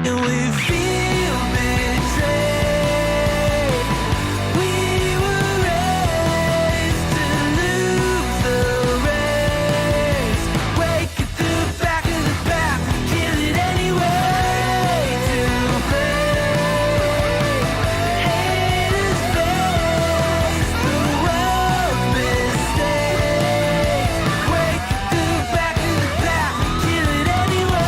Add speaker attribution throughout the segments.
Speaker 1: and we feel betrayed. We were raised to lose the race. Wake at the back of the pack, kill it anyway. To play, haters face the world's mistakes. Wake at the back of the pack, kill it anyway.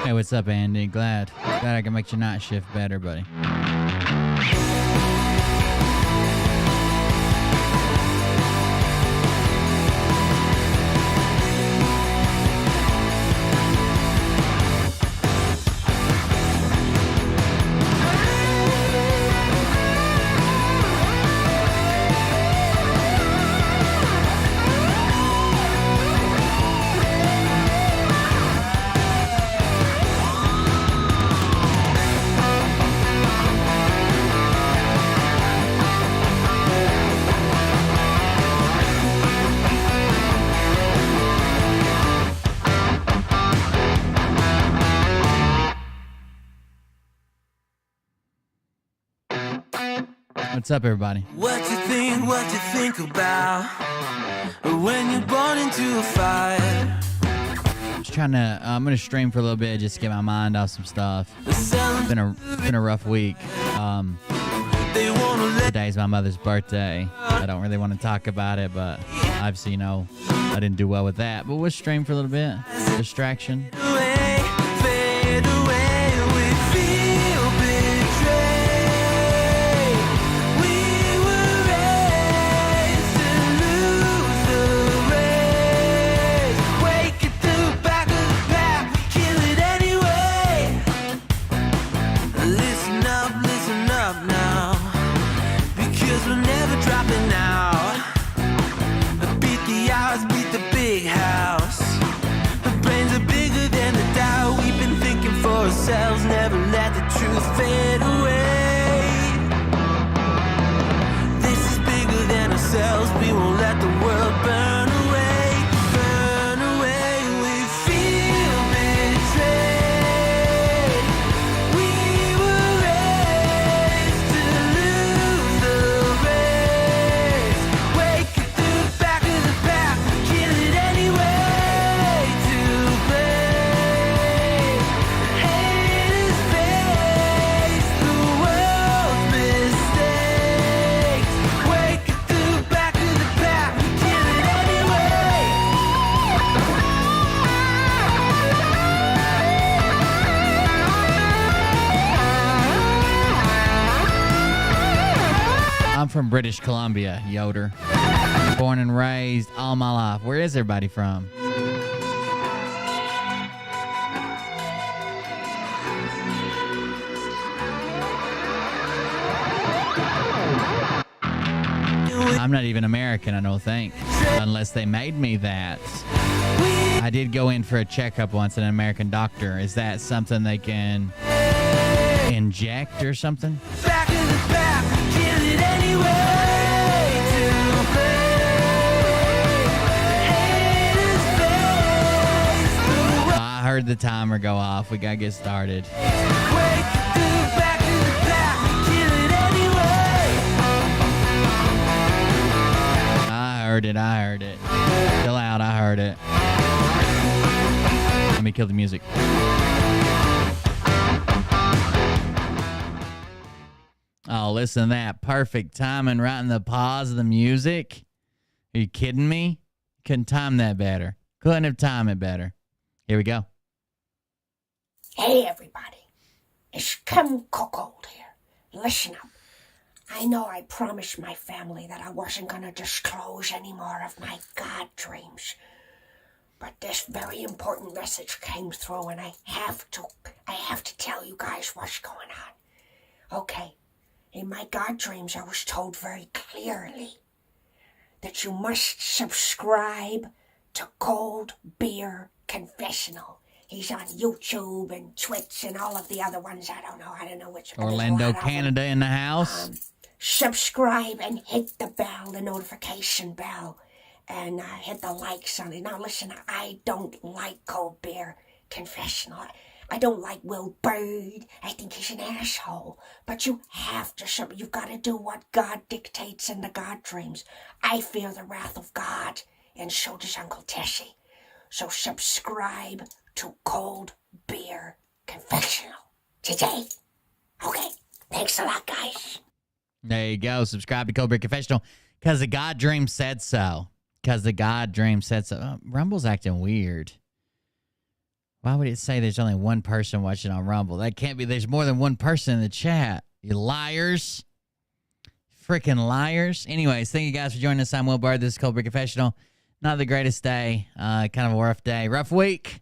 Speaker 2: Hey, what's up, Andy? Glad I can make your night shift better, buddy. What's up, everybody?
Speaker 1: What you think about when you're born into a fire?
Speaker 2: Just trying to, I'm gonna stream for a little bit, just to get my mind off some stuff. It's been a rough week. Today's my mother's birthday. I don't really want to talk about it, but obviously, you know, I didn't do well with that. But we'll stream for a little bit. Distraction.
Speaker 1: Fade away, we feel betrayed. We were raised to lose the race. Wake at the back of the pack, kill it anyway. Listen up now, because we're never dropping out. Beat the odds, beat the big house. The brains are bigger than the doubt. We've been thinking for ourselves, never let the truth fade away. This is bigger than ourselves, we won't let the world burn away. Burn away, we feel betrayed. We were raised to lose the race. Wake at the back of the pack, kill it anyway. To play, haters face
Speaker 2: British Columbia, Yoder. Born and raised all my life. Where is everybody from? I'm not even American, I don't think, unless they made me that. I did go in for a checkup once at an American doctor. Is that something they can inject or something?
Speaker 1: Back in the back, kill it anyway. To play.
Speaker 2: I heard the timer go off. We gotta get started.
Speaker 1: Back in the back, kill it anyway.
Speaker 2: I heard it. Chill out, I heard it. Let me kill the music. Oh, listen to that. Perfect timing right in the pause of the music. Are you kidding me? Couldn't time that better. Couldn't have timed it better. Here we go.
Speaker 3: Hey, everybody. It's Kim Cuckold here. Listen up. I know I promised my family that I wasn't going to disclose any more of my God dreams. But this very important message came through, and I have to tell you guys what's going on. Okay. In my God dreams, I was told very clearly that you must subscribe to Cold Beer Confessional. He's on YouTube and Twitch and all of the other ones. I don't know which.
Speaker 2: Orlando, Canada in the house.
Speaker 3: Subscribe and hit the bell, the notification bell, and hit the likes on it. Now listen, I don't like Cold Beer Confessional. I don't like Will Bird. I think he's an asshole. But you have to, you've got to do what God dictates in the God dreams. I fear the wrath of God, and so does Uncle Tessie. So subscribe to Cold Beer Confessional today. Okay, thanks a lot, guys.
Speaker 2: There you go. Subscribe to Cold Beer Confessional because the God Dream said so. Rumble's acting weird. Why would it say there's only one person watching on Rumble? That can't be. There's more than one person in the chat. You liars. Freaking liars. Anyways, thank you guys for joining us. I'm Will Bird. This is Cold Beer Confessional. Not the greatest day. Kind of a rough day. Rough week,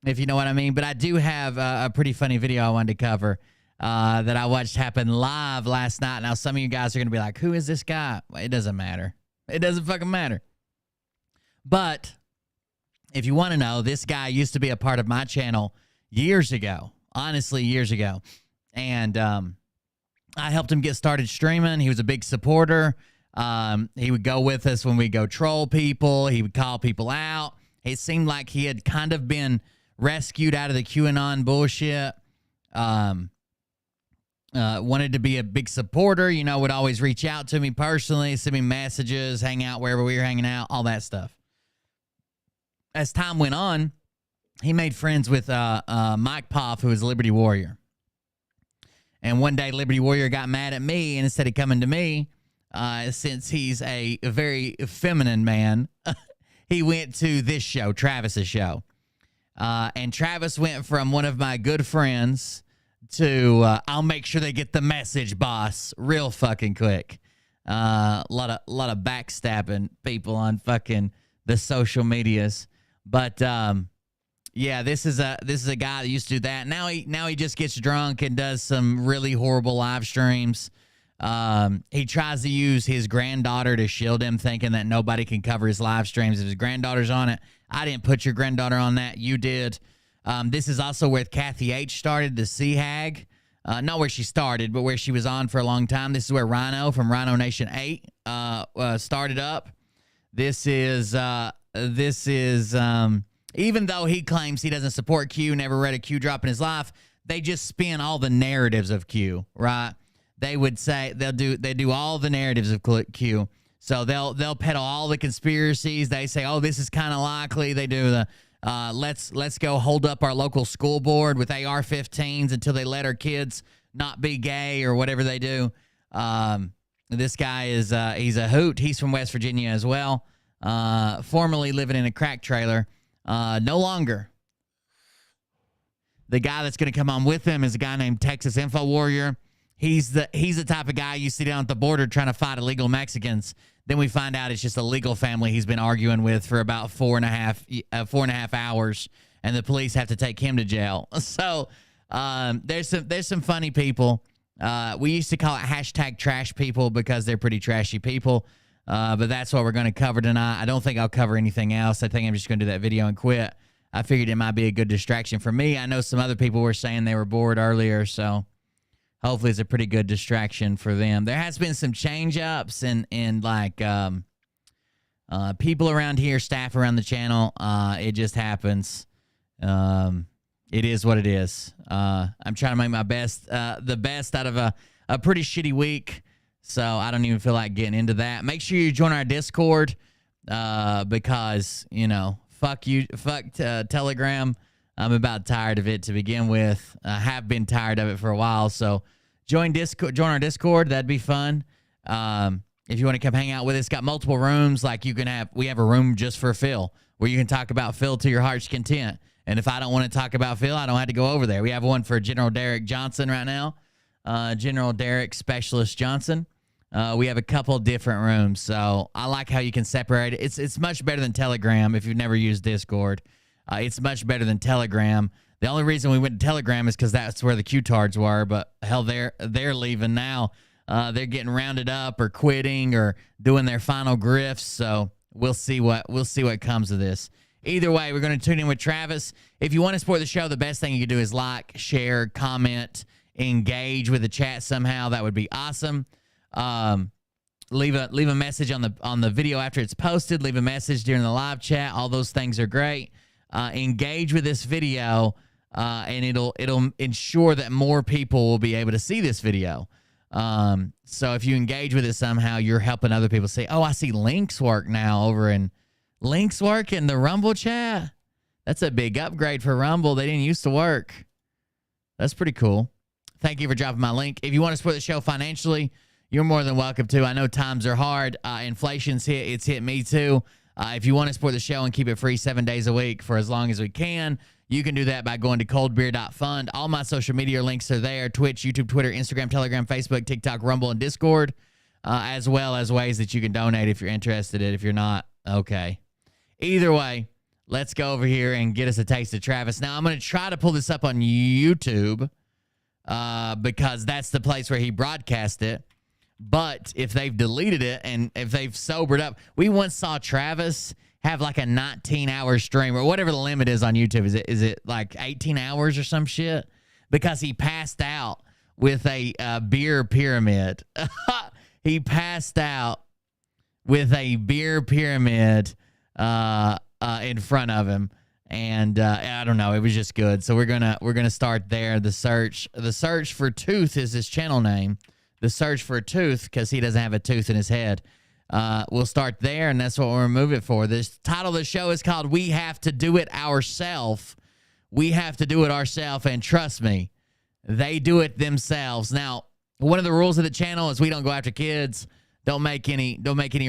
Speaker 2: if you know what I mean. But I do have a pretty funny video I wanted to cover that I watched happen live last night. Now, some of you guys are going to be like, who is this guy? Well, it doesn't matter. It doesn't fucking matter. But if you want to know, this guy used to be a part of my channel years ago. Honestly, years ago. And I helped him get started streaming. He was a big supporter. He would go with us when we go troll people. He would call people out. It seemed like he had kind of been rescued out of the QAnon bullshit. Wanted to be a big supporter, would always reach out to me personally, send me messages, hang out wherever we were hanging out, all that stuff. As time went on, he made friends with Mike Poff, who is a Liberty Warrior. And one day, Liberty Warrior got mad at me, and instead of coming to me, since he's a very feminine man, he went to this show, Travis's show. And Travis went from one of my good friends to I'll make sure they get the message, boss, real fucking quick. A lot of backstabbing people on fucking the social medias. But yeah, this is a guy that used to do that. Now he just gets drunk and does some really horrible live streams. He tries to use his granddaughter to shield him, thinking that nobody can cover his live streams if his granddaughter's on it. I didn't put your granddaughter on that. You did. This is also where Kathy H started, the C-Hag. Not where she started, but where she was on for a long time. This is where Rhino from Rhino Nation 8 started up. This is even though he claims he doesn't support Q, never read a Q drop in his life, they just spin all the narratives of Q, right? They would say they do all the narratives of Q. So they'll peddle all the conspiracies. They say, oh, this is kind of likely. They do the let's go hold up our local school board with AR-15s until they let our kids not be gay or whatever they do. This guy is he's a hoot. He's from West Virginia as well. Formerly living in a crack trailer. No longer. The guy that's going to come on with him is a guy named Texas Info Warrior. he's the type of guy you see down at the border trying to fight illegal Mexicans. Then we find out it's just a legal family he's been arguing with for about 4.5 hours, and the police have to take him to jail. So there's some funny people. We used to call it hashtag trash people because they're pretty trashy people. But that's what we're going to cover tonight. I don't think I'll cover anything else. I think I'm just going to do that video and quit. I figured it might be a good distraction for me. I know some other people were saying they were bored earlier, so hopefully it's a pretty good distraction for them. There has been some change-ups and like people around here, staff around the channel. It just happens. It is what it is. I'm trying to make my best, the best out of a pretty shitty week. So I don't even feel like getting into that. Make sure you join our Discord because, you know, fuck Telegram. I'm about tired of it to begin with. I have been tired of it for a while. So join our Discord. That'd be fun. If you want to come hang out with us, got multiple rooms. Like we have a room just for Phil where you can talk about Phil to your heart's content. And if I don't want to talk about Phil, I don't have to go over there. We have one for General Derek Johnson right now. General Derek Specialist Johnson. We have a couple different rooms, so I like how you can separate it. It's much better than Telegram if you've never used Discord. It's much better than Telegram. The only reason we went to Telegram is because that's where the Q-tards were, but hell, they're leaving now. They're getting rounded up or quitting or doing their final grifts, so we'll see what comes of this. Either way, we're going to tune in with Travis. If you want to support the show, the best thing you can do is like, share, comment, engage with the chat somehow. That would be awesome. Leave a message on the video after it's posted. Leave a message during the live chat. All those things are great. Engage with this video, and it'll ensure that more people will be able to see this video. So if you engage with it somehow, you're helping other people see, oh, I see Link's work now over in Link's work in the Rumble chat. That's a big upgrade for Rumble. They didn't used to work. That's pretty cool. Thank you for dropping my link. If you want to support the show financially, you're more than welcome to. I know times are hard. Inflation's hit. It's hit me too. If you want to support the show and keep it free 7 days a week for as long as we can, you can do that by going to coldbeer.fund. All my social media links are there. Twitch, YouTube, Twitter, Instagram, Telegram, Facebook, TikTok, Rumble, and Discord, as well as ways that you can donate if you're interested. If you're not, okay. Either way, let's go over here and get us a taste of Travis. Now, I'm going to try to pull this up on YouTube because that's the place where he broadcast it. But if they've deleted it and if they've sobered up, we once saw Travis have like a 19-hour stream or whatever the limit is on YouTube. Is it like 18 hours or some shit? Because he passed out with a beer pyramid. He passed out with a beer pyramid in front of him, and I don't know, it was just good. So we're gonna start there. The search for Tooth is his channel name. The search for a tooth, because he doesn't have a tooth in his head. We'll start there, and that's what we'll remove it for. This title of the show is called We Have to Do It Ourselves. We have to do it ourselves, and trust me, they do it themselves. Now, one of the rules of the channel is we don't go after kids. Don't make any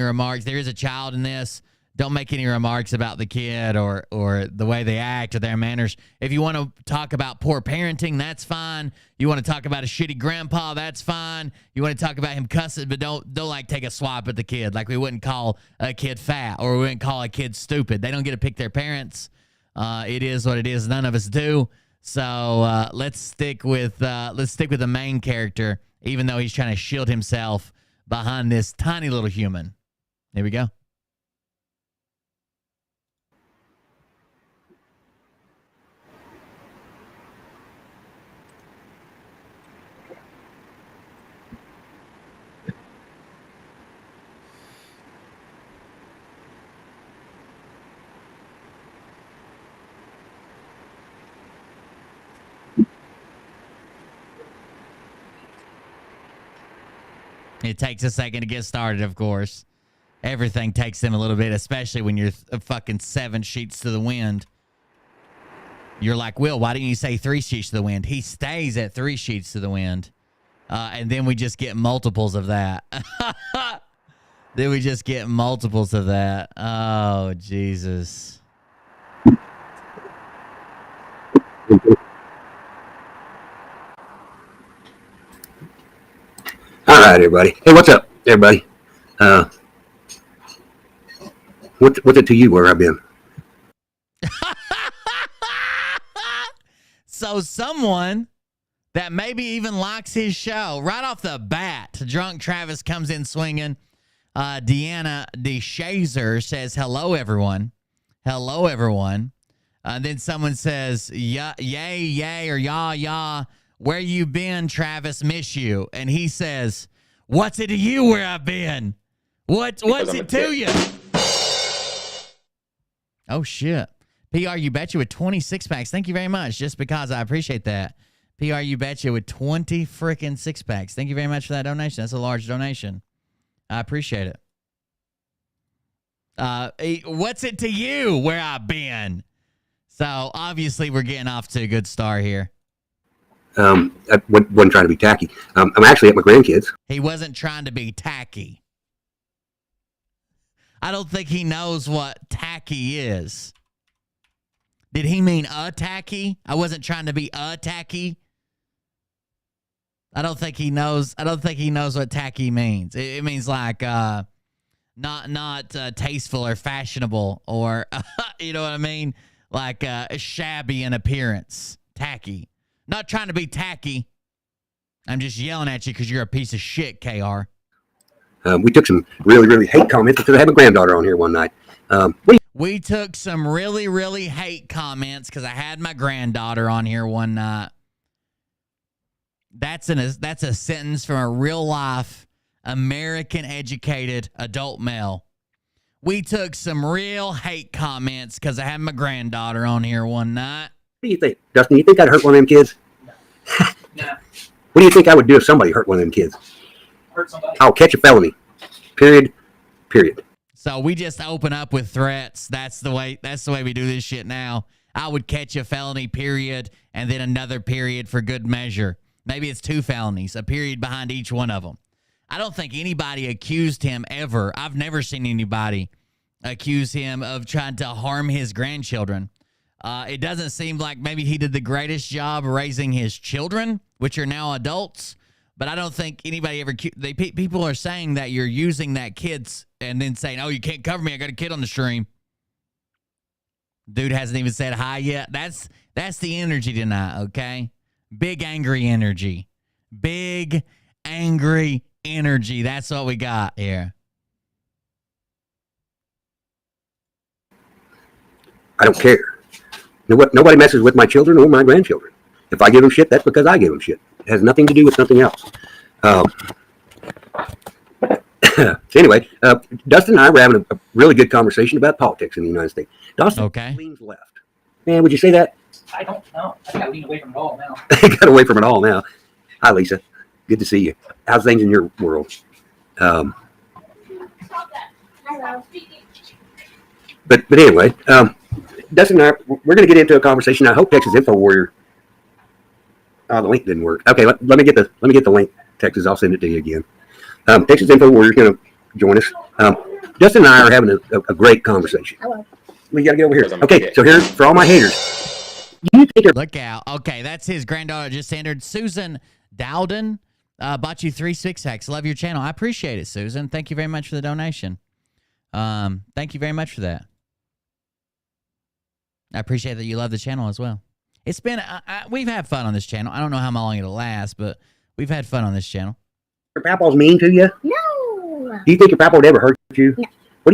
Speaker 2: remarks. There is a child in this. Don't make any remarks about the kid or the way they act or their manners. If you want to talk about poor parenting, that's fine. You want to talk about a shitty grandpa, that's fine. You want to talk about him cussing, but don't like take a swap at the kid. Like we wouldn't call a kid fat or we wouldn't call a kid stupid. They don't get to pick their parents. It is what it is. None of us do. So let's stick with the main character, even though he's trying to shield himself behind this tiny little human. Here we go. It takes a second to get started, of course. Everything takes them a little bit, especially when you're fucking 7 sheets to the wind. You're like, Will, why didn't you say 3 sheets to the wind? He stays at 3 sheets to the wind. And then we just get multiples of that. Then we just get multiples of that. Oh, Jesus.
Speaker 4: right, everybody. Hey, what's up, everybody? What's it to you where I've been?
Speaker 2: So someone that maybe even likes his show right off the bat, drunk Travis comes in swinging. Deanna DeShazer says, hello, everyone. Hello, everyone. Then someone says, yay, yay, or yah. Where you been, Travis? Miss you. And he says, what's it to you where I've been? What's it to you? Oh, shit. PR, you betcha with 26 packs. Thank you very much. Just because I appreciate that. PR, you betcha with 20 freaking 6-packs. Thank you very much for that donation. That's a large donation. I appreciate it. What's it to you where I've been? So obviously we're getting off to a good start here.
Speaker 4: I wasn't trying to be tacky. I'm actually at my grandkids.
Speaker 2: He wasn't trying to be tacky. I don't think he knows what tacky is. Did he mean tacky? I wasn't trying to be tacky. I don't think he knows what tacky means. It means like not tasteful or fashionable or you know what I mean? Like shabby in appearance. Tacky. Not trying to be tacky. I'm just yelling at you because you're a piece of shit, KR.
Speaker 4: We took some really, really hate comments because I had my granddaughter on here one night.
Speaker 2: We took some really, really hate comments because I had my granddaughter on here one night. That's a sentence from a real life American educated adult male. We took some real hate comments because I had my granddaughter on here one night.
Speaker 4: What do you think, Dustin? You think I'd hurt one of them kids?
Speaker 5: No.
Speaker 4: What do you think I would do if somebody hurt one of them kids?
Speaker 5: Hurt somebody.
Speaker 4: I'll catch a felony. Period.
Speaker 2: So we just open up with threats. That's the way we do this shit now. I would catch a felony, period, and then another period for good measure. Maybe it's 2 felonies, a period behind each one of them. I don't think anybody accused him ever. I've never seen anybody accuse him of trying to harm his grandchildren. It doesn't seem like maybe he did the greatest job raising his children, which are now adults. But I don't think anybody ever... people are saying that you're using that kid's and then saying, oh, you can't cover me. I got a kid on the stream. Dude hasn't even said hi yet. That's the energy tonight, okay? Big angry energy. Big angry energy. That's what we got here.
Speaker 4: I don't care. Nobody messes with my children or my grandchildren. If I give them shit, that's because I give them shit. It has nothing to do with nothing else. So anyway, Dustin and I were having a really good conversation about politics in the United States. Dustin leans left. Man, would you say that?
Speaker 5: I don't know. I think I lean away from it all now.
Speaker 4: Got away from it all now. Hi, Lisa. Good to see you. How's things in your world?
Speaker 3: Hello.
Speaker 4: But anyway, Dustin and I, we're going to get into a conversation. I hope Texas Info Warrior. Oh, the link didn't work. Okay, let me get the link, Texas. I'll send it to you again. Texas Info Warrior is going to join us. Dustin and I are having a great conversation.
Speaker 3: Hello.
Speaker 4: We got to get over here. Okay, so here for all my haters. You think
Speaker 2: look out. Okay, that's his granddaughter just entered. Susan Dowden bought you 3 6-packs. Love your channel. I appreciate it, Susan. Thank you very much for the donation. Thank you very much for that. I appreciate that you love the channel as well. It's been, we've had fun on this channel. I don't know how long it'll last, but we've had fun on this channel.
Speaker 4: Your papa's mean to you?
Speaker 3: No.
Speaker 4: Do you think your papa would ever hurt you?
Speaker 3: No.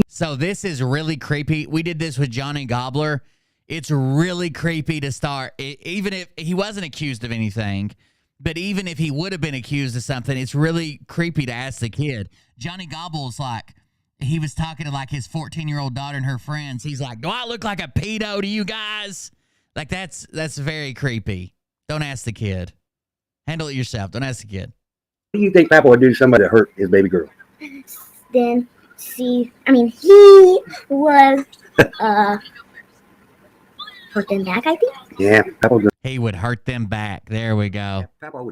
Speaker 2: So this is really creepy. We did this with Johnny Gobbler. It's really creepy to start. Even if he wasn't accused of anything, but even if he would have been accused of something, it's really creepy to ask the kid. Johnny Gobble's like, he was talking to like his 14-year-old daughter and her friends. He's like, do I look like a pedo to you guys? Like that's very creepy. Don't ask the kid. Handle it yourself. Don't ask the kid.
Speaker 4: What do you think Papa would do to somebody that hurt his baby girl?
Speaker 3: Then he was hurt them back, I think.
Speaker 4: Yeah, Papa would.
Speaker 2: He would hurt them back. There we go.
Speaker 4: Papa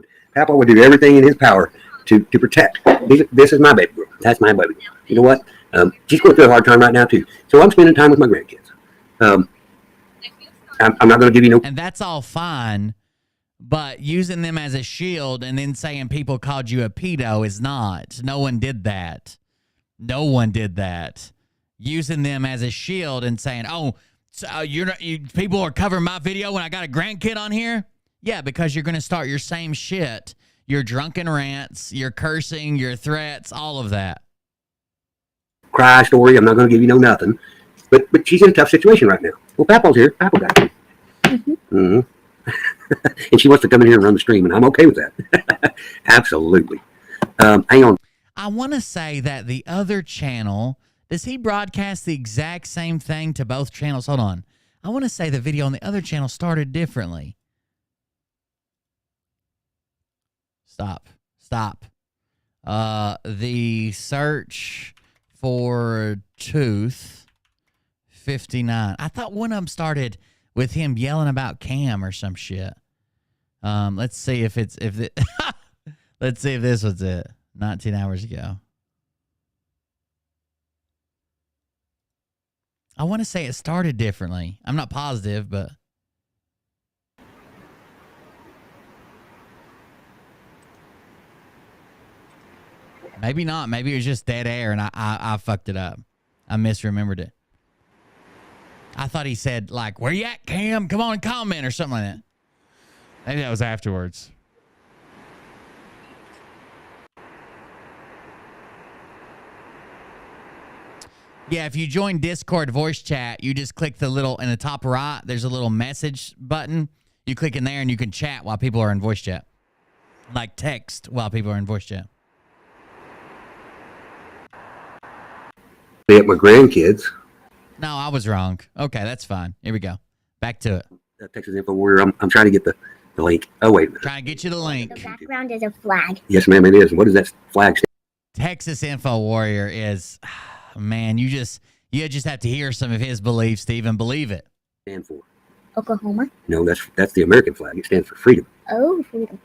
Speaker 4: would do everything in his power to protect. This is my baby girl. That's my baby girl. You know what? She's going through a hard time right now too. So I'm spending time with my grandkids. I'm not going to give you no.
Speaker 2: And that's all fine, But using them as a shield and then saying people called you a pedo is not. No one did that. No one did that. Using them as a shield and saying, "Oh, so people are covering my video when I got a grandkid on here." Yeah, because you're going to start your same shit. Your drunken rants, your cursing, your threats, all of that.
Speaker 4: Cry story. I'm not going to give you no nothing. But she's in a tough situation right now. Well, Papa's here. Papa got you. Mm-hmm. And she wants to come in here and run the stream, and I'm okay with that. Absolutely. Hang on.
Speaker 2: I want to say that the other channel, does he broadcast the exact same thing to both channels? Hold on. I want to say the video on the other channel started differently. Stop. The search for tooth 59. I thought one of them started with him yelling about Cam or some shit. Let's see if let's see if this was it. 19 hours ago. I want to say it started differently. I'm not positive, but maybe not. Maybe it was just dead air and I fucked it up. I misremembered it. I thought he said, like, "Where you at, Cam? Come on and comment," or something like that. Maybe that was afterwards. Yeah, if you join Discord voice chat, you just click the little, in the top right, there's a little message button. You click in there and you can chat while people are in voice chat. Like text while people are in voice chat.
Speaker 4: At my grandkids.
Speaker 2: No, I was wrong. Okay, that's fine. Here we go. Back to it.
Speaker 4: Texas Info Warrior. I'm trying to get the link. Oh, wait a minute.
Speaker 2: Trying to get you the link.
Speaker 3: The background is a flag.
Speaker 4: Yes, ma'am, it is. What does that flag
Speaker 2: Texas Info Warrior is, man, you just have to hear some of his beliefs to even believe it.
Speaker 4: stand for?
Speaker 3: Oklahoma.
Speaker 4: No, that's the American flag. It stands for freedom.
Speaker 3: Oh, freedom.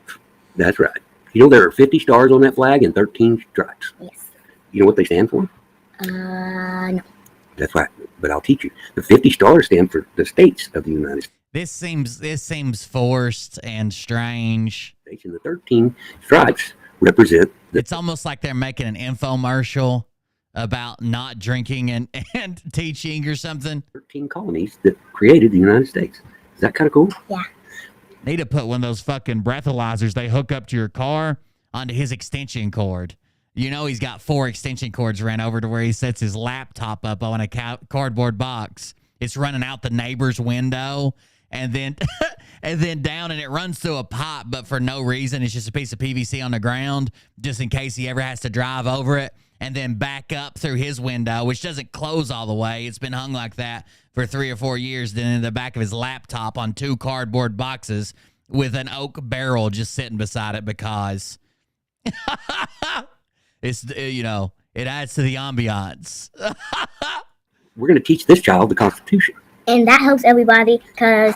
Speaker 4: That's right. You know there are 50 stars on that flag and 13 stripes.
Speaker 3: Yes.
Speaker 4: You know what they stand for?
Speaker 3: No.
Speaker 4: That's right. But I'll teach you. The 50 stars stand for the states of the United
Speaker 2: This seems forced and strange.
Speaker 4: States, and the 13 stripes represent the
Speaker 2: It's almost like they're making an infomercial about not drinking and teaching or something.
Speaker 4: 13 colonies that created the United States. Is that kind of cool?
Speaker 3: Yeah.
Speaker 2: Need to put one of those fucking breathalyzers they hook up to your car onto his extension cord. You know he's got 4 extension cords ran over to where he sets his laptop up on a cardboard box. It's running out the neighbor's window and then and then down, and it runs through a pipe, but for no reason. It's just a piece of PVC on the ground just in case he ever has to drive over it, and then back up through his window, which doesn't close all the way. It's been hung like that for 3 or 4 years. Then in the back of his laptop on 2 cardboard boxes with an oak barrel just sitting beside it because it's, you know, it adds to the ambiance.
Speaker 4: We're going to teach this child the Constitution.
Speaker 3: And that helps everybody because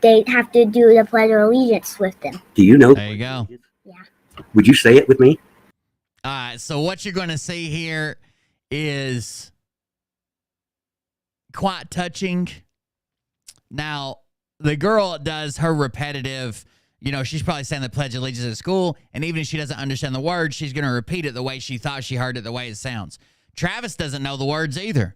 Speaker 3: they have to do the Pledge of Allegiance with them.
Speaker 4: Do you know?
Speaker 2: There you go.
Speaker 3: Yeah.
Speaker 4: Would you say it with me?
Speaker 2: All right, so what you're going to see here is quite touching. Now, the girl does her repetitive, you know, she's probably saying the Pledge of Allegiance at school, and even if she doesn't understand the words, she's going to repeat it the way she thought she heard it, the way it sounds. Travis doesn't know the words either.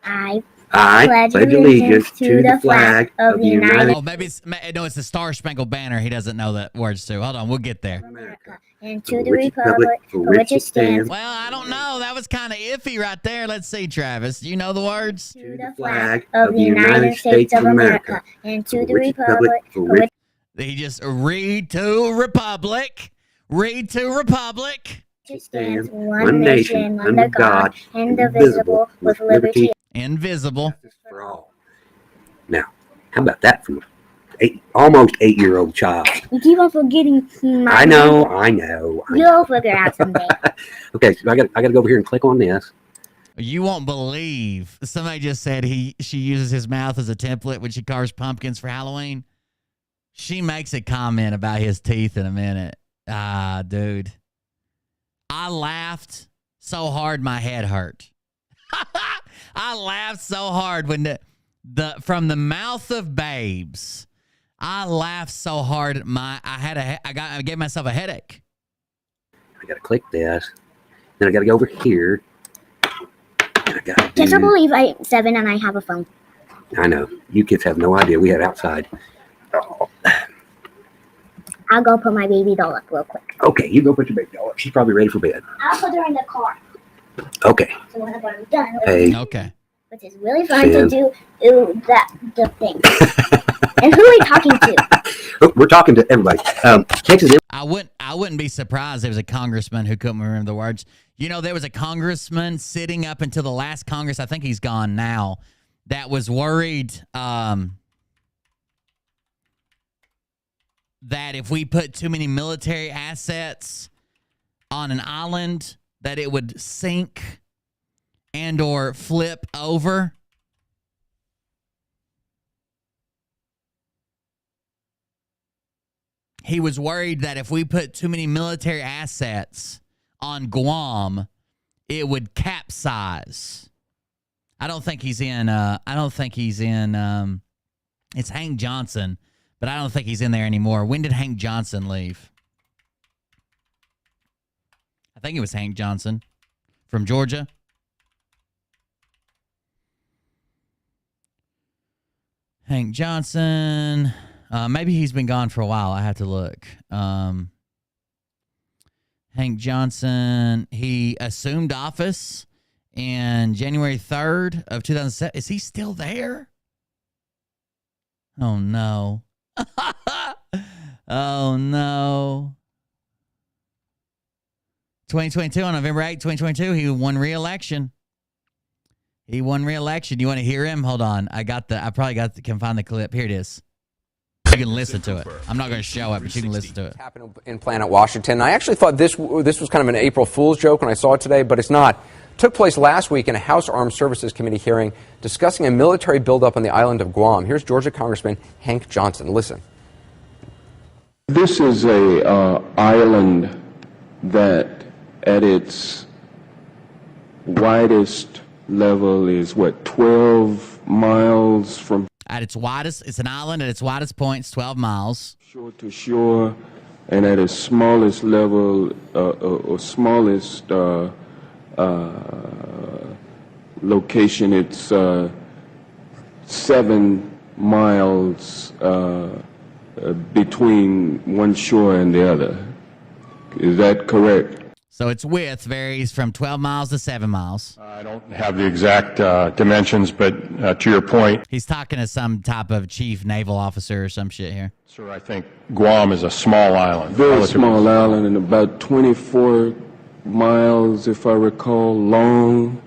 Speaker 3: I
Speaker 4: pledge allegiance to the flag of the United
Speaker 2: Oh, maybe it's the Star Spangled Banner. He doesn't know the words to. Hold on, we'll get there.
Speaker 3: America, and to the republic for which it stands.
Speaker 2: Well, I don't know. That was kind of iffy right there. Let's see, Travis. Do you know the words?
Speaker 3: To the flag of the United States of America, and to the republic for which.
Speaker 2: He just read to republic. Read to republic.
Speaker 3: It stands one nation under God, indivisible, with liberty.
Speaker 2: Invisible.
Speaker 4: For all. Now, how about that from almost 8-year-old child?
Speaker 3: You keep on forgetting.
Speaker 4: I know.
Speaker 3: You'll figure it out someday.
Speaker 4: Okay, so I got to go over here and click on this.
Speaker 2: You won't believe somebody just said she uses his mouth as a template when she carves pumpkins for Halloween. She makes a comment about his teeth in a minute. Ah, dude. I laughed so hard my head hurt. I laughed so hard when the from the mouth of babes. I laughed so hard at I gave myself a headache.
Speaker 4: I got to click this. Then I got to go over here. And I got to
Speaker 6: Can't you believe I'm 7 and I have a phone?
Speaker 4: I know. You kids have no idea. We have outside. Oh.
Speaker 6: I'll go put my baby doll up real quick.
Speaker 4: Okay, you go put your baby doll up. She's probably ready for bed.
Speaker 6: I'll put her in the car.
Speaker 4: Okay.
Speaker 6: So whenever I'm done with
Speaker 4: Hey.
Speaker 2: Okay.
Speaker 6: which is really fun to
Speaker 4: Sam.
Speaker 6: do the thing. And who are we talking to?
Speaker 4: Oh, we're talking to everybody. Texas.
Speaker 2: I wouldn't be surprised if there was a congressman who couldn't remember the words. You know, there was a congressman sitting up until the last Congress, I think he's gone now, that was worried that if we put too many military assets on an island, that it would sink and or flip over. He was worried that if we put too many military assets on Guam, it would capsize. I don't think he's in. It's Hank Johnson, but I don't think he's in there anymore. When did Hank Johnson leave? I think it was Hank Johnson from Georgia. Hank Johnson. Maybe he's been gone for a while. I have to look. Hank Johnson, he assumed office in January 3rd of 2007. Is he still there? Oh, no. Oh, no. 2022, on November 8th, 2022, he won re-election. He won re-election. You want to hear him? Kind find the clip. Here it is. You can listen to it. I'm not going to show it, but you can listen to it.
Speaker 7: Happened in Planet Washington. I actually thought this was kind of an April Fool's joke when I saw it today, but it's not. It took place last week in a House Armed Services Committee hearing discussing a military buildup on the island of Guam. Here's Georgia Congressman Hank Johnson. Listen.
Speaker 8: This is a island that at its widest level is, 12 miles from
Speaker 2: At its widest, it's an island at its widest point, it's 12 miles.
Speaker 8: shore to shore, and at its smallest level, or smallest location, it's 7 miles between one shore and the other. Is that correct?
Speaker 2: So its width varies from 12 miles to 7 miles.
Speaker 9: I don't have the exact dimensions, but to your point,
Speaker 2: He's talking to some type of chief naval officer or some shit here.
Speaker 9: sir, I think Guam is a small island.
Speaker 8: Very
Speaker 9: relatively
Speaker 8: small island, and about 24 miles, if I recall, long.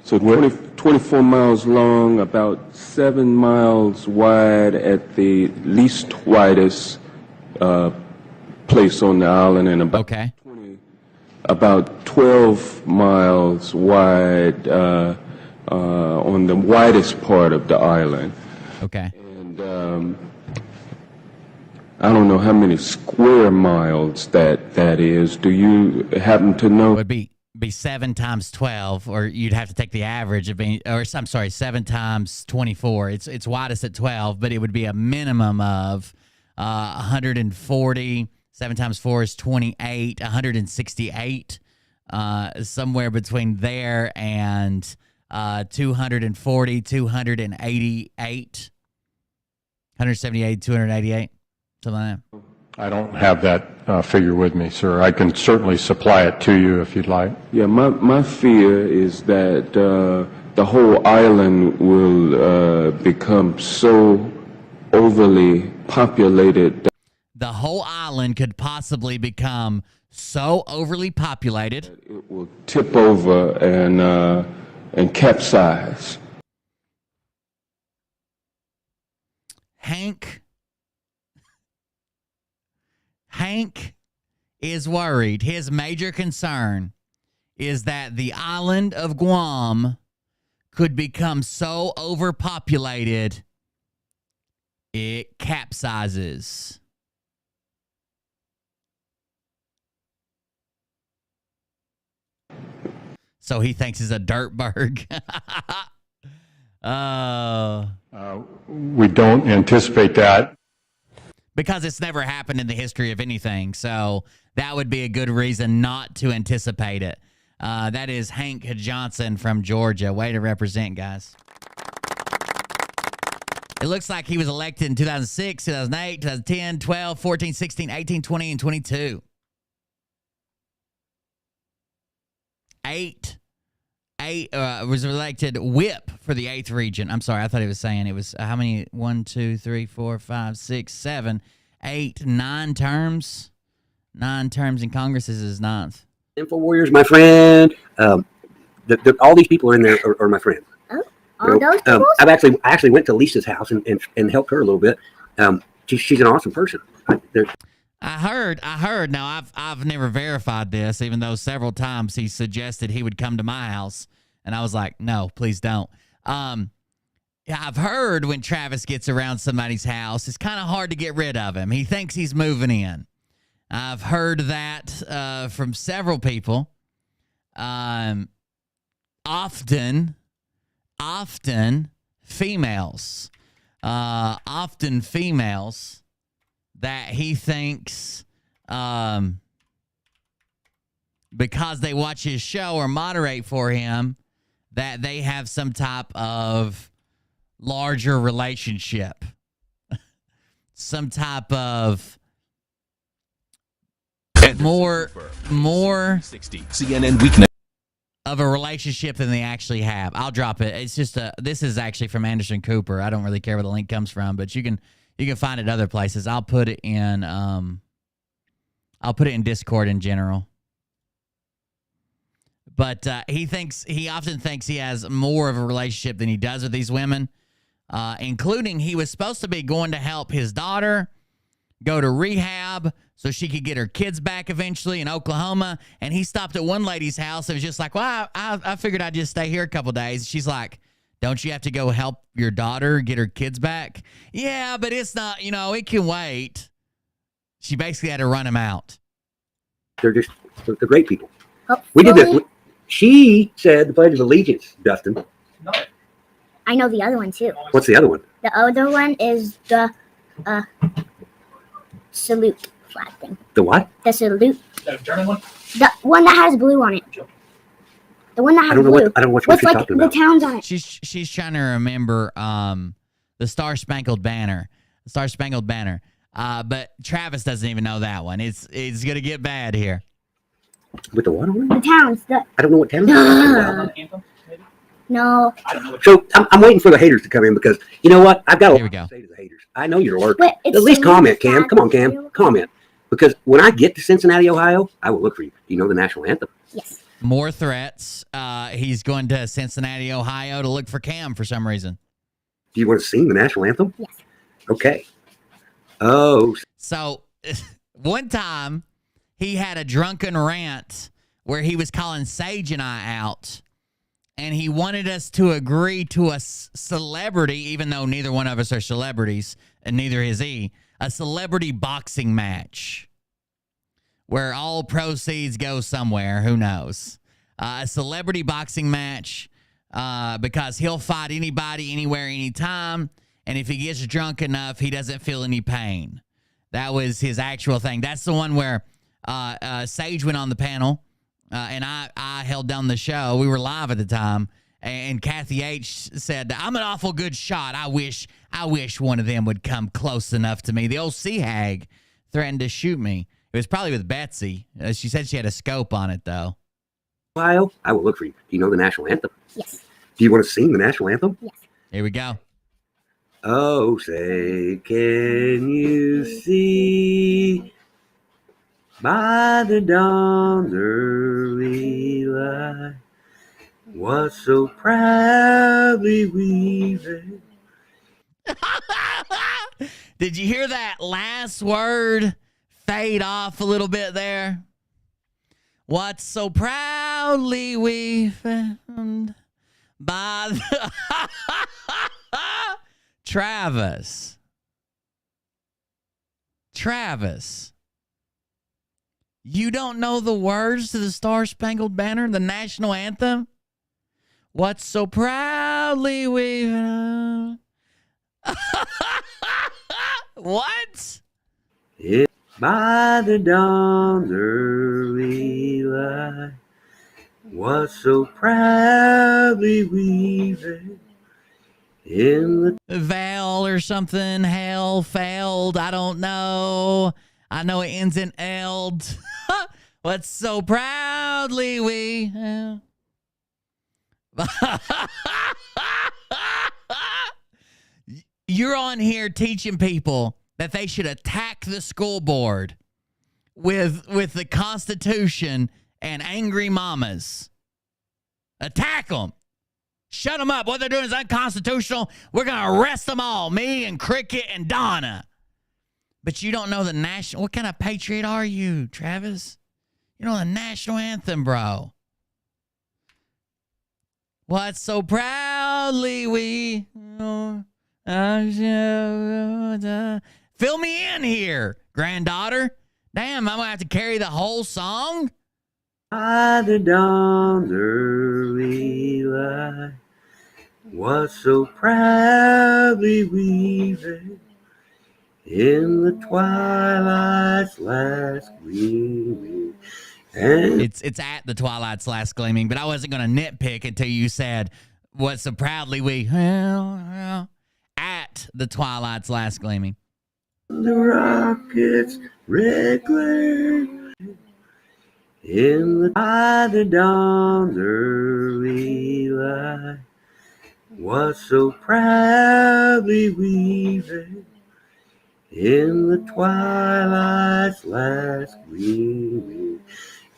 Speaker 8: So 24 miles long, about 7 miles wide at the least widest place on the island, and about 12 miles wide on the widest part of the island.
Speaker 2: Okay.
Speaker 8: And I don't know how many square miles that is. Do you happen to know?
Speaker 2: It would be 7 times 12, or you'd have to take the average of being, or I'm sorry, 7 times 24. It's widest at 12, but it would be a minimum of 140. 7 times 4 is 28, 168, somewhere between there and 240, 288, 178, 288, something like that.
Speaker 9: I don't have that figure with me, sir. I can certainly supply it to you if you'd like.
Speaker 8: Yeah, my fear is that the whole island will become so overly populated.
Speaker 2: The whole island could possibly become so overly populated.
Speaker 8: It will tip over and capsize.
Speaker 2: Hank is worried. His major concern is that the island of Guam could become so overpopulated it capsizes. So he thinks he's a dirtberg.
Speaker 9: We don't anticipate that.
Speaker 2: because it's never happened in the history of anything. So that would be a good reason not to anticipate it. That is Hank Johnson from Georgia. Way to represent, guys. It looks like he was elected in 2006, 2008, 2010, 12, 14, 16, 18, 20, and 22. Eight was elected whip for the 8th region. I'm sorry, I thought he was saying it was how many? 1, 2, 3, 4, 5, 6, 7, 8, 9 terms. 9 terms in Congress is his 9th.
Speaker 4: Info Warriors, my friend. All these people are in there are my friends.
Speaker 6: All those people?
Speaker 4: I actually went to Lisa's house and helped her a little bit. She's an awesome person.
Speaker 2: I heard. Now I've never verified this, even though several times he suggested he would come to my house, and I was like, no, please don't. I've heard when Travis gets around somebody's house, it's kind of hard to get rid of him. He thinks he's moving in. I've heard that from several people. Often females. Often females that he thinks because they watch his show or moderate for him that they have some type of larger relationship. Some type of more
Speaker 10: CNN Weeknight
Speaker 2: of a relationship than they actually have. I'll drop it. It's just this is actually from Anderson Cooper. I don't really care where the link comes from, but you can find it other places. I'll put it in Discord in general. But he often thinks he has more of a relationship than he does with these women, including he was supposed to be going to help his daughter go to rehab so she could get her kids back eventually in Oklahoma. And he stopped at one lady's house and was just like, well, I figured I'd just stay here a couple days. She's like, don't you have to go help your daughter get her kids back? Yeah, but it's not, it can wait. She basically had to run him out.
Speaker 4: They're great people.
Speaker 6: Hopefully.
Speaker 4: We did this. She said the Pledge of Allegiance, Dustin.
Speaker 5: No.
Speaker 6: I know the other one too.
Speaker 4: What's the other one?
Speaker 6: The other one is the salute flag thing.
Speaker 4: The what?
Speaker 6: The salute.
Speaker 5: The German one?
Speaker 6: The one that has blue on it. The one that has
Speaker 4: I don't know
Speaker 6: blue.
Speaker 4: I don't know what
Speaker 6: with
Speaker 4: she's
Speaker 6: like
Speaker 4: talking
Speaker 6: the
Speaker 4: about.
Speaker 6: towns on it.
Speaker 2: She's trying to remember the Star Spangled Banner. The Star Spangled Banner. But Travis doesn't even know that one. It's gonna get bad here.
Speaker 4: With the what on
Speaker 6: The
Speaker 4: it?
Speaker 6: towns.
Speaker 4: I don't know what town.
Speaker 5: Anthem, maybe?
Speaker 6: No.
Speaker 5: I don't know what
Speaker 4: So I'm waiting for the haters to come in because you know what? I've got a
Speaker 2: Here we
Speaker 4: lot
Speaker 2: go.
Speaker 4: to say to the haters. I know you're lurking.
Speaker 6: Wait, it's
Speaker 4: At least
Speaker 6: salute
Speaker 4: comment, Cam.
Speaker 6: flag
Speaker 4: Come on, Cam.
Speaker 6: too.
Speaker 4: Comment. Because when I get to Cincinnati, Ohio, I will look for you. Do you know the national anthem?
Speaker 6: Yes.
Speaker 2: More threats. He's going to Cincinnati, Ohio to look for Cam for some reason.
Speaker 4: Do you want to sing the national anthem?
Speaker 6: Yes.
Speaker 4: Okay. Oh.
Speaker 2: So one time he had a drunken rant where he was calling Sage and I out, and he wanted us to agree to a celebrity, even though neither one of us are celebrities, and neither is he, a celebrity boxing match where all proceeds go somewhere. Who knows? A celebrity boxing match because he'll fight anybody, anywhere, anytime. And if he gets drunk enough, he doesn't feel any pain. That was his actual thing. That's the one where Sage went on the panel and I held down the show. We were live at the time. And Kathy H said, I'm an awful good shot. I wish one of them would come close enough to me. The old sea hag threatened to shoot me. It was probably with Betsy. She said she had a scope on it, though.
Speaker 4: Ohio, I will look for you. Do you know the national anthem?
Speaker 6: Yes.
Speaker 4: Do you want to sing the national anthem?
Speaker 6: Yes.
Speaker 2: Here we go.
Speaker 4: Oh, say, can you see by the dawn's early light what so proudly weaving?
Speaker 2: Did you hear that last word fade off a little bit there? What so proudly we found by the Travis. You don't know the words to the Star Spangled Banner, the national anthem? What so proudly we found. What?
Speaker 4: It, by the dawn's early light, was so proudly weaving in the
Speaker 2: Val or something. Hell, failed. I don't know. I know it ends in eld. What's so proudly we. You're on here teaching people that they should attack the school board with the Constitution and angry mamas. Attack them. Shut them up. What they're doing is unconstitutional. We're going to arrest them all. Me and Cricket and Donna. But you don't know the national. What kind of patriot are you, Travis? You know the national anthem, bro. What so proudly we. Fill me in here, granddaughter. Damn, I'm going to have to carry the whole song?
Speaker 4: by the dawn's early light, was so proudly weaving in the twilight's last gleaming. And
Speaker 2: It's at the twilight's last gleaming, but I wasn't going to nitpick until you said, what so proudly we. At the twilight's last gleaming.
Speaker 4: the rocket's red glare in the by the dawn's early light, was so proudly weaving in the twilight's last gleaming,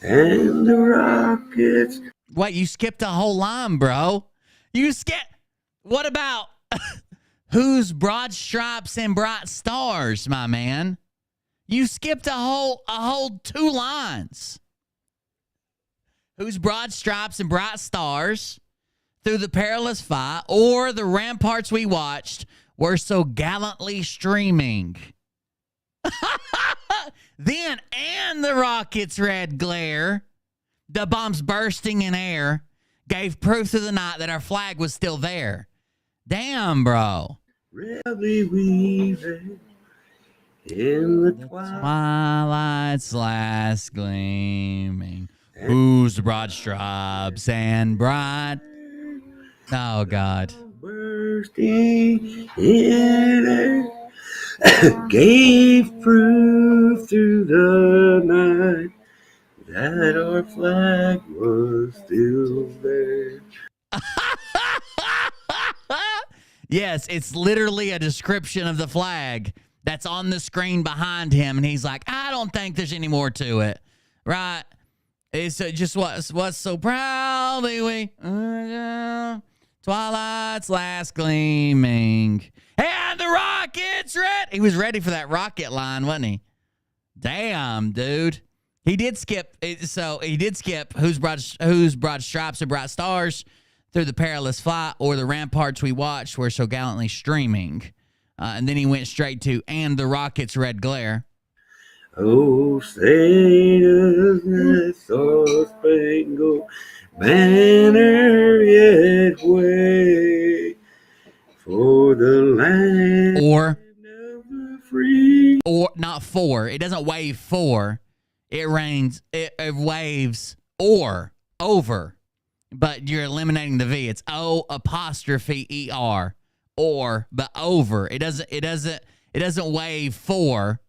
Speaker 4: and the rockets.
Speaker 2: Wait, you skipped a whole line, bro. You skipped. What about whose broad stripes and bright stars, my man? You skipped a whole 2 lines. Whose broad stripes and bright stars through the perilous fight or the ramparts we watched were so gallantly streaming. Then, and the rocket's red glare, the bombs bursting in air, gave proof through the night that our flag was still there. Damn, bro.
Speaker 4: Proudly weaving in the twilight.
Speaker 2: Twilight's last gleaming. Whose broad stripes and bright. Oh, God.
Speaker 4: Bursting in air gave proof through the night that our flag was still there.
Speaker 2: Yes, it's literally a description of the flag that's on the screen behind him, and he's like, I don't think there's any more to it, right? It's just what's so proudly we twilight's last gleaming, and the rocket's red. He was ready for that rocket line, wasn't he? Damn, dude. He did skip. So he did skip whose broad stripes and bright stars through the perilous flight or the ramparts we watched were so gallantly streaming. And then he went straight to and the rocket's red glare.
Speaker 4: Oh, say does that star-spangled banner yet wave for the land
Speaker 2: Or
Speaker 4: of the free?
Speaker 2: or not for. It doesn't wave for. It rains. It waves or over. But you're eliminating the V. It's O''ER or but over. It doesn't wave for.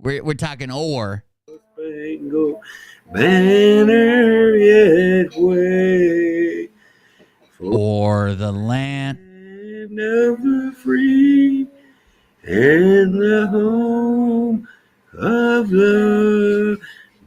Speaker 2: We're talking or.
Speaker 4: Spangled banner yet wave
Speaker 2: Or the land.
Speaker 4: of the free and the home of the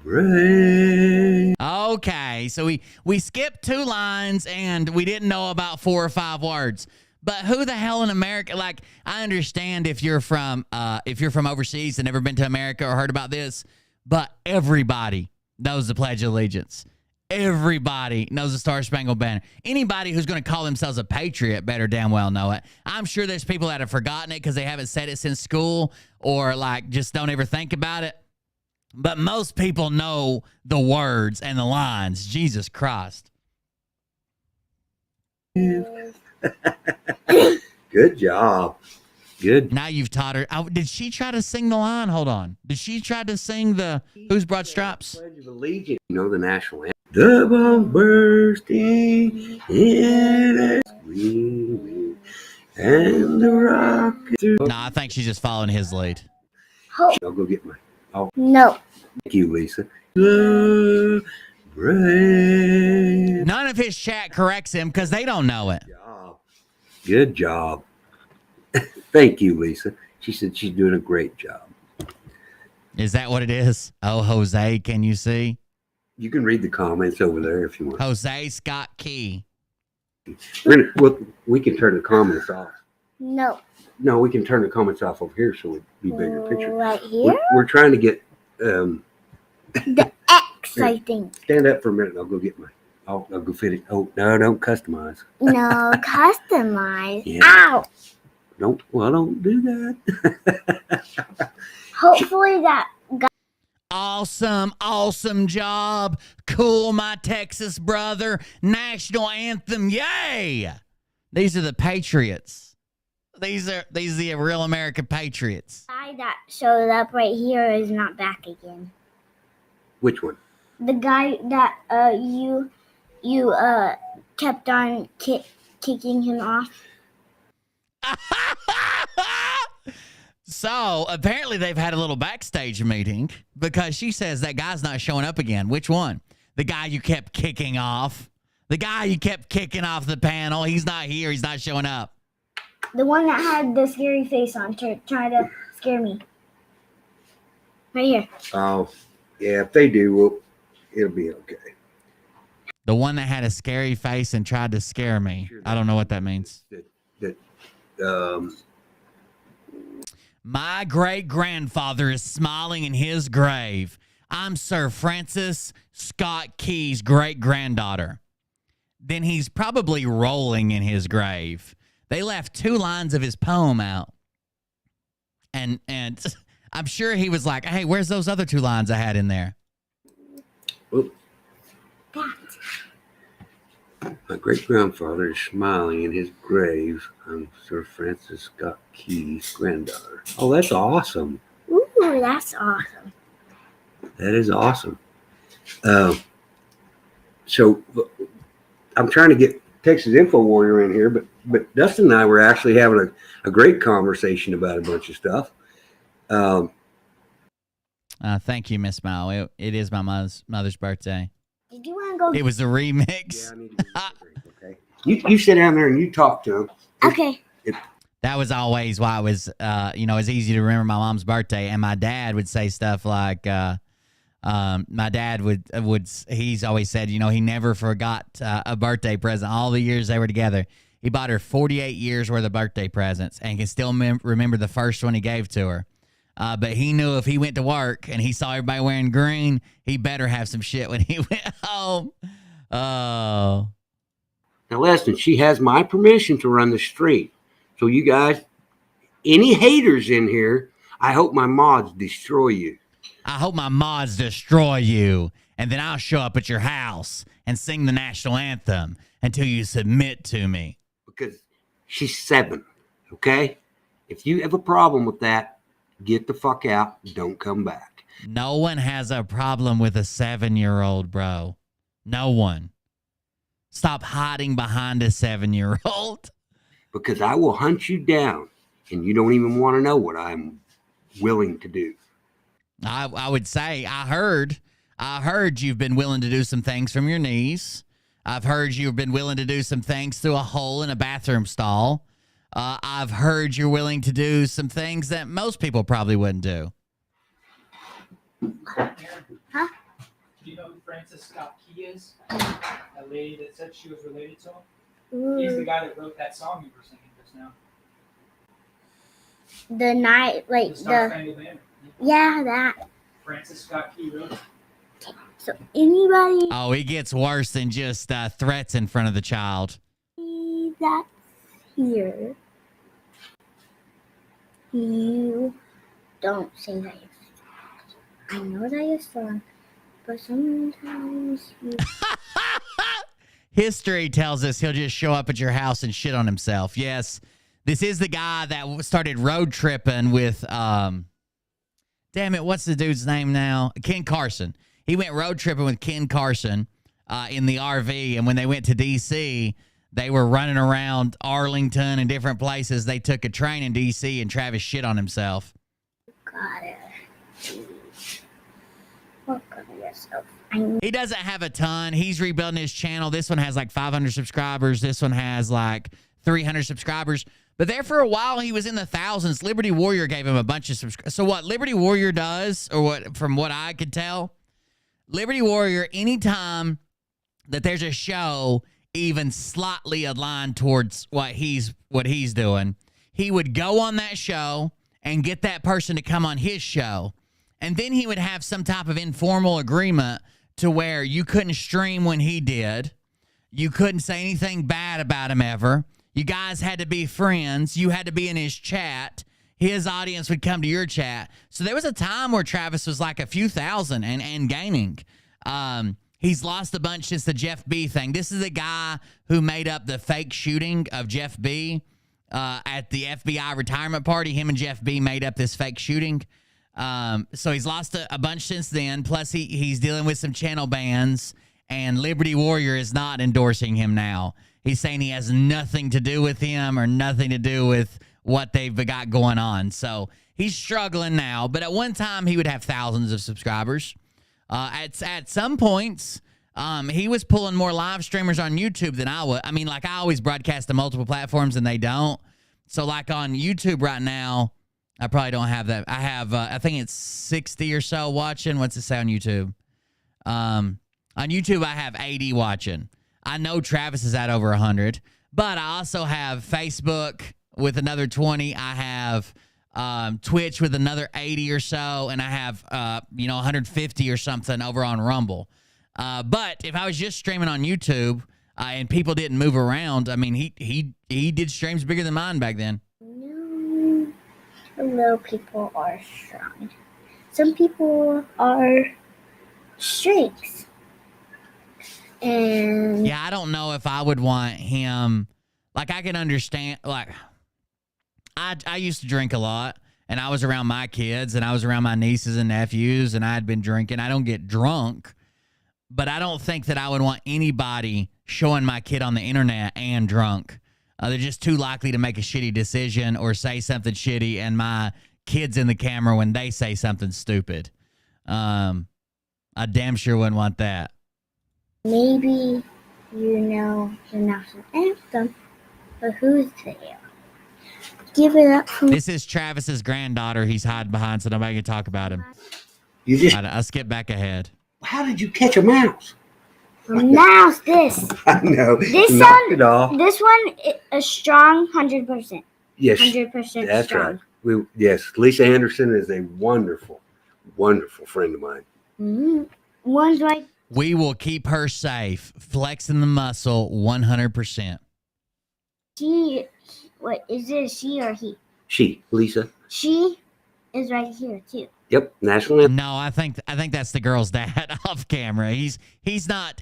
Speaker 4: brave.
Speaker 2: Okay, so we skipped 2 lines and we didn't know about 4 or 5 words. But who the hell in America? Like, I understand if you're from overseas and never been to America or heard about this, but everybody knows the Pledge of Allegiance. Everybody knows the Star Spangled Banner. Anybody who's going to call themselves a patriot better damn well know it. I'm sure there's people that have forgotten it because they haven't said it since school or like just don't ever think about it. But most people know the words and the lines. Jesus Christ.
Speaker 4: Good job. Good.
Speaker 2: Now you've taught her. Oh, did she try to sing the line? Hold on. Did she try to sing the Who's Broad Stripes?
Speaker 4: Pledge of Allegiance. You know the national anthem. The bomb bursting in a screaming, and the rocket through.
Speaker 2: No, I think she's just following his lead.
Speaker 6: Hope.
Speaker 4: I'll go get my. Oh,
Speaker 6: No.
Speaker 4: thank you, Lisa. The brave
Speaker 2: None of his chat corrects him because they don't know it.
Speaker 4: job. Good job. Thank you, Lisa. She said she's doing a great job.
Speaker 2: Is that what it is? Oh, Jose, can you see?
Speaker 4: You can read the comments over there if you want.
Speaker 2: Jose Scott Key.
Speaker 4: We can turn the comments off.
Speaker 6: No.
Speaker 4: No, we can turn the comments off over here so it'd be bigger picture.
Speaker 6: Right here?
Speaker 4: We're trying to get.
Speaker 6: The X, I think.
Speaker 4: Stand up for a minute. And I'll go get my. I'll go fit it. Oh no! Don't customize.
Speaker 6: No, customize.
Speaker 4: Yeah.
Speaker 6: Ow!
Speaker 4: Don't do that.
Speaker 6: Hopefully that guy.
Speaker 2: Awesome job. Cool, my Texas brother. National anthem. Yay! These are the Patriots. These are the real American Patriots.
Speaker 6: Guy that showed up right here is not back again.
Speaker 4: Which one?
Speaker 6: The guy that you kept on kicking him off.
Speaker 2: So apparently they've had a little backstage meeting because she says that guy's not showing up again. Which one? The guy you kept kicking off. The guy you kept kicking off the panel. He's not here. He's not showing up.
Speaker 6: The one that had the scary face on, trying to scare me. Right here.
Speaker 4: Oh, yeah. If they do, it'll be okay.
Speaker 2: The one that had a scary face and tried to scare me. I don't know what that means. My great-grandfather is smiling in his grave. I'm Sir Francis Scott Key's great-granddaughter. Then he's probably rolling in his grave. They left 2 lines of his poem out. And I'm sure he was like, hey, where's those other 2 lines I had in there?
Speaker 4: Oop. My great-grandfather is smiling in his grave. I'm Sir Francis Scott Key's granddaughter. Oh, that's awesome.
Speaker 6: Ooh, that's awesome.
Speaker 4: That is awesome. So I'm trying to get Texas Info Warrior in here, but Dustin and I were actually having a great conversation about a bunch of stuff.
Speaker 2: Thank you, Miss Mile. It is my mother's birthday.
Speaker 6: Did you want to go?
Speaker 2: It was a remix.
Speaker 4: Yeah, I need to get this drink, okay? You sit down there and you talk to him.
Speaker 6: Okay.
Speaker 2: That was always why it was, it's easy to remember my mom's birthday. And my dad would say stuff like, my dad he's always said, he never forgot a birthday present. All the years they were together, he bought her 48 years worth of birthday presents and can still remember the first one he gave to her. But he knew if he went to work and he saw everybody wearing green, he better have some shit when he went home. Oh.
Speaker 4: Now, listen, she has my permission to run the street. So you guys, any haters in here, I hope my mods destroy you.
Speaker 2: I hope my mods destroy you, and then I'll show up at your house and sing the national anthem until you submit to me.
Speaker 4: Because she's 7, okay? If you have a problem with that, get the fuck out. Don't come back.
Speaker 2: No one has a problem with a 7-year-old, bro. No one. Stop hiding behind a 7-year-old.
Speaker 4: Because I will hunt you down, and you don't even want to know what I'm willing to do.
Speaker 2: I would say, I heard you've been willing to do some things from your knees. I've heard you've been willing to do some things through a hole in a bathroom stall. I've heard you're willing to do some things that most people probably wouldn't do.
Speaker 6: Huh?
Speaker 5: Do you know who Francis Scott Key is? That lady that said she was related to him? He's the guy that wrote that song you were singing just now.
Speaker 6: The night, like
Speaker 5: The Star Spangled Banner.
Speaker 6: yeah, that.
Speaker 5: Francis Scott Key wrote it.
Speaker 6: So anybody
Speaker 2: Oh, it gets worse than just threats in front of the child.
Speaker 6: that's here, you don't say that you're strong. I know that you're strong, but sometimes you.
Speaker 2: History tells us he'll just show up at your house and shit on himself. Yes, This is the guy that started road tripping with, damn it, what's the dude's name now? Ken Carson. He went road tripping with Ken Carson in the RV, and when they went to D.C., they were running around Arlington and different places. They took a train in D.C., and Travis shit on himself.
Speaker 6: Got it. Work on yourself.
Speaker 2: He doesn't have a ton. He's rebuilding his channel. This one has like 500 subscribers. This one has like 300 subscribers. But there for a while, he was in the thousands. Liberty Warrior gave him a bunch of subscribers. So what Liberty Warrior does, or what, from what I could tell, Liberty Warrior, anytime that there's a show even slightly aligned towards what he's doing, he would go on that show and get that person to come on his show. And then he would have some type of informal agreement to where you couldn't stream when he did. You couldn't say anything bad about him ever. You guys had to be friends. You had to be in his chat. His audience would come to your chat. So there was a time where Travis was like a few thousand and gaining. He's lost a bunch since the Jeff B thing. This is the guy who made up the fake shooting of Jeff B at the FBI retirement party. Him and Jeff B made up this fake shooting. So he's lost a bunch since then. Plus, he's dealing with some channel bans, and Liberty Warrior is not endorsing him now. He's saying he has nothing to do with him or nothing to do with what they've got going on. So he's struggling now. But at one time, he would have thousands of subscribers. At some points, he was pulling more live streamers on YouTube than I would. I mean, like, I always broadcast to multiple platforms, and they don't. So, like, on YouTube right now, I probably don't have that. I have, I think it's 60 or so watching. What's it say on YouTube? On YouTube, I have 80 watching. I know Travis is at over 100. But I also have Facebook with another 20. I have Twitch with another 80 or so. And I have, 150 or something over on Rumble. But if I was just streaming on YouTube and people didn't move around, I mean, he did streams bigger than mine back then.
Speaker 6: No, little people are strong. Some people are streaks. And
Speaker 2: yeah, I don't know if I would want him. Like, I can understand. Like, I used to drink a lot, and I was around my kids, and I was around my nieces and nephews, and I had been drinking. I don't get drunk, but I don't think that I would want anybody showing my kid on the internet and drunk. They're just too likely to make a shitty decision or say something shitty, and my kid's in the camera when they say something stupid. I damn sure wouldn't want that.
Speaker 6: maybe you know the national anthem, but who's there? Give it up for
Speaker 2: This is Travis's granddaughter. He's hiding behind so nobody can talk about him.
Speaker 4: You just,
Speaker 2: I'll skip back ahead.
Speaker 4: how did you catch a mouse?
Speaker 6: mouse. This
Speaker 4: I know.
Speaker 6: This
Speaker 4: Knocked
Speaker 6: one-
Speaker 4: it off.
Speaker 6: this one is strong, 100%.
Speaker 4: Yes,
Speaker 6: 100%
Speaker 4: that's
Speaker 6: strong.
Speaker 4: right. Yes, Lisa Anderson is a wonderful, wonderful friend of mine.
Speaker 6: Mm-hmm. One's like
Speaker 2: We will keep her safe, flexing the muscle 100%.
Speaker 6: she. What is it? She or he?
Speaker 4: She, Lisa.
Speaker 6: She is right here too.
Speaker 4: Yep, national anthem.
Speaker 2: No, I think that's the girl's dad off camera. He's not.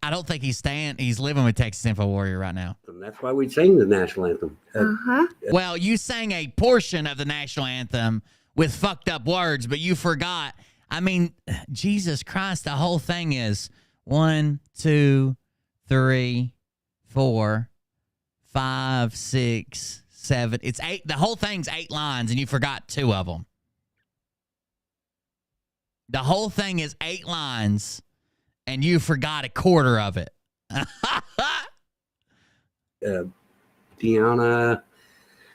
Speaker 2: I don't think he's living with Texas Info Warrior right now.
Speaker 4: And that's why we sing the national anthem.
Speaker 6: Uh-huh.
Speaker 2: Well, you sang a portion of the national anthem with fucked up words, but you forgot. I mean, Jesus Christ, the whole thing is 1, 2, 3, 4, 5, 6, 7. It's 8. The whole thing's 8 lines, and you forgot 2 of them. The whole thing is 8 lines, and you forgot a quarter of it.
Speaker 4: Deanna,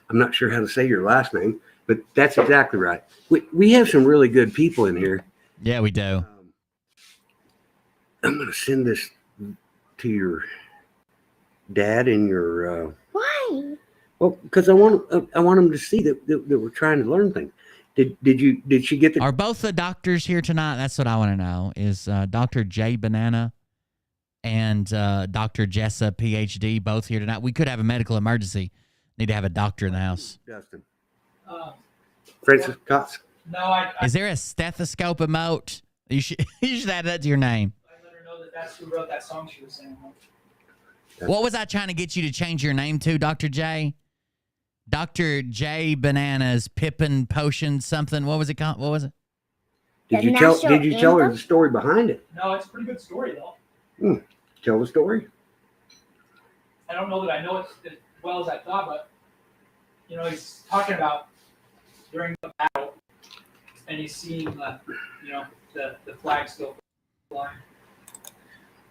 Speaker 4: I'm not sure how to say your last name, but that's exactly right. We have some really good people in here.
Speaker 2: Yeah, we do.
Speaker 4: I'm going to send this to your dad and your.
Speaker 6: Why?
Speaker 4: Well, because I want them to see that we're trying to learn things. Did she get the?
Speaker 2: Are both the doctors here tonight? That's what I want to know. Is Dr. J Banana and Dr. Jessa, PhD, both here tonight? We could have a medical emergency. Need to have a doctor in the house.
Speaker 4: Justin.
Speaker 5: Francis
Speaker 4: Cox.
Speaker 5: No, I
Speaker 2: Is there a stethoscope emote? You should add that to your name.
Speaker 5: let her know that that's who wrote that song she was singing.
Speaker 2: What was I trying to get you to change your name to, Dr. J? Dr. J Bananas Pippin Potion something. What was it called? What was it?
Speaker 4: Did
Speaker 6: The
Speaker 4: you tell?
Speaker 6: national
Speaker 4: Did you tell her
Speaker 6: anthem?
Speaker 4: the story behind it?
Speaker 5: No, it's a pretty good story though.
Speaker 4: Tell the story.
Speaker 5: I don't know that I know it as well as I thought, but you know, he's talking about during the battle, and he's seeing the flag still flying.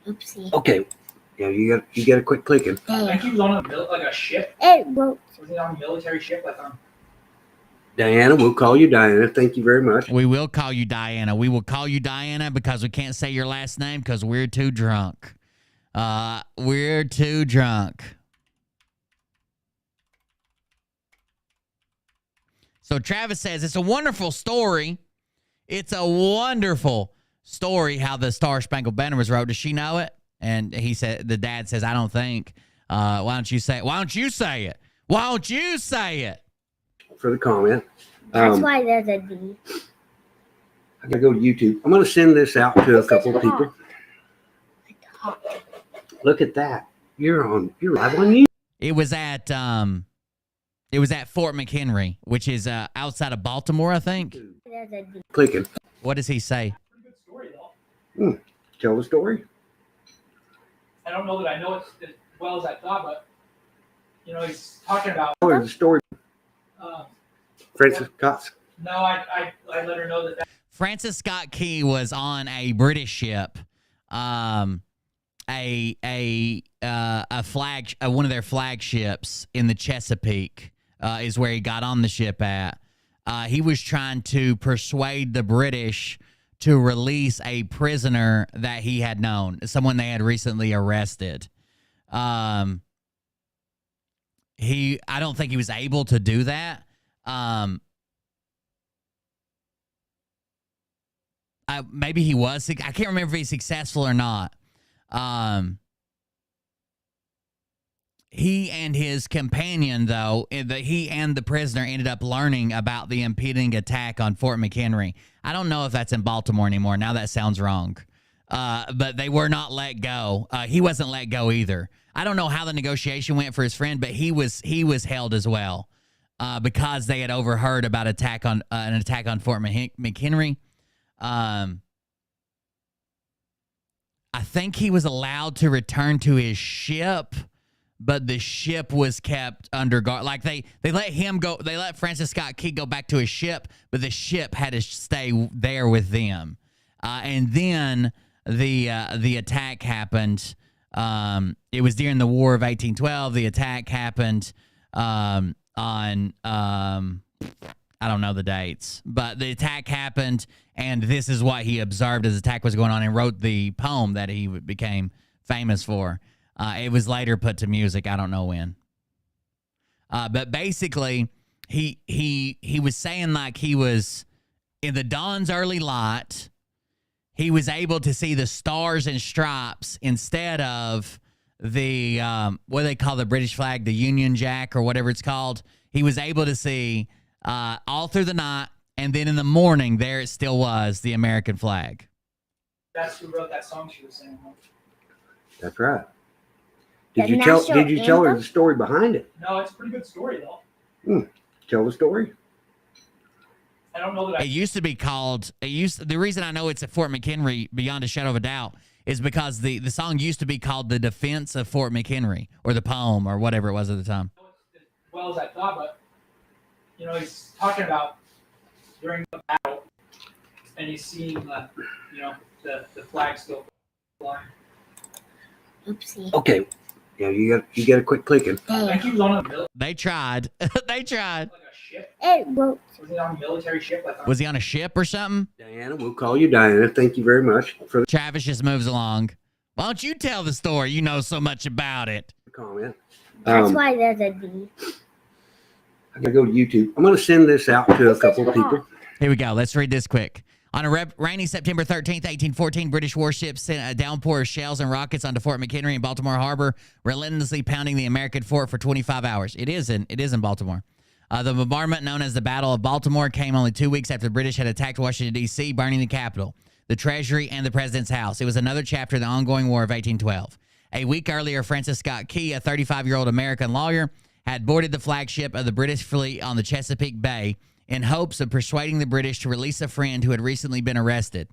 Speaker 6: Oopsie.
Speaker 4: Okay. Yeah, you got to quit clicking.
Speaker 5: I
Speaker 6: There.
Speaker 5: think he was on a ship.
Speaker 6: It wrote.
Speaker 5: Was he on a military ship? Like on.
Speaker 4: Diana, we'll call you Diana. Thank you very much.
Speaker 2: We will call you Diana. We will call you Diana because we can't say your last name because we're too drunk. We're too drunk. So Travis says, it's a wonderful story. It's a wonderful story how the Star Spangled Banner was wrote. Does she know it? And he said, the dad says, I don't think. Why don't you say it? Why don't you say it? Why don't you say it?
Speaker 4: For the comment.
Speaker 6: That's why there's a D.
Speaker 4: I gotta go to YouTube. I'm gonna send this out to a couple of people. Look at that. You're live on YouTube.
Speaker 2: It was at Fort McHenry, which is outside of Baltimore, I think.
Speaker 6: There's a D.
Speaker 4: Clicking.
Speaker 2: What does he say?
Speaker 5: Pretty good story though.
Speaker 4: Tell the story.
Speaker 5: I don't know that I know it as well as I thought, but you know, he's talking about.
Speaker 4: Tell her the story. Francis Scott.
Speaker 5: No, I let her know that.
Speaker 2: Francis Scott Key was on a British ship, a flag, one of their flagships in the Chesapeake is where he got on the ship at. He was trying to persuade the British to release a prisoner that he had known, someone they had recently arrested. I don't think he was able to do that. Maybe he was. I can't remember if he's successful or not. He and his companion, though, he and the prisoner ended up learning about the impending attack on Fort McHenry. I don't know if that's in Baltimore anymore. Now that sounds wrong. But they were not let go. He wasn't let go either. I don't know how the negotiation went for his friend, but he was held as well because they had overheard about an attack on Fort McHenry. I think he was allowed to return to his ship, but the ship was kept under guard. Like they let him go. They let Francis Scott Key go back to his ship, but the ship had to stay there with them. And then the attack happened. It was during the War of 1812. The attack happened on I don't know the dates, but the attack happened, and this is what he observed as the attack was going on and wrote the poem that he became famous for. It was later put to music. I don't know when. But basically, he was saying like he was in the dawn's early light. He was able to see the stars and stripes instead of the, what do they call the British flag, the Union Jack or whatever it's called. He was able to see all through the night, and then in the morning, there it still was, the American flag.
Speaker 5: That's who wrote that song she was singing.
Speaker 4: That's right.
Speaker 6: The
Speaker 4: Did you
Speaker 6: national
Speaker 4: tell her
Speaker 6: anthem?
Speaker 4: the story behind it?
Speaker 5: No, it's a pretty good story though.
Speaker 4: Tell the story.
Speaker 5: I don't know that
Speaker 2: It used to be called. The reason I know it's at Fort McHenry, beyond a shadow of a doubt, is because the song used to be called "The Defense of Fort McHenry" or the poem or whatever it was at the time.
Speaker 5: I know it as well as I thought, but you know, he's talking about during the battle, and he's seeing the flag still flying.
Speaker 6: Oopsie.
Speaker 4: Okay. Yeah, you got to quit clicking.
Speaker 5: I
Speaker 6: There.
Speaker 5: think he was on a
Speaker 2: They tried. They tried.
Speaker 5: like a ship.
Speaker 6: It wrote.
Speaker 5: Was he on a military ship? Like on,
Speaker 2: Was he on a ship or something?
Speaker 4: Diana, we'll call you Diana. Thank you very much for the
Speaker 2: Travis just moves along. Why don't you tell the story? You know so much about it.
Speaker 4: comment.
Speaker 6: That's why there's a D.
Speaker 4: I gotta go to YouTube. I'm gonna send this out to a couple of people.
Speaker 2: Here we go. Let's read this quick. On a rainy September 13th, 1814, British warships sent a downpour of shells and rockets onto Fort McHenry in Baltimore Harbor, relentlessly pounding the American fort for 25 hours. It is in Baltimore. The bombardment, known as the Battle of Baltimore, came only 2 weeks after the British had attacked Washington, D.C., burning the Capitol, the Treasury, and the President's house. It was another chapter in the ongoing War of 1812. A week earlier, Francis Scott Key, a 35-year-old American lawyer, had boarded the flagship of the British fleet on the Chesapeake Bay in hopes of persuading the British to release a friend who had recently been arrested.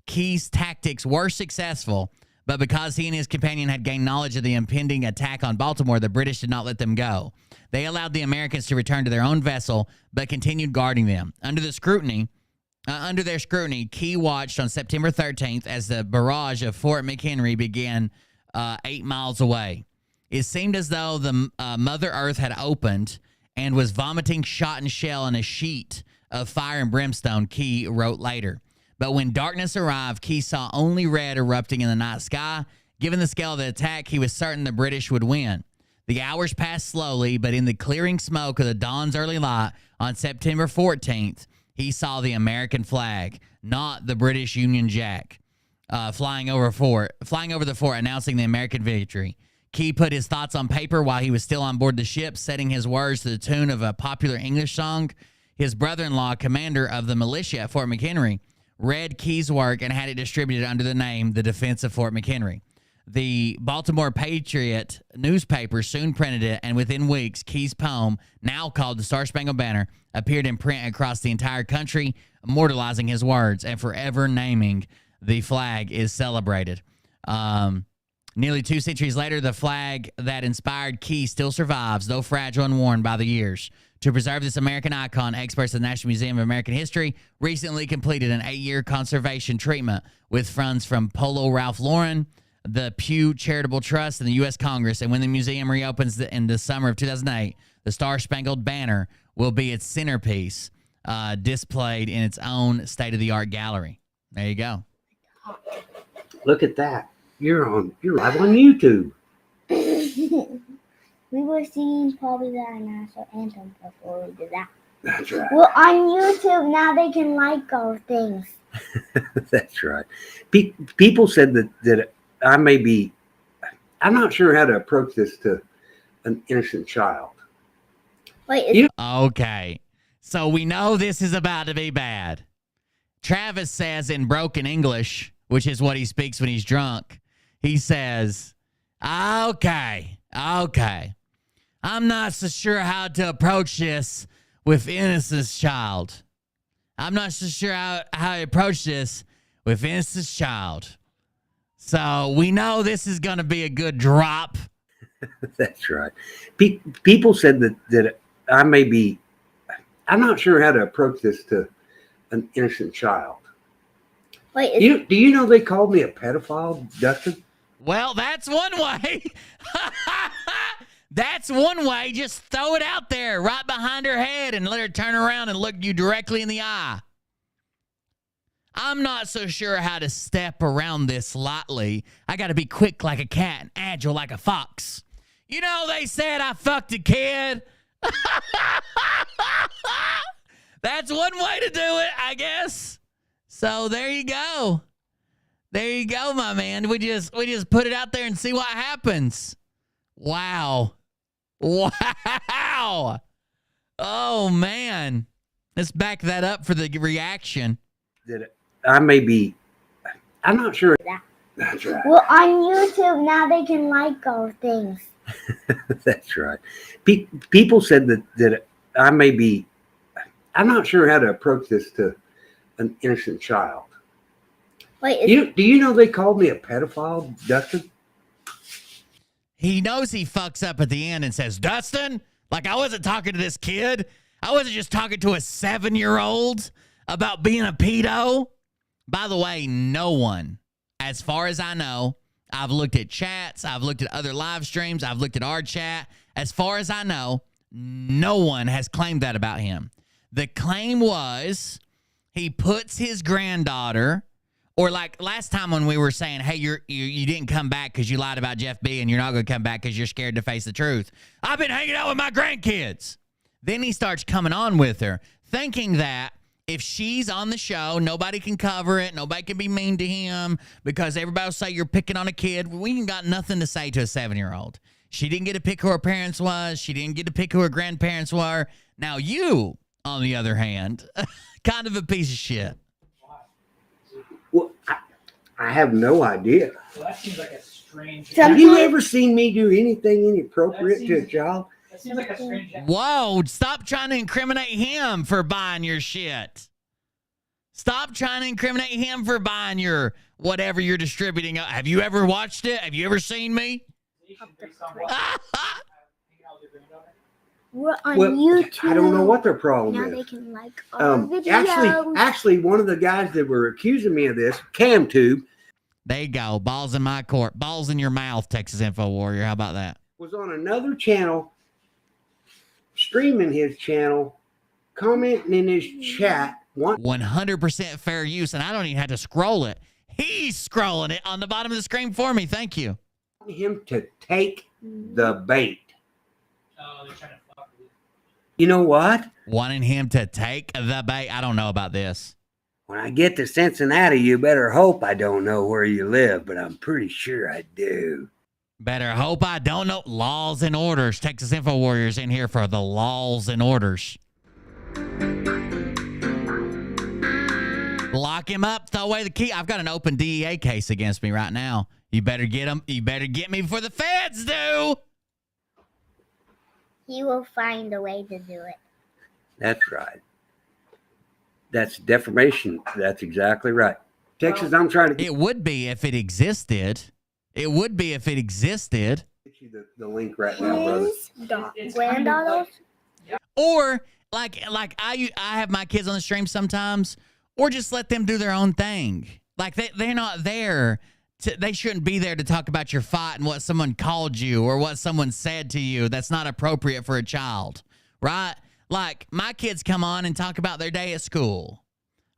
Speaker 2: Key's tactics were successful, but because he and his companion had gained knowledge of the impending attack on Baltimore, the British did not let them go. They allowed the Americans to return to their own vessel, but continued guarding them. Under their scrutiny, Key watched on September 13th as the barrage of Fort McHenry began 8 miles away. It seemed as though the Mother Earth had opened and was vomiting shot and shell in a sheet of fire and brimstone, Key wrote later. But when darkness arrived, Key saw only red erupting in the night sky. Given the scale of the attack, he was certain the British would win. The hours passed slowly, but in the clearing smoke of the dawn's early light on September 14th, he saw the American flag, not the British Union Jack, flying over the fort, announcing the American victory. Key put his thoughts on paper while he was still on board the ship, setting his words to the tune of a popular English song. His brother-in-law, commander of the militia at Fort McHenry, read Key's work and had it distributed under the name The Defense of Fort McHenry. The Baltimore Patriot newspaper soon printed it, and within weeks, Key's poem, now called the Star-Spangled Banner, appeared in print across the entire country, immortalizing his words and forever naming the flag is celebrated. Nearly 2 centuries later, the flag that inspired Key still survives, though fragile and worn by the years. To preserve this American icon, experts at the National Museum of American History recently completed an 8-year conservation treatment with funds from Polo Ralph Lauren, the Pew Charitable Trust, and the U.S. Congress. And when the museum reopens in the summer of 2008, the Star-Spangled Banner will be its centerpiece, displayed in its own state-of-the-art gallery. There you go.
Speaker 4: Look at that. You're live on YouTube.
Speaker 6: We were singing probably the national anthem before we did that.
Speaker 4: That's right.
Speaker 6: Well, on YouTube now they can like our things.
Speaker 4: That's right. People said that I may be. I'm not sure how to approach this to an innocent child.
Speaker 6: Wait,
Speaker 2: Okay, so we know this is about to be bad. Travis says in broken English, which is what he speaks when he's drunk, he says, okay. I'm not so sure how to approach this with innocence child. I'm not so sure how to approach this with innocence child. So we know this is going to be a good drop.
Speaker 4: That's right. People said that I may be. I'm not sure how to approach this to an innocent child.
Speaker 6: wait.
Speaker 4: Do you know they called me a pedophile, Dustin?
Speaker 2: Well, that's one way. That's one way. Just throw it out there right behind her head and let her turn around and look you directly in the eye. I'm not so sure how to step around this lightly. I got to be quick like a cat and agile like a fox. You know, they said I fucked a kid. That's one way to do it, I guess. So there you go. There you go, my man. We just put it out there and see what happens. Wow. Oh, man. Let's back that up for the reaction.
Speaker 4: That I may be. I'm not sure. That's right.
Speaker 6: Well, on YouTube now they can like our things.
Speaker 4: That's right. People said that I may be. I'm not sure how to approach this to an innocent child.
Speaker 6: Wait.
Speaker 4: Do you know they called me a pedophile, Dustin?
Speaker 2: He knows he fucks up at the end and says, Dustin, like I wasn't talking to this kid. I wasn't just talking to a 7-year-old about being a pedo. By the way, no one, as far as I know, I've looked at chats, I've looked at other live streams, I've looked at our chat. As far as I know, no one has claimed that about him. The claim was he puts his granddaughter, or like last time when we were saying, hey, you didn't come back because you lied about Jeff B. and you're not going to come back because you're scared to face the truth. I've been hanging out with my grandkids. Then he starts coming on with her, thinking that if she's on the show, nobody can cover it. Nobody can be mean to him because everybody will say you're picking on a kid. We ain't got nothing to say to a 7-year-old. She didn't get to pick who her parents was. She didn't get to pick who her grandparents were. Now you, on the other hand, kind of a piece of shit.
Speaker 4: Well, I have no idea.
Speaker 5: Well, that seems like a strange.
Speaker 4: Have you ever seen me do anything inappropriate to a child?
Speaker 5: That seems like a strange.
Speaker 2: Whoa, stop trying to incriminate him for buying your shit. Stop trying to incriminate him for buying your whatever you're distributing. Have you ever watched it? Have you ever seen me?
Speaker 6: We're on
Speaker 4: Well,
Speaker 6: YouTube.
Speaker 4: I don't know what their problem
Speaker 6: Now
Speaker 4: is.
Speaker 6: they can like our videos.
Speaker 4: Actually, one of the guys that were accusing me of this, CamTube,
Speaker 2: There you go. Balls in my court. Balls in your mouth, Texas Info Warrior. How about that?
Speaker 4: was on another channel, streaming his channel, commenting in his chat.
Speaker 2: 100% fair use, and I don't even have to scroll it. He's scrolling it on the bottom of the screen for me. Thank you.
Speaker 4: Him to take the bait.
Speaker 5: Oh, they're trying to fuck with you.
Speaker 4: You know what?
Speaker 2: Wanting him to take the bait. I don't know about this.
Speaker 4: When I get to Cincinnati, you better hope I don't know where you live, but I'm pretty sure I do.
Speaker 2: Better hope I don't know. Laws and orders. Texas Info Warriors in here for the laws and orders. Lock him up. Throw away the key. I've got an open DEA case against me right now. You better get him. You better get me before the feds do.
Speaker 6: He will find a way to do it.
Speaker 4: That's right. That's defamation. That's exactly right. Texas, I'm trying to get
Speaker 2: It would be if it existed. It would be if it existed.
Speaker 4: you the link right now, brother.
Speaker 6: His granddaughters.
Speaker 2: Or like I have my kids on the stream sometimes, or just let them do their own thing. Like they're not there. They shouldn't be there to talk about your fight and what someone called you or what someone said to you. That's not appropriate for a child, right? Like my kids come on and talk about their day at school,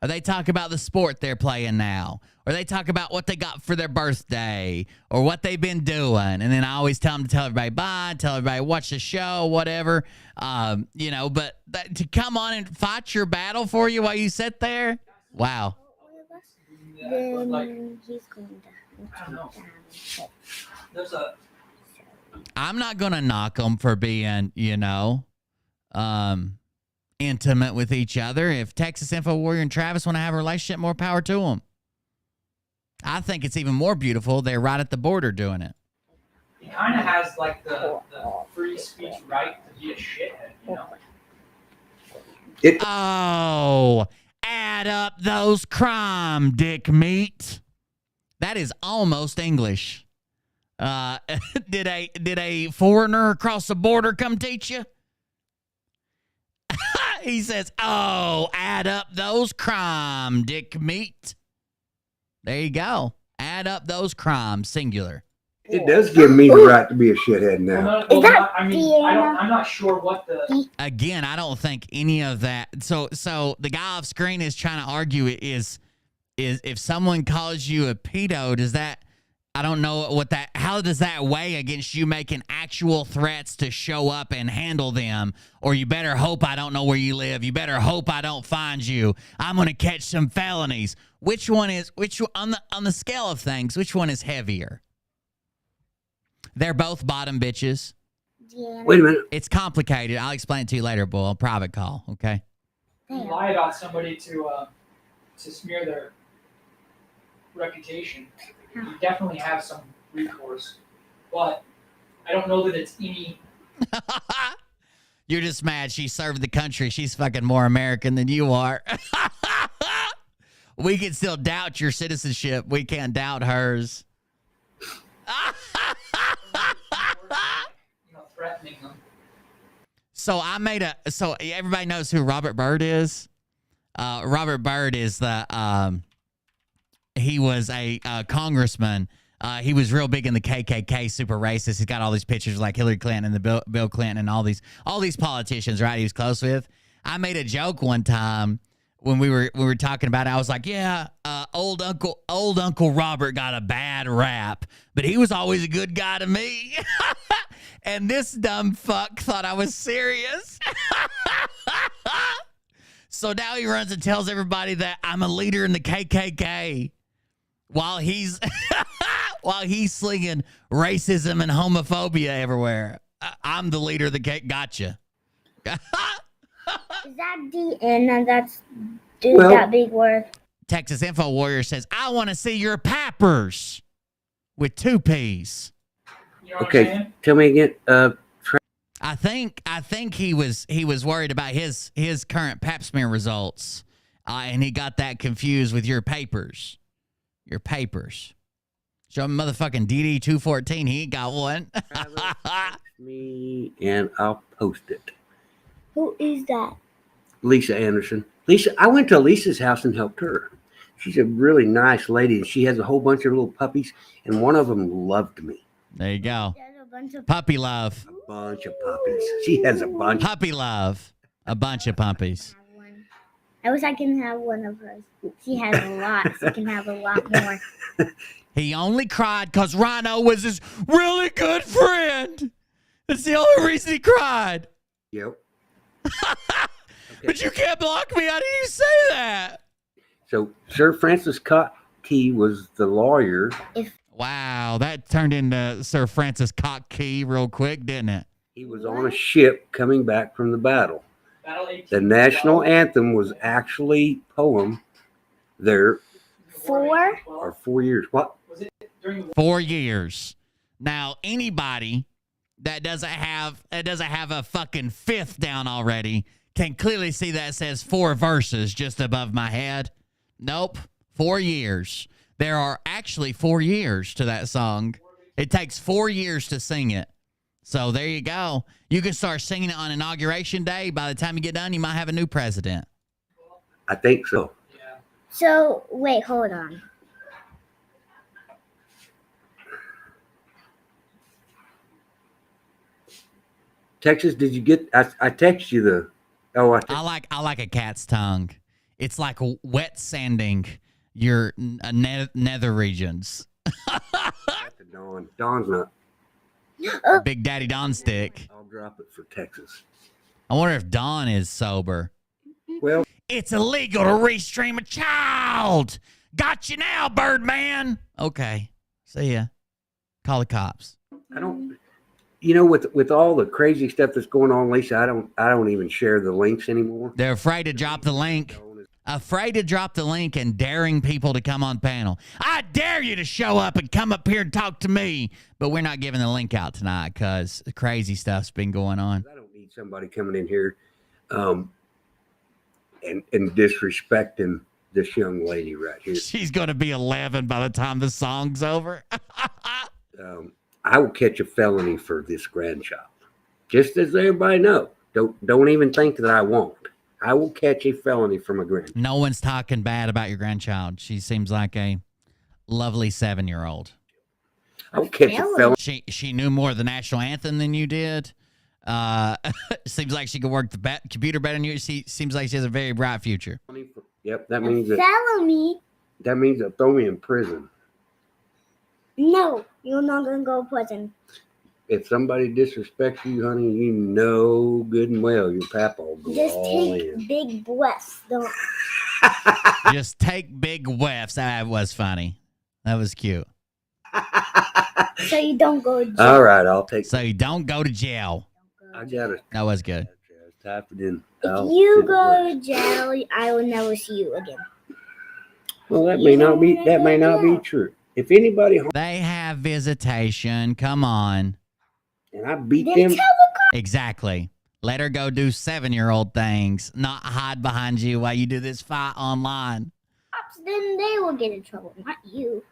Speaker 2: or they talk about the sport they're playing now, or they talk about what they got for their birthday or what they've been doing. And then I always tell them to tell everybody bye, tell everybody watch the show, whatever. But to come on and fight your battle for you while you sit there, wow.
Speaker 6: Then he's going to.
Speaker 5: I don't know. There's a.
Speaker 2: I'm not going to knock them for being, intimate with each other. If Texas Info Warrior and Travis want to have a relationship, more power to them. I think it's even more beautiful. They're right at the border doing it.
Speaker 5: He kind of has like the free speech right to be a shithead, you know?
Speaker 2: Oh, add up those crime, dick meat. That is almost English. Did a foreigner across the border come teach you? He says, oh, add up those crime, dick meat. There you go. Add up those crimes, singular.
Speaker 4: It does give me the right to be a shithead now.
Speaker 5: I'm not sure what the.
Speaker 2: Again, I don't think any of that. So the guy off screen is trying to argue is if someone calls you a pedo, does that? I don't know what that. How does that weigh against you making actual threats to show up and handle them? Or you better hope I don't know where you live. You better hope I don't find you. I'm gonna catch some felonies. Which one on the scale of things? Which one is heavier? They're both bottom bitches.
Speaker 6: Yeah.
Speaker 4: Wait a minute.
Speaker 2: It's complicated. I'll explain it to you later, boy. Private call, okay?
Speaker 5: Lie about somebody to smear their reputation. You definitely have some recourse, but I don't know that it's any.
Speaker 2: You're just mad she served the country. She's fucking more American than you are. We can still doubt your citizenship. We can't doubt hers.
Speaker 5: Threatening them.
Speaker 2: So so everybody knows who Robert Byrd is. Robert Byrd is he was a congressman. He was real big in the KKK, super racist. He's got all these pictures like Hillary Clinton and the Bill Clinton and all these politicians, right? He was close with. I made a joke one time when we were talking about it. I was like, yeah, old Uncle Robert got a bad rap, but he was always a good guy to me. And this dumb fuck thought I was serious. So now he runs and tells everybody that I'm a leader in the KKK while he's slinging racism and homophobia everywhere. I'm the leader of the KKK. Gotcha.
Speaker 6: Is that the end? And that's that big word.
Speaker 2: Texas Info Warrior says, I want to see your pappers with 2 P's.
Speaker 5: You know what I'm
Speaker 4: Okay,
Speaker 5: saying?
Speaker 4: tell me again.
Speaker 2: I I think he was worried about his current pap smear results, and he got that confused with your papers. Your papers. Show him motherfucking DD 214. He ain't got one.
Speaker 4: Me and I'll post it.
Speaker 6: Who is that?
Speaker 4: Lisa Anderson. Lisa, I went to Lisa's house and helped her. She's a really nice lady, and she has a whole bunch of little puppies, and one of them loved me.
Speaker 2: There you go.
Speaker 6: There's a bunch of
Speaker 2: Puppy love.
Speaker 4: A bunch of puppies. She has a bunch.
Speaker 2: Puppy love. A bunch of puppies.
Speaker 6: I wish I can have one of hers. She has a lot. She can have a lot more.
Speaker 2: He only cried because Rhino was his really good friend. That's the only reason he cried.
Speaker 4: Yep.
Speaker 2: But you can't block me. How do you say that?
Speaker 4: So Sir Francis Key was the lawyer.
Speaker 2: Wow, that turned into Sir Francis Key real quick, didn't it?
Speaker 4: He was on a ship coming back from the battle.
Speaker 5: Battle 18.
Speaker 4: The national anthem was actually poem there
Speaker 6: 4?
Speaker 4: for 4 years. What?
Speaker 5: Was it during the
Speaker 2: 4 years. Now, anybody that doesn't have a fucking fifth down already can clearly see that it says 4 verses just above my head. Nope. 4 years. There are actually 4 years to that song. It takes 4 years to sing it. So there you go. You can start singing it on Inauguration Day. By the time you get done, you might have a new president.
Speaker 4: I think so.
Speaker 6: So, wait, hold on.
Speaker 4: Texas, did you get? I texted you the. Oh,
Speaker 2: I like a cat's tongue. It's like wet sanding your nether regions.
Speaker 4: Dawn. Dawn's not.
Speaker 2: Big Daddy Don stick.
Speaker 4: I'll drop it for Texas.
Speaker 2: I wonder if Don is sober.
Speaker 4: Well,
Speaker 2: It's illegal to restream a child. Got you now, Birdman. Okay. See ya. Call the cops.
Speaker 4: I don't. You know, with all the crazy stuff that's going on, Lisa, I don't even share the links anymore.
Speaker 2: They're afraid to drop the link. Afraid to drop the link and daring people to come on panel. I dare you to show up and come up here and talk to me. But we're not giving the link out tonight because crazy stuff's been going on.
Speaker 4: I don't need somebody coming in here and disrespecting this young lady right here.
Speaker 2: She's going to be 11 by the time the song's over.
Speaker 4: I will catch a felony for this grandchild. Just as everybody know. Don't even think that I won't. I will catch a felony from a grandchild.
Speaker 2: No one's talking bad about your grandchild. She seems like a lovely 7-year-old.
Speaker 4: I will catch a felony.
Speaker 2: She knew more of the national anthem than you did. Seems like she could work the computer better than you. She seems like she has a very bright future.
Speaker 4: Yep, that means
Speaker 6: Felony?
Speaker 4: that means they'll throw me in prison.
Speaker 6: No, you're not going to go to prison.
Speaker 4: If somebody disrespects you, honey, you know good and well your papa will go
Speaker 6: Just
Speaker 4: all
Speaker 6: take
Speaker 4: in.
Speaker 6: big breaths. Don't.
Speaker 2: Just take big whiffs. That was funny. That was cute.
Speaker 6: So you don't go to jail.
Speaker 4: All right, I'll take.
Speaker 2: So you don't go to jail.
Speaker 4: I got it.
Speaker 2: That was good.
Speaker 4: Type it in.
Speaker 6: If you go to jail, I will never see you again.
Speaker 4: Well, that may not be. That may not be true. If anybody
Speaker 2: They have visitation. Come on.
Speaker 4: and I beat
Speaker 6: Then
Speaker 4: them,
Speaker 6: tell the
Speaker 2: Exactly. Let her go do 7-year-old things, not hide behind you while you do this fight online.
Speaker 6: cops, then they will get in trouble, not you.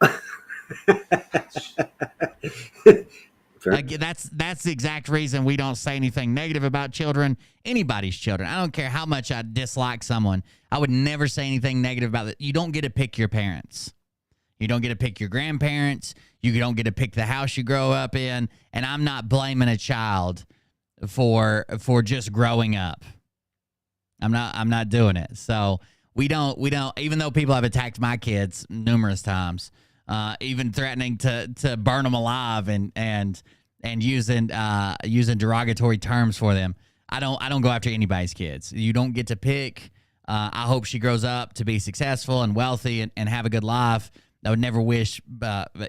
Speaker 2: That's the exact reason we don't say anything negative about children, anybody's children. I don't care how much I dislike someone. I would never say anything negative about it. You don't get to pick your parents. You don't get to pick your grandparents. You don't get to pick the house you grow up in. And I'm not blaming a child for just growing up. I'm not doing it. So we don't even though people have attacked my kids numerous times, even threatening to burn them alive and using derogatory terms for them. I don't go after anybody's kids. You don't get to pick. I hope she grows up to be successful and wealthy and have a good life. I would never wish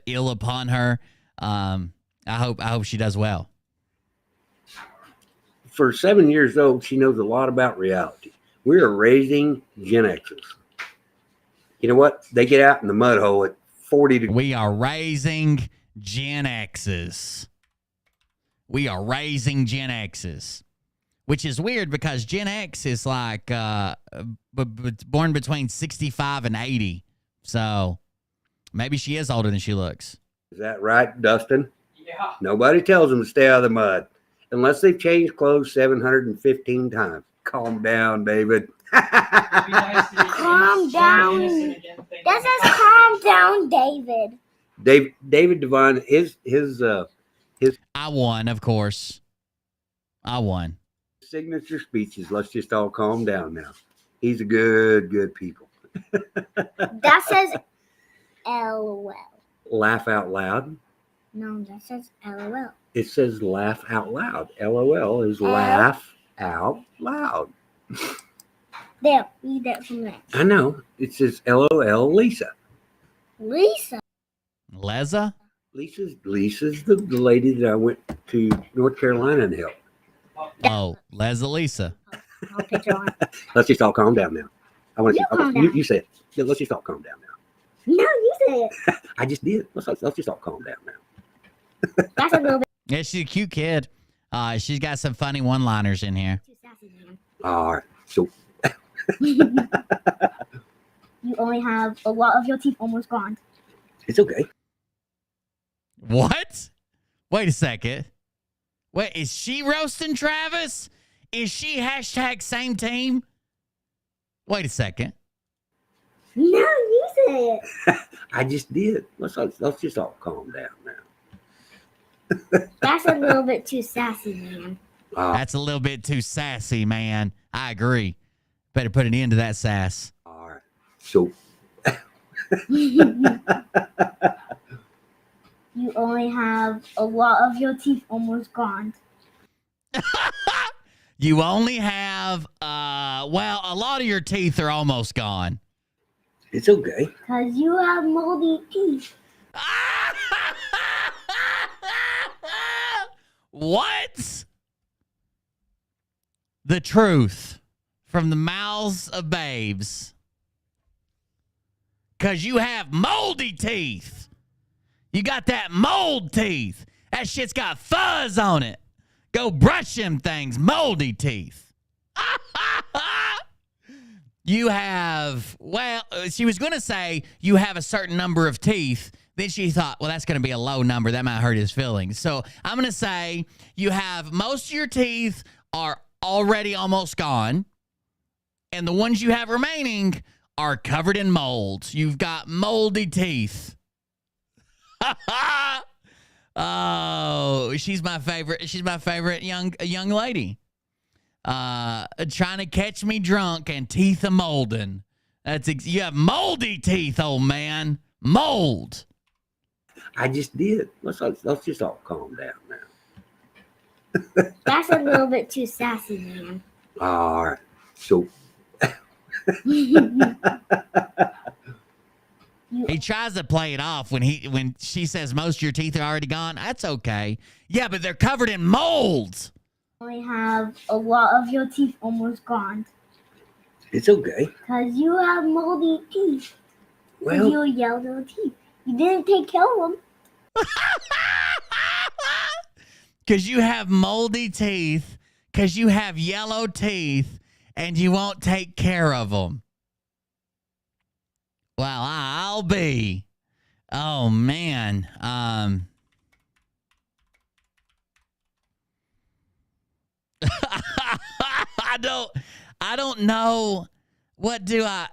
Speaker 2: ill upon her. I hope she does well.
Speaker 4: for 7 years old, she knows a lot about reality. We are raising Gen X's. You know what? They get out in the mud hole at 40 degrees.
Speaker 2: We are raising Gen X's. We are raising Gen X's, which is weird because Gen X is like born between 65 and 80. So maybe she is older than she looks.
Speaker 4: Is that right, Dustin?
Speaker 5: Yeah.
Speaker 4: Nobody tells them to stay out of the mud unless they've changed clothes 715 times. Calm down, David.
Speaker 6: Calm down. That says calm down, David.
Speaker 4: David Devine, his
Speaker 2: I won, of course. I won.
Speaker 4: signature speech is, let's just all calm down now. He's a good people.
Speaker 6: That says LOL.
Speaker 4: Laugh out loud.
Speaker 6: No, that says LOL.
Speaker 4: It says laugh out loud. LOL is laugh out loud.
Speaker 6: There, read that from there.
Speaker 4: I know. It says LOL Lisa.
Speaker 6: Lisa.
Speaker 2: Leza?
Speaker 4: Lisa's the lady that I went to North Carolina and helped.
Speaker 2: Oh, Leza Lisa.
Speaker 6: I'll picture on.
Speaker 4: Let's just all calm down now. I want to.
Speaker 6: calm down.
Speaker 4: You said. Yeah, let's just all calm down now.
Speaker 6: No, you said it.
Speaker 4: I just did. Let's just all calm down now.
Speaker 6: That's a little bit
Speaker 2: Yeah, she's a cute kid. She's got some funny one-liners in here.
Speaker 6: too sassy, man.
Speaker 4: All right. So
Speaker 6: You only have a lot of your teeth almost gone.
Speaker 4: it's okay.
Speaker 2: What? Wait a second. Wait, is she roasting Travis? Is she hashtag same team? Wait a second.
Speaker 6: No, you said it.
Speaker 4: I just did. Let's just all calm down now.
Speaker 6: That's a little bit too sassy, man.
Speaker 2: That's a little bit too sassy, man. I agree. Better put an end to that sass.
Speaker 4: All right. So
Speaker 6: You only have a lot of your teeth almost gone.
Speaker 2: You only have, well, a lot of your teeth are almost gone.
Speaker 4: it's okay.
Speaker 6: Because you have moldy teeth.
Speaker 2: What? The truth from the mouths of babes. Because you have moldy teeth. You got that mold teeth. That shit's got fuzz on it. Go brush them things. Moldy teeth. You have, well, she was going to say you have a certain number of teeth. Then she thought, well, that's going to be a low number. That might hurt his feelings. So I'm going to say you have most of your teeth are already almost gone. And the ones you have remaining are covered in mold. You've got moldy teeth. Oh, she's my favorite. She's my favorite young lady. Trying to catch me drunk and teeth a molding. You have moldy teeth, old man. Mold.
Speaker 4: I just did. Let's just all calm down now.
Speaker 6: That's a little bit too sassy, man.
Speaker 4: All right. So
Speaker 2: He tries to play it off when she says most of your teeth are already gone. That's okay. Yeah, but they're covered in mold.
Speaker 6: You only have a lot of your teeth almost gone.
Speaker 4: it's okay.
Speaker 6: Because you have moldy teeth. Because
Speaker 4: Well,
Speaker 6: you have yellow teeth. You didn't take care of them.
Speaker 2: Because you have moldy teeth, because you have yellow teeth, and you won't take care of them. Well, I'll be. Oh, man. I don't know. What do I...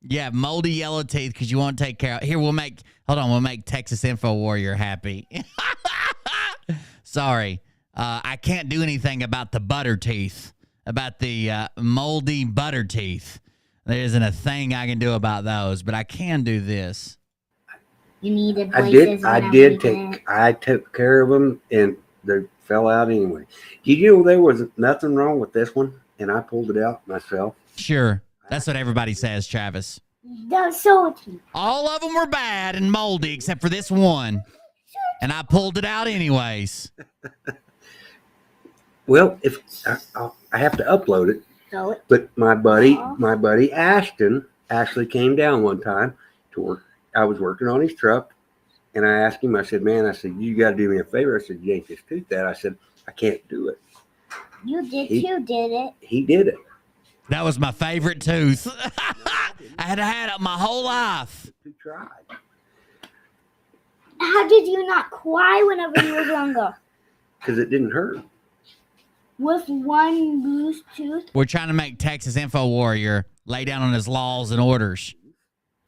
Speaker 2: Yeah, moldy yellow teeth because you won't take care of. Here, we'll make Texas Info Warrior happy. Sorry. I can't do anything about the butter teeth, about the moldy butter teeth. There isn't a thing I can do about those, but I can do this.
Speaker 6: You needed
Speaker 4: I
Speaker 6: braces.
Speaker 4: I took care of them and they fell out anyway. Did you know there was nothing wrong with this one? And I pulled it out myself.
Speaker 2: Sure. That's what everybody says, Travis.
Speaker 6: That's so cute.
Speaker 2: All of them were bad and moldy except for this one. And I pulled it out anyways.
Speaker 4: Well, if I have to upload it,
Speaker 6: So
Speaker 4: but my buddy Ashton actually came down one time to work. I was working on his truck, and I asked him, I said, man, I said, you got to do me a favor. I said, yank this tooth out. I said, I can't do it.
Speaker 6: You did did it?
Speaker 4: He did it.
Speaker 2: That was my favorite tooth. I had it my whole life.
Speaker 4: He tried.
Speaker 6: How did you not cry whenever you were younger?
Speaker 4: Because it didn't hurt.
Speaker 6: With one loose tooth?
Speaker 2: We're trying to make Texas Info Warrior lay down on his laws and orders.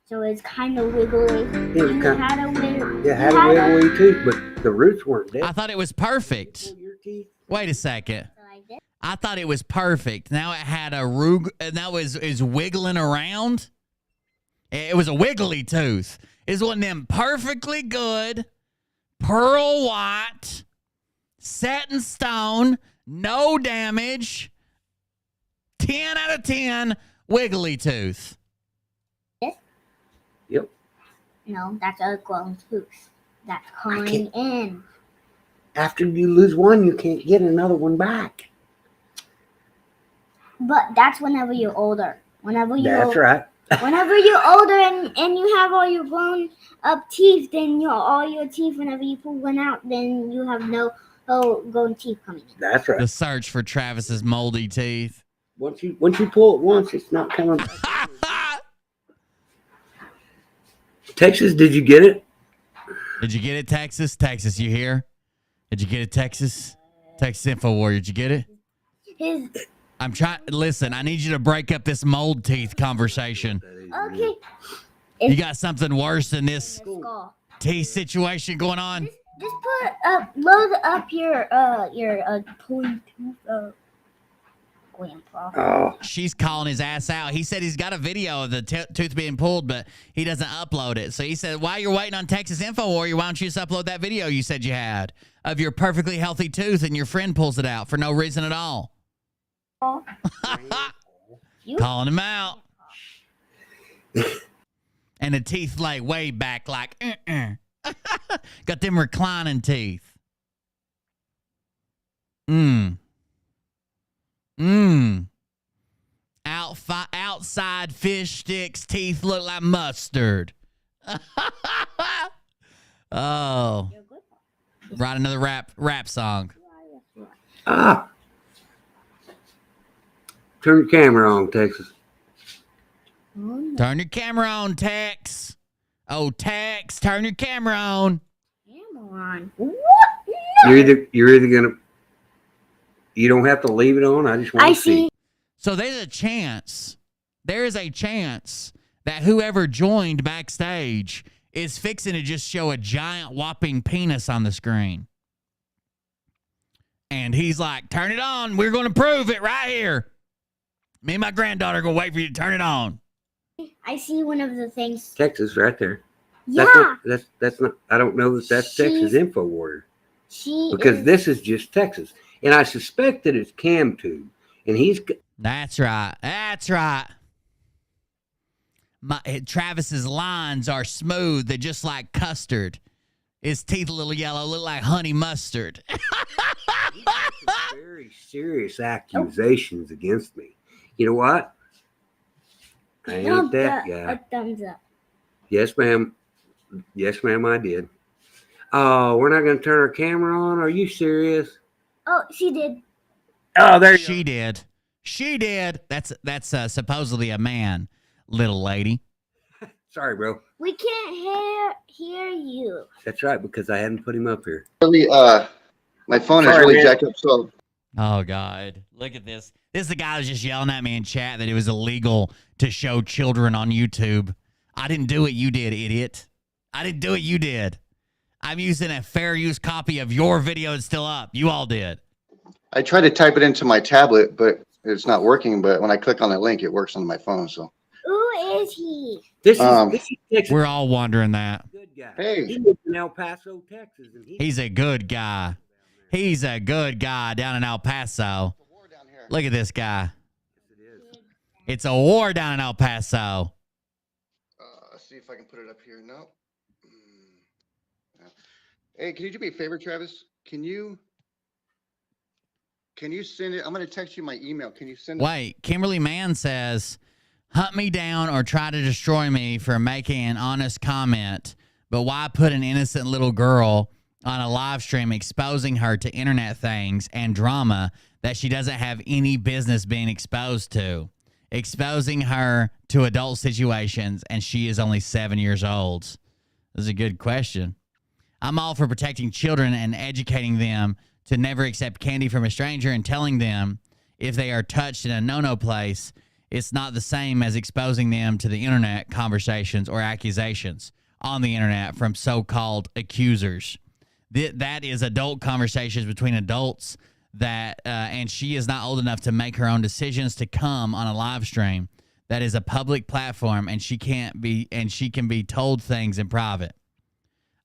Speaker 6: So it's kind of wiggly.
Speaker 4: It
Speaker 6: You had a wiggly.
Speaker 4: Yeah, had a wiggly tooth, but the roots weren't dead.
Speaker 2: I thought it was perfect.
Speaker 4: Your teeth.
Speaker 2: Wait a second.
Speaker 6: Like this?
Speaker 2: I thought it was perfect. Now it had a now is wiggling around. It was a wiggly tooth. It was one of them perfectly good, pearl white, set in stone, no damage, 10 out of 10 wiggly tooth.
Speaker 4: Yep.
Speaker 6: No, that's a grown tooth. That's coming in.
Speaker 4: After you lose one, you can't get another one back.
Speaker 6: But that's whenever you're older.
Speaker 4: That's right.
Speaker 6: Whenever you're older and you have all your grown up teeth, then all your teeth, whenever you pull one out, then you have no grown teeth coming in.
Speaker 4: That's right.
Speaker 2: The search for Travis's moldy teeth.
Speaker 4: Once you pull it once, it's not coming back. Texas, did you get it?
Speaker 2: Did you get it, Texas? Texas, you here? Did you get it, Texas? Texas Info Warrior, did you get it? I'm trying. Listen, I need you to break up this mold teeth conversation.
Speaker 6: Okay.
Speaker 2: You got something worse than this
Speaker 6: Skull.
Speaker 2: teeth situation going on?
Speaker 6: Just load up your pulling tooth, grandpa.
Speaker 4: Oh,
Speaker 2: She's calling his ass out. He said he's got a video of the tooth being pulled, but he doesn't upload it. So he said, while you're waiting on Texas Info Warrior, why don't you just upload that video you said you had of your perfectly healthy tooth and your friend pulls it out for no reason at all? Calling him out. And the teeth lay way back like, got them reclining teeth. Outside fish sticks, teeth look like mustard. Oh. Write another rap song.
Speaker 4: ah. Turn your camera on, Texas.
Speaker 2: Turn your camera on, Tex. Oh, Tex, turn your camera on.
Speaker 6: Camera on. What?
Speaker 4: You're either gonna. You don't have to leave it on. I just want to see.
Speaker 2: So there's a chance. There is a chance that whoever joined backstage is fixing to just show a giant whopping penis on the screen. And he's like, turn it on. We're going to prove it right here. Me and my granddaughter are going to wait for you to turn it on.
Speaker 6: I see one of the things.
Speaker 4: Texas right there.
Speaker 6: Yeah.
Speaker 4: That's not. I don't know that that's Texas Info Warrior.
Speaker 6: Because
Speaker 4: this is just Texas, and I suspect that it's Cam too, and he's.
Speaker 2: That's right. That's right. Travis's lines are smooth. They're just like custard. His teeth a little yellow, look like honey mustard.
Speaker 4: Very serious accusations against me. You know what? I ain't that guy.
Speaker 6: A thumbs up.
Speaker 4: Yes, ma'am. Yes, ma'am, I did. Oh, we're not going to turn our camera on? Are you serious?
Speaker 6: Oh, she did.
Speaker 4: Oh, there
Speaker 2: she did. She did. That's supposedly a man, little lady.
Speaker 4: Sorry, bro.
Speaker 6: We can't hear you.
Speaker 4: That's right, because I hadn't put him up here.
Speaker 10: Really, my phone is really jacked up. So.
Speaker 2: Oh, God. Look at this. This is the guy who's just yelling at me in chat that it was illegal to show children on YouTube. I didn't do it. You did, idiot. I didn't do it. You did. I'm using a fair use copy of your video. It's still up. You all did.
Speaker 10: I tried to type it into my tablet, but it's not working. But when I click on the link, it works on my phone. So.
Speaker 6: Who is he?
Speaker 4: This is Texas.
Speaker 2: We're all wondering that.
Speaker 4: Good guy.
Speaker 10: Hey.
Speaker 4: He lives in El Paso, Texas. And
Speaker 2: he's a good guy. He's a good guy down in El Paso. Look at this guy. It's a war down in El Paso.
Speaker 10: Let's see if I can put it up here. No. Hey, can you do me a favor, Travis? Can you send it? I'm going to text you my email. Can you send it?
Speaker 2: Wait, Kimberly Mann says, hunt me down or try to destroy me for making an honest comment, but why put an innocent little girl on a live stream exposing her to internet things and drama that she doesn't have any business being exposed to, exposing her to adult situations, and she is only 7 years old? This is a good question. I'm all for protecting children and educating them to never accept candy from a stranger and telling them if they are touched in a no-no place, it's not the same as exposing them to the internet conversations or accusations on the internet from so-called accusers. That is adult conversations between adults that, and she is not old enough to make her own decisions to come on a live stream. That is a public platform, and she can be told things in private.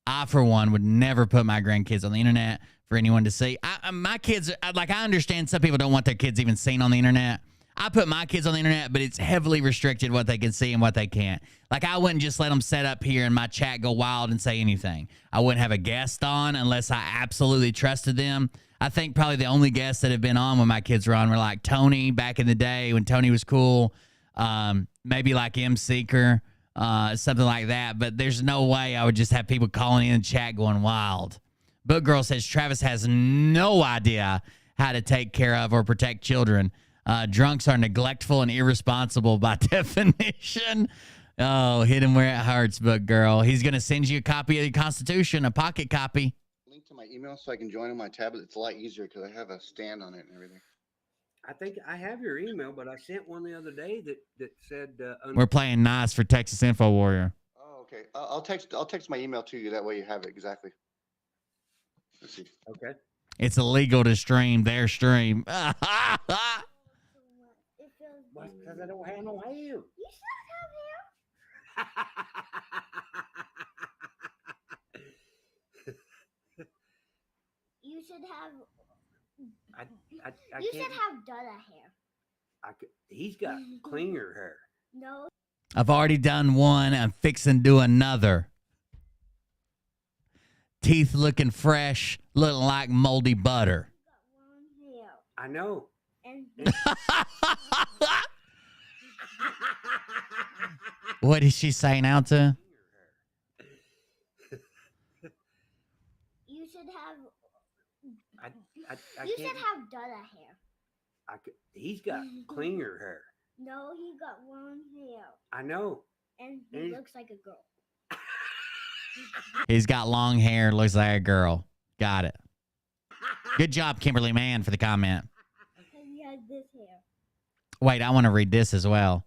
Speaker 2: I, for one, would never put my grandkids on the internet for anyone to see. My kids, like, I understand some people don't want their kids even seen on the internet. I put my kids on the internet, but it's heavily restricted what they can see and what they can't. Like, I wouldn't just let them set up here and my chat go wild and say anything. I wouldn't have a guest on unless I absolutely trusted them. I think probably the only guests that have been on when my kids were on were like Tony back in the day when Tony was cool. Maybe like M. Seeker, something like that. But there's no way I would just have people calling in the chat going wild. Book Girl says Travis has no idea how to take care of or protect children. Drunks are neglectful and irresponsible by definition. Oh, hit him where it hurts, Book Girl. He's going to send you a copy of the Constitution, a pocket copy.
Speaker 10: Link to my email so I can join on my tablet. It's a lot easier because I have a stand on it and everything.
Speaker 4: I think I have your email, but I sent one the other day that said
Speaker 2: we're playing nice for Texas Info Warrior.
Speaker 10: Oh, okay. I'll text my email to you. That way you have it exactly. Let's see.
Speaker 4: Okay.
Speaker 2: It's illegal to stream their stream.
Speaker 4: Because I don't have no hair.
Speaker 6: You should have hair. You should have. You should have Dada hair.
Speaker 4: He's got cleaner hair.
Speaker 6: No.
Speaker 2: I've already done one. I'm fixing to do another. Teeth looking fresh, looking like moldy butter.
Speaker 4: I know.
Speaker 2: What is she saying out to?
Speaker 6: You should have.
Speaker 4: You
Speaker 6: should have Dada hair.
Speaker 4: He's got cleaner hair.
Speaker 6: No, he got long hair.
Speaker 4: I know.
Speaker 6: And he looks like a girl.
Speaker 2: He's got long hair, looks like a girl. Got it. Good job, Kimberly Mann, for the comment.
Speaker 6: He has this hair.
Speaker 2: Wait, I want to read this as well.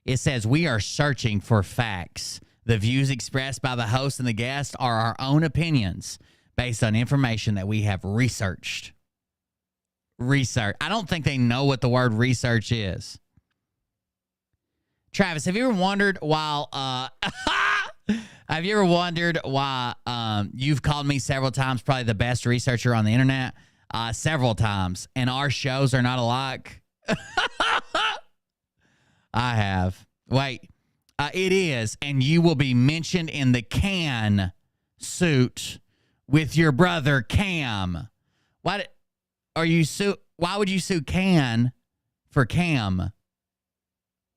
Speaker 2: It says, we are searching for facts. The views expressed by the host and the guest are our own opinions based on information that we have researched. Research. I don't think they know what the word research is. Travis, have you ever wondered why have you ever wondered why you've called me several times probably the best researcher on the internet? Several times. And our shows are not alike. I have. Wait. It is. And you will be mentioned in the Can suit with your brother Cam. Why would you sue Can for Cam?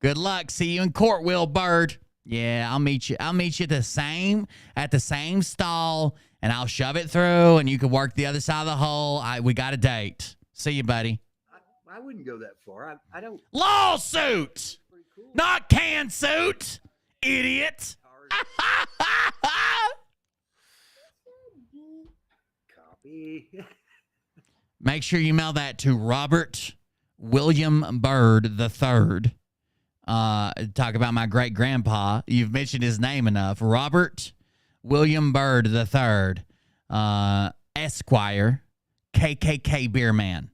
Speaker 2: Good luck. See you in court, Will Bird. Yeah, I'll meet you. I'll meet you at the same stall, and I'll shove it through, and you can work the other side of the hole. We got a date. See you, buddy.
Speaker 4: I wouldn't go that far. I don't.
Speaker 2: Lawsuit, cool. Not can suit, idiot.
Speaker 4: Copy.
Speaker 2: Make sure you mail that to Robert William Bird III. Talk about my great grandpa. You've mentioned his name enough. Robert William Bird III, Esquire, KKK beerman.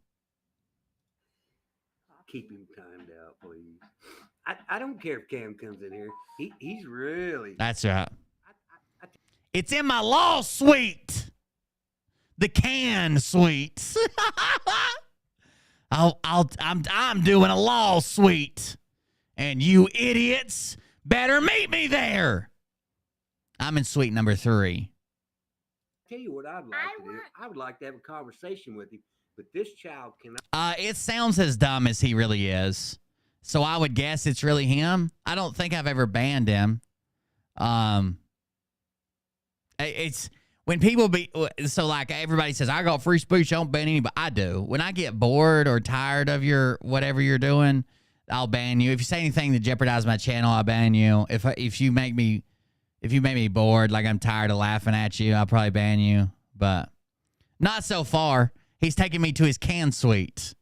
Speaker 4: Keep him timed out, please. I don't care if Cam comes in here. He's really.
Speaker 2: That's right. It's in my law suite. The Can suite. I'm doing a law suite. And you idiots better meet me there. I'm in suite number 3.
Speaker 4: Tell you what I'd like to do. I would like to have a conversation with him, but this child cannot.
Speaker 2: It sounds as dumb as he really is. So I would guess it's really him. I don't think I've ever banned him. It's when people so like everybody says, I got free speech, I don't ban anybody. I do. When I get bored or tired of your whatever you're doing, I'll ban you. If you say anything to jeopardize my channel, I'll ban you. If you make me bored, like I'm tired of laughing at you, I'll probably ban you. But not so far. He's taking me to his can suite.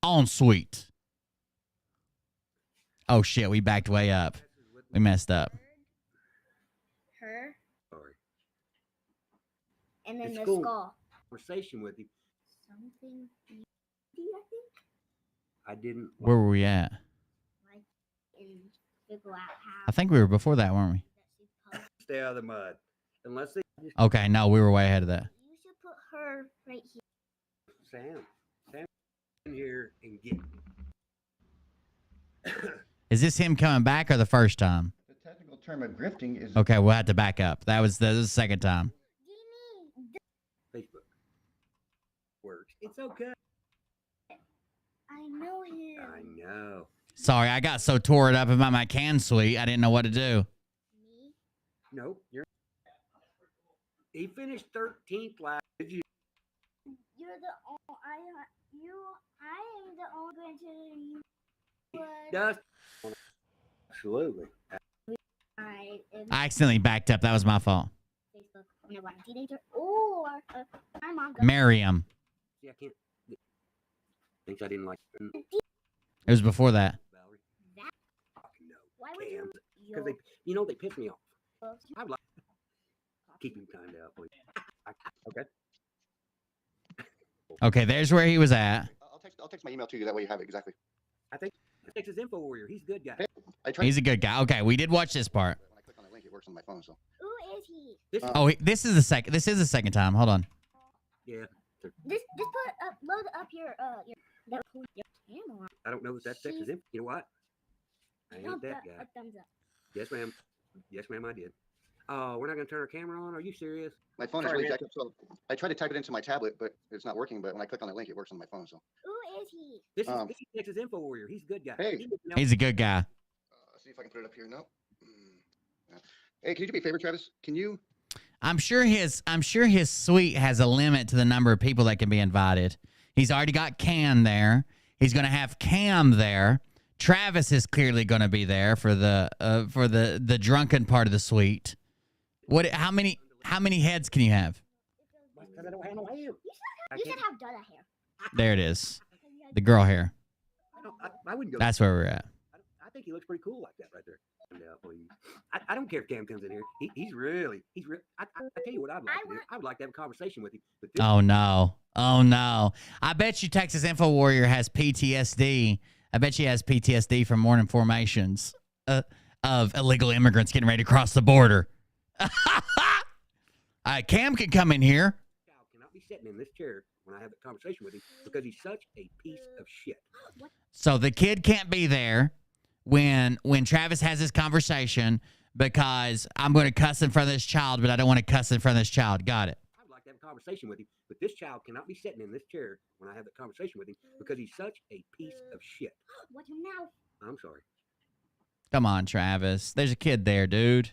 Speaker 2: En suite. Oh shit, we backed way up. We messed up.
Speaker 6: Her.
Speaker 4: Sorry.
Speaker 6: And then
Speaker 4: It's
Speaker 6: the
Speaker 4: cool.
Speaker 6: skull.
Speaker 4: Conversation with you.
Speaker 6: Something. I think.
Speaker 4: I didn't.
Speaker 2: Where were we at?
Speaker 6: Like, and figure out how.
Speaker 2: I think we were before that, weren't we?
Speaker 4: Stay out of the mud. Unless they
Speaker 2: Okay, no, we were way ahead of that.
Speaker 6: You should put her right here.
Speaker 4: Sam in here and get
Speaker 2: Is this him coming back or the first time?
Speaker 10: The technical term of grifting is
Speaker 2: Okay, we'll have to back up. That was the second time.
Speaker 4: Facebook. Works. It's okay.
Speaker 6: I know him.
Speaker 4: I know.
Speaker 2: Sorry, I got so tore up about my can suite, I didn't know what to do.
Speaker 6: Me?
Speaker 4: Nope. He finished 13th last. Did you?
Speaker 6: You're the only. I am the only granted you.
Speaker 4: Dust. Absolutely.
Speaker 6: I am
Speaker 2: I accidentally backed up. That was my fault.
Speaker 6: Facebook whenever I'm a teenager or my mom.
Speaker 2: Marry him.
Speaker 4: See, I can't. Thinks I didn't like.
Speaker 2: It was before that.
Speaker 4: Valerie.
Speaker 6: That.
Speaker 4: Fucking no.
Speaker 6: Why would you?
Speaker 4: Because they piss me off. I would like. Keep him timed out, please. Okay.
Speaker 2: Okay, there's where he was at.
Speaker 10: I'll text my email to you. That way you have it exactly.
Speaker 4: I think Texas Info Warrior. He's a good guy.
Speaker 10: I tried.
Speaker 2: He's a good guy. Okay, we did watch this part.
Speaker 10: When I click on the link, it works on my phone. So.
Speaker 6: Who is he?
Speaker 4: This,
Speaker 2: This is the second. This is the second time. Hold on.
Speaker 4: yeah.
Speaker 6: Just put up, load up your camera.
Speaker 4: I don't know if that's Texas Info. You know what? I ain't that guy.
Speaker 6: A thumbs up.
Speaker 4: Yes, ma'am. Yes, ma'am. I did. Oh, we're not gonna turn our camera on. Are you serious?
Speaker 10: My phone is
Speaker 4: Sorry,
Speaker 10: really
Speaker 4: man.
Speaker 10: jacked up, so I tried to type it into my tablet, but it's not working. But when I click on the link, it works on my phone. So.
Speaker 6: Who is he?
Speaker 4: This is Texas Info Warrior. He's a good guy.
Speaker 10: Hey.
Speaker 2: He's a good guy.
Speaker 10: See if I can put it up here. No. Yeah. Hey, can you do me a favor, Travis? Can you?
Speaker 2: I'm sure his suite has a limit to the number of people that can be invited. He's already got Cam there. He's going to have Cam there. Travis is clearly going to be there for the drunken part of the suite. What? How many heads can you have?
Speaker 4: Because I don't have no hair.
Speaker 6: You should have done a hair.
Speaker 2: There it is. The girl hair.
Speaker 4: I wouldn't go.
Speaker 2: That's where we're at.
Speaker 4: I think he looks pretty cool like that right there. Please. I don't care if Cam comes in here. He's really. I tell you what I'd like to do. I would like to have a conversation with him. But this,
Speaker 2: Oh no. Oh no. I bet you Texas Info Warrior has PTSD. I bet she has PTSD from morning formations of illegal immigrants getting ready to cross the border. Cam can come in here.
Speaker 4: child cannot be sitting in this chair when I have that conversation with him because he's such a piece of shit.
Speaker 2: So the kid can't be there when Travis has this conversation because I'm going to cuss in front of this child, but I don't want to cuss in front of this child. Got it.
Speaker 4: I would like to have a conversation with him, but this child cannot be sitting in this chair when I have that conversation with him because he's such a piece of shit.
Speaker 6: What's your mouth?
Speaker 4: I'm sorry.
Speaker 2: Come on, Travis. There's a kid there, dude.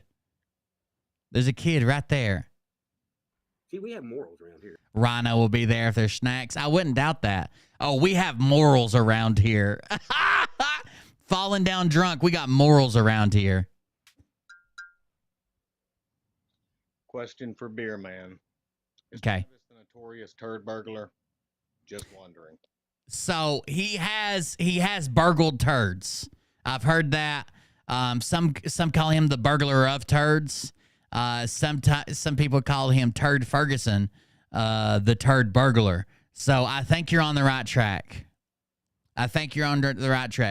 Speaker 2: There's a kid right there.
Speaker 4: See, we have morals around here.
Speaker 2: Rhino will be there if there's snacks. I wouldn't doubt that. Oh, we have morals around here. Falling down drunk. We got morals around here.
Speaker 11: Question for Beerman. Is
Speaker 2: Okay.
Speaker 11: Travis the notorious turd burglar? Just wondering.
Speaker 2: So he has burgled turds. I've heard that. Some call him the burglar of turds. Some people call him Turd Ferguson, the turd burglar. So I think you're on the right track.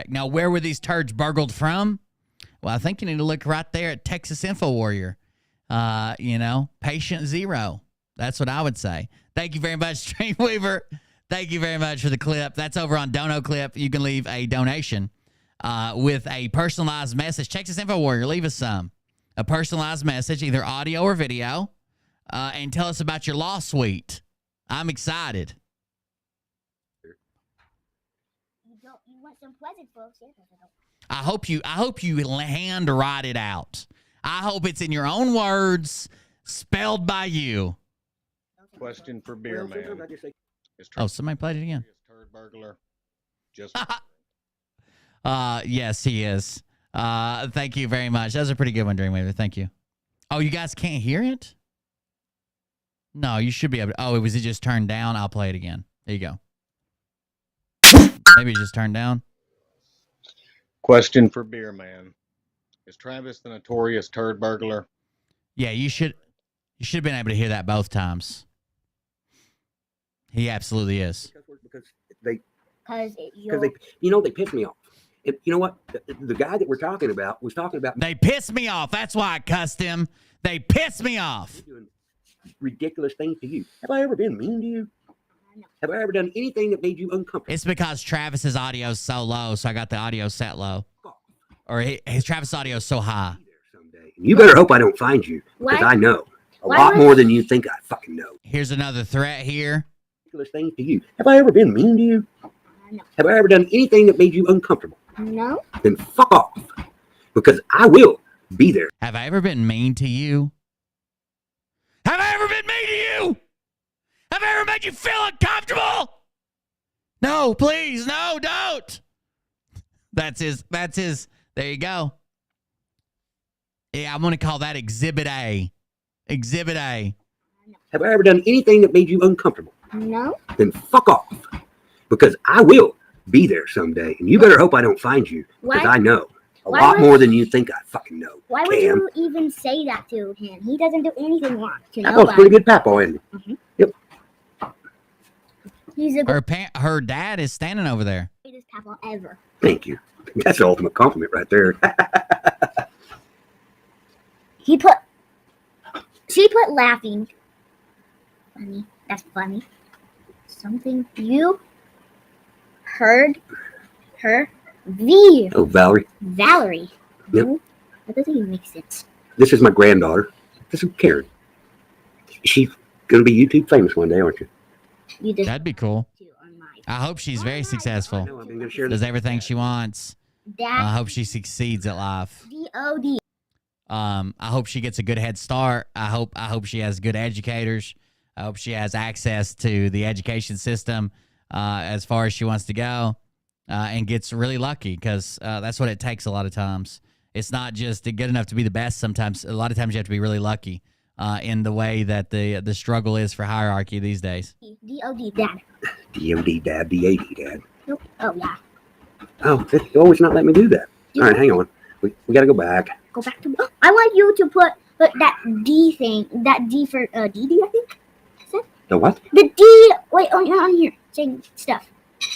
Speaker 2: Now, where were these turds burgled from? Well, I think you need to look right there at Texas Info Warrior. Patient zero. That's what I would say. Thank you very much, Dreamweaver. Thank you very much for the clip. That's over on Dono Clip. You can leave a donation with a personalized message. Texas Info Warrior, leave us a personalized message, either audio or video, and tell us about your law suite. I'm excited.
Speaker 6: You want some pleasant folks? Yeah.
Speaker 2: I hope you hand write it out. I hope it's in your own words, spelled by you.
Speaker 11: Question for beerman.
Speaker 2: Oh, somebody played it again.
Speaker 11: Turd burglar. Just
Speaker 2: Yes, he is. Thank you very much. That was a pretty good one, Dreamweaver. Thank you. Oh, you guys can't hear it? No, you should be able to. Oh, was it just turned down? I'll play it again. There you go. Maybe it just turned down.
Speaker 11: Question for beerman. Is Travis the notorious turd burglar?
Speaker 2: Yeah, you should have been able to hear that both times. He absolutely is.
Speaker 4: Because they piss me off. And you know what? The guy that we're talking about was talking about.
Speaker 2: They piss me off. That's why I cussed him. They piss me off.
Speaker 4: Doing ridiculous things to you. Have I ever been mean to you? Have I ever done anything that made you uncomfortable?
Speaker 2: It's because Travis's audio is so low, so I got the audio set low. Or his Travis audio is so high.
Speaker 4: You better hope I don't find you, because I know a lot more than you think I fucking know.
Speaker 2: Here's another threat here.
Speaker 4: Ridiculous things to you. Have I ever been mean to you?
Speaker 6: No.
Speaker 4: Have I ever done anything that made you uncomfortable?
Speaker 6: No.
Speaker 4: Then fuck off, because I will be there.
Speaker 2: Have I ever been mean to you? Have I ever been mean to you? Have I ever made you feel uncomfortable? No, please, no, don't. That's his. There you go. Yeah, I'm going to call that Exhibit A. Exhibit A.
Speaker 4: Have I ever done anything that made you uncomfortable?
Speaker 6: No.
Speaker 4: Then fuck off, because I will be there someday, and you better hope I don't find you, because I know a lot more than you think I fucking know.
Speaker 6: Why would you even say that to him? He doesn't do anything wrong to nobody.
Speaker 4: Papa's pretty good papo, isn't he? Yep.
Speaker 6: He's a
Speaker 2: her dad is standing over there.
Speaker 6: greatest papa ever.
Speaker 4: Thank you. That's the ultimate compliment right there.
Speaker 6: She put laughing. Funny. That's funny. Something you heard her
Speaker 4: Oh, Valerie.
Speaker 6: Valerie.
Speaker 4: Yep.
Speaker 6: That doesn't even make sense.
Speaker 4: This is my granddaughter. This is Karen. She's going to be YouTube famous one day, aren't you?
Speaker 2: That'd be cool. I hope she's very successful. Does everything she wants. I hope she succeeds at life.
Speaker 6: D-O-D.
Speaker 2: I hope she gets a good head start. I hope she has good educators. I hope she has access to the education system as far as she wants to go, and gets really lucky, because that's what it takes a lot of times. It's not just good enough to be the best. Sometimes, a lot of times, you have to be really lucky in the way that the struggle is for hierarchy these days.
Speaker 6: D-O-D, Dad.
Speaker 4: D-O-D, Dad. D-A-D, Dad.
Speaker 6: Nope. Oh, yeah.
Speaker 4: Oh, it's always not letting me do that. All right, hang on. We got to go back.
Speaker 6: Go back to... I want you to put that D thing. That D for... D-D, I think? Is that?
Speaker 4: The what?
Speaker 6: The D... Wait, on here. Saying stuff.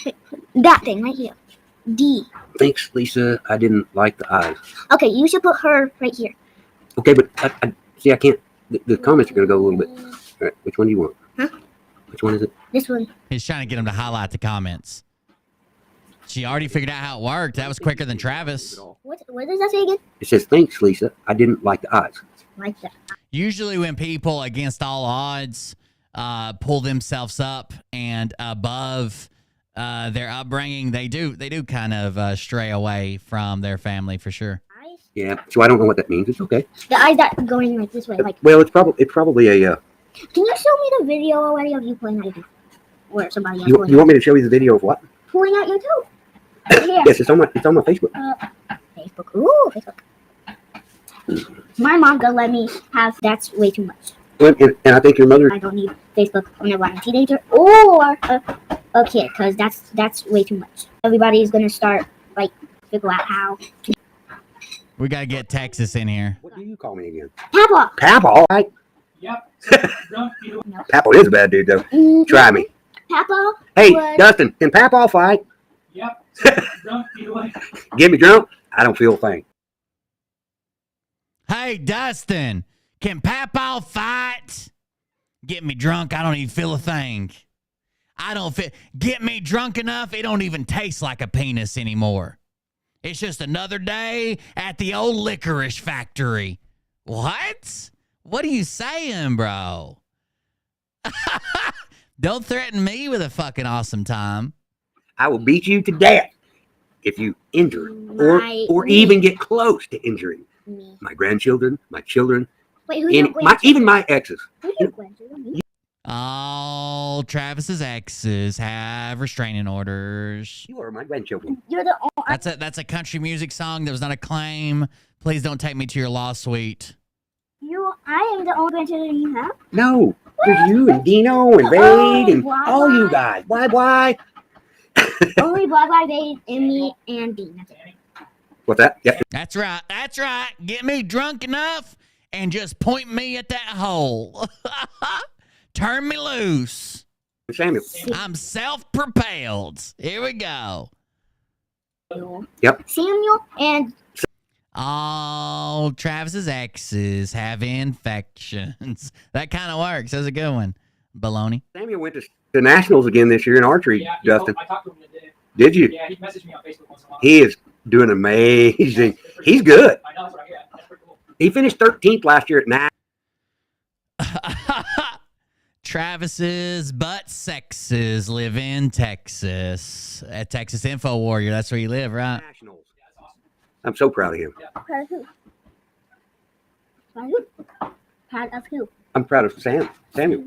Speaker 6: Wait, that thing right here. D.
Speaker 4: Thanks, Lisa. I didn't like the eyes.
Speaker 6: Okay, you should put her right here.
Speaker 4: Okay, but I can't. The comments are going to go a little bit. All right, which one do you want?
Speaker 6: Huh?
Speaker 4: Which one is it?
Speaker 6: This one.
Speaker 2: He's trying to get him to highlight the comments. She already figured out how it worked. That was quicker than Travis.
Speaker 6: What does that say again?
Speaker 4: It says, thanks, Lisa. I didn't like the eyes.
Speaker 6: Like that.
Speaker 2: Usually when people, against all odds, pull themselves up and above their upbringing, they do kind of stray away from their family for sure.
Speaker 4: Yeah, so I don't know what that means. It's okay.
Speaker 6: The eyes that going like this way, like.
Speaker 4: Well, it's probably a.
Speaker 6: Can you show me the video already of you pulling out your tooth? Or somebody else?
Speaker 4: You want me to show you the video of what?
Speaker 6: Pulling out your tooth.
Speaker 4: Yes, it's on my Facebook.
Speaker 6: Facebook. Ooh, Facebook. My mom don't let me have. That's way too much.
Speaker 4: Well, and I think your mother.
Speaker 6: I don't need Facebook whenever I'm a teenager or a kid, because that's way too much. Everybody's gonna start figure out how.
Speaker 2: We gotta get Texas in here.
Speaker 4: What do you call me again?
Speaker 6: Papa.
Speaker 4: Papa, right?
Speaker 5: Yep.
Speaker 4: Papa is a bad dude, though.
Speaker 6: Mm-hmm.
Speaker 4: Try me.
Speaker 6: Papa.
Speaker 4: Hey, Dustin, can Papa fight?
Speaker 5: Yep. Drunk feeling.
Speaker 4: Get me drunk? I don't feel a thing.
Speaker 2: Hey, Dustin, can Papa fight? Get me drunk, I don't even feel a thing. Get me drunk enough, it don't even taste like a penis anymore. It's just another day at the old licorice factory. What? What are you saying, bro? Don't threaten me with a fucking awesome time.
Speaker 4: I will beat you to death. if you injure or even get close to injuring
Speaker 6: Me.
Speaker 4: my grandchildren, my children,
Speaker 6: Wait, who's your
Speaker 4: even my exes.
Speaker 6: Who's your grandchildren? Me?
Speaker 2: All Travis's exes have restraining orders.
Speaker 4: You are my grandchildren.
Speaker 6: You're the only.
Speaker 2: That's a country music song that was not a claim. Please don't take me to your law suite.
Speaker 6: I am the only grandchildren you have.
Speaker 4: No, there's you and Dino and Vade and all you guys. Why?
Speaker 6: Only Black Vade and me and Dean. That's it.
Speaker 4: What's that? Yeah.
Speaker 2: That's right. That's right. Get me drunk enough and just point me at that hole. Turn me loose.
Speaker 4: Samuel.
Speaker 2: I'm self-propelled. Here we go.
Speaker 4: Yep.
Speaker 6: Samuel and
Speaker 2: All Travis's exes have infections. That kind of works. That's a good one. Baloney.
Speaker 4: Samuel went to the Nationals again this year in archery,
Speaker 5: Yeah,
Speaker 4: Justin.
Speaker 5: I talked to him today.
Speaker 4: Did you?
Speaker 5: Yeah, he messaged me on Facebook once in a while.
Speaker 4: He is doing amazing. He's good.
Speaker 5: I know, that's what I get. That's pretty cool.
Speaker 4: He finished 13th last year at Nationals.
Speaker 2: Travis's butt sexes live in Texas. At Texas Info Warrior. That's where you live, right?
Speaker 4: Nationals. I'm so proud of him.
Speaker 6: proud of who? Proud of who? Proud of who?
Speaker 4: I'm proud of Samuel.
Speaker 6: Samuel.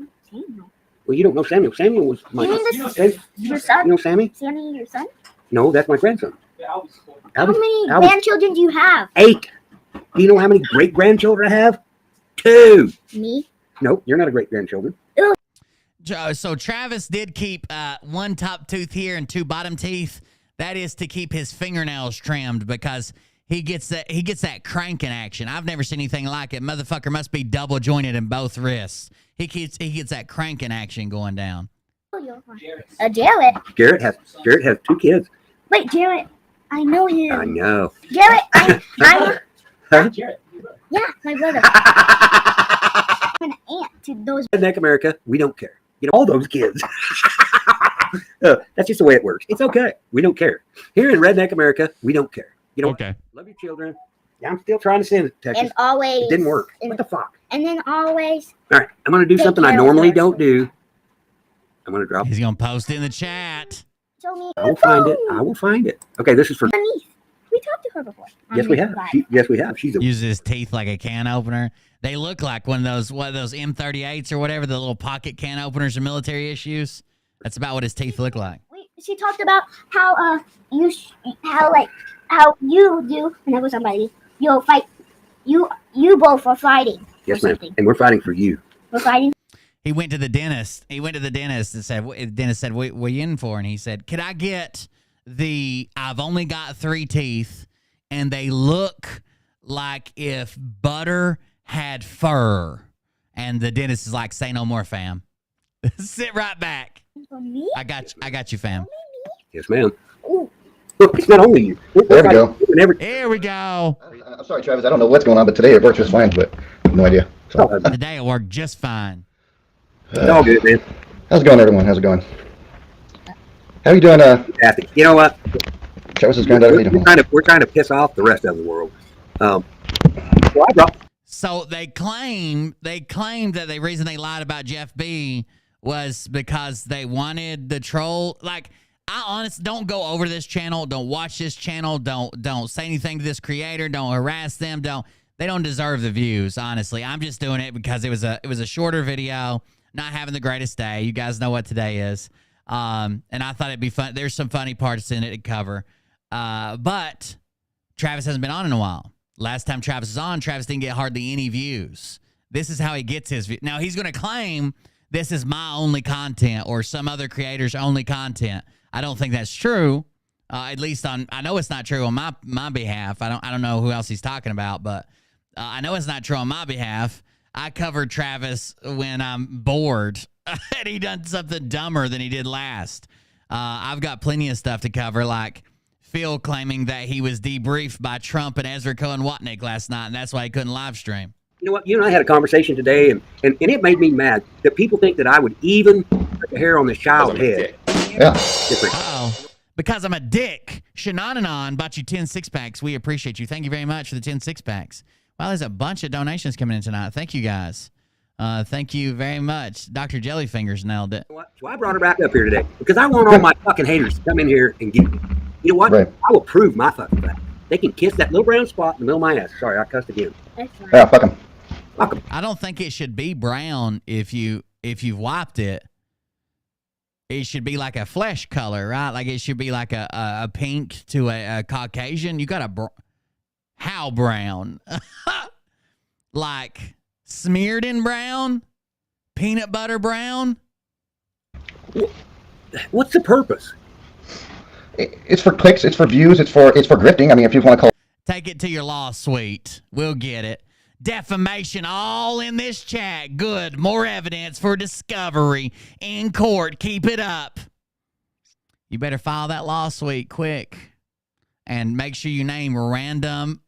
Speaker 4: Well, you don't know Samuel. Samuel was my.
Speaker 6: You mean your
Speaker 4: You
Speaker 6: son?
Speaker 4: know Sammy?
Speaker 6: Sammy, your son?
Speaker 4: No, that's my grandson.
Speaker 5: Yeah, I'll be supportive.
Speaker 6: How many grandchildren do you have?
Speaker 4: 8. Do you know how many great grandchildren I have? 2.
Speaker 6: Me?
Speaker 4: Nope, you're not a great grandchildren.
Speaker 2: So Travis did keep 1 top tooth here and 2 bottom teeth. That is to keep his fingernails trimmed because he gets that cranking action. I've never seen anything like it. Motherfucker must be double jointed in both wrists. He gets that cranking action going down.
Speaker 6: Oh, you're fine.
Speaker 5: Jared.
Speaker 6: Jarrett.
Speaker 4: Garrett has 2 kids.
Speaker 6: Wait, Jarrett. I know him.
Speaker 4: I know.
Speaker 6: Jarrett, I'm
Speaker 4: Huh?
Speaker 5: Jared.
Speaker 6: yeah, my brother. I'm an aunt to those.
Speaker 4: Redneck America, we don't care. You know, all those kids. That's just the way it works. It's okay. We don't care. Here in Redneck America, we don't care. You know,
Speaker 2: Okay.
Speaker 4: Love your children. Yeah, I'm still trying to send it to Texas.
Speaker 6: And always.
Speaker 4: It didn't work.
Speaker 6: And,
Speaker 4: What the fuck?
Speaker 6: and then always.
Speaker 4: All right, I'm going to do
Speaker 6: Take
Speaker 4: something I
Speaker 6: care of
Speaker 4: normally
Speaker 6: yourself.
Speaker 4: don't do. I'm going to drop.
Speaker 2: He's gonna post it in the chat.
Speaker 6: Show me.
Speaker 4: I will find it. I will find it. Okay, this is for.
Speaker 6: My niece. We talked to her before.
Speaker 4: Yes, we have. Yes, we have. She's a.
Speaker 2: Uses his teeth like a can opener. They look like one of those M38s or whatever, the little pocket can openers in military issues. That's about what his teeth look like.
Speaker 6: She talked about how you do whenever somebody you'll fight. You both are fighting.
Speaker 4: Yes,
Speaker 6: or
Speaker 4: ma'am.
Speaker 6: something.
Speaker 4: And we're fighting for you.
Speaker 6: We're fighting.
Speaker 2: He went to the dentist. And said, the dentist said, what are you in for? And he said, could I get I've only got 3 teeth and they look like if butter had fur. And the dentist is like, say no more, fam. Sit right back.
Speaker 6: For me?
Speaker 2: I got you, fam.
Speaker 4: Yes, ma'am.
Speaker 6: Ooh.
Speaker 4: Look, it's not only you.
Speaker 10: There we go.
Speaker 2: Here we go.
Speaker 10: I'm sorry, Travis. I don't know what's going on, but today it worked just fine. But no idea. So,
Speaker 2: Today it worked just fine.
Speaker 4: It's all good, man.
Speaker 10: how's it going, everyone? How's it going? How are you doing,
Speaker 4: Fantastic. You know what?
Speaker 10: Travis's granddaughter?
Speaker 4: We're trying to piss off the rest of the world. So I brought.
Speaker 2: So they claimed that the reason they lied about Jeff B was because they wanted the troll. Like, I honestly don't go over this channel. Don't watch this channel. Don't say anything to this creator. Don't harass them. They don't deserve the views. Honestly, I'm just doing it because it was a shorter video. Not having the greatest day. You guys know what today is. And I thought it'd be fun. There's some funny parts in it to cover. But Travis hasn't been on in a while. Last time Travis was on, Travis didn't get hardly any views. This is how he gets his views. Now, he's going to claim this is my only content or some other creator's only content. I don't think that's true. At least I know it's not true on my behalf. I don't know who else he's talking about, but I know it's not true on my behalf. I covered Travis when I'm bored and he done something dumber than he did last. I've got plenty of stuff to cover, like Phil claiming that he was debriefed by Trump and Ezra Cohen-Watnick last night, and that's why he couldn't live stream.
Speaker 4: You know what? You and I had a conversation today, and it made me mad that people think that I would even put the hair on this child's head.
Speaker 10: Yeah.
Speaker 2: Uh-oh. Because I'm a dick. Shenananon bought you 10 six-packs. We appreciate you. Thank you very much for the 10 six-packs. Wow, there's a bunch of donations coming in tonight. Thank you, guys. Thank you very much. Dr. Jellyfingers nailed it.
Speaker 4: So I brought her back up here today because I want all my fucking haters to come in here and get me. You know what?
Speaker 12: Right.
Speaker 4: I will prove my fucking fact. They can kiss that little brown spot in the middle of my ass. Sorry, I cussed again.
Speaker 12: Yeah, fuck them.
Speaker 4: Fuck them.
Speaker 2: I don't think it should be brown if you've wiped it. It should be like a flesh color, right? Like it should be like a pink to a Caucasian. You got how brown? Like smeared in brown? Peanut butter brown?
Speaker 4: What's the purpose?
Speaker 12: It's for clicks. It's for views. It's for grifting. I mean, if you want to call.
Speaker 2: Take it to your law suite. We'll get it. Defamation all in this chat. Good. More evidence for discovery in court. Keep it up. You better file that lawsuit quick. And make sure you name random,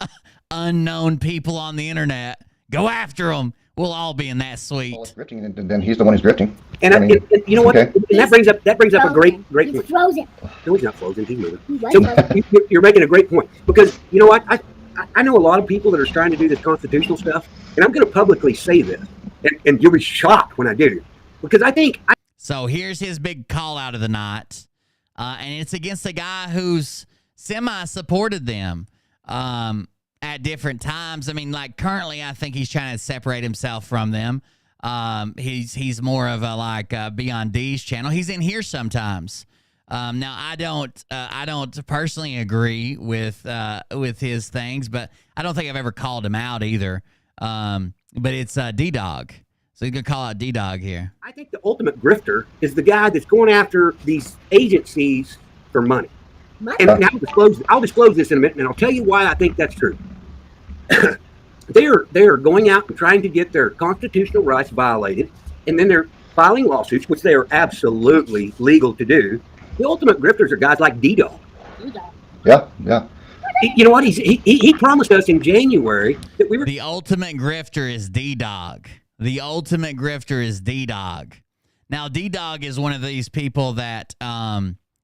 Speaker 2: unknown people on the internet. Go after them. We'll all be in that suite.
Speaker 12: Well, grifting, and then he's the one who's grifting.
Speaker 4: And
Speaker 12: I mean,
Speaker 4: you know what?
Speaker 12: okay.
Speaker 4: And that brings up a great
Speaker 6: He's
Speaker 4: point.
Speaker 6: frozen.
Speaker 4: No, he's not frozen. He's moving.
Speaker 6: He was
Speaker 4: So
Speaker 6: frozen.
Speaker 4: you're making a great point, because you know what? I know a lot of people that are trying to do this constitutional stuff, and I'm going to publicly say this, and you'll be shocked when I do, because I think.
Speaker 2: So here's his big call out of the night, and it's against a guy who's semi-supported them at different times. I mean, like currently, I think he's trying to separate himself from them. He's more of a like Beyond D's channel. He's in here sometimes. Now I don't personally agree with his things, but I don't think I've ever called him out either. But it's D-Dog. So you can call out D-Dog here.
Speaker 4: I think the ultimate grifter is the guy that's going after these agencies for money. And I'll disclose this in a minute, and I'll tell you why I think that's true. They're going out and trying to get their constitutional rights violated, and then they're filing lawsuits, which they are absolutely legal to do. The ultimate grifters are guys like D-Dog.
Speaker 12: Yeah, yeah.
Speaker 4: You know what? He promised us in January that we were.
Speaker 2: The ultimate grifter is D-Dog. The ultimate grifter is D-Dog. Now, D-Dog is one of these people that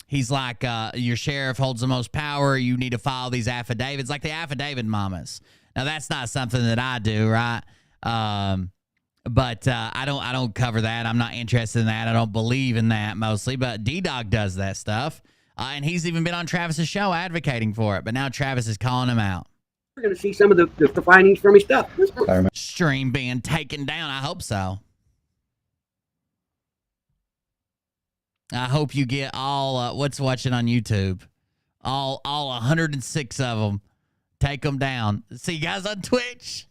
Speaker 2: he's like, your sheriff holds the most power. You need to file these affidavits, like the affidavit mamas. Now, that's not something that I do, right? But I don't cover that. I'm not interested in that. I don't believe in that mostly. But D-Dog does that stuff. And he's even been on Travis's show advocating for it. But now Travis is calling him out.
Speaker 4: We're going to see some of the findings from his stuff.
Speaker 2: Stream being taken down. I hope so. I hope you get all what's watching on YouTube. All 106 of them. Take them down. See you guys on Twitch.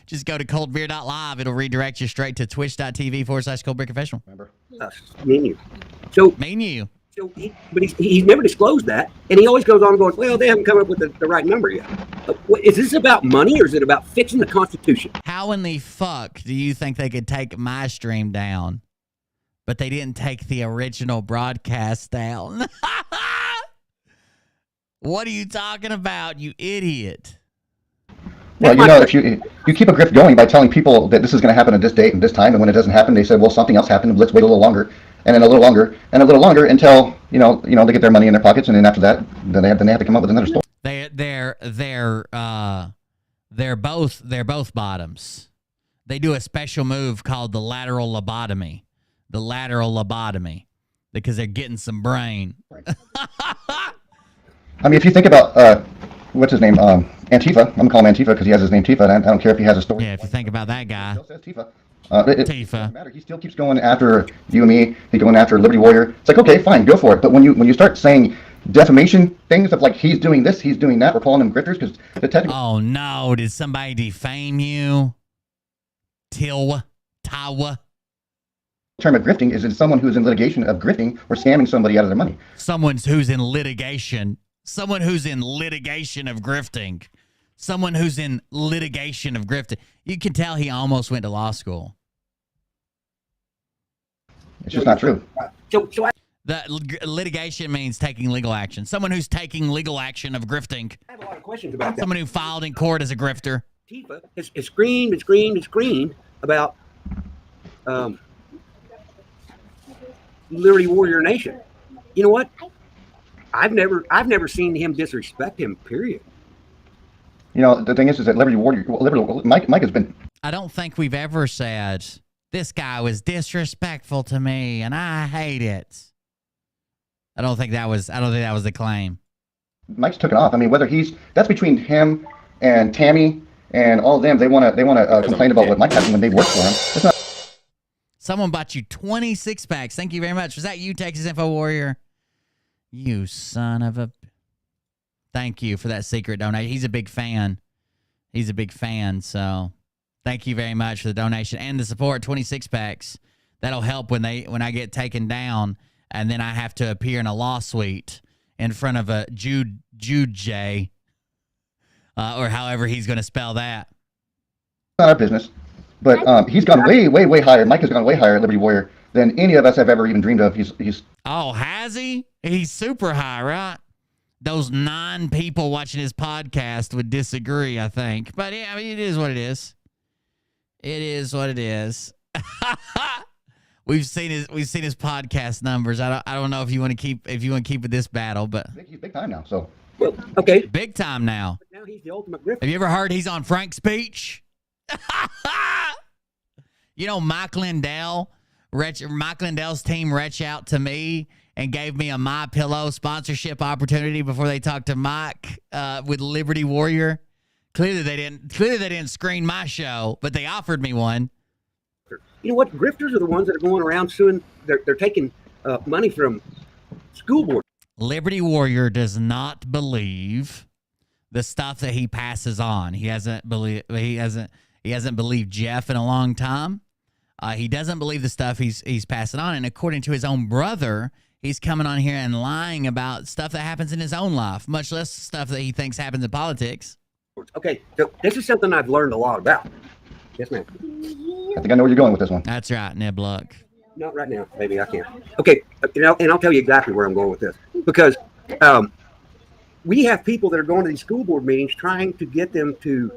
Speaker 2: Just go to coldbeer.live. It'll redirect you straight to twitch.tv/coldbeerconfessional.
Speaker 12: Remember?
Speaker 4: Me and you. So,
Speaker 2: Me and you.
Speaker 4: So but he's never disclosed that, and he always goes on going, well, they haven't come up with the right number yet. Is this about money, or is it about fixing the Constitution?
Speaker 2: How in the fuck do you think they could take my stream down, but they didn't take the original broadcast down? What are you talking about, you idiot?
Speaker 12: Well, you know, if you keep a grift going by telling people that this is going to happen at this date and this time, and when it doesn't happen, they say, well, something else happened. Let's wait a little longer, and then a little longer, and a little longer until you know they get their money in their pockets, and then after that, then they have to come up with another story.
Speaker 2: They're both bottoms. They do a special move called the lateral lobotomy. The lateral lobotomy, because they're getting some brain.
Speaker 12: I mean, if you think about what's his name, Antifa. I'm gonna call him Antifa because he has his name Tifa, and I don't care if he has a story.
Speaker 2: Yeah, if you think about that guy.
Speaker 12: He still says Tifa. It
Speaker 2: Tifa.
Speaker 12: doesn't matter. He still keeps going after you and me. He's going after Liberty Warrior. It's like, okay, fine, go for it. But when you start saying defamation things of like he's doing this, he's doing that, we're calling them grifters because the technical.
Speaker 2: Oh no! Did somebody defame you? Tawa.
Speaker 12: term of grifting is someone who's in litigation of grifting or scamming somebody out of their money.
Speaker 2: Someone who's in litigation. Someone who's in litigation of grifting. Someone who's in litigation of grifting. You can tell he almost went to law school.
Speaker 12: It's just not true.
Speaker 2: The litigation means taking legal action. Someone who's taking legal action of grifting.
Speaker 4: I have a lot of questions about that.
Speaker 2: Someone who filed in court as a grifter.
Speaker 4: Tifa has screamed about Liberty Warrior Nation. You know what? I've never seen him disrespect him. Period.
Speaker 12: You know, the thing is that Liberty Warrior, Mike has been.
Speaker 2: I don't think we've ever said this guy was disrespectful to me and I hate it. I don't think that was the claim.
Speaker 12: Mike's took it off. I mean, that's between him and Tammy and all of them. They want to complain about what Mike has when they work for him. It's not.
Speaker 2: Someone bought you 26 packs. Thank you very much. Was that you, Texas Info Warrior? You son of a. Thank you for that secret donation. He's a big fan. He's a big fan. So thank you very much for the donation and the support. 26 packs. That'll help when I get taken down and then I have to appear in a lawsuit in front of a Jude J, or however he's going to spell that.
Speaker 12: Not our business. But he's gone way, way, way higher. Mike has gone way higher at Liberty Warrior than any of us have ever even dreamed of. He's.
Speaker 2: Oh, has he? He's super high, right? Those 9 people watching his podcast would disagree, I think. But yeah, I mean, it is what it is. It is what it is. We've seen his podcast numbers. I don't know if you want to keep with this battle, but
Speaker 12: He's big time now. So.
Speaker 4: Well, okay.
Speaker 2: Big time now.
Speaker 4: Now he's the ultimate grifter.
Speaker 2: Have you ever heard he's on Frank's Speech? You know, Mike Lindell's team reached out to me and gave me a MyPillow sponsorship opportunity before they talked to Mike with Liberty Warrior. Clearly they didn't screen my show, but they offered me one.
Speaker 4: You know what? Grifters are the ones that are going around suing. They're taking money from school board.
Speaker 2: Liberty Warrior does not believe the stuff that he passes on. He hasn't believed Jeff in a long time. He doesn't believe the stuff he's passing on. And according to his own brother, he's coming on here and lying about stuff that happens in his own life, much less stuff that he thinks happens in politics.
Speaker 4: Okay, so this is something I've learned a lot about. Yes, ma'am.
Speaker 12: I think I know where you're going with this one.
Speaker 2: That's right, Nibluck.
Speaker 4: Not right now, maybe I can't. Okay, and I'll tell you exactly where I'm going with this. Because we have people that are going to these school board meetings trying to get them to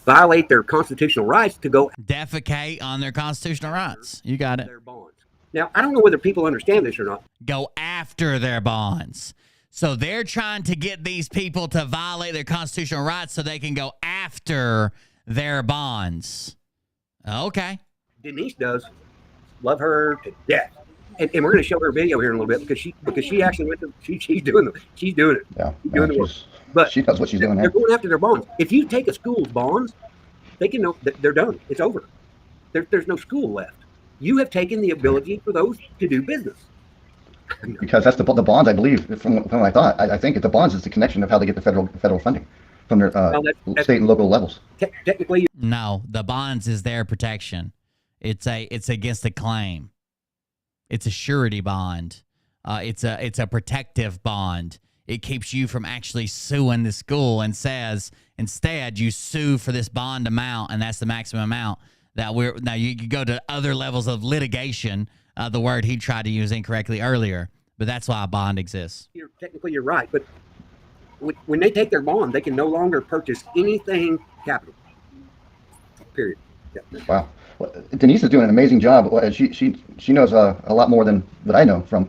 Speaker 4: violate their constitutional rights to go
Speaker 2: defecate on their constitutional rights. You got it.
Speaker 4: Their bonds. Now, I don't know whether people understand this or not.
Speaker 2: Go after their bonds. So they're trying to get these people to violate their constitutional rights so they can go after their bonds. Okay.
Speaker 4: Denise does. Love her to death. And we're going to show her a video here in a little bit because she actually went to, she's doing it.
Speaker 12: Yeah.
Speaker 4: She's doing the work. But
Speaker 12: she knows what she's doing.
Speaker 4: They're going after their bonds. If you take a school's bonds, they can know that they're done. It's over. There's no school left. You have taken the ability for those to do business.
Speaker 12: Because that's the bonds, I believe, from what I thought. I think the bonds is the connection of how they get the federal funding from their state and local levels.
Speaker 4: Technically,
Speaker 2: no, the bonds is their protection. It's against a claim. It's a surety bond. It's a protective bond. It keeps you from actually suing the school and says instead you sue for this bond amount, and that's the maximum amount that now you could go to other levels of litigation. The word he tried to use incorrectly earlier, but that's why a bond exists.
Speaker 4: Technically, you're right, but when they take their bond, they can no longer purchase anything capital. Period. Yeah.
Speaker 12: Wow. Well, Denise is doing an amazing job. She knows a lot more than what I know from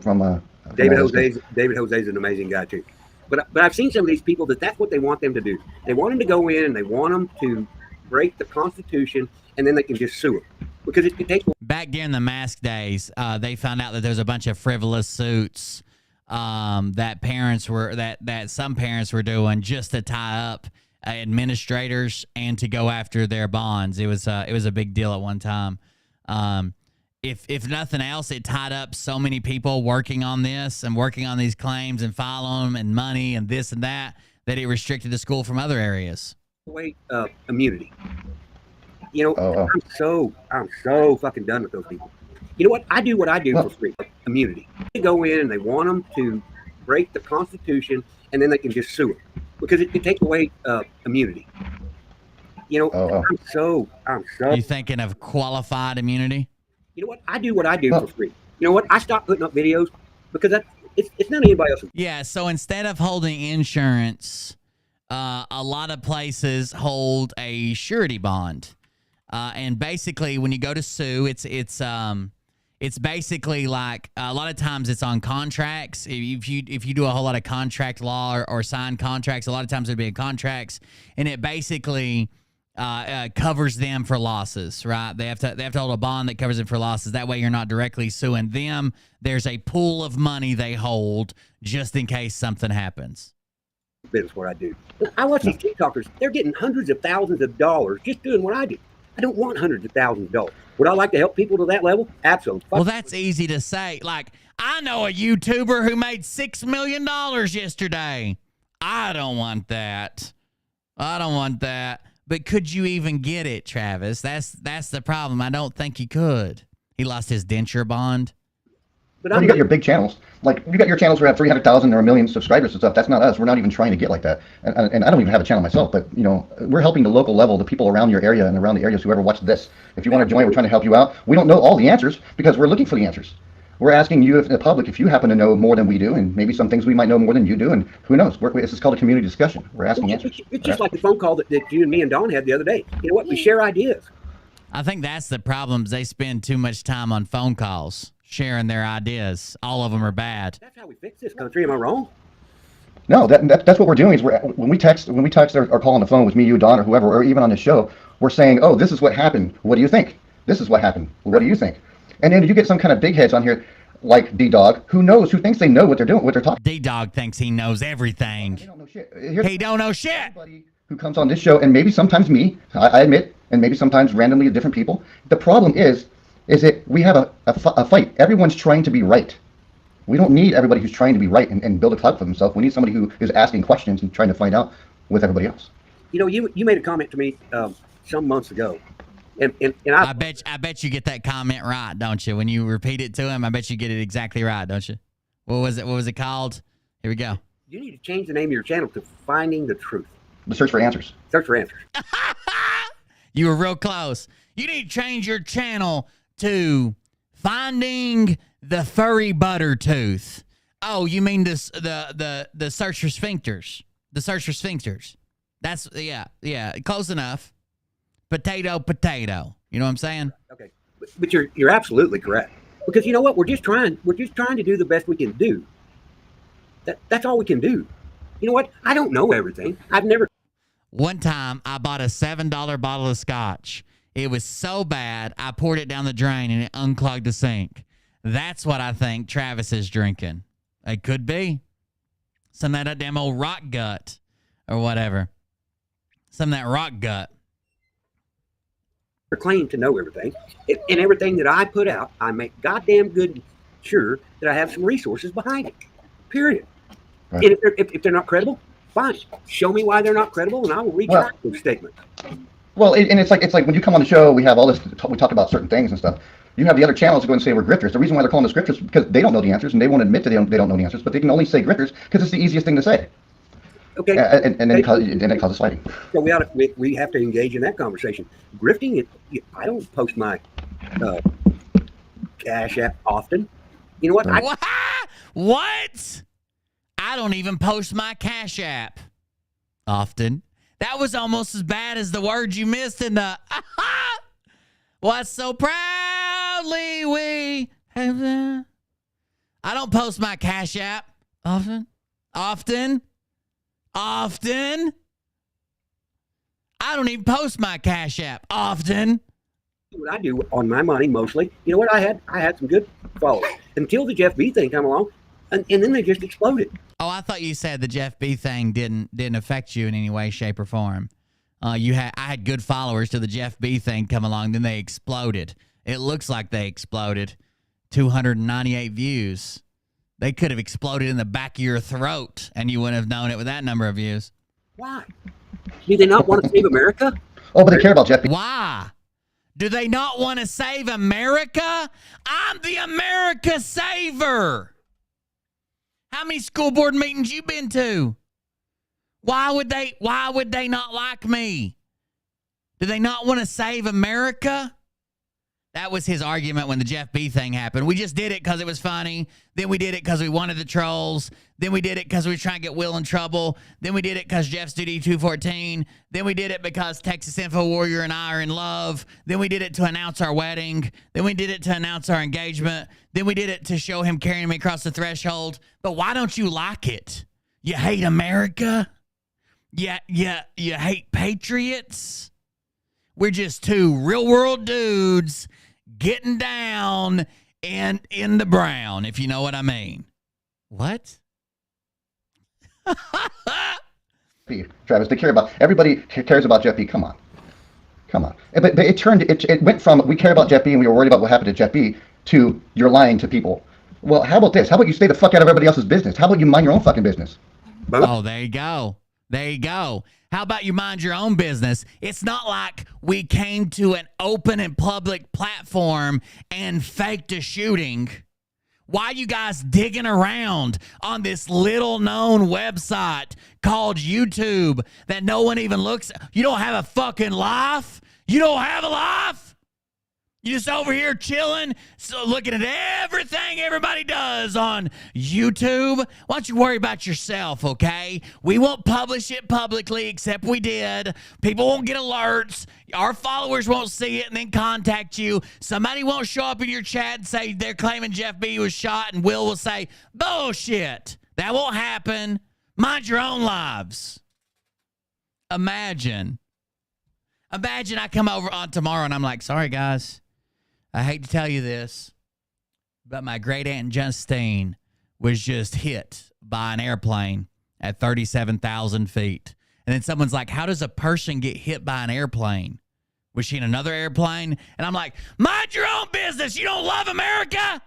Speaker 4: David Jose. David Jose is an amazing guy too. But I've seen some of these people that's what they want them to do. They want them to go in and they want them to break the Constitution, and then they can just sue them. Because it takes.
Speaker 2: Back during the mask days, they found out that there's a bunch of frivolous suits that some parents were doing just to tie up administrators and to go after their bonds. It was a big deal at one time. If nothing else, it tied up so many people working on this and working on these claims and filing them and money and this and that it restricted the school from other areas.
Speaker 4: Immunity. You know, I'm so fucking done with those people. You know what? I do what I do for free. Immunity. They go in and they want them to break the Constitution, and then they can just sue them because it takes away immunity. You know, I'm so.
Speaker 2: You thinking of qualified immunity?
Speaker 4: You know what? I do what I do for free. You know what? I stopped putting up videos because it's none of anybody else's.
Speaker 2: Yeah. So instead of holding insurance, a lot of places hold a surety bond. And basically, when you go to sue, it's basically like a lot of times it's on contracts. If you do a whole lot of contract law or sign contracts, a lot of times it'll be in contracts, and it basically covers them for losses, right? They have to hold a bond that covers them for losses. That way you're not directly suing them. There's a pool of money they hold just in case something happens.
Speaker 4: That's what I do. I watch these TikTokers. They're getting hundreds of thousands of dollars just doing what I do. I don't want hundreds of thousands of dollars. Would I like to help people to that level? Absolutely.
Speaker 2: Well, that's easy to say. Like, I know a YouTuber who made $6 million yesterday. I don't want that. I don't want that. But could you even get it, Travis? That's the problem. I don't think you could. He lost his denture bond.
Speaker 12: But you got your big channels. Like, you got your channels who have 300,000 or 1 million subscribers and stuff. That's not us. We're not even trying to get like that. And I don't even have a channel myself. But, you know, we're helping the local level, the people around your area and around the areas, whoever watched this. If you want to join, we're trying to help you out. We don't know all the answers because we're looking for the answers. We're asking you, the public, if you happen to know more than we do, and maybe some things we might know more than you do, and who knows? This is called a community discussion. We're asking answers.
Speaker 4: It's just like the phone call that you and me and Dawn had the other day. You know what? We share ideas.
Speaker 2: I think that's the problem. Is they spend too much time on phone calls, sharing their ideas. All of them are bad.
Speaker 4: That's how we fix this country. Am I wrong?
Speaker 12: No, that's what we're doing. Is when we text or call on the phone with me, you, Dawn, or whoever, or even on the show, we're saying, oh, this is what happened. What do you think? This is what happened. What do you think? And then you get some kind of big heads on here like D-Dog, who thinks they know what they're doing, what they're talking.
Speaker 2: D-Dog thinks he knows everything.
Speaker 12: He don't know shit.
Speaker 2: He don't know shit.
Speaker 12: Everybody who comes on this show, and maybe sometimes me, I admit, and maybe sometimes randomly different people. The problem is that we have a fight. Everyone's trying to be right. We don't need everybody who's trying to be right and build a clout for themselves. We need somebody who is asking questions and trying to find out with everybody else.
Speaker 4: You know, you made a comment to me some months ago. And
Speaker 2: I bet you get that comment right, don't you? When you repeat it to him, I bet you get it exactly right, don't you? What was it called? Here we go.
Speaker 4: You need to change the name of your channel to Finding the Truth.
Speaker 12: The Search for Answers.
Speaker 4: Search for Answers.
Speaker 2: You were real close. You need to change your channel to Finding the Furry Butter Tooth. Oh, you mean the search for sphincters. The search for sphincters. That's, yeah, close enough. Potato. You know what I'm saying?
Speaker 4: Okay, but you're absolutely correct, because you know what? We're just trying to do the best we can do. That's all we can do. You know what? I don't know everything. I've never.
Speaker 2: One time I bought a $7 bottle of scotch. It was so bad I poured it down the drain and it unclogged the sink. That's what I think Travis is drinking. It could be some of that damn old rock gut or whatever. Some of that rock gut.
Speaker 4: Claim to know everything, and everything that I put out, I make goddamn good sure that I have some resources behind it. Period. Right. And if they're not credible, fine. Show me why they're not credible, and I will retract those statements.
Speaker 12: Well, and it's like when you come on the show, we have all this. We talk about certain things and stuff. You have the other channels that go and say we're grifters. The reason why they're calling us grifters is because they don't know the answers, and they won't admit that they don't know the answers, but they can only say grifters because it's the easiest thing to say.
Speaker 4: Okay.
Speaker 12: And then it causes fighting.
Speaker 4: So we have to engage in that conversation. Grifting, I don't post my Cash App often. You know what?
Speaker 2: Right. What? I don't even post my Cash App often. That was almost as bad as the word you missed in the what so proudly we have. I don't post my Cash App often. I don't even post my Cash App often.
Speaker 4: What I do on my money mostly, you know what? I had some good followers until the Jeff B thing came along, and then they just exploded.
Speaker 2: Oh, I thought you said the Jeff B thing didn't affect you in any way, shape, or form. I had good followers till the Jeff B thing come along, then they exploded. It looks like they exploded. 298 views. They could have exploded in the back of your throat, and you wouldn't have known it with that number of views.
Speaker 4: Why? Do they not want to save America?
Speaker 12: Oh, but they care about Jeff B.
Speaker 2: Why? Do they not want to save America? I'm the America saver. How many school board meetings you been to? Why would they not like me? Do they not want to save America? That was his argument when the Jeff B thing happened. We just did it because it was funny. Then we did it because we wanted the trolls. Then we did it because we were trying to get Will in trouble. Then we did it because Jeff's Duty 214. Then we did it because Texas Info Warrior and I are in love. Then we did it to announce our wedding. Then we did it to announce our engagement. Then we did it to show him carrying me across the threshold. But why don't you like it? You hate America? You hate patriots? We're just two real world dudes getting down and in the brown, if you know what I mean. What?
Speaker 12: Travis, they care about, everybody cares about Jeff B. Come on. But it went from we care about Jeff B. and we were worried about what happened to Jeff B. to you're lying to people. Well, how about this? How about you stay the fuck out of everybody else's business? How about you mind your own fucking business?
Speaker 2: Oh, there you go. How about you mind your own business? It's not like we came to an open and public platform and faked a shooting. Why are you guys digging around on this little known website called YouTube that no one even looks at? You don't have a fucking life? You don't have a life? You just over here chilling, so looking at everything everybody does on YouTube? Why don't you worry about yourself, okay? We won't publish it publicly, except we did. People won't get alerts. Our followers won't see it and then contact you. Somebody won't show up in your chat and say they're claiming Jeff B was shot, and Will will say, bullshit. That won't happen. Mind your own lives. Imagine I come over on tomorrow and I'm like, sorry, guys. I hate to tell you this, but my great aunt Justine was just hit by an airplane at 37,000 feet. And then someone's like, how does a person get hit by an airplane? Was she in another airplane? And I'm like, mind your own business. You don't love America?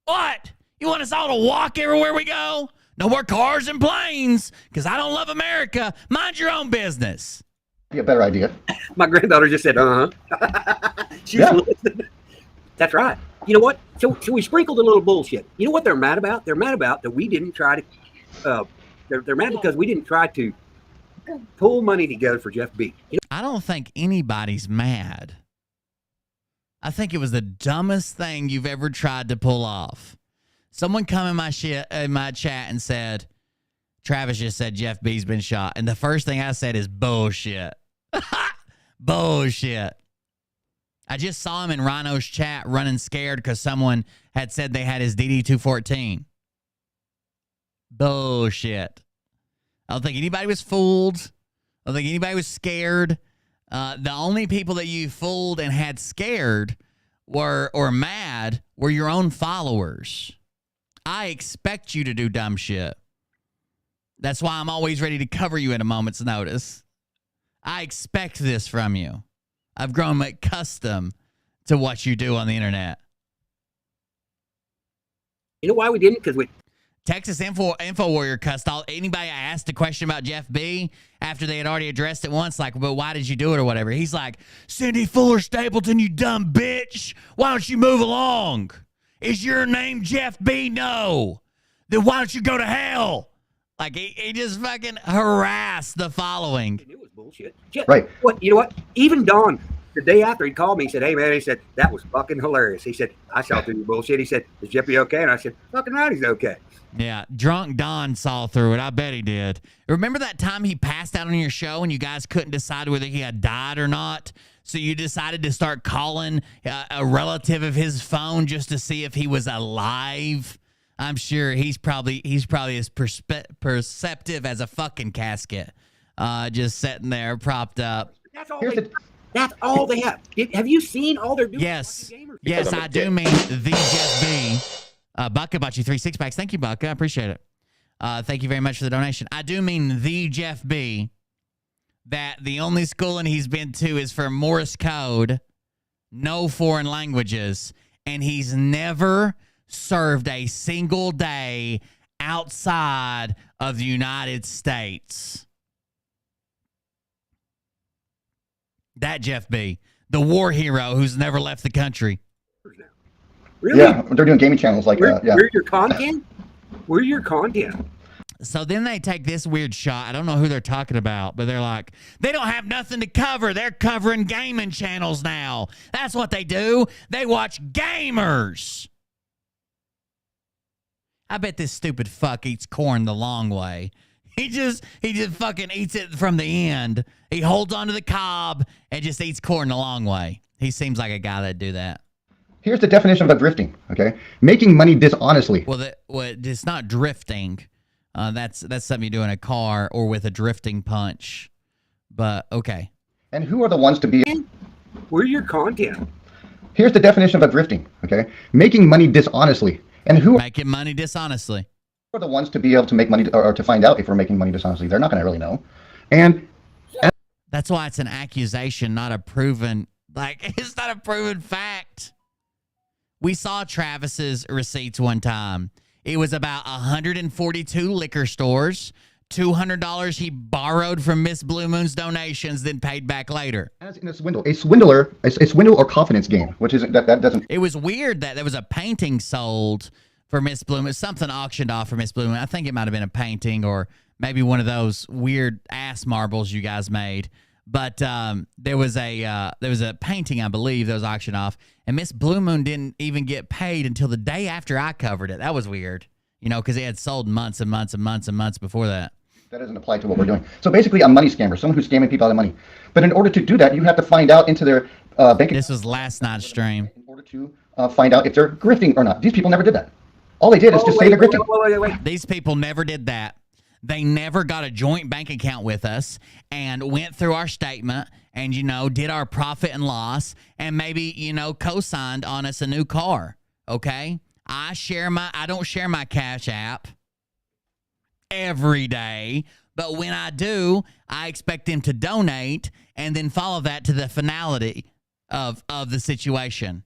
Speaker 2: What? You want us all to walk everywhere we go? No more cars and planes because I don't love America. Mind your own business.
Speaker 12: Be a better idea.
Speaker 4: My granddaughter just said, She's listening. That's right. You know what? So we sprinkled a little bullshit. You know what they're mad about? They're mad about that we didn't try to, they're mad because we didn't try to pull money together for Jeff B. You know?
Speaker 2: I don't think anybody's mad. I think it was the dumbest thing you've ever tried to pull off. Someone come in my chat and said, Travis just said Jeff B's been shot. And the first thing I said is bullshit. Bullshit. I just saw him in Rhino's chat running scared because someone had said they had his DD-214. Bullshit. I don't think anybody was fooled. I don't think anybody was scared. The only people that you fooled and had scared or mad were your own followers. I expect you to do dumb shit. That's why I'm always ready to cover you at a moment's notice. I expect this from you. I've grown accustomed to what you do on the internet.
Speaker 4: You know why we didn't? Because we...
Speaker 2: Texas Info Warrior cussed all anybody I asked a question about Jeff B after they had already addressed it once, like, but why did you do it or whatever? He's like, Cindy Fuller Stapleton, you dumb bitch. Why don't you move along? Is your name Jeff B? No. Then why don't you go to hell? Like, he just fucking harassed the following.
Speaker 4: It was bullshit. Right. What? You know what? Even Don, the day after, he called me and said, hey, man, he said, that was fucking hilarious. He said, I saw through your bullshit. He said, is Jeff B okay? And I said, fucking right, he's okay.
Speaker 2: Yeah, drunk Don saw through it. I bet he did. Remember that time he passed out on your show and you guys couldn't decide whether he had died or not? So you decided to start calling a relative of his phone just to see if he was alive? I'm sure he's probably as perceptive as a fucking casket, just sitting there propped up.
Speaker 4: That's all they have. Have you seen all they're doing?
Speaker 2: Yes, I do mean the Jeff B. Bucka bought you 3 6-packs. Thank you, Bucka. I appreciate it. Thank you very much for the donation. I do mean the Jeff B. That the only schooling he's been to is for Morse code, no foreign languages, and he's never served a single day outside of the United States. That Jeff B., the war hero who's never left the country.
Speaker 4: Really?
Speaker 12: Yeah, they're doing gaming channels like that. Yeah.
Speaker 4: Where's your content? Where's your content?
Speaker 2: So then they take this weird shot. I don't know who they're talking about, but they're like, they don't have nothing to cover. They're covering gaming channels now. That's what they do. They watch gamers. I bet this stupid fuck eats corn the long way. He just fucking eats it from the end. He holds onto the cob and just eats corn the long way. He seems like a guy that'd do that.
Speaker 12: Here's the definition of drifting, okay? Making money dishonestly.
Speaker 2: Well, it's not drifting. That's something you do in a car or with a drifting punch. But, okay.
Speaker 12: And who are the ones to be?
Speaker 4: Where's your content?
Speaker 12: Here's the definition of a grifting, okay? Making money dishonestly. And who
Speaker 2: Making money dishonestly.
Speaker 12: are the ones to be able to make money or to find out if we're making money dishonestly? They're not going to really know. And
Speaker 2: that's why it's an accusation, not a proven, it's not a proven fact. We saw Travis's receipts one time. It was about 142 liquor stores, $200 he borrowed from Miss Blue Moon's donations, then paid back later.
Speaker 12: As in a swindle, a swindle or confidence game, which isn't that doesn't.
Speaker 2: It was weird that there was a painting sold for Miss Blue Moon, something auctioned off for Miss Blue Moon. I think it might have been a painting or maybe one of those weird ass marbles you guys made. But there was a painting, I believe, that was auctioned off, and Miss Blue Moon didn't even get paid until the day after I covered it. That was weird, because it had sold months and months and months and months before that.
Speaker 12: That doesn't apply to what we're doing. So basically, a money scammer, someone who's scamming people out of money. But in order to do that, you have to find out into their bank account.
Speaker 2: This was last night's stream.
Speaker 12: In order to find out if they're grifting or not. These people never did that. All they did is just say they're grifting.
Speaker 2: Wait. These people never did that. They never got a joint bank account with us and went through our statement and, did our profit and loss and maybe, co-signed on us a new car. Okay? I don't share my Cash App every day, but when I do, I expect them to donate and then follow that to the finality of the situation.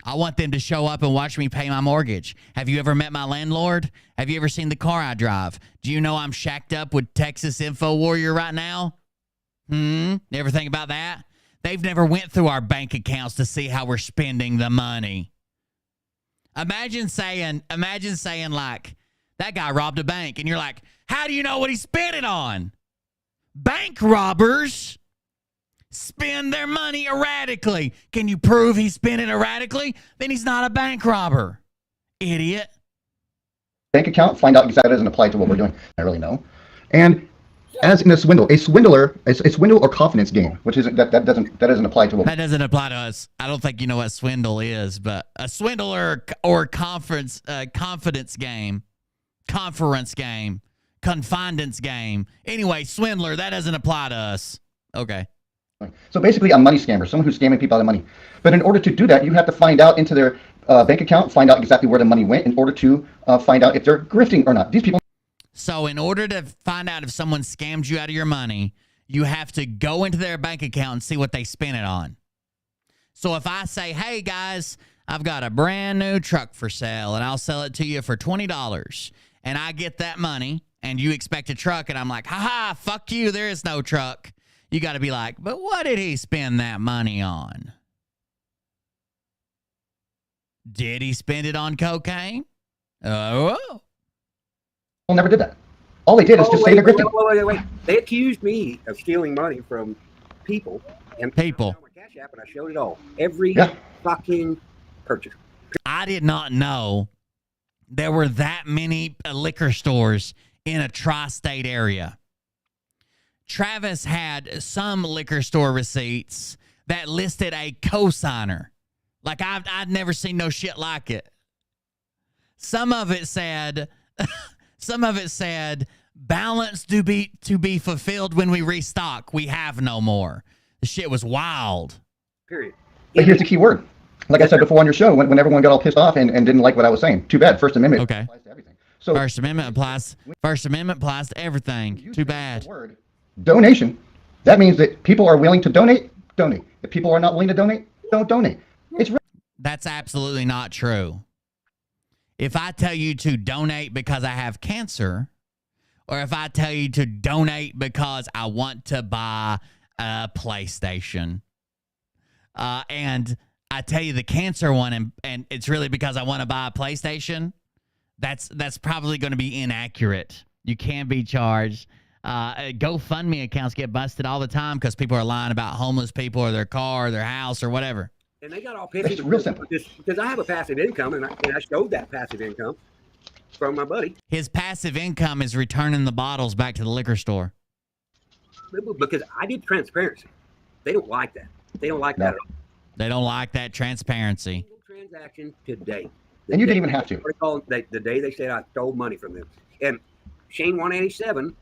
Speaker 2: I want them to show up and watch me pay my mortgage. Have you ever met my landlord? Have you ever seen the car I drive? Do you know I'm shacked up with Texas Info Warrior right now? Never think about that? They've never went through our bank accounts to see how we're spending the money. Imagine saying like, that guy robbed a bank, and you're like, how do you know what he spent it on? Bank robbers spend their money erratically. Can you prove he spent it erratically? Then he's not a bank robber. Idiot.
Speaker 12: Bank account, find out because that doesn't apply to what we're doing. I really know. And as in a swindle, a swindle or confidence game, which isn't that doesn't apply to what
Speaker 2: that doesn't apply to us. I don't think you know what swindle is, but a swindler or confidence game, confidence game. Anyway, swindler, that doesn't apply to us. Okay.
Speaker 12: So basically, a money scammer, someone who's scamming people out of money. But in order to do that, you have to find out into their bank account, find out exactly where the money went in order to find out if they're grifting or not. These people.
Speaker 2: So in order to find out if someone scammed you out of your money, you have to go into their bank account and see what they spent it on. So if I say, hey, guys, I've got a brand new truck for sale, and I'll sell it to you for $20, and I get that money, and you expect a truck, and I'm like, ha-ha, fuck you, there is no truck. You got to be like, but what did he spend that money on? Did he spend it on cocaine? Oh.
Speaker 12: Well, never did that. All they did is just say they're grifting.
Speaker 4: Wait. They accused me of stealing money from people. And
Speaker 2: people.
Speaker 4: My Cash App, and I showed it all. Every fucking purchase.
Speaker 2: I did not know there were that many liquor stores in a tri-state area. Travis had some liquor store receipts that listed a cosigner. Like I'd never seen no shit like it. Some of it said balance to be fulfilled when we restock. We have no more. The shit was wild.
Speaker 4: Period.
Speaker 12: But here's the key word. Like I said before on your show, when everyone got all pissed off and didn't like what I was saying. Too bad. First Amendment applies to everything. So
Speaker 2: First Amendment applies to everything. Too bad.
Speaker 12: Word, donation. That means that people are willing to donate. If people are not willing to donate, don't donate.
Speaker 2: That's absolutely not true. If I tell you to donate because I have cancer, or if I tell you to donate because I want to buy a PlayStation, and I tell you the cancer one, and it's really because I want to buy a PlayStation, that's probably going to be inaccurate. You can be charged. GoFundMe accounts get busted all the time because people are lying about homeless people or their car or their house or whatever.
Speaker 4: And they got all pissy.
Speaker 12: It's real simple.
Speaker 4: Because I have a passive income, and I showed that passive income from my buddy.
Speaker 2: His passive income is returning the bottles back to the liquor store.
Speaker 4: Because I did transparency. They don't like that. They don't like that at all.
Speaker 2: They don't like that transparency.
Speaker 4: Transaction today.
Speaker 12: And you didn't even have to.
Speaker 4: The day they said I stole money from them. And Shane 187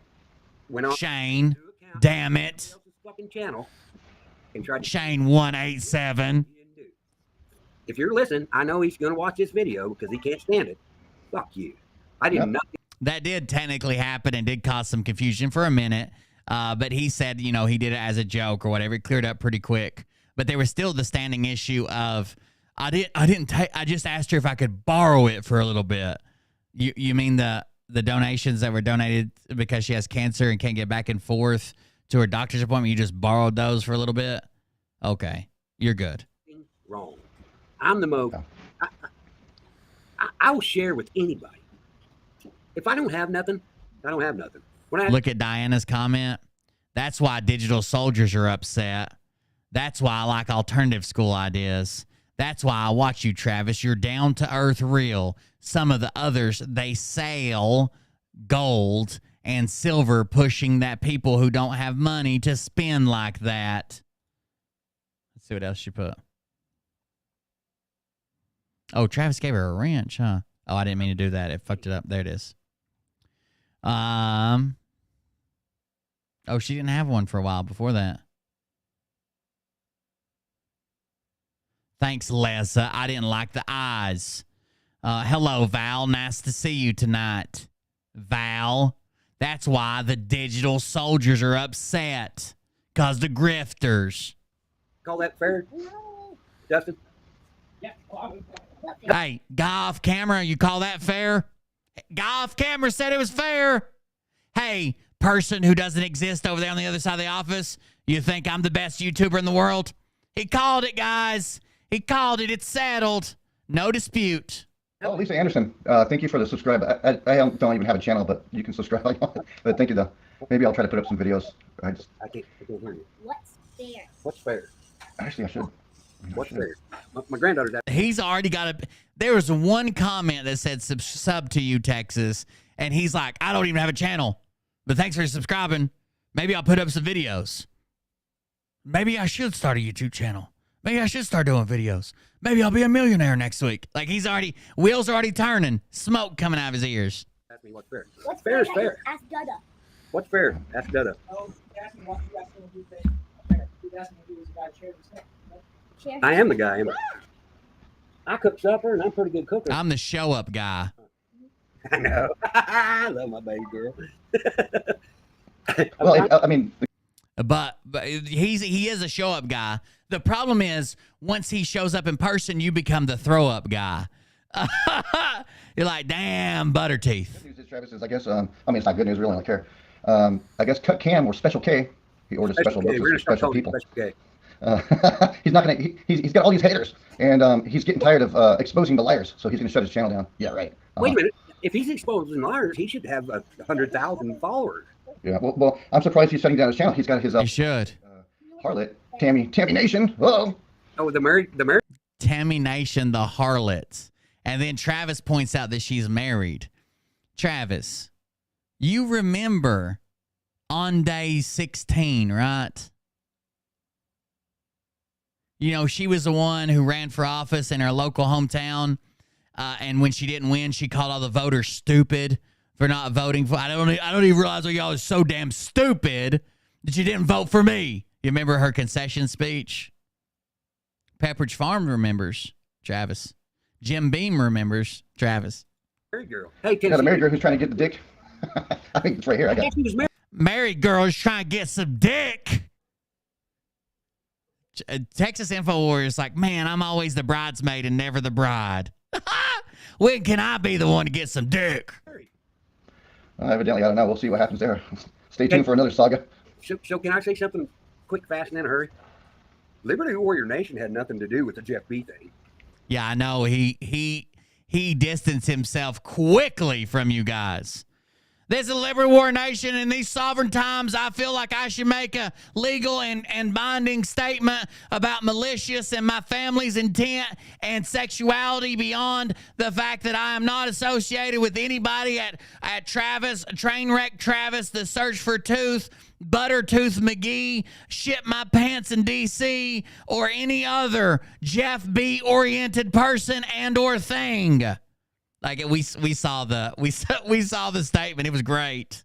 Speaker 4: went on.
Speaker 2: Shane, damn it.
Speaker 4: Fucking channel and tried to.
Speaker 2: Shane 187.
Speaker 4: If you're listening, I know he's going to watch this video because he can't stand it. Fuck you. I did nothing.
Speaker 2: That did technically happen and did cause some confusion for a minute. But he said, you know, he did it as a joke or whatever. It cleared up pretty quick. But there was still the standing issue of I just asked her if I could borrow it for a little bit. You mean the donations that were donated because she has cancer and can't get back and forth to her doctor's appointment? You just borrowed those for a little bit? Okay. You're good.
Speaker 4: Wrong. I'm the most. I will share with anybody. If I don't have nothing, I don't have nothing.
Speaker 2: Look at Diana's comment. That's why digital soldiers are upset. That's why I like alternative school ideas. That's why I watch you, Travis. You're down to earth real. Some of the others, they sell gold and silver, pushing that people who don't have money to spend like that. Let's see what else she put. Oh, Travis gave her a wrench, huh? Oh, I didn't mean to do that. It fucked it up. There it is. Oh, she didn't have one for a while before that. Thanks, Lessa. I didn't like the eyes. Hello, Val. Nice to see you tonight. Val. That's why the digital soldiers are upset. Because the grifters.
Speaker 4: Call that fair? Justin?
Speaker 5: Yeah.
Speaker 2: Hey, guy off camera, you call that fair? Guy off camera said it was fair. Hey, person who doesn't exist over there on the other side of the office, you think I'm the best YouTuber in the world? He called it, guys. He called it. It's settled. No dispute.
Speaker 12: Oh, Lisa Anderson, thank you for the subscribe. I don't even have a channel, but you can subscribe. But thank you, though. Maybe I'll try to put up some videos.
Speaker 4: I can't hear you.
Speaker 6: What's fair?
Speaker 4: What's fair?
Speaker 12: Actually, I should.
Speaker 4: What's fair? My granddaughter's out.
Speaker 2: He's already got a... There was one comment that said sub to you, Texas, and he's like, I don't even have a channel, but thanks for subscribing. Maybe I'll put up some videos. Maybe I should start a YouTube channel. Maybe I should start doing videos. Maybe I'll be a millionaire next week. Like, he's already... Wheels are already turning. Smoke coming out of his ears.
Speaker 4: Ask me what's fair.
Speaker 6: What's
Speaker 4: fair is fair.
Speaker 6: Ask Dada.
Speaker 4: What's fair? Ask Dada.
Speaker 5: Oh, ask me what you asked me to do fair. You asked me to do is a guy chair this thing.
Speaker 4: I am the guy. I cook supper, and I'm a pretty good cooker.
Speaker 2: I'm the show-up guy.
Speaker 4: I know. I love my baby girl.
Speaker 12: Well, I mean...
Speaker 2: But he is a show-up guy. The problem is, once he shows up in person, you become the throw-up guy. You're like, damn, butter teeth.
Speaker 12: Good news is, Travis, is I guess, I mean, it's not good news, really, I don't care. I guess Cut Cam or Special K, he orders special books for special people.
Speaker 4: Special K.
Speaker 12: He's not gonna. He's got all these haters, and he's getting tired of exposing the liars. So he's gonna shut his channel down. Yeah, right.
Speaker 4: Wait a minute. If he's exposing liars, he should have 100,000 followers.
Speaker 12: Yeah. Well, I'm surprised he's shutting down his channel. He's got his.
Speaker 2: He should.
Speaker 12: Harlot, Tammy Nation. Oh.
Speaker 4: Oh, the married.
Speaker 2: Tammy Nation, the harlot, and then Travis points out that she's married. Travis, you remember on day 16, right? You know, she was the one who ran for office in her local hometown, and when she didn't win, she called all the voters stupid for not voting for. I don't even realize why y'all are so damn stupid that you didn't vote for me. You remember her concession speech? Pepperidge Farm remembers, Travis. Jim Beam remembers, Travis.
Speaker 4: Married girl. Hey,
Speaker 12: got a married girl who's trying to get the dick. I think it's right here. I got it.
Speaker 2: Married girl is trying to get some dick. Texas InfoWarrior is like, man, I'm always the bridesmaid and never the bride. When can I be the one to get some dick?
Speaker 12: Evidently, I don't know. We'll see what happens there. Stay tuned for another saga.
Speaker 4: So can I say something quick, fast, and in a hurry? Liberty Warrior Nation had nothing to do with the Jeff B thing.
Speaker 2: Yeah, I know. He distanced himself quickly from you guys. There's a Liberty War Nation. In these sovereign times, I feel like I should make a legal and binding statement about malicious and my family's intent and sexuality beyond the fact that I am not associated with anybody at Travis, Trainwreck Travis, The Search for Tooth, Buttertooth McGee, Shit My Pants in D.C., or any other Jeff B-oriented person and or thing. Like we saw the statement. It was great.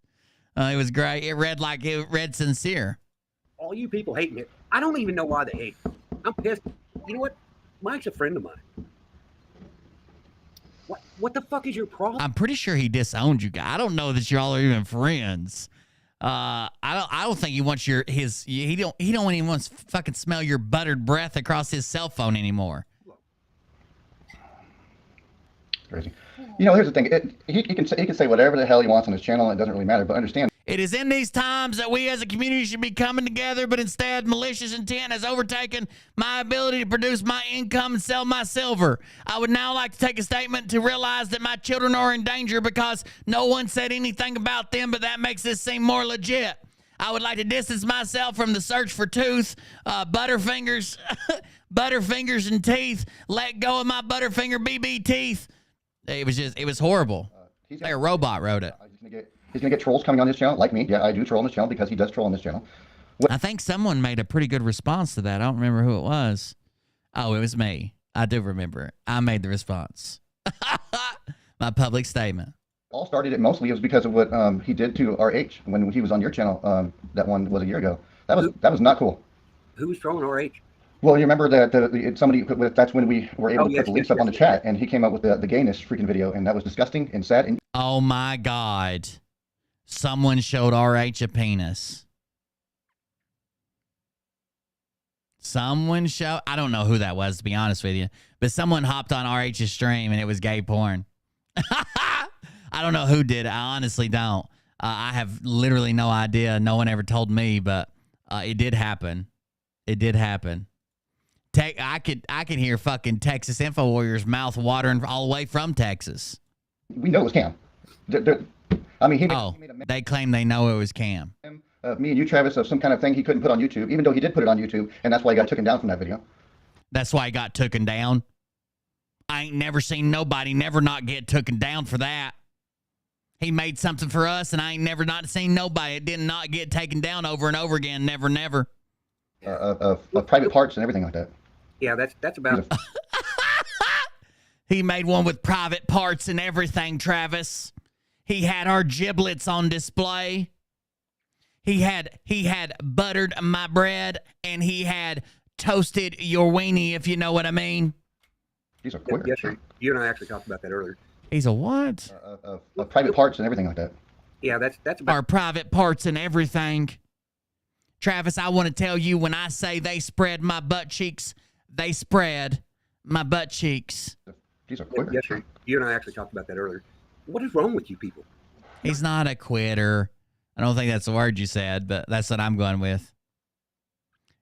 Speaker 2: It was great. It read sincere.
Speaker 4: All you people hating it, I don't even know why they hate me. I'm pissed. You know what? Mike's a friend of mine. What the fuck is your problem?
Speaker 2: I'm pretty sure he disowned you guys. I don't know that y'all are even friends. I don't think he wants he don't even want to fucking smell your buttered breath across his cell phone anymore.
Speaker 12: Crazy. You know, here's the thing. He can say whatever the hell he wants on his channel. It doesn't really matter. But understand.
Speaker 2: It is in these times that we as a community should be coming together, but instead malicious intent has overtaken my ability to produce my income and sell my silver. I would now like to take a statement to realize that my children are in danger because no one said anything about them, but that makes this seem more legit. I would like to distance myself from the search for tooth, butterfingers, butterfingers and teeth. Let go of my butterfinger BB teeth. It was horrible. Like a robot wrote it.
Speaker 12: He's gonna get trolls coming on his channel, like me. Yeah, I do troll on this channel because he does troll on this channel.
Speaker 2: I think someone made a pretty good response to that. I don't remember who it was. Oh, it was me. I do remember. I made the response. My public statement.
Speaker 12: All started it mostly was because of what he did to RH when he was on your channel. That one was a year ago. That was not cool.
Speaker 4: Who was trolling RH?
Speaker 12: Well, you remember that somebody. That's when we were able to put the links up on the chat, and he came up with the gayness freaking video, and that was disgusting and sad. And
Speaker 2: oh my God. Someone showed RH a penis. I don't know who that was, to be honest with you, but someone hopped on RH's stream and it was gay porn. I don't know who did it. I honestly don't. I have literally no idea. No one ever told me, but it did happen. It did happen. I could hear fucking Texas Info Warriors mouth watering all the way from Texas.
Speaker 12: We know it was Cam. I mean,
Speaker 2: they claim they know it was Cam.
Speaker 12: Me and you, Travis, of some kind of thing he couldn't put on YouTube, even though he did put it on YouTube, and that's why he got taken down from that video.
Speaker 2: That's why he got taken down. I ain't never seen nobody never not get taken down for that. He made something for us, and I ain't never not seen nobody that did not get taken down over and over again. Never, never.
Speaker 12: Of private parts and everything like that.
Speaker 4: Yeah, that's about.
Speaker 2: He made one with private parts and everything, Travis. He had our giblets on display. He had buttered my bread, and he had toasted your weenie, if you know what I mean.
Speaker 12: He's a quitter.
Speaker 4: Yes, sir. You and I actually talked about that earlier.
Speaker 2: He's a what?
Speaker 12: Of private parts and everything like that.
Speaker 4: Yeah, that's about
Speaker 2: our private parts and everything. Travis, I want to tell you, when I say they spread my butt cheeks, they spread my butt cheeks.
Speaker 12: He's a quitter.
Speaker 4: Yes, sir. You and I actually talked about that earlier. What is wrong with you people?
Speaker 2: He's not a quitter. I don't think that's the word you said, but that's what I'm going with.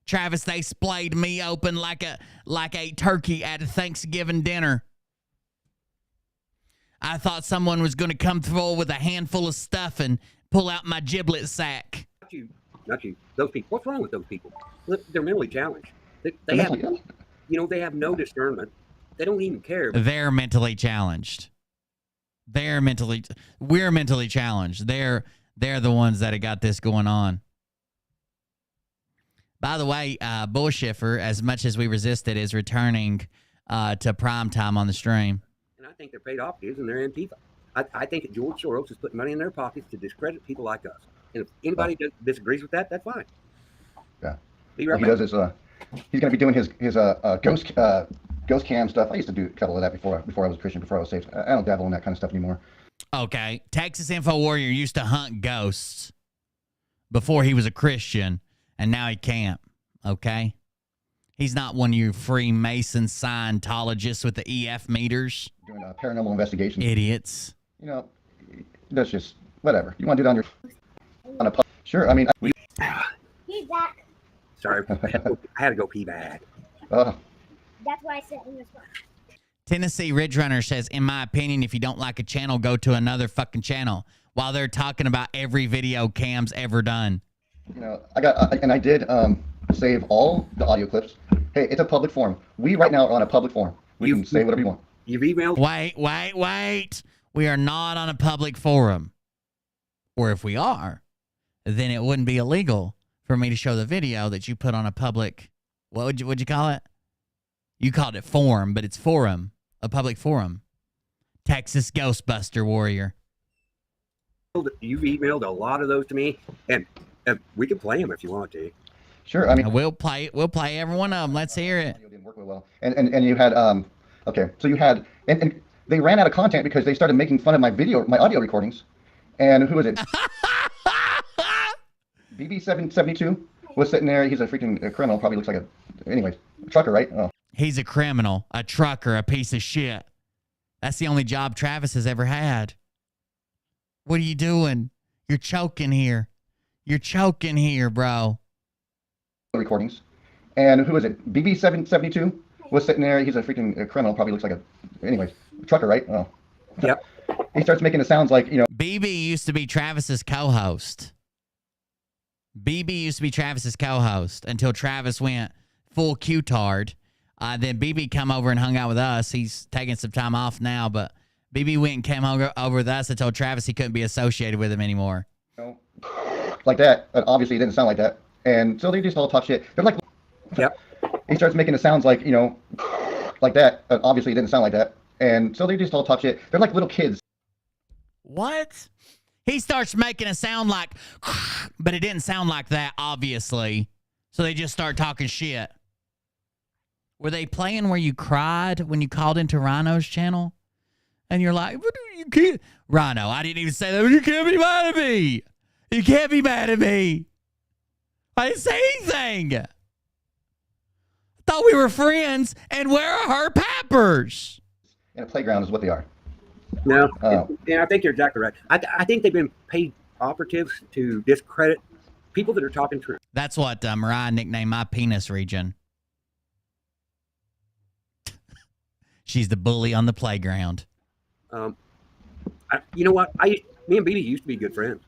Speaker 2: Travis, they splayed me open like a turkey at a Thanksgiving dinner. I thought someone was going to come through with a handful of stuff and pull out my giblet sack.
Speaker 4: Not you. Those people. What's wrong with those people? Look, they're mentally challenged. They have, they have no discernment. They don't even care.
Speaker 2: They're mentally challenged. We're mentally challenged. They're the ones that have got this going on. By the way, Bullshiffer, as much as we resist it, is returning to prime time on the stream.
Speaker 4: And I think they're paid operatives and they're Antifa. I think that George Soros is putting money in their pockets to discredit people like us. And if anybody disagrees with that, that's fine.
Speaker 12: Yeah.
Speaker 4: Be right
Speaker 12: back. He does his. He's going to be doing his ghost cam stuff. I used to do a couple of that before I was a Christian, before I was saved. I don't dabble in that kind of stuff anymore.
Speaker 2: Okay. Texas Info Warrior used to hunt ghosts before he was a Christian, and now he can't. Okay? He's not one of you Freemason Scientologists with the EF meters.
Speaker 12: Doing paranormal investigations.
Speaker 2: Idiots.
Speaker 12: You know, that's just whatever. You want to do it on a sure. I mean,
Speaker 6: He's back.
Speaker 4: Sorry, I had to go pee bad.
Speaker 6: That's why I sent you this one.
Speaker 2: Tennessee Ridge Runner says, in my opinion, if you don't like a channel, go to another fucking channel. While they're talking about every video Cam's ever done.
Speaker 12: You know, I did save all the audio clips. Hey, it's a public forum. We right now are on a public forum. We can say whatever you want.
Speaker 4: You've emailed.
Speaker 2: Wait. We are not on a public forum. Or if we are, then it wouldn't be illegal for me to show the video that you put on a public, what'd you call it? You called it forum, but it's forum, a public forum. Texas Ghostbuster Warrior.
Speaker 4: You've emailed a lot of those to me, and we can play them if you want to.
Speaker 12: Sure. I mean,
Speaker 2: We'll play every one of them. Let's hear it.
Speaker 12: audio didn't work real well. And you had okay, so you had and they ran out of content because they started making fun of my audio recordings. And who was it? BB772 was sitting there. He's a freaking criminal. Probably looks like a trucker, right? Oh.
Speaker 2: He's a criminal, a trucker, a piece of shit. That's the only job Travis has ever had. What are you doing? You're choking here. You're choking here, bro.
Speaker 12: Recordings. And who was it? BB772 was sitting there. He's a freaking criminal. Probably looks like a trucker, right? Oh.
Speaker 4: Yep.
Speaker 12: He starts making it sound like,
Speaker 2: BB used to be Travis's co-host. BB used to be Travis's co-host until Travis went full Q-tard. Then BB come over and hung out with us. He's taking some time off now, but BB went and came over with us and told Travis he couldn't be associated with him anymore.
Speaker 12: Like that. But obviously, it didn't sound like that. And so they just all talk shit. They're like,
Speaker 4: yep.
Speaker 12: He starts making it sounds like, like that. But obviously, it didn't sound like that. And so they just all talk shit. They're like little kids.
Speaker 2: What? He starts making a sound like, but it didn't sound like that, obviously. So they just start talking shit. Were they playing where you cried when you called into Rhino's channel? And you're like, you can't. Rhino, I didn't even say that. You can't be mad at me. You can't be mad at me. I didn't say anything. I thought we were friends, and where are her peppers?
Speaker 12: And a playground is what they are.
Speaker 4: No, and I think you're exactly right. I think they've been paid operatives to discredit people that are talking truth.
Speaker 2: That's what Mariah nicknamed my penis region. She's the bully on the playground.
Speaker 4: You know what? Me and BD used to be good friends.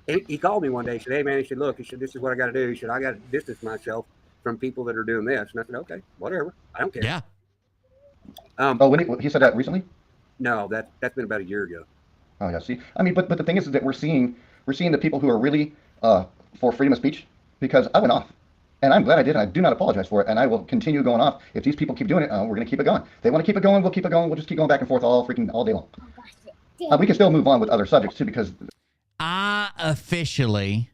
Speaker 4: He called me one day. He said, "Hey man," he said, "Look," he said, "this is what I got to do." He said, "I got to distance myself from people that are doing this." And I said, "Okay, whatever. I don't care."
Speaker 2: Yeah.
Speaker 12: When he said that recently?
Speaker 4: No, that's been about a year ago.
Speaker 12: Oh yeah. See, I mean, but the thing is that we're seeing the people who are really for freedom of speech, because I went off. And I'm glad I did, and I do not apologize for it, and I will continue going off. If these people keep doing it, we're going to keep it going. They want to keep it going, we'll keep it going. We'll just keep going back and forth all day long. We can still move on with other subjects, too, because...
Speaker 2: I officially...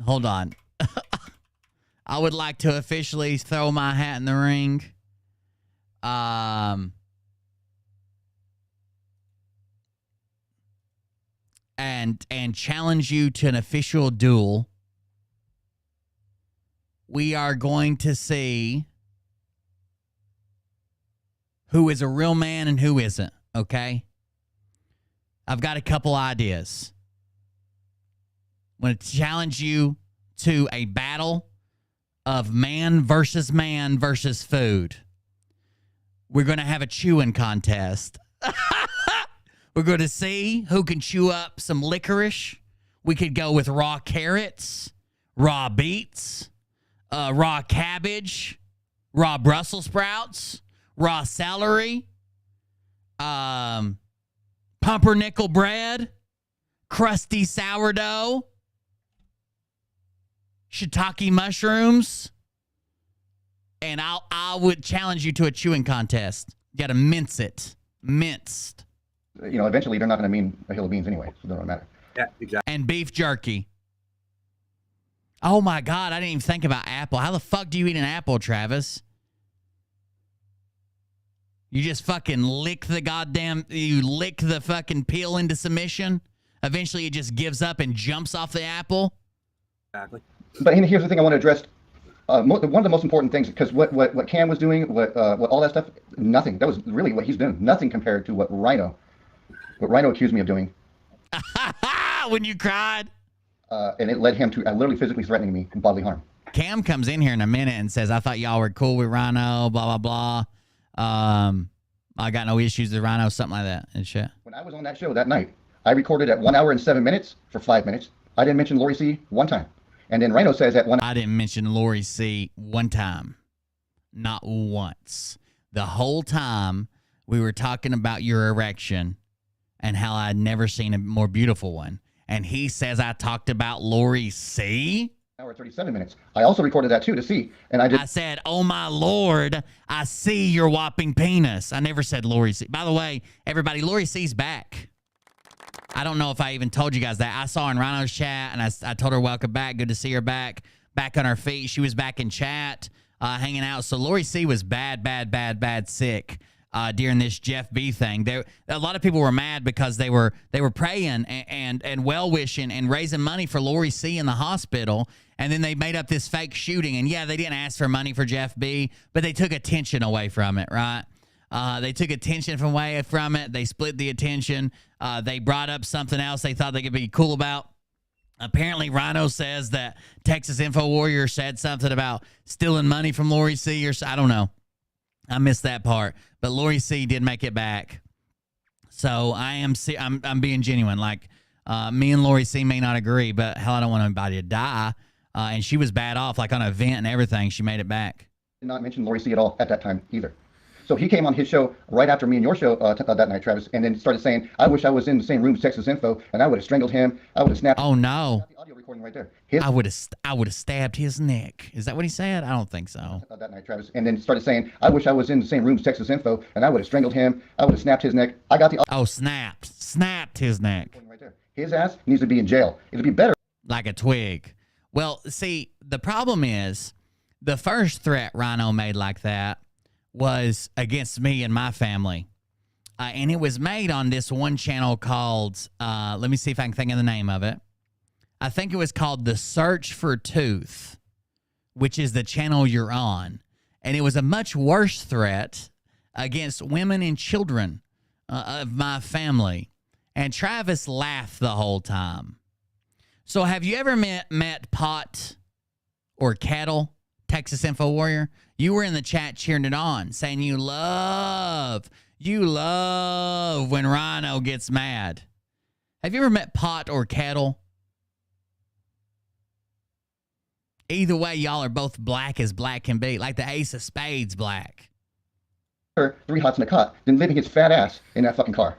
Speaker 2: Hold on. I would like to officially throw my hat in the ring. And challenge you to an official duel. We are going to see who is a real man and who isn't, okay? I've got a couple ideas. I'm going to challenge you to a battle of man versus food. We're going to have a chewing contest. We're going to see who can chew up some licorice. We could go with raw carrots, raw beets, raw cabbage, raw Brussels sprouts, raw celery, pumpernickel bread, crusty sourdough, shiitake mushrooms, and I would challenge you to a chewing contest. You got to mince it. Minced.
Speaker 12: Eventually they're not going to mean a hill of beans anyway, so it doesn't matter.
Speaker 4: Yeah, exactly.
Speaker 2: And beef jerky. Oh my God, I didn't even think about apple. How the fuck do you eat an apple, Travis? You just fucking lick the fucking peel into submission. Eventually it just gives up and jumps off the apple.
Speaker 4: Exactly.
Speaker 12: But here's the thing I want to address. One of the most important things, because what Cam was doing, what all that stuff, nothing. That was really what he's doing. Nothing compared to what Rhino accused me of doing.
Speaker 2: When you cried.
Speaker 12: And it led him to literally physically threatening me and bodily harm.
Speaker 2: Cam comes in here in a minute and says, "I thought y'all were cool with Rhino, blah, blah, blah. I got no issues with Rhino," something like that and shit.
Speaker 12: When I was on that show that night, I recorded at 1 hour and 7 minutes for 5 minutes. I didn't mention Lori C. one time. And then Rhino says at
Speaker 2: I didn't mention Lori C. one time. Not once. The whole time we were talking about your erection and how I'd never seen a more beautiful one. And he says I talked about Lori C.
Speaker 12: Hour 37 minutes. I also recorded that too to see. And I
Speaker 2: said, "Oh my Lord, I see your whopping penis." I never said Lori C. By the way, everybody, Lori C's back. I don't know if I even told you guys that. I saw in Rhino's chat, and I told her welcome back. Good to see her back on her feet. She was back in chat, hanging out. So Lori C was bad sick during this Jeff B thing. A lot of people were mad because they were praying and well wishing and raising money for Lori C in the hospital, and then they made up this fake shooting. And yeah, they didn't ask for money for Jeff B, but they took attention away from it, right? They took attention away from it. They split the attention. They brought up something else they thought they could be cool about. Apparently, Rhino says that Texas Info Warrior said something about stealing money from Lori C. I don't know. I missed that part. But Lori C. did make it back. So I'm being genuine. Like, me and Lori C. may not agree, but hell, I don't want anybody to die. And she was bad off, like on an event and everything. She made it back.
Speaker 12: Did not mention Lori C. at all at that time either. So he came on his show right after me and your show that night, Travis, and then started saying, I wish I was in the same room as Texas Info, and I would have strangled him. I would have snapped.
Speaker 2: Oh, no.
Speaker 12: The audio recording right there.
Speaker 2: I would have stabbed his neck. Is that what he said? I don't think so.
Speaker 12: That night, Travis, and then started saying, I wish I was in the same room as Texas Info, and I would have strangled him. I would have snapped his neck. I got the
Speaker 2: Oh, snapped his neck.
Speaker 12: Right there. His ass needs to be in jail. It'd be better.
Speaker 2: Like a twig. Well, see, the problem is the first threat Rhino made like that was against me and my family. And it was made on this one channel called, let me see if I can think of the name of it. I think it was called The Search for Tooth, which is the channel you're on. And it was a much worse threat against women and children of my family. And Travis laughed the whole time. So have you ever met Pot or Kettle, Texas Info Warrior? You were in the chat cheering it on, saying you love when Rhino gets mad. Have you ever met Pot or Kettle? Either way, y'all are both black as black can be, like the ace of spades black.
Speaker 12: 3 hots in a cot than living his fat ass in that fucking car.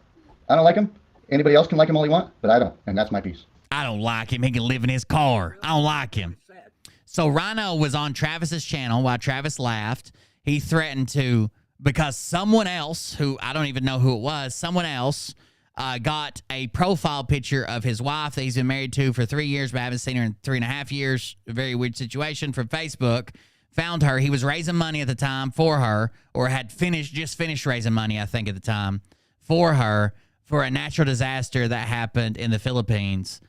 Speaker 12: I don't like him. Anybody else can like him all he want, but I don't, and that's my piece.
Speaker 2: I don't like him. He can live in his car. I don't like him. So Rhino was on Travis's channel while Travis laughed. He threatened to, because someone else, who I don't even know who it was, someone else got a profile picture of his wife that he's been married to for 3 years, but I haven't seen her in 3.5 years. A very weird situation from Facebook. Found her. He was raising money at the time for her, or had just finished raising money, I think, at the time for her for a natural disaster that happened in the Philippines.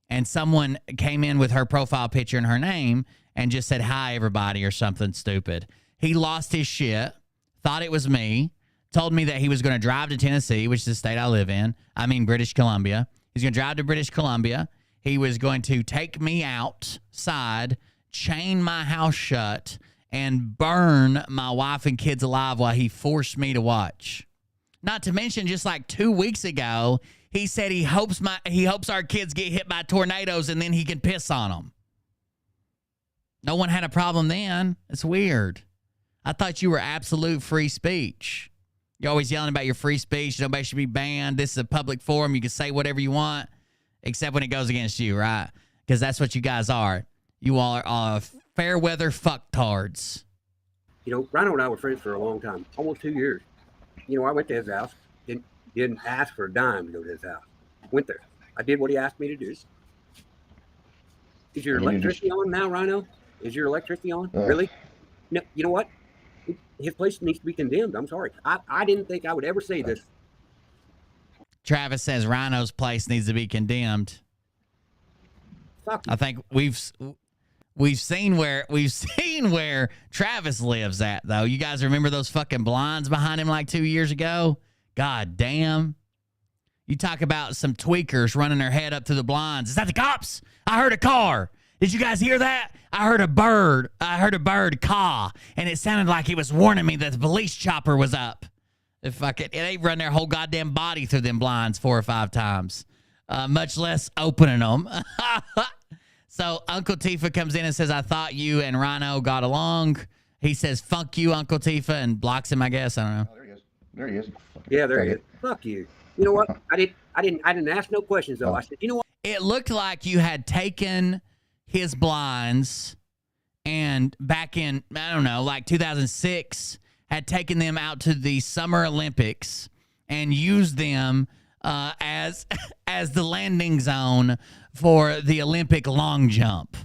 Speaker 2: And someone came in with her profile picture and her name and just said, hi, everybody, or something stupid. He lost his shit, thought it was me, told me that he was going to drive to Tennessee, which is the state I live in. I mean, British Columbia. He's going to drive to British Columbia. He was going to take me outside, chain my house shut, and burn my wife and kids alive while he forced me to watch. Not to mention, just like 2 weeks ago, he said he hopes our kids get hit by tornadoes and then he can piss on them. No one had a problem then. It's weird. I thought you were absolute free speech. You're always yelling about your free speech. Nobody should be banned. This is a public forum. You can say whatever you want, except when it goes against you, right? Because that's what you guys are. You all are fair weather fucktards.
Speaker 4: You know, Rhino and I were friends for a long time, almost 2 years. You know, I went to his house, didn't ask for a dime to go to his house. Went there. I did what he asked me to do. Is your electricity on now, Rhino? Is your electricity on? Really? No, you know what? His place needs to be condemned. I'm sorry. I didn't think I would ever say this.
Speaker 2: Travis says Rhino's place needs to be condemned.
Speaker 4: Fuck you.
Speaker 2: I think we've seen where Travis lives at, though. You guys remember those fucking blinds behind him like 2 years ago? God damn. You talk about some tweakers running their head up to the blinds. Is that the cops? I heard a car. Did you guys hear that? I heard a bird caw, and it sounded like he was warning me that the police chopper was up. They run their whole goddamn body through them blinds 4 or 5 times, much less opening them. So Uncle Tifa comes in and says, I thought you and Rhino got along. He says, fuck you, Uncle Tifa, and blocks him, I guess. I don't know.
Speaker 12: Oh, there he is.
Speaker 4: Yeah, there he is. Fuck you. You know what? I didn't ask no questions, though. I said, you know what?
Speaker 2: It looked like you had taken his blinds and back in, I don't know, like 2006, had taken them out to the Summer Olympics and used them as the landing zone for the Olympic long jump.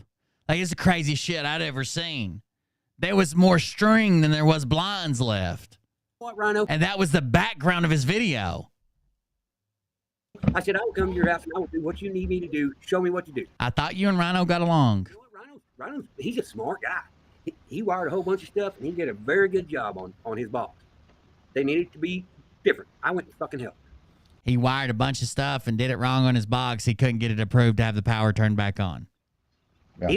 Speaker 2: Like, it's the craziest shit I'd ever seen. There was more string than there was blinds left.
Speaker 4: What, Rhino?
Speaker 2: And that was the background of his video.
Speaker 4: I said, I will come to your house and I will do what you need me to do. Show me what to do.
Speaker 2: I thought you and Rhino got along.
Speaker 4: You know what, Rhino, he's a smart guy. He wired a whole bunch of stuff and he did a very good job on his box. They needed to be different. I went to fucking help.
Speaker 2: He wired a bunch of stuff and did it wrong on his box. He couldn't get it approved to have the power turned back on.
Speaker 12: Yeah,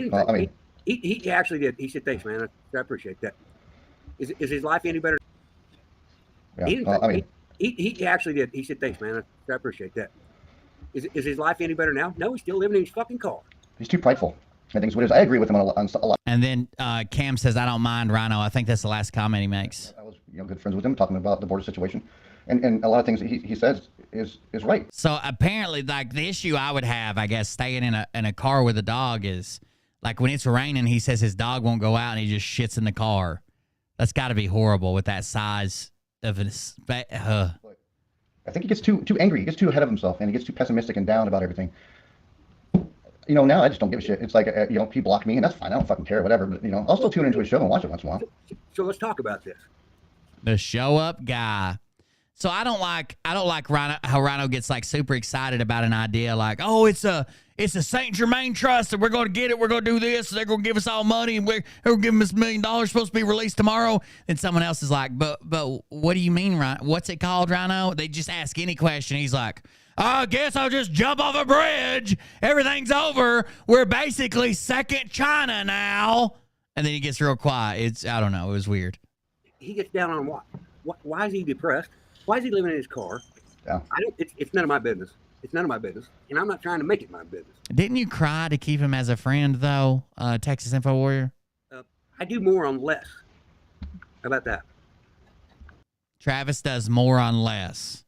Speaker 4: He actually did. He said, thanks, man. I appreciate that. Is his life any better?
Speaker 12: Yeah,
Speaker 4: He actually did. He said, thanks, man. I appreciate that. Is his life any better now? No, he's still living in his fucking car.
Speaker 12: he's too prideful. I think what it is. I agree with him on a lot.
Speaker 2: And then Cam says, I don't mind Rhino. I think that's the last comment he makes.
Speaker 12: I was good friends with him, talking about the border situation. And a lot of things that he says is right.
Speaker 2: So apparently, like, the issue I would have, I guess, staying in a car with a dog is, like, when it's raining, he says his dog won't go out and he just shits in the car. That's got to be horrible with that size of
Speaker 12: I think he gets too angry. He gets too ahead of himself, and he gets too pessimistic and down about everything. Now I just don't give a shit. It's like, he blocked me, and that's fine. I don't fucking care, whatever. But, I'll still tune into his show and watch it once in a while.
Speaker 4: So let's talk about this.
Speaker 2: The show up guy. So I don't like Rhino, how Rhino gets like super excited about an idea like, oh, it's a St. Germain trust and we're going to get it. We're going to do this. They're going to give us all money and we're going to give them this $1 million supposed to be released tomorrow. And someone else is like, but what do you mean, Rhino? What's it called, Rhino? They just ask any question. He's like, I guess I'll just jump off a bridge. Everything's over. We're basically second China now. And then he gets real quiet. I don't know. It was weird.
Speaker 4: He gets down on what? Why is he depressed? Why is he living in his car?
Speaker 12: Yeah.
Speaker 4: It's none of my business. It's none of my business. And I'm not trying to make it my business.
Speaker 2: Didn't you cry to keep him as a friend, though, Texas Info Warrior?
Speaker 4: I do more on less. How about that?
Speaker 2: Travis does more on less.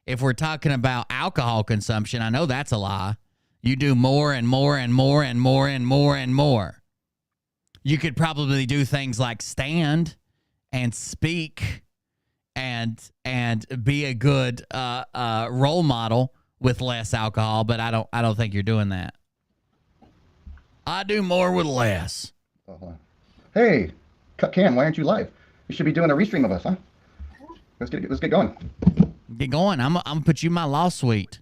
Speaker 2: If we're talking about alcohol consumption, I know that's a lie. You do more and more and more and more and more and more. You could probably do things like stand and speak and be a good role model with less alcohol, but I don't think you're doing that. I do more with less.
Speaker 12: Hey, Cam, why aren't you live? You should be doing a restream of us, huh? Let's get going.
Speaker 2: Get going. I'm gonna put you in my law suite.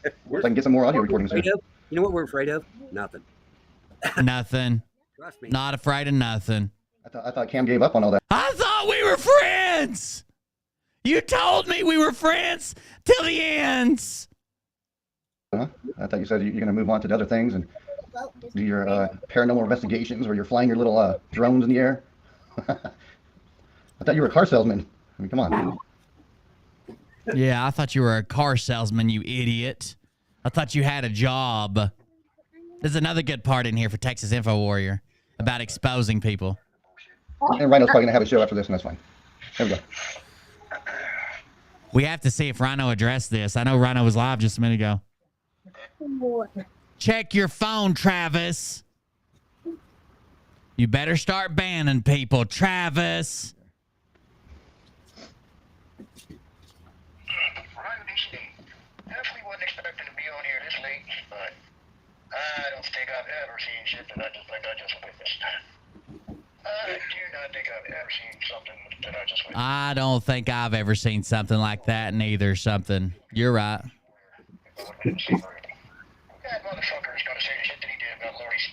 Speaker 12: So I can get some more audio recordings here.
Speaker 4: You know what we're afraid of? Nothing.
Speaker 2: Nothing.
Speaker 4: Trust me.
Speaker 2: Not afraid of nothing.
Speaker 12: I thought Cam gave up on all that.
Speaker 2: I thought we were friends. You told me we were friends till the ends.
Speaker 12: Huh? I thought you said you're going to move on to the other things and do your paranormal investigations, or you're flying your little drones in the air. I thought you were a car salesman. I mean, come on.
Speaker 2: Yeah, I thought you were a car salesman, you idiot. I thought you had a job. There's another good part in here for Texas Info Warrior about exposing people.
Speaker 12: And Rhino's probably going to have a show after this, and that's fine. There we go.
Speaker 2: We have to see if Rhino addressed this. I know Rhino was live just a minute ago. Check your phone, Travis. You better start banning people, Travis.
Speaker 13: Definitely wasn't expecting to be on here this late, but I don't think I've ever seen shit that I just witnessed. I do not think I've ever seen something that I just witnessed.
Speaker 2: I don't think I've ever seen something like that neither. Something. You're right.
Speaker 13: That motherfucker is going to say the shit that he did about Lori C.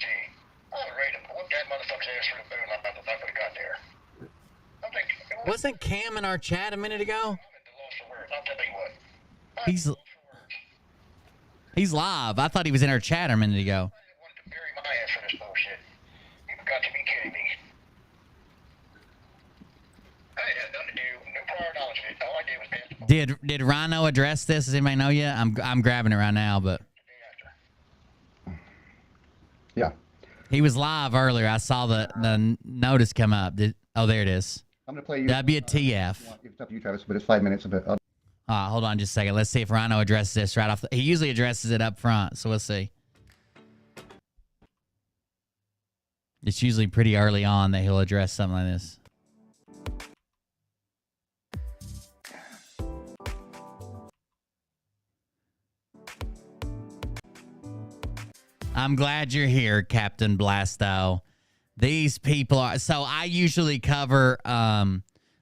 Speaker 13: I'll rate him. Whoop that motherfucker's ass for the moon. I would have got there.
Speaker 2: Wasn't Cam in our chat a minute ago?
Speaker 13: I'll tell you what.
Speaker 2: He's live. I thought he was in our chat a minute ago.
Speaker 13: Bury my ass for this bullshit. You've got to be kidding me. I had nothing to do. No prior knowledge of it. All I did was pass the
Speaker 2: Did Rhino address this? Does anybody know yet? I'm grabbing it right now, but
Speaker 12: yeah,
Speaker 2: he was live earlier. I saw the notice come up. Oh, there it is.
Speaker 12: I'm going to play you.
Speaker 2: WTF.
Speaker 12: It's up to you, Travis, but it's 5 minutes of it.
Speaker 2: Hold on just a second. Let's see if Rhino addresses this right off. He usually addresses it up front, so we'll see. It's usually pretty early on that he'll address something like this. I'm glad you're here, Captain Blasto. These people are so I usually cover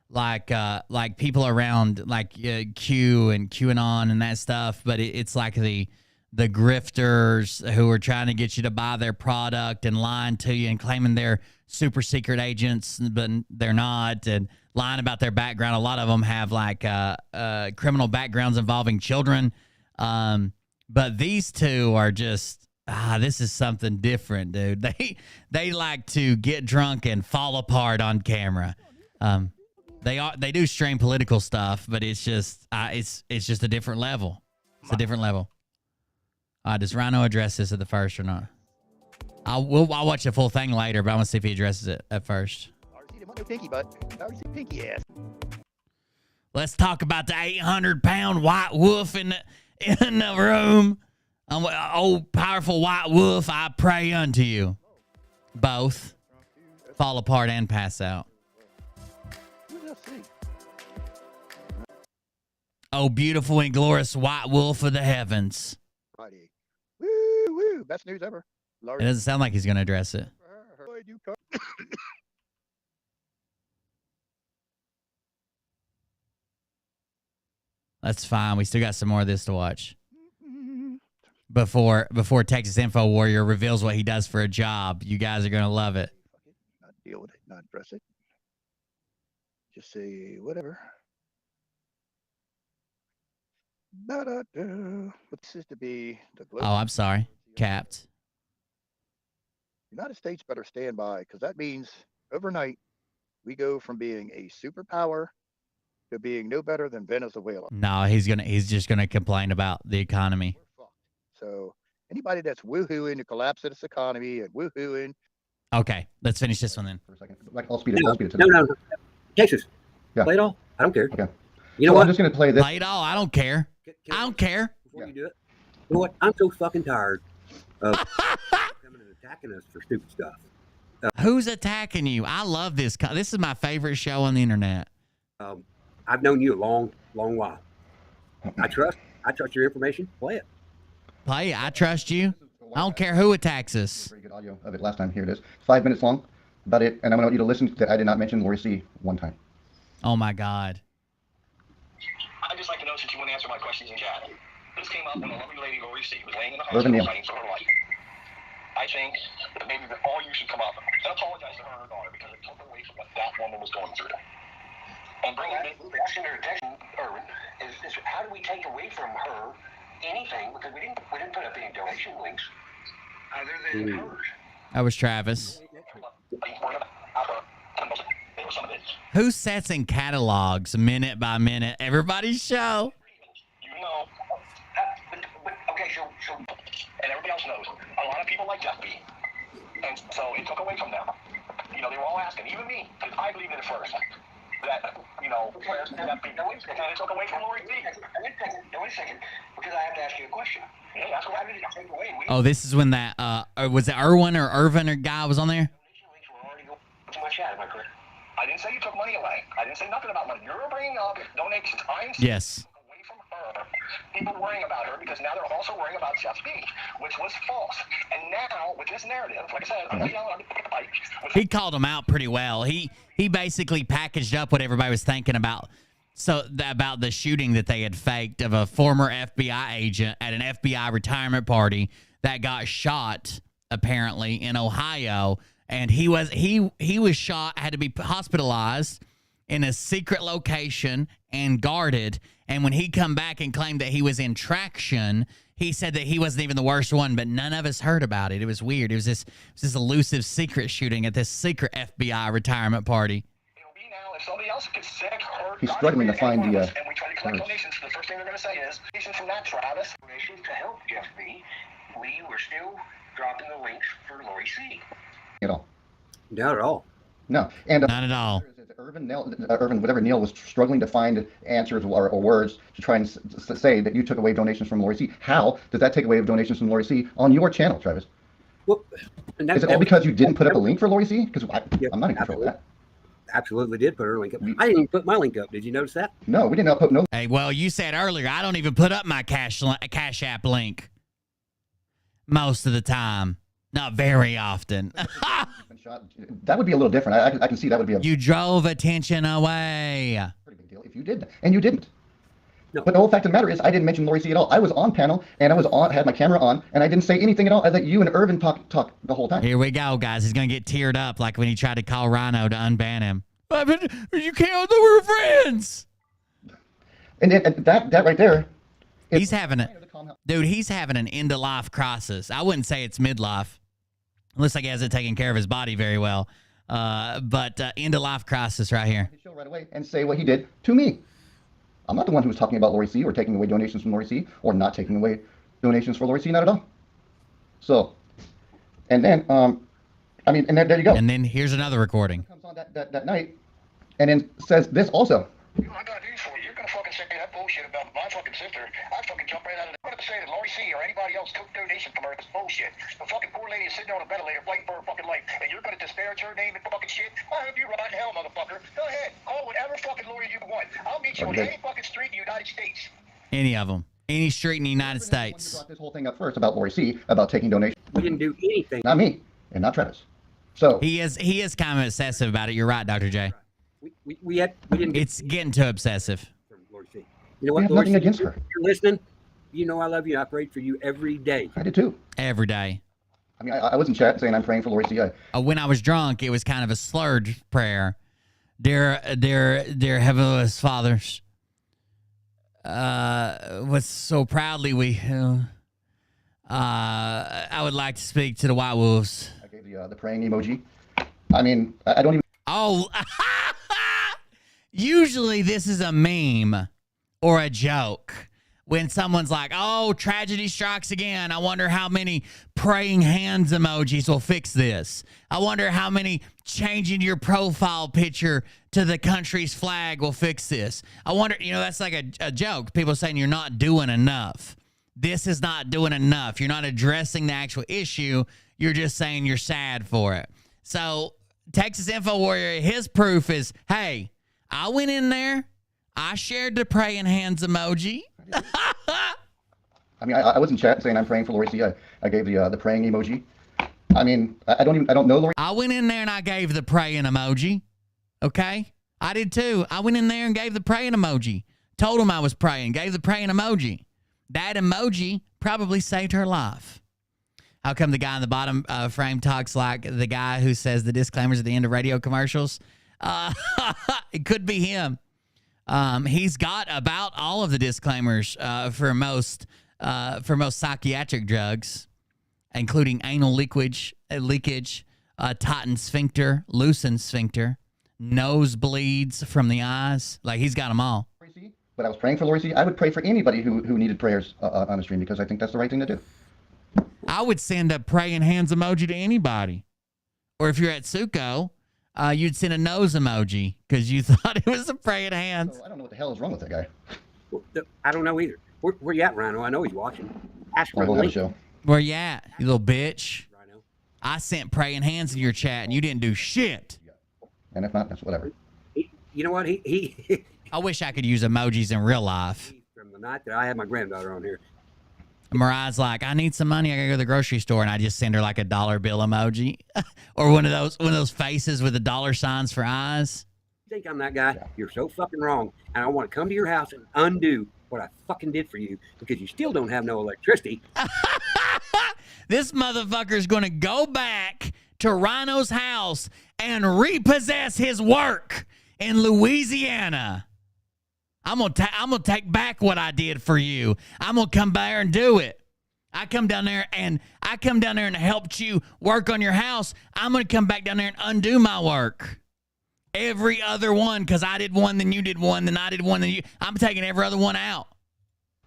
Speaker 2: like people around like Q and QAnon and that stuff, but it's like the grifters who are trying to get you to buy their product and lying to you and claiming they're super secret agents, but they're not, and lying about their background. A lot of them have like criminal backgrounds involving children. But these two are just, this is something different, dude. They like to get drunk and fall apart on camera. They do stream political stuff, but it's just a different level. It's a different level. Does Rhino address this at the first or not? I'll watch the full thing later, but I want to see if he addresses it at first. Let's talk about the 800-pound white wolf in the room. Old powerful white wolf, I pray unto you. Both fall apart and pass out. Oh, beautiful and glorious white wolf of the heavens.
Speaker 14: Woo, woo, best news ever.
Speaker 2: It doesn't sound like he's going to address it. That's fine. We still got some more of this to watch. Before Texas Info Warrior reveals what he does for a job, you guys are going to love it.
Speaker 14: Not deal with it, not address it. Just say whatever. But this is to be the global.
Speaker 2: Oh, I'm sorry. Capped.
Speaker 14: United States better stand by, because that means overnight we go from being a superpower to being no better than Venezuela.
Speaker 2: No, he's just gonna complain about the economy.
Speaker 14: So anybody that's woohooing the collapse of this economy and woohooing.
Speaker 2: Okay, let's finish this one then.
Speaker 12: For a second. Like, I'll speed it.
Speaker 4: No. Texas.
Speaker 12: Yeah.
Speaker 4: Play it all. I don't care.
Speaker 12: Okay.
Speaker 4: You know what?
Speaker 12: I'm just going to play this.
Speaker 2: Play it all. I don't care. I don't care.
Speaker 4: Before you do it, you know what? I'm so fucking tired of coming and attacking us for stupid stuff.
Speaker 2: Who's attacking you? I love this. This is my favorite show on the internet.
Speaker 4: I've known you a long, long while. I trust your information. Play it.
Speaker 2: Play it. I trust you. I don't care who attacks us.
Speaker 12: Very good audio of it last time. Here it is. 5 minutes long. About it. And I want you to listen that I did not mention Lori C. one time.
Speaker 2: Oh my God.
Speaker 13: I'd just like to know, since you wouldn't answer my questions in chat. This came up when a lovely lady Lori C was laying in the hospital fighting for her life. I think that maybe that all you should come up and apologize to her and her daughter, because it took away from what that woman was going through. And bring it to their attention, Irwin, is how do we take away from her anything, because we didn't put up any donation links other than hers.
Speaker 2: That was Travis. Who sets in catalogs minute by minute everybody's show?
Speaker 13: You know, okay, so, and everybody else knows, a lot of people like Jeff B. And so it took away from them. You know, they were all asking, even me, because I believed in it first, that, you know, where's Jeff B? And it took away from Lori B. Wait a second, because I have to ask you a question. Yeah, that's what I did take away.
Speaker 2: Oh, this is when that, was it Irwin or Irvin or guy was on there?
Speaker 13: To my chat, am I correct? I didn't say you took money away. I didn't say nothing about money. You're bringing up donations. I'm
Speaker 2: yes.
Speaker 13: Away from her. People worrying about her, because now they're also worrying about Jeff's speech, which was false. And now with this narrative, like I said, I'm not yelling.
Speaker 2: He called him out pretty well. He basically packaged up what everybody was thinking about. So about the shooting that they had faked of a former FBI agent at an FBI retirement party that got shot apparently in Ohio. And he was shot, had to be hospitalized in a secret location and guarded. And when he come back and claimed that he was in traction, he said that he wasn't even the worst one, but none of us heard about it. It was weird. It was this elusive secret shooting at this secret FBI retirement party.
Speaker 13: It'll be now, if somebody else could sick, hurt,
Speaker 12: he's struggling to find the.
Speaker 13: And we try to collect donations. The first thing they're going to say is, donations from that, Travis. Donations to help Jeff B. We were still dropping the links for Lori C.
Speaker 12: At all.
Speaker 4: Not at all.
Speaker 12: No, and
Speaker 2: not at all.
Speaker 12: Irvin, whatever Neil was struggling to find answers or words to try and say that you took away donations from Lori C. How does that take away donations from Lori C. on your channel, Travis?
Speaker 4: Well,
Speaker 12: is it all because you didn't put up a link for Lori C? Because I'm not in control of that.
Speaker 4: Absolutely did put her link up. I didn't even put my link up. Did you notice that?
Speaker 12: No, we did not put no.
Speaker 2: Hey, well, you said earlier I don't even put up my Cash App link. most of the time. Not very often.
Speaker 12: That would be a little different. I can see that would be a
Speaker 2: You drove attention away.
Speaker 12: pretty big deal if you did, and you didn't. No. But the whole fact of the matter is, I didn't mention Lori C at all. I was on panel, and I had my camera on, and I didn't say anything at all. I let you and Irvin talk the whole time.
Speaker 2: Here we go, guys. He's gonna get teared up like when he tried to call Rhino to unban him. But you can't. They were friends.
Speaker 12: And that right there.
Speaker 2: He's having he's having an end of life crisis. I wouldn't say it's midlife. Looks like he hasn't taken care of his body very well. But end of life crisis right here.
Speaker 12: Show right away and say what he did to me. I'm not the one who was talking about Lori C or taking away donations from Lori C or not taking away donations for Lori C, not at all. So, and then, and there you go.
Speaker 2: And then here's another recording.
Speaker 12: Comes on that night and then says this also.
Speaker 13: I got news for you. You're gonna fucking say that bullshit about my fucking sister. I fucking jump right out of the. I'm gonna say that Lori C or anybody else took donation from her. It's bullshit. The fucking poor lady is sitting on a ventilator waiting for her fucking life, and you're gonna disparage her name and fucking shit. I hope you rot in hell, motherfucker. Go ahead, call whatever fucking lawyer you want. I'll meet you on any fucking street in the United States.
Speaker 2: Any of them. Any street in the United States.
Speaker 12: Brought this whole thing up first about Lori C, about taking donations.
Speaker 4: We didn't do anything.
Speaker 12: Not me, and not Travis. So
Speaker 2: he is kind of obsessive about it. You're right, Dr. J.
Speaker 4: We didn't.
Speaker 2: It's getting too obsessive.
Speaker 4: You know what?
Speaker 12: We have nothing against her.
Speaker 4: If you're listening, you know I love you. I prayed for you every day.
Speaker 12: I did too.
Speaker 2: Every day.
Speaker 12: I mean, I was in chat saying I'm praying for Lori C.
Speaker 2: When I was drunk, it was kind of a slurred prayer. Dear Heavenly Fathers, what so proudly I would like to speak to the White Wolves.
Speaker 12: I gave the praying emoji. I mean, I don't even.
Speaker 2: Oh, usually this is a meme or a joke. When someone's like, oh, tragedy strikes again. I wonder how many praying hands emojis will fix this. I wonder how many changing your profile picture to the country's flag will fix this. I wonder, that's like a joke. People saying you're not doing enough. This is not doing enough. You're not addressing the actual issue. You're just saying you're sad for it. So Texas Info Warrior, his proof is, hey, I went in there. I shared the praying hands emoji.
Speaker 12: I mean, I was in chat saying I'm praying for Lori C. I gave the praying emoji. I mean, I don't know Lori.
Speaker 2: I went in there and I gave the praying emoji. Okay? I did too. I went in there and gave the praying emoji. Told him I was praying. Gave the praying emoji. That emoji probably saved her life. How come the guy in the bottom frame talks like the guy who says the disclaimers at the end of radio commercials? It could be him. He's got about all of the disclaimers for most psychiatric drugs, including anal leakage, tightened sphincter, loosened sphincter, nosebleeds from the eyes. Like, he's got them all.
Speaker 12: But I was praying for Lori C. I would pray for anybody who needed prayers on the stream because I think that's the right thing to do.
Speaker 2: I would send a praying hands emoji to anybody. Or if you're at Suco, you'd send a nose emoji because you thought it was a praying hands.
Speaker 12: So I don't know what the hell is wrong with that guy.
Speaker 4: Well, I don't know either. Where you at, Rhino? I know he's watching. Ask for
Speaker 12: We'll
Speaker 4: a
Speaker 12: have a
Speaker 4: link.
Speaker 12: show.
Speaker 2: Where you at, you little bitch?
Speaker 4: Rhino.
Speaker 2: I sent praying hands in your chat and you didn't do shit.
Speaker 12: And if not, that's whatever.
Speaker 4: You know what? He
Speaker 2: I wish I could use emojis in real life.
Speaker 4: from the night that I had my granddaughter on here.
Speaker 2: Mariah's like, I need some money. I gotta go to the grocery store, and I just send her like a dollar bill emoji, or one of those faces with the dollar signs for eyes.
Speaker 4: You think I'm that guy? Yeah. You're so fucking wrong. And I want to come to your house and undo what I fucking did for you because you still don't have no electricity.
Speaker 2: This motherfucker's gonna go back to Rhino's house and repossess his work in Louisiana. I'm gonna take back what I did for you. I'm gonna come by there and do it. I come down there and helped you work on your house. I'm gonna come back down there and undo my work. Every other one, because I did one, then you did one, then I did one, then you. I'm taking every other one out.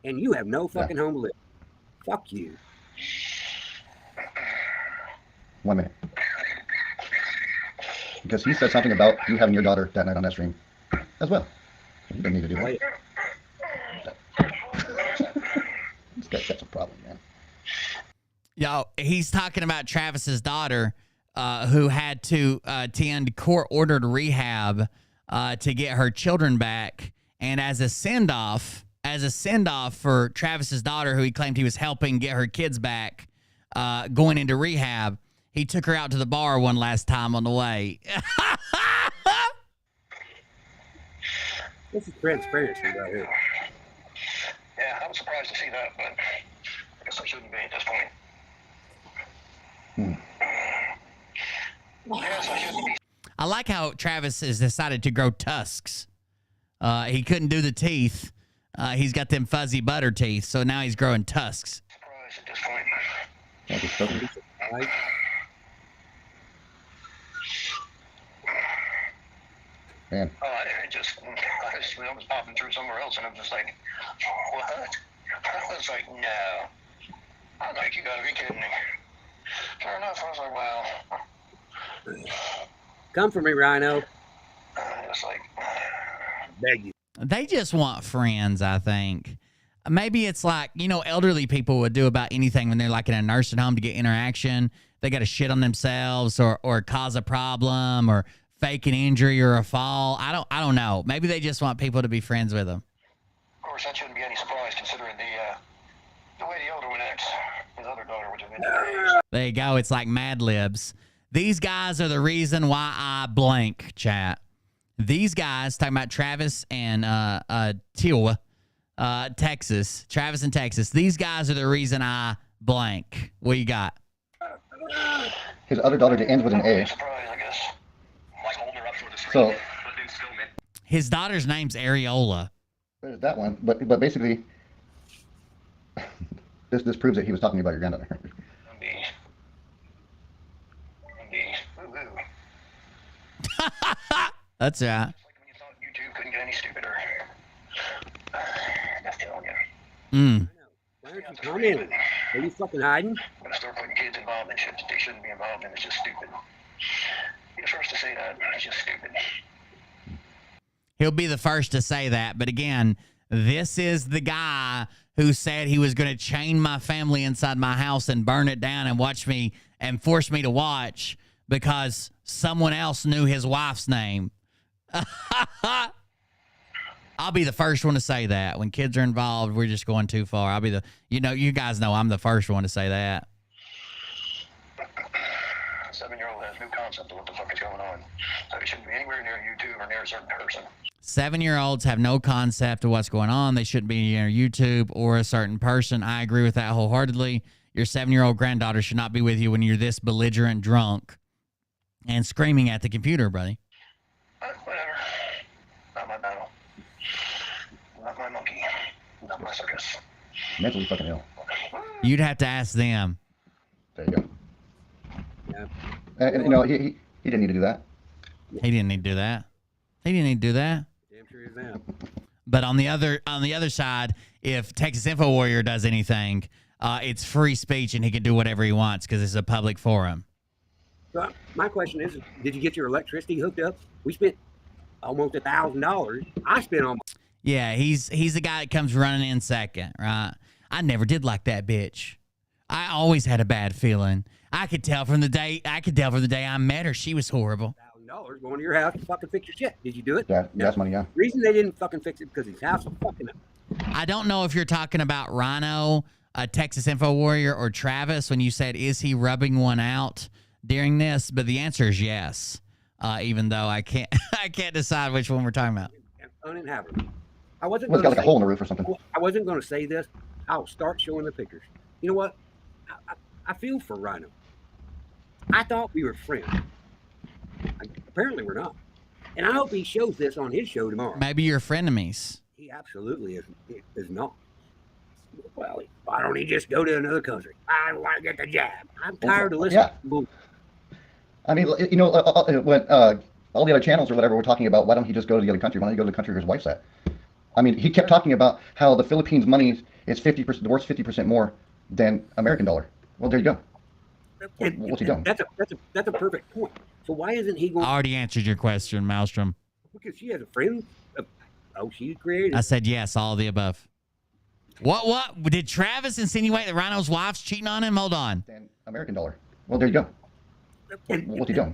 Speaker 4: And you have no fucking home to live. Fuck you.
Speaker 12: 1 minute. Because he said something about you having your daughter that night on that stream as well. You don't need to do that. That's a problem, man.
Speaker 2: Yo, he's talking about Travis's daughter, who had to attend court-ordered rehab to get her children back, and as a send-off for Travis's daughter, who he claimed he was helping get her kids back, going into rehab, he took her out to the bar one last time on the way.
Speaker 4: This is transparency right here.
Speaker 13: Yeah, I was surprised to see that, but I guess I shouldn't be at this point. Yes, I shouldn't be.
Speaker 2: I like how Travis has decided to grow tusks. He couldn't do the teeth. He's got them fuzzy butter teeth, so now he's growing tusks.
Speaker 13: Surprised at this point.
Speaker 12: Man.
Speaker 13: I was popping through somewhere else, and I'm just like, what? I was like, no. I was like, you gotta be kidding me. Sure enough, I was like, wow.
Speaker 4: Come for me, Rhino.
Speaker 13: It's like,
Speaker 4: Beg you.
Speaker 2: They just want friends, I think. Maybe it's like, you know, elderly people would do about anything when they're like in a nursing home to get interaction. They got to shit on themselves or cause a problem or fake an injury or a fall. I don't know. Maybe they just want people to be friends with them.
Speaker 13: of course, that shouldn't be any surprise considering the way the older one acts. His other daughter was a
Speaker 2: There you go. It's like Mad Libs. These guys are the reason why I blank, chat. These guys, talking about Travis and Teal, Texas. Travis and Texas. These guys are the reason I blank. What you got?
Speaker 12: His other daughter ends with an A. So
Speaker 2: his daughter's name's Areola.
Speaker 12: there's that one, but basically, this proves that he was talking about your granddaughter.
Speaker 2: That's right.
Speaker 13: YouTube couldn't get any stupider. That's telling you.
Speaker 4: Why aren't you commenting? Are you fucking hiding?
Speaker 13: I'm gonna start putting kids involved in shit that they shouldn't be involved in. It's just stupid. Be the first to say that. It's just stupid.
Speaker 2: He'll be the first to say that. But again, this is the guy who said he was going to chain my family inside my house and burn it down and watch me and force me to watch because someone else knew his wife's name. I'll be the first one to say that. When kids are involved, we're just going too far. I'll be you guys know I'm the first one to say that.
Speaker 13: 7-year-old has no concept of what the fuck is going on. So he shouldn't be anywhere near YouTube or near a certain person.
Speaker 2: 7-year-olds have no concept of what's going on. They shouldn't be near YouTube or a certain person. I agree with that wholeheartedly. Your 7-year-old granddaughter should not be with you when you're this belligerent drunk and screaming at the computer, buddy.
Speaker 13: Whatever. Not my battle. Not my monkey. Not my circus.
Speaker 12: Mentally fucking ill.
Speaker 2: You'd have to ask them.
Speaker 12: There you go. Yeah. And you know, he didn't need to do that.
Speaker 2: He didn't need to do that. He didn't need to do that.
Speaker 4: Damn sure is now.
Speaker 2: But on the other side, if Texas Info Warrior does anything, it's free speech and he can do whatever he wants because it's a public forum.
Speaker 4: So my question is, did you get your electricity hooked up? We spent almost $1,000. I spent almost.
Speaker 2: Yeah, he's the guy that comes running in second, right? I never did like that bitch. I always had a bad feeling. I could tell from the day I met her, she was horrible.
Speaker 4: $1,000 going to your house to fucking fix your shit. Did you do it?
Speaker 12: Yeah, gas money, yeah.
Speaker 4: Reason they didn't fucking fix it because his house was fucking up.
Speaker 2: I don't know if you're talking about Rhino, Texas Info Warrior, or Travis when you said, is he rubbing one out during this? But the answer is yes. Even though I can't decide which one we're talking about.
Speaker 4: Uninhabitable. I wasn't
Speaker 12: Well, it's got like a
Speaker 4: say,
Speaker 12: hole in the roof or something.
Speaker 4: I wasn't going to say this. I'll start showing the pictures. You know what? I feel for Rhino. I thought we were friends. Apparently we're not. And I hope he shows this on his show tomorrow.
Speaker 2: Maybe you're frenemies.
Speaker 4: He absolutely is not. Well, why don't he just go to another country? I want to get the jab. I'm tired of listening to bullshit.
Speaker 12: I mean, you know, when all the other channels or whatever were talking about, why don't he just go to the other country? Why don't he go to the country where his wife's at? I mean, he kept talking about how the Philippines' money is 50%, worth 50% more than American dollar. Well, there you go. What's he doing?
Speaker 4: That's a perfect point. So why isn't he going?
Speaker 2: I already answered your question, Maelstrom.
Speaker 4: Because she has a friend. She's creative.
Speaker 2: I said yes, all of the above. What? Did Travis insinuate that Rhino's wife's cheating on him? Hold on.
Speaker 12: Than American dollar. Well, there you go. What's he doing?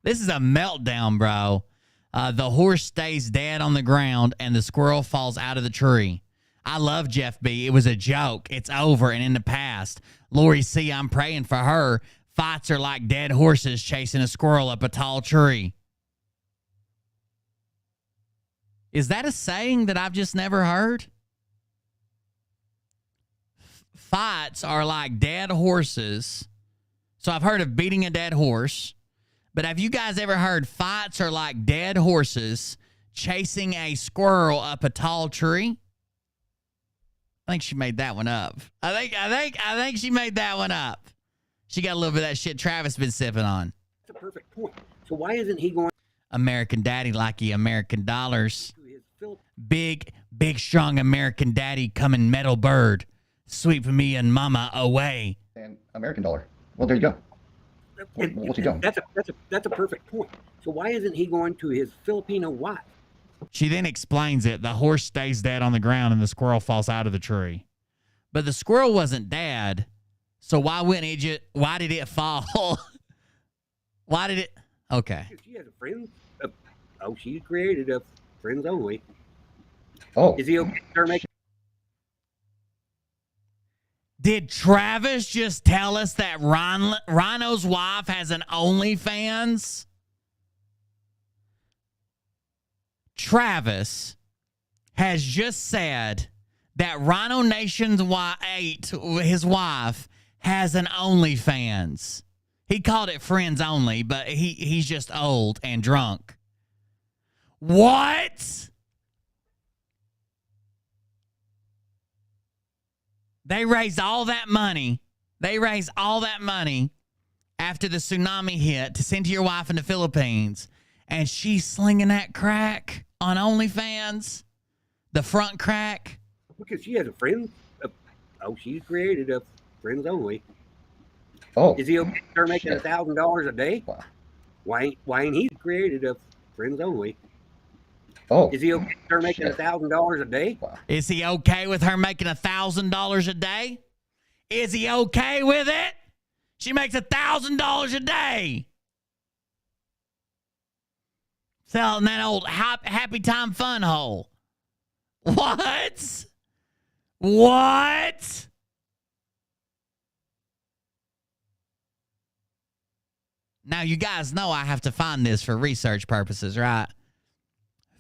Speaker 2: This is a meltdown, bro. The horse stays dead on the ground and the squirrel falls out of the tree. I love Jeff B. It was a joke. It's over and in the past. Lori C., I'm praying for her. Fights are like dead horses chasing a squirrel up a tall tree. Is that a saying that I've just never heard? Fights are like dead horses. So I've heard of beating a dead horse. But have you guys ever heard fights are like dead horses chasing a squirrel up a tall tree? I think she made that one up. I think she made that one up. She got a little bit of that shit Travis been sipping on.
Speaker 4: That's a perfect point. So why isn't he going
Speaker 2: American Daddy like he American dollars.
Speaker 4: to his Philip?
Speaker 2: Big, strong American Daddy coming metal bird. Sweeping me and mama away.
Speaker 12: And American dollar. Well, there you go. What's he doing?
Speaker 4: That's a perfect point. So why isn't he going to his Filipino wife?
Speaker 2: She then explains it. The horse stays dead on the ground and the squirrel falls out of the tree. But the squirrel wasn't dead. So why did it fall? Why did it? Okay.
Speaker 4: She has a friend. She's created a friends only.
Speaker 12: Oh.
Speaker 4: Is he okay with her making?
Speaker 2: Did Travis just tell us that Rhino's wife has an OnlyFans? Travis has just said that Rhino Nation's his wife, has an OnlyFans. He called it friends only, but he's just old and drunk. What? They raised all that money. They raised all that money after the tsunami hit to send to your wife in the Philippines. And she's slinging that crack on OnlyFans. The front crack.
Speaker 4: Because she has a friend. She's created a friends only.
Speaker 12: Oh.
Speaker 4: Is he okay with her making
Speaker 12: Shit.
Speaker 4: $1,000 a day?
Speaker 12: Wow.
Speaker 4: Why ain't he created a friends only?
Speaker 12: Oh.
Speaker 4: Is he okay with her making
Speaker 12: Shit.
Speaker 4: $1,000 a day?
Speaker 12: Wow.
Speaker 2: Is he okay with her making $1,000 a day? Is he okay with it? She makes $1,000 a day. Selling that old happy time fun hole. What? What? Now, you guys know I have to find this for research purposes, right?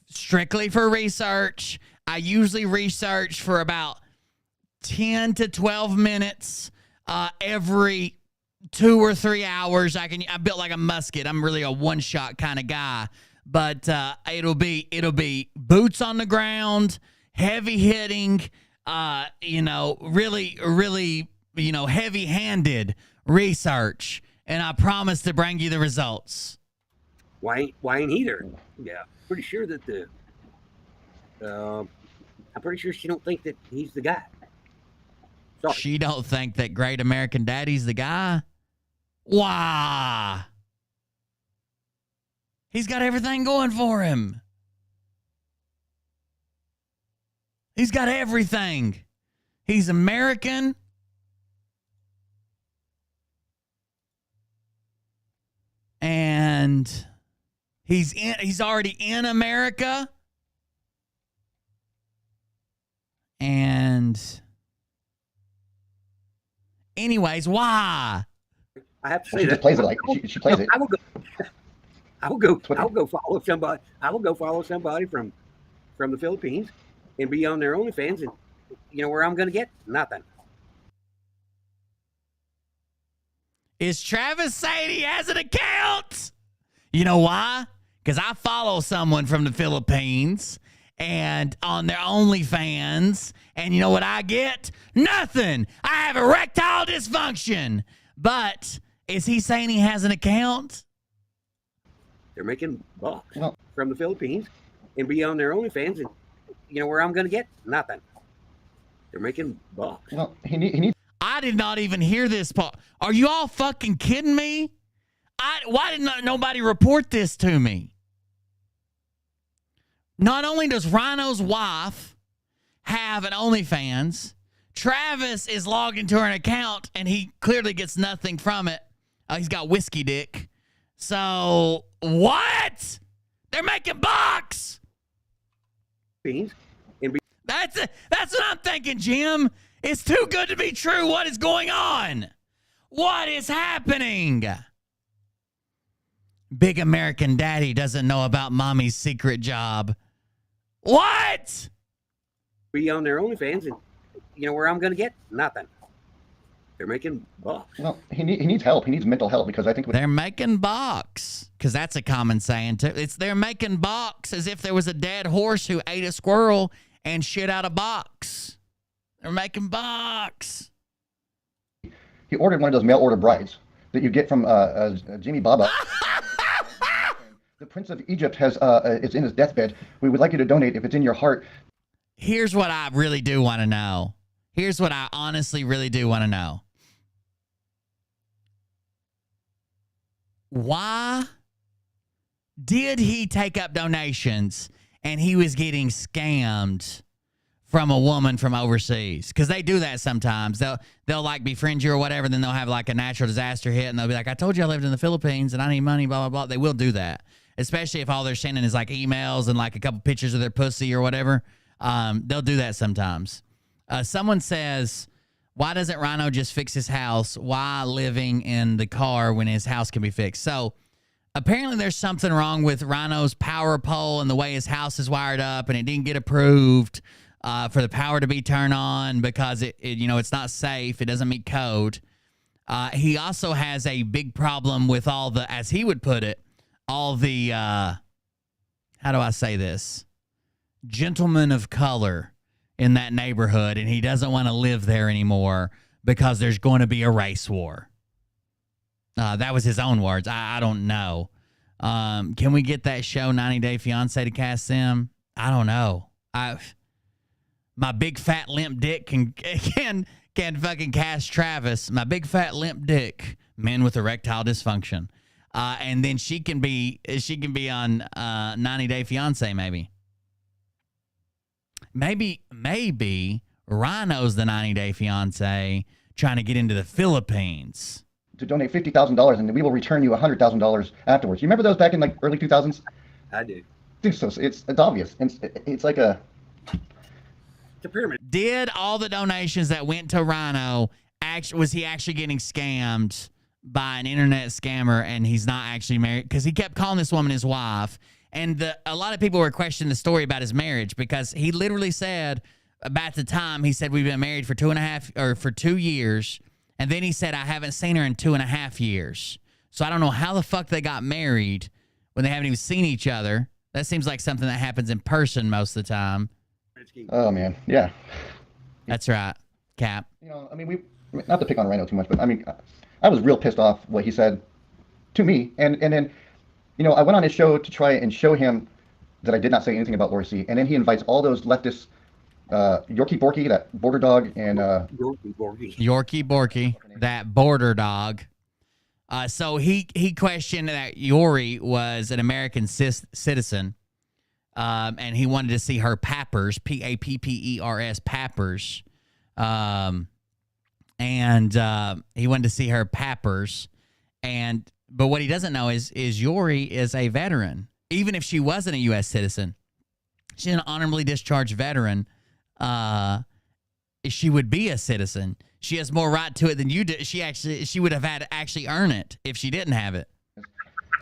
Speaker 2: Strictly for research. I usually research for about 10 to 12 minutes every 2 or 3 hours. I built like a musket. I'm really a one-shot kind of guy. But it'll be boots on the ground, heavy hitting, really, heavy-handed research. And I promise to bring you the results.
Speaker 4: Why ain't he there? Yeah, pretty sure that I'm pretty sure she don't think that he's the guy. Sorry.
Speaker 2: She don't think that Great American Daddy's the guy? Why? He's got everything going for him. He's got everything. He's American. And he's already in America. And anyways, why?
Speaker 4: I have to say
Speaker 12: Well, she
Speaker 4: that
Speaker 12: just plays it like she plays it.
Speaker 4: I will go follow somebody. I will go follow somebody from the Philippines and be on their OnlyFans, and you know where I'm going to get nothing.
Speaker 2: Is Travis saying he has an account? You know why? Because I follow someone from the Philippines and on their OnlyFans, and you know what I get? Nothing. I have erectile dysfunction. But is he saying he has an account?
Speaker 4: They're making bucks from the Philippines and be on their OnlyFans, and you know where I'm going to get nothing. They're making bucks.
Speaker 12: Well, he needs.
Speaker 2: I did not even hear this part. Are you all fucking kidding me? Why did nobody report this to me? Not only does Rhino's wife have an OnlyFans, Travis is logged into her account and he clearly gets nothing from it. He's got whiskey dick. So what? They're making bucks.
Speaker 4: And
Speaker 2: That's what I'm thinking, Jim. It's too good to be true. What is going on? What is happening? Big American Daddy doesn't know about mommy's secret job. What?
Speaker 4: Be on their OnlyFans, and you know where I'm going to get? Nothing. They're making bucks.
Speaker 12: Well, he needs help. He needs mental help because I think
Speaker 2: they're making box, because that's a common saying too. It's they're making box as if there was a dead horse who ate a squirrel and shit out a box. They're making box.
Speaker 12: He ordered one of those mail order brides that you get from Jimmy Baba. The Prince of Egypt is in his deathbed. We would like you to donate if it's in your heart.
Speaker 2: Here's what I really do want to know. Here's what I honestly really do want to know. Why did he take up donations and he was getting scammed from a woman from overseas? Because they do that sometimes. They'll like befriend you or whatever, then they'll have like a natural disaster hit and they'll be like, I told you I lived in the Philippines and I need money, blah, blah, blah. They will do that, especially if all they're sending is like emails and like a couple pictures of their pussy or whatever. They'll do that sometimes. Someone says, why doesn't Rhino just fix his house? Why living in the car when his house can be fixed? So apparently there's something wrong with Rhino's power pole and the way his house is wired up, and it didn't get approved for the power to be turned on because it's not safe. It doesn't meet code. He also has a big problem with all the, as he would put it, all the, how do I say this? Gentlemen of color in that neighborhood, and he doesn't want to live there anymore because there's going to be a race war. That was his own words. I don't know. Can we get that show 90 Day Fiancé to cast them? I don't know. My big fat limp dick can fucking cast Travis. My big fat limp dick, men with erectile dysfunction, and then she can be on 90 Day Fiancé maybe. Maybe Rhino's the 90 Day Fiancé trying to get into the Philippines.
Speaker 12: To donate $50,000 and we will return you $100,000 afterwards. You remember those back in like early 2000s?
Speaker 4: I do.
Speaker 12: Dude, so it's obvious. It's like a
Speaker 4: pyramid.
Speaker 2: Did all the donations that went to Rhino, was he actually getting scammed by an internet scammer and he's not actually married? Because he kept calling this woman his wife. And a lot of people were questioning the story about his marriage because he literally said, about the time, he said, we've been married for 2 years. And then he said, I haven't seen her in 2.5 years. So I don't know how the fuck they got married when they haven't even seen each other. That seems like something that happens in person most of the time.
Speaker 12: Oh, man. Yeah.
Speaker 2: That's right. Cap.
Speaker 12: I mean, not to pick on Rhino too much, but I mean, I was real pissed off what he said to me. And then, I went on his show to try and show him that I did not say anything about Lori C. And then he invites all those leftists, Yorkie Borky, that border dog, and
Speaker 2: Yorkie Borky, that border dog. So he questioned that Yori was an American citizen, and he wanted to see her pappers, Pappers, pappers, and he wanted to see her pappers, but what he doesn't know is Yori is a veteran. Even if she wasn't a U.S. citizen, she's an honorably discharged veteran. She would be a citizen. She has more right to it than you do. She would have had to actually earn it if she didn't have it.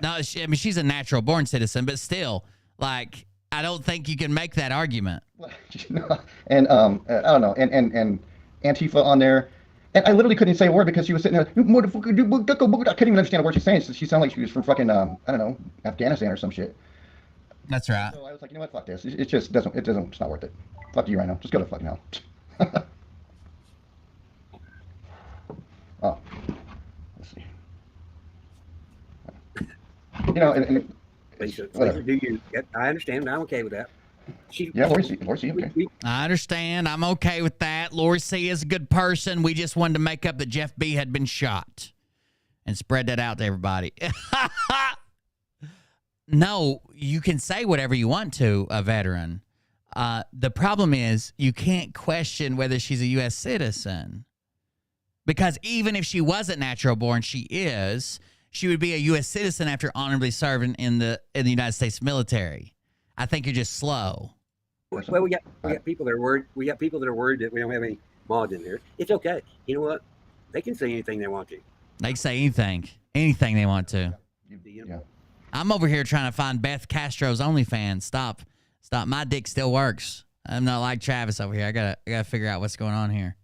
Speaker 2: No, she's a natural born citizen, but still, like, I don't think you can make that argument.
Speaker 12: And I don't know, and Antifa on there. And I literally couldn't say a word because she was sitting there, I couldn't even understand a word she's saying. She sounded like she was from fucking, I don't know, Afghanistan or some shit.
Speaker 2: That's right.
Speaker 12: So I was like, you know what, fuck this. It just doesn't, it's not worth it. Fuck you right now. Just go to fucking hell. Oh, let's see.
Speaker 4: I understand. I'm okay with that.
Speaker 12: Lori C, okay.
Speaker 2: I understand. I'm okay with that. Lori C is a good person. We just wanted to make up that Jeff B had been shot and spread that out to everybody. No, you can say whatever you want to a veteran. The problem is you can't question whether she's a U.S. citizen. Because even if she wasn't natural born, she would be a U.S. citizen after honorably serving in the United States military. I think you're just slow.
Speaker 4: Well, we got people that are worried. We got people that are worried that we don't have any mods in there. It's okay. You know what? They can say anything they want to.
Speaker 2: They can say anything they want to.
Speaker 12: Yeah.
Speaker 2: I'm over here trying to find Beth Castro's OnlyFans. Stop. My dick still works. I'm not like Travis over here. I gotta figure out what's going on here.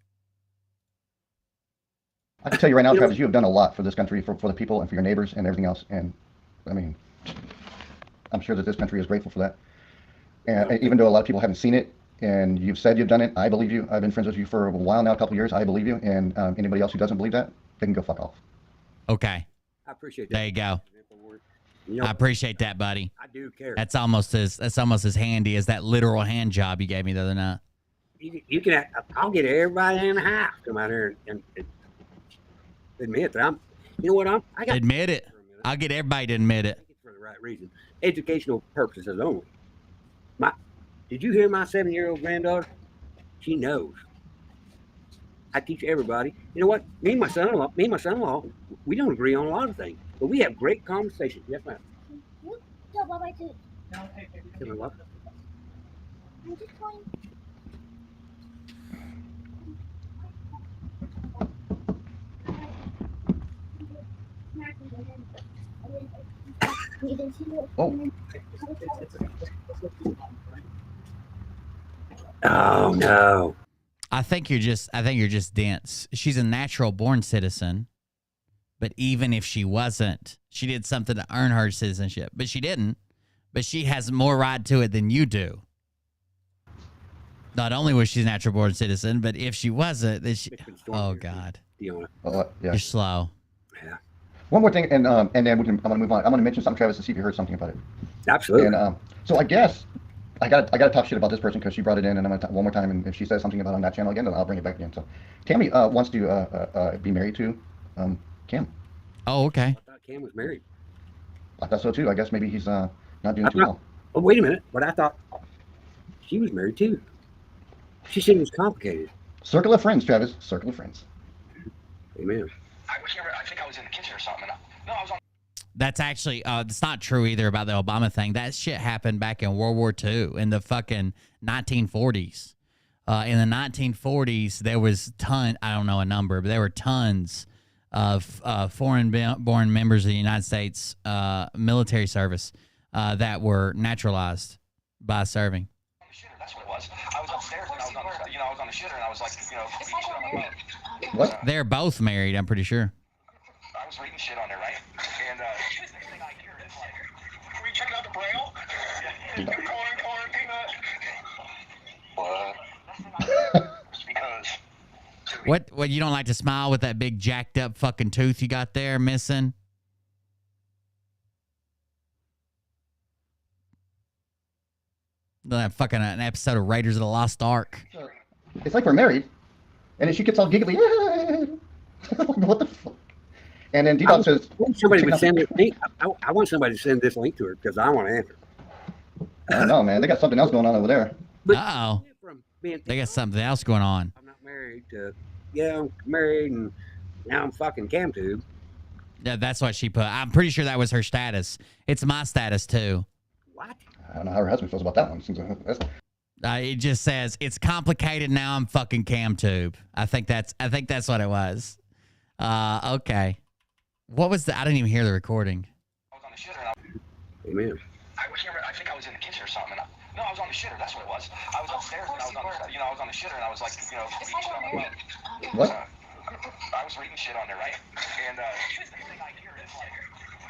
Speaker 12: I can tell you right now, Travis, you have done a lot for this country, for the people, and for your neighbors, and everything else. And I mean, I'm sure that this country is grateful for that. And even though a lot of people haven't seen it, and you've said you've done it, I believe you. I've been friends with you for a while now, a couple of years. I believe you. And anybody else who doesn't believe that, they can go fuck off.
Speaker 2: Okay.
Speaker 4: I appreciate that.
Speaker 2: There you go.
Speaker 4: You know,
Speaker 2: I appreciate that, buddy.
Speaker 4: I do care.
Speaker 2: That's almost as handy as that literal hand job you gave me the other night.
Speaker 4: You can. I'll get everybody in the house come out here and admit that I'm. You know what I got.
Speaker 2: Admit it. I'll get everybody to admit it.
Speaker 4: For the right reason, educational purposes only. Did you hear my 7-year-old granddaughter? She knows. I teach everybody. You know what? Me and my son-in-law, we don't agree on a lot of things, but we have great conversations. Yes, ma'am.
Speaker 6: No, bye-bye too.
Speaker 4: You know what?
Speaker 6: I'm just going.
Speaker 12: Oh.
Speaker 4: Oh no.
Speaker 2: I think you're just dense. She's a natural born citizen, but even if she wasn't, she did something to earn her citizenship. But she didn't. But she has more right to it than you do. Not only was she a natural born citizen, but if she wasn't, then she. Oh God.
Speaker 12: Yeah.
Speaker 2: You're slow.
Speaker 4: Yeah.
Speaker 12: One more thing, and then I'm gonna move on. I'm gonna mention something, Travis, to see if you heard something about it.
Speaker 4: Absolutely.
Speaker 12: And so I guess I got to talk shit about this person because she brought it in, and I'm gonna one more time, and if she says something about it on that channel again, then I'll bring it back again. So Tammy wants to be married to Cam.
Speaker 2: Oh, okay.
Speaker 4: I thought Cam was married.
Speaker 12: I thought so too. I guess maybe he's not doing too well.
Speaker 4: Oh, wait a minute. But I thought she was married too. She said it was complicated.
Speaker 12: Circle of friends, Travis. Circle of friends.
Speaker 4: Amen.
Speaker 13: I think I was in the kitchen or something. No, I was on.
Speaker 2: That's actually, it's not true either about the Obama thing. That shit happened back in World War II in the fucking 1940s. In the 1940s, there was I don't know a number, but there were tons of foreign-born members of the United States military service that were naturalized by serving.
Speaker 13: That's what it was. I was upstairs and I was on the shitter and I was like,
Speaker 12: What?
Speaker 2: They're both married, I'm pretty sure.
Speaker 13: I was reading shit on there, right? And next thing I hear is like, "Can we check out the braille?" Corn, peanut. What? Because.
Speaker 2: What? You don't like to smile with that big jacked up fucking tooth you got there missing? That fucking an episode of Raiders of the Lost Ark.
Speaker 12: It's like we're married, and then she gets all giggly. What the fuck? And then D-Dog says,
Speaker 4: somebody would send it. I want somebody to send this link to her because I want to answer.
Speaker 12: I don't know, man. They got something else going on over there.
Speaker 2: Uh-oh. They got something else going on.
Speaker 4: I'm not married to, I'm married and now I'm fucking cam tube.
Speaker 2: Yeah, that's what she put. I'm pretty sure that was her status. It's my status too.
Speaker 4: What?
Speaker 12: I don't know how her husband feels about that one.
Speaker 2: It just says it's complicated. Now I'm fucking cam tube. I think that's what it was. Okay. What was the? I didn't even hear the recording.
Speaker 13: I was on the shitter.
Speaker 4: Amen.
Speaker 13: I think I was in the kitchen or something. No, I was on the shitter. That's what it was. I was upstairs and I was on the shitter and I was like, reading shit on my
Speaker 12: What?
Speaker 13: I was reading shit on there, right? And next thing I hear is like,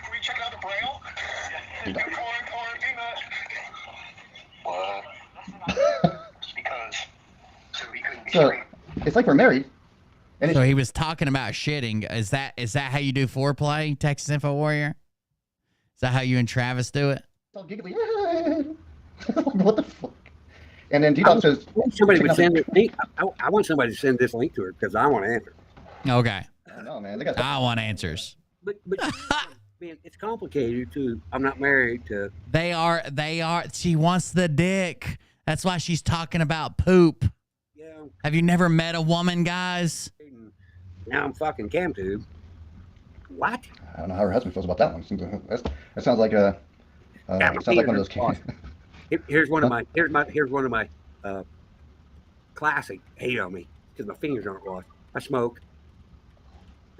Speaker 13: "Can we check out the braille?" Corn, peanut. What? Because he couldn't be
Speaker 12: So
Speaker 13: straight.
Speaker 12: it's like we're married. And
Speaker 2: So he was talking about shitting. Is that how you do foreplay, Texas Info Warrior? Is that how you and Travis do it?
Speaker 12: All giggly. What the fuck? And then D-Dog says,
Speaker 4: somebody would send it. I want somebody to send this link to her because I want to answer.
Speaker 2: Okay.
Speaker 12: I don't know, man. They got.
Speaker 2: I want answers.
Speaker 4: But man, it's complicated too. I'm not married to.
Speaker 2: They are. She wants the dick. That's why she's talking about poop.
Speaker 4: Yeah.
Speaker 2: Have you never met a woman, guys?
Speaker 4: Now I'm fucking cam tube. What?
Speaker 12: I don't know how her husband feels about that one. That sounds like a. Sounds like one of those.
Speaker 4: Here's one of my. Here's one of my classic hate on me. because my fingers aren't washed. I smoke.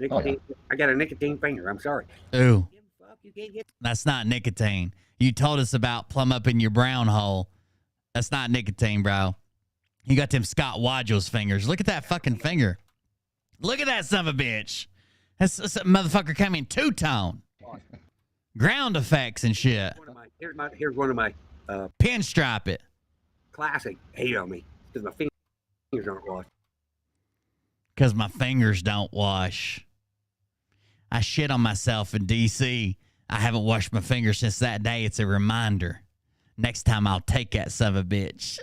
Speaker 12: Oh, yeah.
Speaker 4: Nicotine. I got a nicotine finger. I'm sorry.
Speaker 2: Ooh,
Speaker 4: Fuck, you can't get.
Speaker 2: that's not nicotine. You told us about plumb up in your brown hole. That's not nicotine, bro. You got them Scott Wadgell's fingers. Look at that fucking finger. Look at that son of a bitch. That's motherfucker came in two-tone. Ground effects and shit.
Speaker 4: Here's one of my
Speaker 2: Pinstripe it.
Speaker 4: classic hate on me because my fingers aren't washed.
Speaker 2: Because my fingers don't wash. I shit on myself in D.C. I haven't washed my fingers since that day. It's a reminder. Next time I'll take that son of a bitch.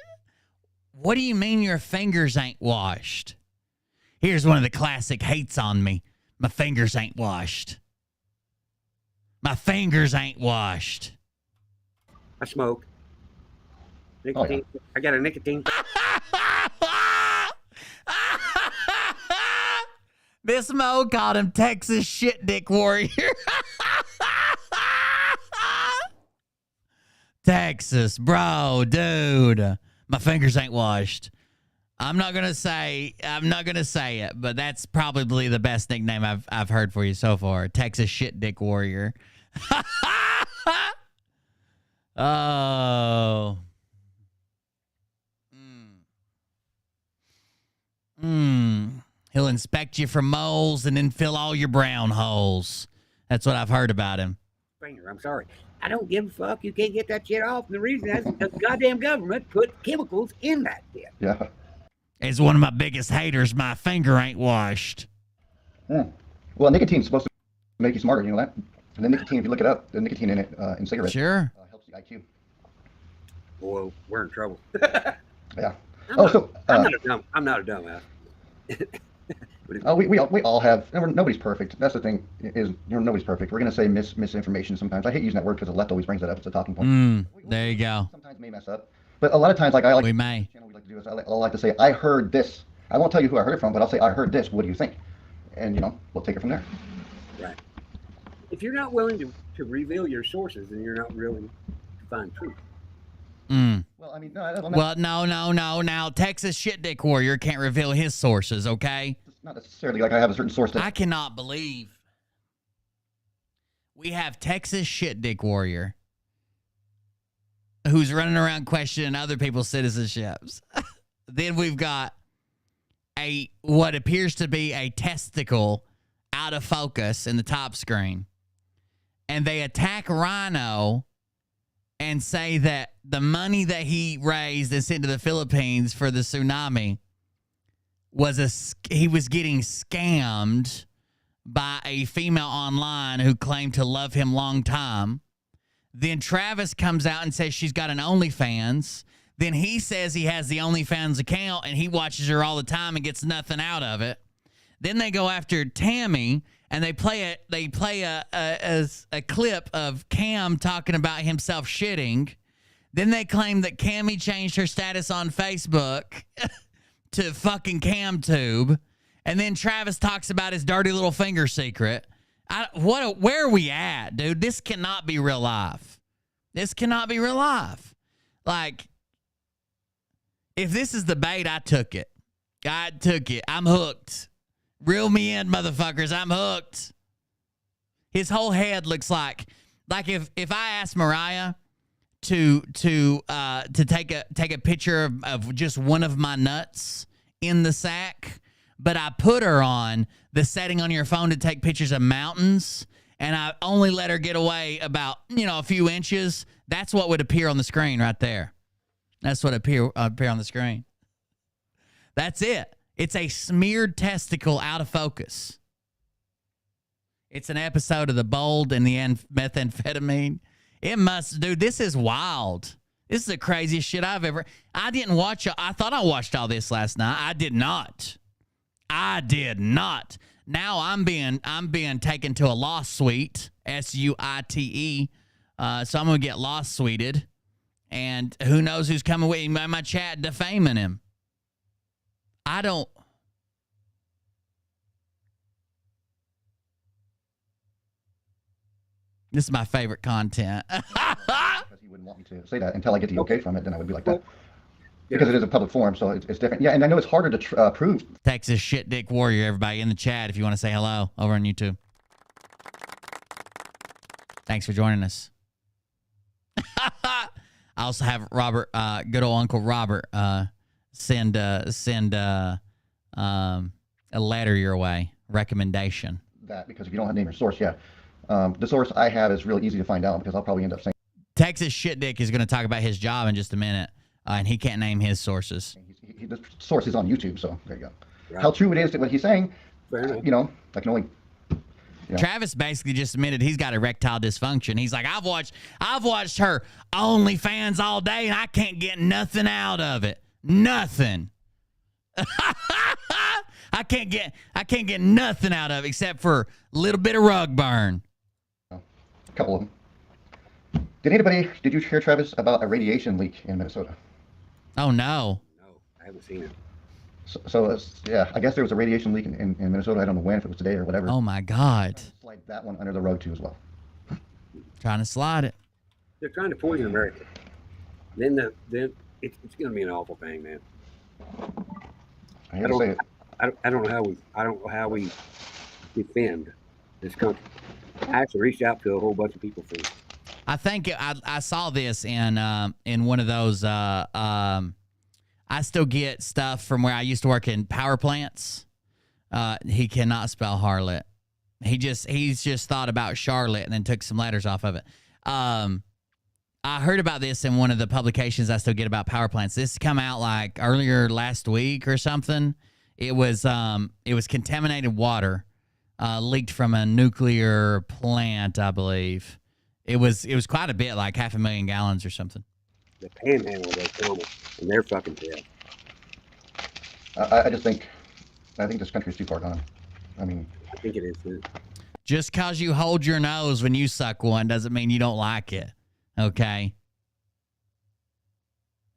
Speaker 2: What do you mean your fingers ain't washed? Here's one of the classic hates on me. My fingers ain't washed. My fingers ain't washed.
Speaker 4: I smoke. Nicotine.
Speaker 12: yeah.
Speaker 4: I got a nicotine.
Speaker 2: Miss Mo called him Texas shit dick warrior. Texas, bro, dude. My fingers ain't washed. I'm not gonna say it, but that's probably the best nickname I've heard for you so far. Texas shit dick warrior. Oh. He'll inspect you for moles and then fill all your brown holes. That's what I've heard about him.
Speaker 4: Finger. I'm sorry. I don't give a fuck. You can't get that shit off. And the reason is because the goddamn government put chemicals in that shit.
Speaker 12: Yeah.
Speaker 2: Is one of my biggest haters. My finger ain't washed.
Speaker 12: Yeah. Well, nicotine's supposed to make you smarter. You know that? And the nicotine, if you look it up, the nicotine in it in cigarettes
Speaker 2: Sure.
Speaker 12: Helps the IQ.
Speaker 4: Boy, we're in trouble.
Speaker 12: Yeah.
Speaker 4: I'm not a dumbass.
Speaker 12: We all have. Nobody's perfect. That's the thing. Is nobody's perfect. We're gonna say misinformation sometimes. I hate using that word because the left always brings that up. It's a talking point.
Speaker 2: There you go.
Speaker 12: Sometimes may mess up, but a lot of times, like I like.
Speaker 2: We may.
Speaker 12: Channel we like to do is I like to say I heard this. I won't tell you who I heard it from, but I'll say I heard this. What do you think? And we'll take it from there.
Speaker 4: Right. If you're not willing to reveal your sources, then you're not willing to find truth.
Speaker 12: Well, I mean, no.
Speaker 2: Well, no. Now, Texas shit dick warrior can't reveal his sources, okay?
Speaker 12: It's not necessarily like I have a certain source.
Speaker 2: I cannot believe we have Texas shit dick warrior who's running around questioning other people's citizenships. Then we've got what appears to be a testicle out of focus in the top screen. And they attack Rhino and say that the money that he raised and sent to the Philippines for the tsunami he was getting scammed by a female online who claimed to love him long time. Then Travis comes out and says she's got an OnlyFans. Then he says he has the OnlyFans account and he watches her all the time and gets nothing out of it. Then they go after Tammy and they play a clip of Cam talking about himself shitting. Then they claim that Cammy changed her status on Facebook to fucking CamTube. And then Travis talks about his dirty little finger secret. Where are we at, dude? This cannot be real life. This cannot be real life. Like, if this is the bait, I took it. I'm hooked. Reel me in, motherfuckers. I'm hooked. His whole head looks like if I asked Mariah to take a picture of just one of my nuts in the sack, but I put her on the setting on your phone to take pictures of mountains, and I only let her get away about a few inches. That's what would appear on the screen right there. That's what appear on the screen. That's it. It's a smeared testicle out of focus. It's an episode of The Bold and the methamphetamine. It must, dude, this is wild. This is the craziest shit I didn't watch. I thought I watched all this last night. I did not. Now I'm being taken to a lost suite, SUITE. So I'm going to get lost suited. And who knows who's coming with him in my chat defaming him. This is my favorite content.
Speaker 12: Because he wouldn't want me to say that until I get the okay from it, then I would be like that. because it is a public forum, so it's different. Yeah, and I know it's harder to prove.
Speaker 2: Texas shit dick warrior, everybody in the chat, if you want to say hello over on YouTube. Thanks for joining us. I also have Robert, good old Uncle Robert, send a letter your way, recommendation.
Speaker 12: That because if you don't have name your source, yeah, the source I have is really easy to find out because I'll probably end up saying.
Speaker 2: Texas shit dick is going to talk about his job in just a minute, and he can't name his sources.
Speaker 12: The source is on YouTube, so there you go. Right. How true it is to what he's saying, you know, I can only. Yeah.
Speaker 2: Travis basically just admitted he's got erectile dysfunction. He's like, I've watched her OnlyFans all day, and I can't get nothing out of it. Nothing. I can't get nothing out of it except for a little bit of rug burn.
Speaker 12: A couple of them. Did you hear, Travis, about a radiation leak in Minnesota?
Speaker 2: Oh no.
Speaker 4: No, I haven't seen it.
Speaker 12: So yeah, I guess there was a radiation leak in Minnesota. I don't know when, if it was today or whatever.
Speaker 2: Oh my God.
Speaker 12: Slide that one under the rug too as well.
Speaker 2: Trying to slide it.
Speaker 4: They're trying to poison America. Then it's going to be an awful thing, man.
Speaker 12: I hate to say it.
Speaker 4: I don't know how we defend this country. I actually reached out to a whole bunch of people for it.
Speaker 2: I think I saw this in one of those. I still get stuff from where I used to work in power plants. He cannot spell harlot. He's just thought about Charlotte and then took some letters off of it. I heard about this in one of the publications I still get about power plants. This come out like earlier last week or something. It was contaminated water leaked from a nuclear plant, I believe. It was quite a bit, like 500,000 gallons or something.
Speaker 4: The panhandle of Oklahoma, and they're fucking dead.
Speaker 12: I think this country is too far gone. I mean,
Speaker 4: I think it is too.
Speaker 2: Just cause you hold your nose when you suck one doesn't mean you don't like it. Okay.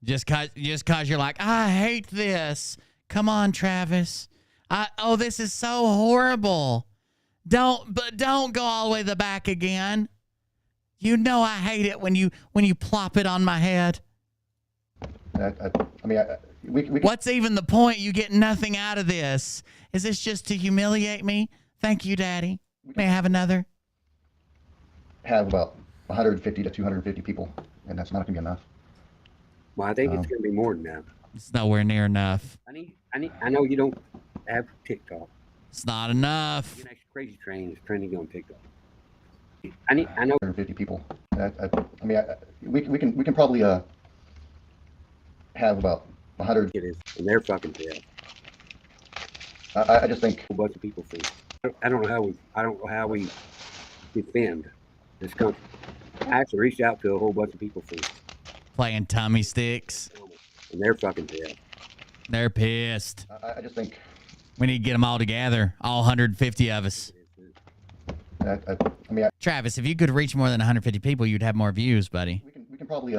Speaker 2: Just cause you're like, I hate this. Come on, Travis. This is so horrible. Don't go all the way to the back again. You know I hate it when you plop it on my head. What's even the point? You get nothing out of this. Is this just to humiliate me? Thank you, Daddy. May I have another?
Speaker 12: Have about 150 to 250 people, and that's not going to be enough.
Speaker 4: Well, I think it's going to be more than that.
Speaker 2: It's nowhere near enough.
Speaker 4: I know you don't have TikTok.
Speaker 2: It's not enough.
Speaker 4: The next crazy train is trending on TikTok. I know
Speaker 12: 150 people. We can probably have about 100.
Speaker 4: It is, and they're fucking dead.
Speaker 12: I just think
Speaker 4: a bunch of people think. I don't know how we defend this country. I actually reached out to a whole bunch of people for it.
Speaker 2: Playing tummy sticks.
Speaker 12: And they're fucking dead.
Speaker 2: They're pissed.
Speaker 12: I just think
Speaker 2: we need to get them all together, all 150 of us. Travis, if you could reach more than 150 people, you'd have more views, buddy.
Speaker 12: We can probably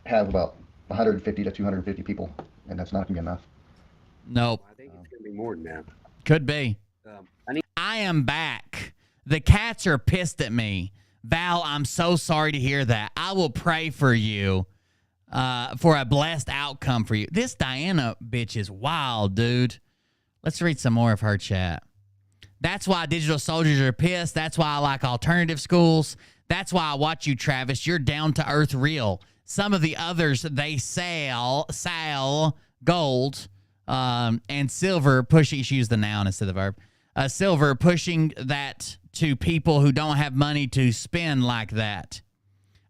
Speaker 12: have about 150 to 250 people, and that's not going to be enough.
Speaker 2: Nope.
Speaker 4: I think it's going to be more than that.
Speaker 2: Could be. I am back. The cats are pissed at me. Val, I'm so sorry to hear that. I will pray for you for a blessed outcome for you. This Diana bitch is wild, dude. Let's read some more of her chat. That's why digital soldiers are pissed. That's why I like alternative schools. That's why I watch you, Travis. You're down to earth real. Some of the others, they sell gold and silver pushing. She used the noun instead of the verb. Silver pushing that to people who don't have money to spend like that.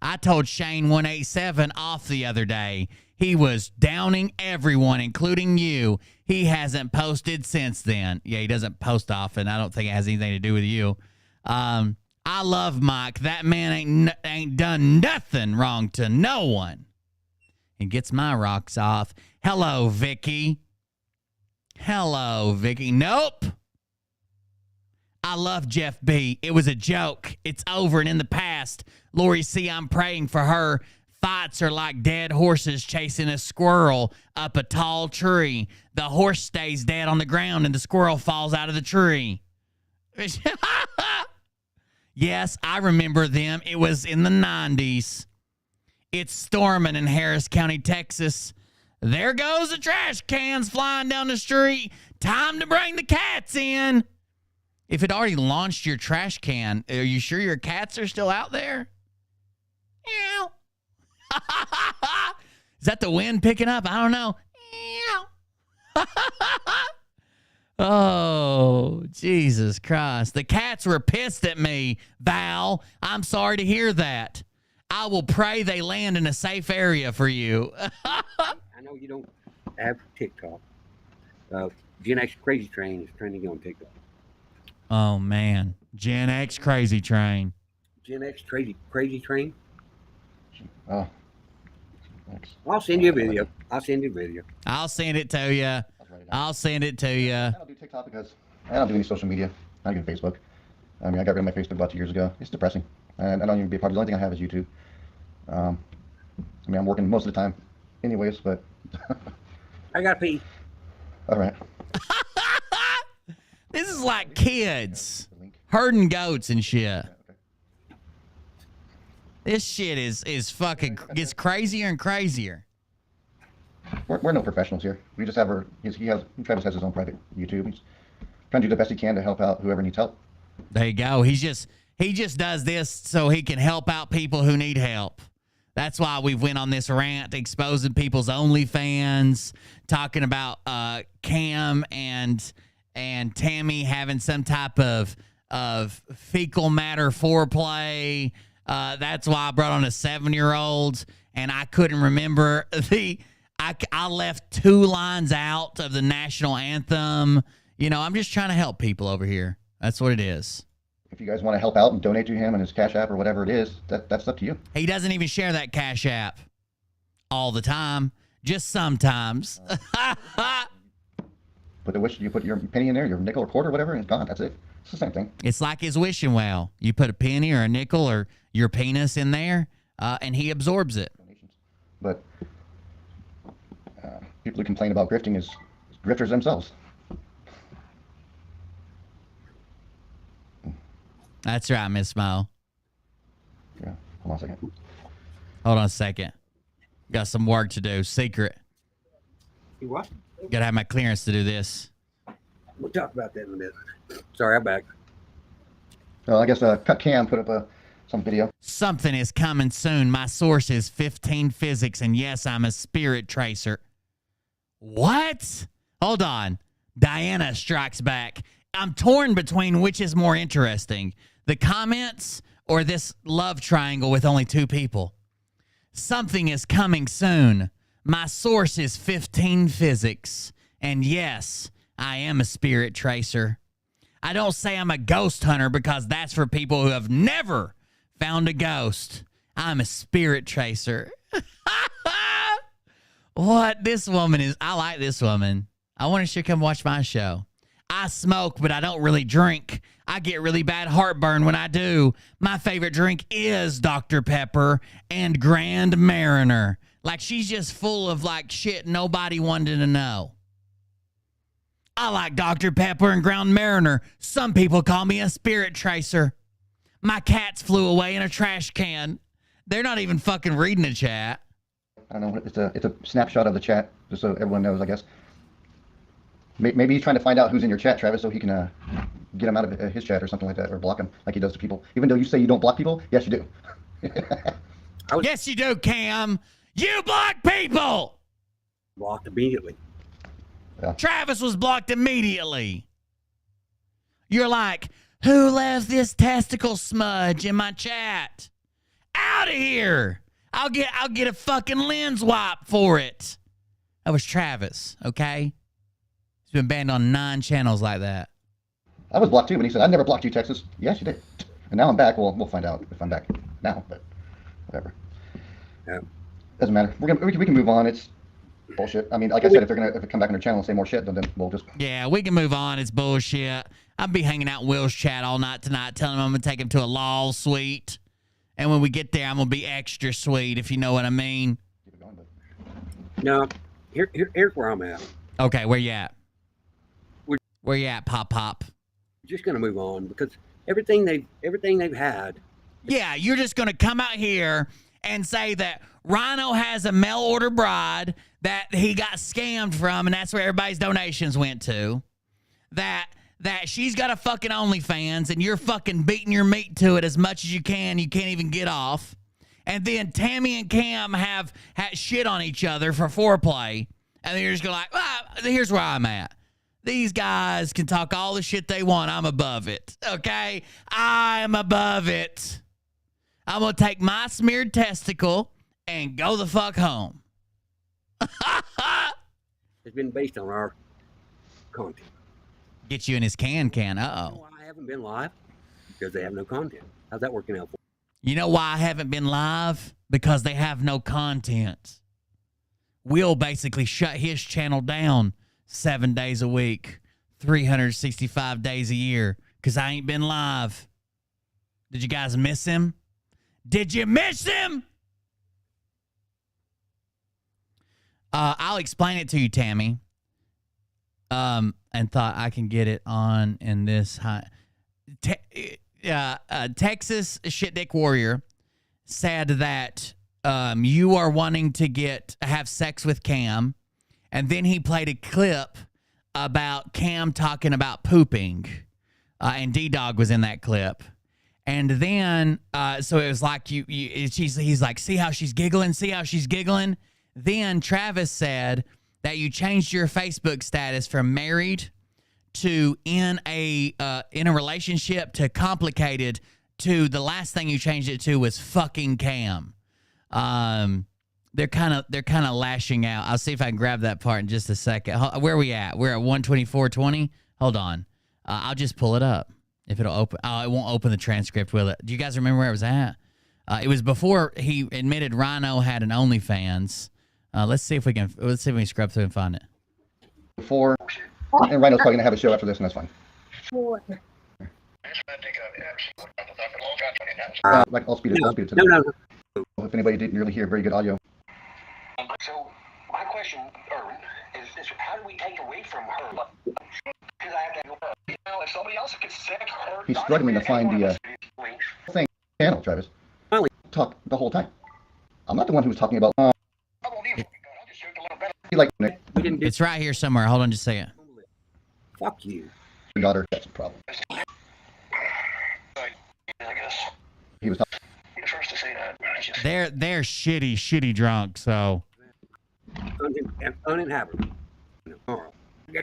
Speaker 2: I told Shane 187 off the other day. He was downing everyone, including you. He hasn't posted since then. Yeah, he doesn't post often. I don't think it has anything to do with you. I love Mike. That man ain't done nothing wrong to no one. He gets my rocks off. Hello, Vicky. Hello, Vicky. Nope. I love Jeff B. It was a joke. It's over and in the past. Lori C., I'm praying for her. Fights are like dead horses chasing a squirrel up a tall tree. The horse stays dead on the ground and the squirrel falls out of the tree. Yes, I remember them. It was in the 90s. It's storming in Harris County, Texas. There goes the trash cans flying down the street. Time to bring the cats in. If it already launched your trash can, are you sure your cats are still out there? Meow. Is that the wind picking up? I don't know. Meow. Oh, Jesus Christ. The cats were pissed at me, Val. I'm sorry to hear that. I will pray they land in a safe area for you.
Speaker 4: I know you don't have TikTok. Gen X Crazy Train is trending on TikTok.
Speaker 2: Oh, man. Gen X Crazy Train.
Speaker 4: Gen X Crazy Train?
Speaker 12: Oh. Thanks.
Speaker 4: I'll send you a video. I'll send it to you.
Speaker 2: I'll send it to you.
Speaker 12: I don't do TikTok because I don't do any social media. Not even Facebook. I mean, I got rid of my Facebook about 2 years ago. It's depressing. And I don't even be a part of it. The only thing I have is YouTube. I mean, I'm working most of the time anyways, but...
Speaker 4: I got to pee.
Speaker 12: All right.
Speaker 2: This is like kids herding goats and shit. This shit is fucking, gets crazier and crazier.
Speaker 12: We're no professionals here. We just have Travis has his own private YouTube. He's trying to do the best he can to help out whoever needs help.
Speaker 2: There you go. He just does this so he can help out people who need help. That's why we went on this rant exposing people's OnlyFans, talking about Cam and Tammy having some type of fecal matter foreplay. That's why I brought on a 7-year-old, and I couldn't remember I left 2 lines out of the national anthem. You know, I'm just trying to help people over here. That's what it is.
Speaker 12: If you guys want to help out and donate to him and his Cash App or whatever it is, that's up to you.
Speaker 2: He doesn't even share that Cash App all the time, just sometimes.
Speaker 12: You put your penny in there, your nickel or quarter, whatever, and it's gone. That's it. It's the same thing.
Speaker 2: It's like his wishing well. You put a penny or a nickel or your penis in there, and he absorbs it.
Speaker 12: But people who complain about grifting is grifters themselves.
Speaker 2: That's right, Miss Mo.
Speaker 12: Yeah. Hold on a second.
Speaker 2: Hold on a second. Got some work to do. Secret.
Speaker 4: You what?
Speaker 2: Gotta have my clearance to do this.
Speaker 4: We'll talk about that in a minute. Sorry, I'm back.
Speaker 12: Well, I guess Cut Cam put up some video.
Speaker 2: Something is coming soon. My source is 15 physics, and yes, I'm a spirit tracer. What? Hold on. Diana strikes back. I'm torn between which is more interesting, the comments or this love triangle with only 2 people. Something is coming soon. My source is 15 physics. And yes, I am a spirit tracer. I don't say I'm a ghost hunter because that's for people who have never found a ghost. I'm a spirit tracer. What? This woman is, I like this woman. I want her to come watch my show. I smoke, but I don't really drink. I get really bad heartburn when I do. My favorite drink is Dr. Pepper and Grand Mariner. Like, she's just full of, like, shit nobody wanted to know. I like Dr. Pepper and Grand Mariner. Some people call me a spirit tracer. My cats flew away in a trash can. They're not even fucking reading the chat.
Speaker 12: I don't know. It's a snapshot of the chat, just so everyone knows, I guess. Maybe he's trying to find out who's in your chat, Travis, so he can get him out of his chat or something like that, or block him like he does to people. Even though you say you don't block people, yes, you do.
Speaker 2: Yes, you do, Cam. You block people.
Speaker 4: Blocked immediately.
Speaker 12: Yeah.
Speaker 2: Travis was blocked immediately. You're like, who left this testicle smudge in my chat? Out of here. I'll get a fucking lens wipe for it. That was Travis, okay? He's been banned on 9 channels like that.
Speaker 12: I was blocked too, but he said, I never blocked you, Texas. Yes, you did. And now I'm back. Well, we'll find out if I'm back now, but whatever.
Speaker 4: Yeah.
Speaker 12: Doesn't matter. We can move on. It's bullshit. I mean, like I said, if they come back on their channel and say more shit, then we'll just...
Speaker 2: Yeah, we can move on. It's bullshit. I'll be hanging out in Will's chat all night tonight, telling him I'm going to take him to a law suite. And when we get there, I'm going to be extra sweet, if you know what I mean.
Speaker 4: No, here's where I'm at.
Speaker 2: Okay, where you at? Where you at, Pop?
Speaker 4: Just going to move on because everything they've had.
Speaker 2: Yeah, you're just going to come out here and say that Rhino has a mail order bride that he got scammed from, and that's where everybody's donations went to. That she's got a fucking OnlyFans, and you're fucking beating your meat to it as much as you can. You can't even get off. And then Tammy and Cam have shit on each other for foreplay. And then you're just going like, here's where I'm at. These guys can talk all the shit they want. I'm above it. Okay? I'm above it. I'm going to take my smeared testicle and go the fuck home.
Speaker 4: It's been based on our content.
Speaker 2: Get you in his can. Uh-oh.
Speaker 4: You know why I haven't been live? Because they have no content. How's that working out for you?
Speaker 2: You know why I haven't been live? Because they have no content. Will basically shut his channel down 7 days a week, 365 days a year, because I ain't been live. Did you guys miss him? Did you miss him? I'll explain it to you, Tammy. And thought I can get it on in this high. Texas Shit Dick Warrior said that you are wanting to have sex with Cam, and then he played a clip about Cam talking about pooping, and D-Dog was in that clip. And then, so it was like he's like, see how she's giggling? See how she's giggling? Then Travis said that you changed your Facebook status from married to in a relationship to complicated to the last thing you changed it to was fucking Cam. They're kind of lashing out. I'll see if I can grab that part in just a second. Where are we at? We're at 124:20. Hold on. I'll just pull it up. If it'll open. Oh, it won't open the transcript, will it? Do you guys remember where it was at? It was before he admitted Rhino had an OnlyFans. Let's see if we can scrub through and find it.
Speaker 12: Before, and Rhino's probably gonna have a show after this, and that's fine. Like I'll speed it up.
Speaker 4: No.
Speaker 12: If anybody didn't really hear very good audio.
Speaker 13: So my question, Erwin, is how do we take away from her? Because I have to go. You know, if somebody else could set her.
Speaker 12: He's struggling to find the thing channel, Travis. Talk the whole time. I'm not the one who was talking about.
Speaker 2: It's right here somewhere. Hold on just a second.
Speaker 4: Fuck you.
Speaker 12: Your daughter, that's a problem. He was talking.
Speaker 13: First to say that.
Speaker 2: They're shitty drunk, so.
Speaker 4: Uninhabitable.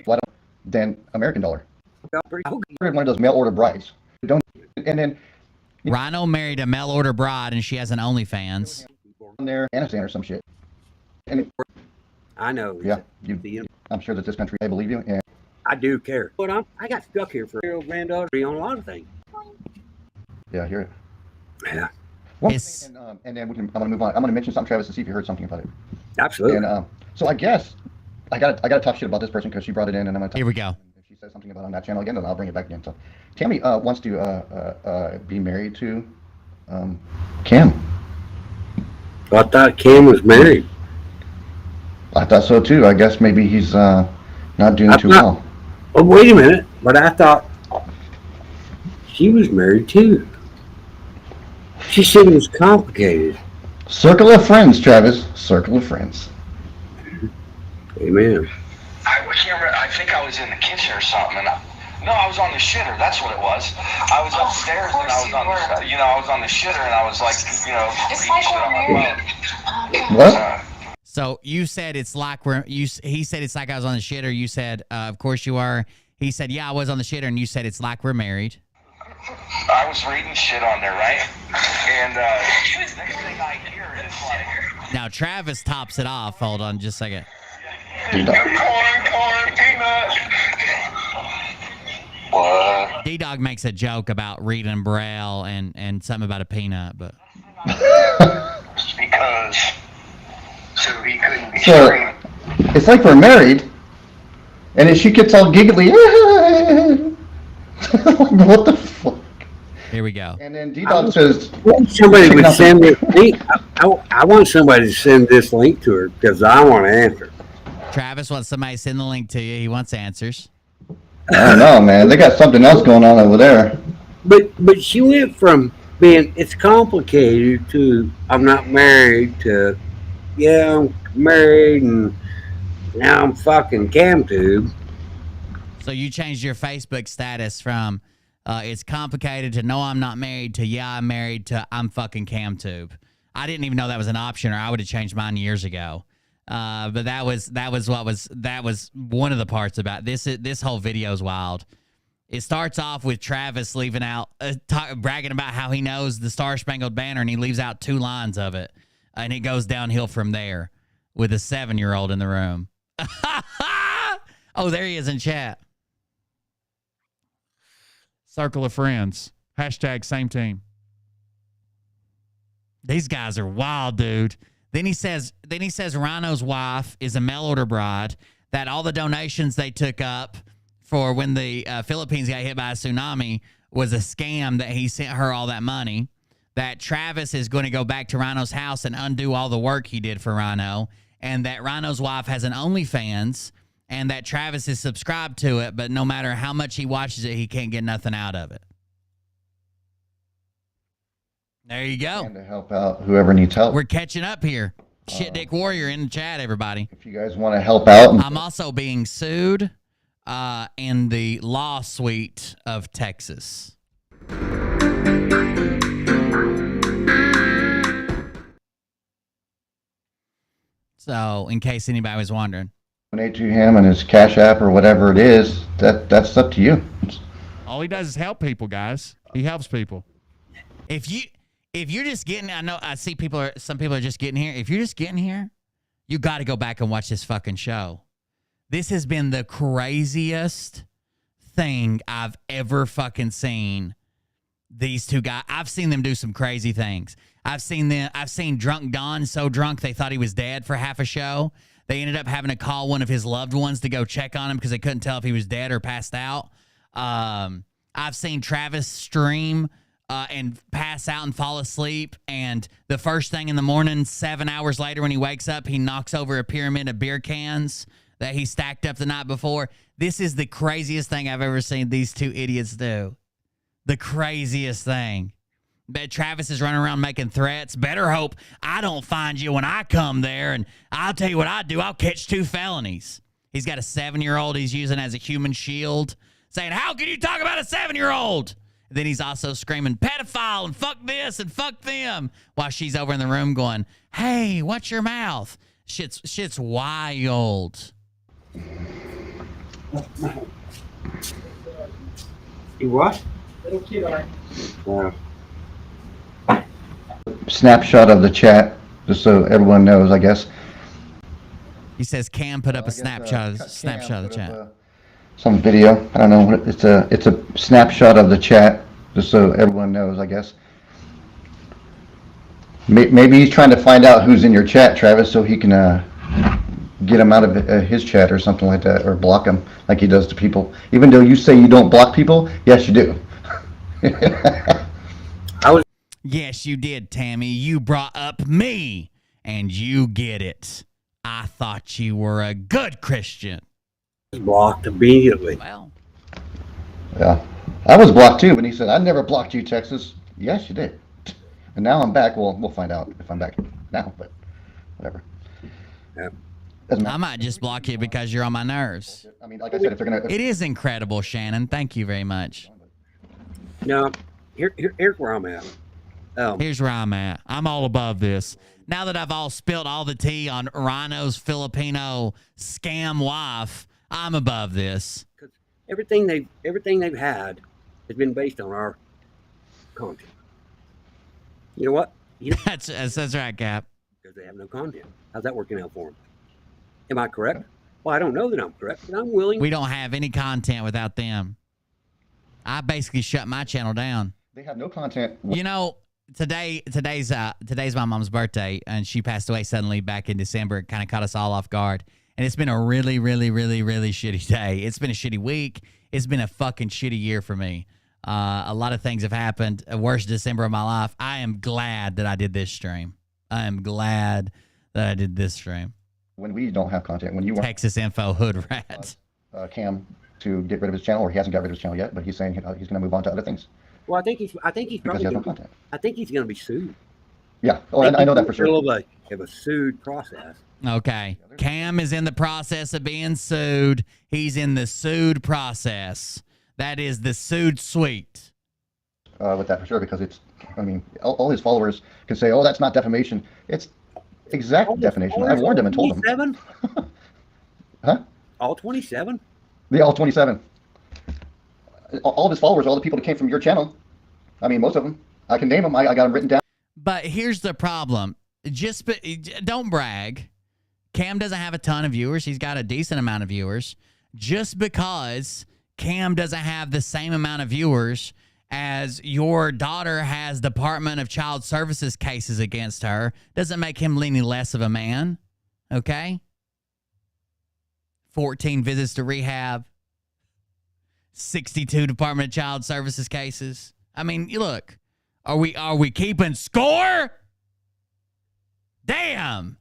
Speaker 12: What? Then American Dollar. One of those mail order brides. Don't. And then.
Speaker 2: Rhino married a mail order bride, and she has an OnlyFans.
Speaker 12: On there, Afghanistan or some shit. And
Speaker 4: I know.
Speaker 12: Yeah, I'm sure that this country, I believe you, and
Speaker 4: I do care. But I got stuck here for a year-old granddaughter on a lot of things.
Speaker 12: Yeah, I hear it.
Speaker 4: Yeah.
Speaker 12: Well, and then I'm gonna move on. I'm gonna mention something, Travis, to see if you heard something about it.
Speaker 4: Absolutely.
Speaker 12: And so I guess I got to talk shit about this person because she brought it in, and I'm gonna.
Speaker 2: Here we go.
Speaker 12: If she says something about it on that channel again, then I'll bring it back again. So, Tammy wants to be married to Cam.
Speaker 4: I thought Cam was married.
Speaker 12: I thought so too. I guess maybe he's not doing too well.
Speaker 4: Oh, wait a minute. But I thought she was married too. She said it was complicated.
Speaker 12: Circle of friends, Travis. Circle of friends.
Speaker 4: Amen.
Speaker 13: I think I was in the kitchen or something, and I was on the shitter. That's what it was. I was upstairs and I was on the, I was on the shitter and I was like, reading shit on my phone.
Speaker 12: What?
Speaker 2: So you said it's like he said it's like I was on the shitter. You said, of course you are. He said, yeah, I was on the shitter, and you said it's like we're married.
Speaker 13: I was reading shit on there, right? And next thing I hear is like.
Speaker 2: Now Travis tops it off. Hold on, just a second.
Speaker 13: Corn, peanut. What?
Speaker 2: D-Dog makes a joke about reading Braille and something about a peanut, but.
Speaker 13: Because. So he couldn't be
Speaker 12: So it's like we're married, and then she gets all giggly. What the fuck?
Speaker 2: Here we go.
Speaker 12: And then D-Dog says,
Speaker 4: Somebody would send this link. I want somebody to send this link to her because I want to answer.
Speaker 2: Travis wants somebody to send the link to you. He wants answers.
Speaker 12: I don't know, man. They got something else going on over there.
Speaker 4: But she went from being it's complicated to I'm not married to yeah, I'm married and now I'm fucking CamTube.
Speaker 2: So you changed your Facebook status from it's complicated to no, I'm not married to yeah, I'm married to I'm fucking CamTube. I didn't even know that was an option, or I would have changed mine years ago. But that was one of the parts about this. This whole video is wild. It starts off with Travis leaving out, bragging about how he knows the Star Spangled Banner, and he leaves out 2 lines of it, and it goes downhill from there with a 7-year-old in the room. Oh, there he is in chat.
Speaker 15: Circle of friends. Hashtag same team.
Speaker 2: These guys are wild, dude. Then he says Rhino's wife is a mail order bride, that all the donations they took up for when the Philippines got hit by a tsunami was a scam, that he sent her all that money, that Travis is going to go back to Rhino's house and undo all the work he did for Rhino, and that Rhino's wife has an OnlyFans, and that Travis is subscribed to it, but no matter how much he watches it, he can't get nothing out of it. There you go.
Speaker 12: And to help out whoever needs help.
Speaker 2: We're catching up here. Shit Dick Warrior in the chat, everybody.
Speaker 12: If you guys want to help out.
Speaker 2: I'm also being sued in the law suite of Texas. So, in case anybody was wondering.
Speaker 12: Donate to him and his Cash App or whatever it is, that's up to you.
Speaker 15: All he does is help people, guys. He helps people.
Speaker 2: If you're just getting, I know I see some people are just getting here. If you're just getting here, you got to go back and watch this fucking show. This has been the craziest thing I've ever fucking seen. These two guys, I've seen them do some crazy things. I've seen Drunk Don so drunk they thought he was dead for half a show. They ended up having to call one of his loved ones to go check on him because they couldn't tell if he was dead or passed out. I've seen Travis stream and pass out and fall asleep, and the first thing in the morning, 7 hours later when he wakes up, he knocks over a pyramid of beer cans that he stacked up the night before. This is the craziest thing I've ever seen these two idiots do. The craziest thing. But Travis is running around making threats. Better hope I don't find you when I come there, and I'll tell you what I do. I'll catch 2 felonies. He's got a 7-year-old he's using as a human shield, saying, how can you talk about a 7-year-old? Then he's also screaming pedophile and fuck this and fuck them while she's over in the room going, hey, watch your mouth. Shit's wild.
Speaker 4: You what?
Speaker 5: Little kid, all right.
Speaker 4: Wow.
Speaker 12: Snapshot of the chat, just so everyone knows, I guess.
Speaker 2: He says Cam put up a snapshot of the chat.
Speaker 12: Some video. I don't know what it's a snapshot of the chat, just so everyone knows, I guess. Maybe he's trying to find out who's in your chat, Travis, so he can get him out of his chat or something like that, or block him like he does to people. Even though you say you don't block people, yes, you do.
Speaker 2: Yes, you did, Tammy. You brought up me, and you get it. I thought you were a good Christian.
Speaker 4: Blocked immediately.
Speaker 2: Well.
Speaker 12: Yeah. I was blocked too when he said, I never blocked you, Texas. Yes, you did. And now I'm back. Well, we'll find out if I'm back now, but whatever.
Speaker 4: Yeah.
Speaker 2: I might just block you because you're on my nerves.
Speaker 12: I mean, like I said, if they're going to...
Speaker 2: It is incredible, Shannon. Thank you very much.
Speaker 4: No, here's where I'm at.
Speaker 2: Here's where I'm at. I'm all above this. Now that I've all spilled all the tea on Rhino's Filipino scam wife, I'm above this.
Speaker 4: Everything they've had has been based on our content. You know what?
Speaker 2: That's right, Cap.
Speaker 4: Because they have no content. How's that working out for them? Am I correct? Well, I don't know that I'm correct, but I'm willing.
Speaker 2: We don't have any content without them. I basically shut my channel down.
Speaker 12: They have no content.
Speaker 2: You know, today's my mom's birthday, and she passed away suddenly back in December. It kind of caught us all off guard. And it's been a really, really, really, really shitty day. It's been a shitty week. It's been a fucking shitty year for me. A lot of things have happened. A worst December of my life. I am glad that I did this stream. I am glad that I did this stream.
Speaker 12: When we don't have content, when you want
Speaker 2: Texas Info Hood Rat.
Speaker 12: Cam to get rid of his channel, or he hasn't got rid of his channel yet, but he's saying he's going to move on to other things.
Speaker 4: Well, I think he's
Speaker 12: Because
Speaker 4: probably
Speaker 12: he has no
Speaker 4: gonna,
Speaker 12: content.
Speaker 4: I think he's going to be sued.
Speaker 12: Yeah. Oh, I know that for sure.
Speaker 4: Of a sued process.
Speaker 2: Okay. Cam is in the process of being sued. He's in the sued process. That is the sued suite.
Speaker 12: With that for sure, because it's, I mean, all his followers can say, "Oh, that's not defamation." It's exact defamation. I warned him and told him.
Speaker 4: 27?
Speaker 12: Huh?
Speaker 4: All 27?
Speaker 12: Yeah, all 27. All of his followers, all the people that came from your channel. I mean, most of them. I can name them. I got them written down.
Speaker 2: But here's the problem. Don't brag. Cam doesn't have a ton of viewers. He's got a decent amount of viewers. Just because Cam doesn't have the same amount of viewers as your daughter has Department of Child Services cases against her doesn't make him any less of a man. Okay? 14 visits to rehab. 62 Department of Child Services cases. I mean, look, are we keeping score? Damn.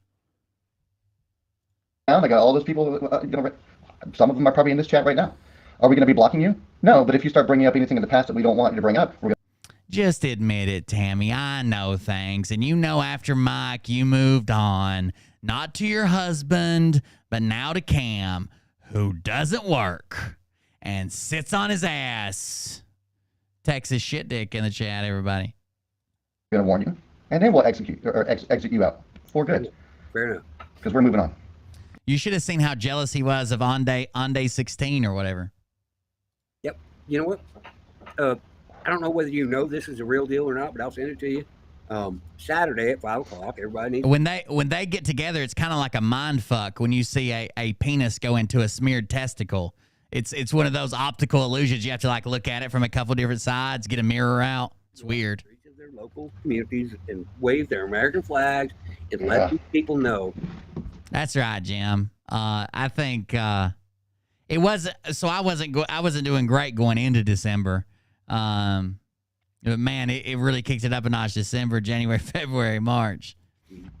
Speaker 12: I got all those people, some of them are probably in this chat right now. Are we going to be blocking you? No, but if you start bringing up anything in the past that we don't want you to bring up, we're going to...
Speaker 2: Just admit it, Tammy. I know things. And you know after Mike, you moved on. Not to your husband, but now to Cam, who doesn't work and sits on his ass. Texas shit dick in the chat, everybody.
Speaker 12: Going to warn you. And then we'll execute or exit you out. For good.
Speaker 4: Fair enough.
Speaker 12: Because we're moving on.
Speaker 2: You should have seen how jealous he was of on day 16 or whatever.
Speaker 4: Yep. You know what? I don't know whether you know this is a real deal or not, but I'll send it to you. Saturday at 5 o'clock. Everybody needs.
Speaker 2: When they get together, it's kind of like a mind fuck when you see a penis go into a smeared testicle. It's one of those optical illusions. You have to like look at it from a couple different sides, get a mirror out. It's weird.
Speaker 4: Their local communities and wave their American flags and let these people know.
Speaker 2: That's right, Jim. I think it wasn't. So I wasn't doing great going into December. But man, it really kicked it up a notch. December, January, February, March.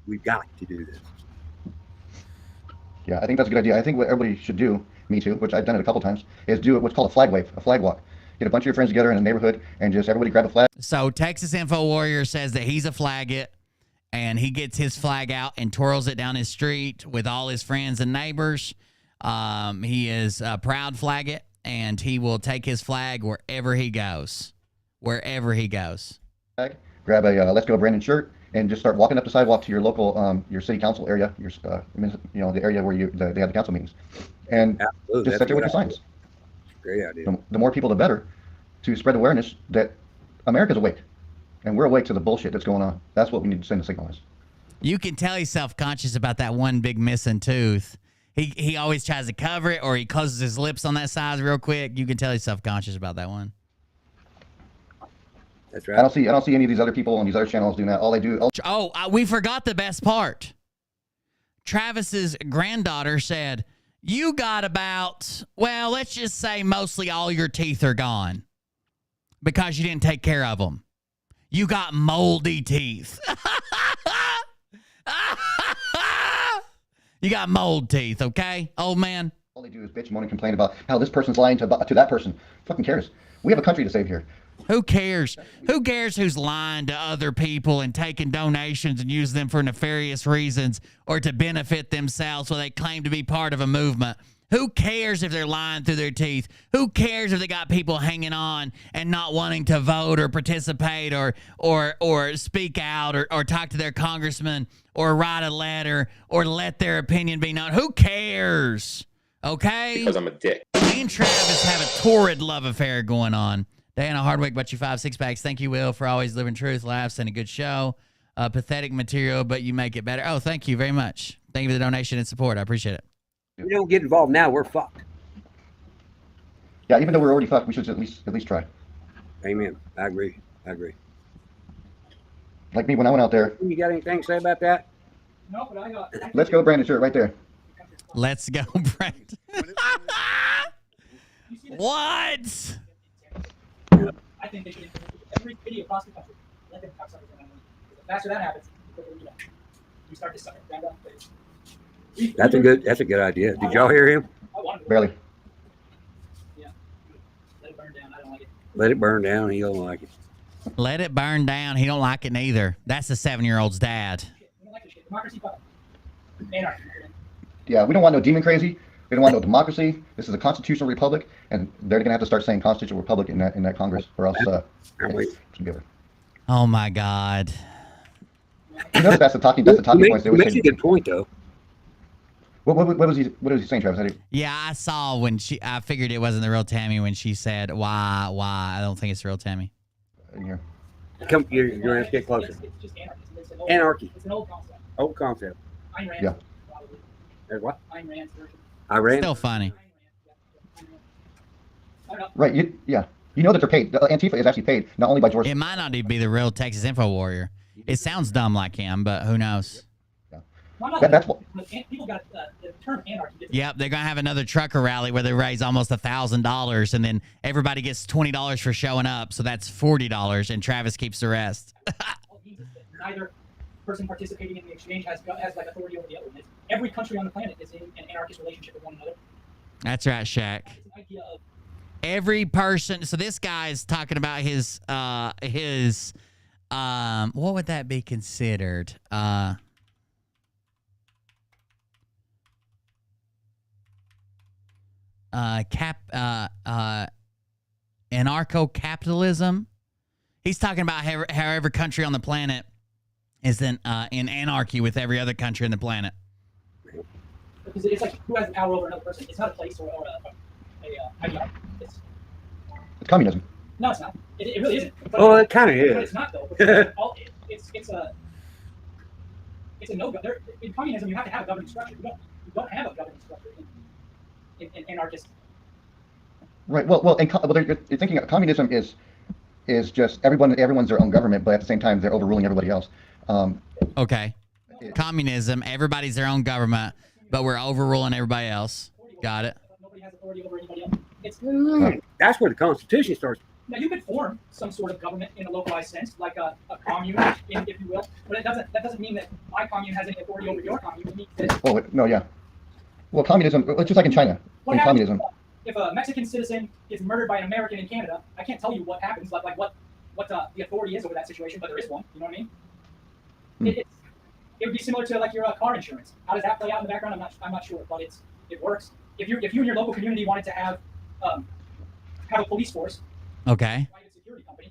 Speaker 4: We've got to do this.
Speaker 12: Yeah, I think that's a good idea. I think what everybody should do, me too, which I've done it a couple times, is do what's called a flag wave, a flag walk. Get a bunch of your friends together in a neighborhood and just everybody grab a flag.
Speaker 2: So Texas Info Warrior says that he's a flag it, and he gets his flag out and twirls it down his street with all his friends and neighbors. He is a proud flag it, and he will take his flag wherever he goes. Wherever he goes.
Speaker 12: Grab a Let's Go Brandon shirt and just start walking up the sidewalk to your local, your city council area, your, the area where they have the council meetings, and just set there with your signs.
Speaker 4: Great idea.
Speaker 12: The more people, the better, to spread awareness that America's awake, and we're awake to the bullshit that's going on. That's what we need to send the signal as.
Speaker 2: You can tell he's self-conscious about that one big missing tooth. He always tries to cover it, or he closes his lips on that side real quick. You can tell he's self-conscious about that one.
Speaker 4: That's right.
Speaker 12: I don't see any of these other people on these other channels doing that. All they do.
Speaker 2: We forgot the best part. Travis's granddaughter said, "You got about, well, let's just say mostly all your teeth are gone because you didn't take care of them. You got moldy teeth." You got mold teeth, okay, old man?
Speaker 12: All they do is bitch, moan, and complain about how this person's lying to that person. Fucking cares. We have a country to save here.
Speaker 2: Who cares? Who cares who's lying to other people and taking donations and using them for nefarious reasons or to benefit themselves while they claim to be part of a movement? Who cares if they're lying through their teeth? Who cares if they got people hanging on and not wanting to vote or participate or speak out or talk to their congressman or write a letter or let their opinion be known? Who cares? Okay?
Speaker 16: Because I'm a dick.
Speaker 2: Me and Travis have a torrid love affair going on. Diana Hardwick, but you 5 6-packs. Thank you, Will, for always living truth, laughs, and a good show. Pathetic material, but you make it better. Oh, thank you very much. Thank you for the donation and support. I appreciate it.
Speaker 4: If we don't get involved now, we're fucked.
Speaker 12: Yeah, even though we're already fucked, we should at least try.
Speaker 4: Amen. I agree.
Speaker 12: Like me when I went out there.
Speaker 4: You got anything to say about that?
Speaker 5: No, but I got.
Speaker 12: Let's Go Brandon shirt right there.
Speaker 2: Let's go, Brandon. What?
Speaker 5: I think they should every video across the country. Let them cocksuckers in. The faster that happens, the quicker we start to suck it.
Speaker 4: That's a good idea. Did y'all hear him?
Speaker 12: Barely.
Speaker 5: Yeah. Let it burn down. I don't like it.
Speaker 4: Let it burn down. He don't like it.
Speaker 2: Let it burn down. He don't like it neither. That's the 7-year-old's dad.
Speaker 12: Yeah, we don't want no demon crazy. We don't want no democracy. This is a constitutional republic, and they're gonna have to start saying constitutional republic in that Congress, or else it's together.
Speaker 2: Oh my God.
Speaker 12: You know that's the talking point.
Speaker 4: He makes a good point though.
Speaker 12: What was he saying, Travis?
Speaker 2: Yeah, I saw when I figured it wasn't the real Tammy when she said, why? I don't think it's the real Tammy.
Speaker 12: Here.
Speaker 4: Come, you're gonna have to get closer.
Speaker 5: It's just anarchy.
Speaker 4: Anarchy.
Speaker 5: It's an old concept.
Speaker 4: Old concept.
Speaker 5: Ayn Rand.
Speaker 12: Yeah.
Speaker 4: There's what?
Speaker 5: Ayn Rand's version.
Speaker 4: Iran.
Speaker 2: Still funny.
Speaker 12: Right. You know that they're paid. Antifa is actually paid not only by George.
Speaker 2: It might not be the real Texas Info Warrior. It sounds dumb like him, but who knows?
Speaker 12: That's what.
Speaker 5: People got the term anarchy.
Speaker 2: Yep, they're gonna have another trucker rally where they raise almost $1,000, and then everybody gets $20 for showing up, so that's $40, and Travis keeps the rest.
Speaker 5: Neither person participating in the exchange has like authority over the other. Every country on the planet is in an anarchist relationship with one another.
Speaker 2: That's right, Shaq. Every person. So this guy is talking about his what would that be considered? Anarcho-capitalism. He's talking about how every country on the planet is in anarchy with every other country on the planet.
Speaker 5: Because it's like who has the power over another person. It's not a place or a ideology.
Speaker 12: It's communism.
Speaker 5: No, it's not. It really isn't. But
Speaker 4: Oh, it kind of is.
Speaker 5: But it's not though. Because it's a no. In communism, you have to have a governing structure. You don't have a governing structure in anarchist.
Speaker 12: Right. Well, you're thinking communism is just everyone's their own government, but at the same time they're overruling everybody else.
Speaker 2: Okay. Communism, everybody's their own government, but we're overruling everybody else. Got it.
Speaker 5: Nobody has authority over anybody else.
Speaker 4: That's where the Constitution starts.
Speaker 5: Now you could form some sort of government in a localized sense, like a commune, if you will, but that doesn't mean that my commune has any authority over your commune. It means that.
Speaker 12: Oh no, yeah. Well, communism. It's just like in China.
Speaker 5: What
Speaker 12: in
Speaker 5: happens
Speaker 12: communism.
Speaker 5: If a Mexican citizen is murdered by an American in Canada? I can't tell you what happens, like what the authority is over that situation, but there is one. You know what I mean? It would be similar to like your car insurance. How does that play out in the background? I'm not sure, but it works. If you and your local community wanted to have a police force.
Speaker 2: Okay.
Speaker 5: Private security company,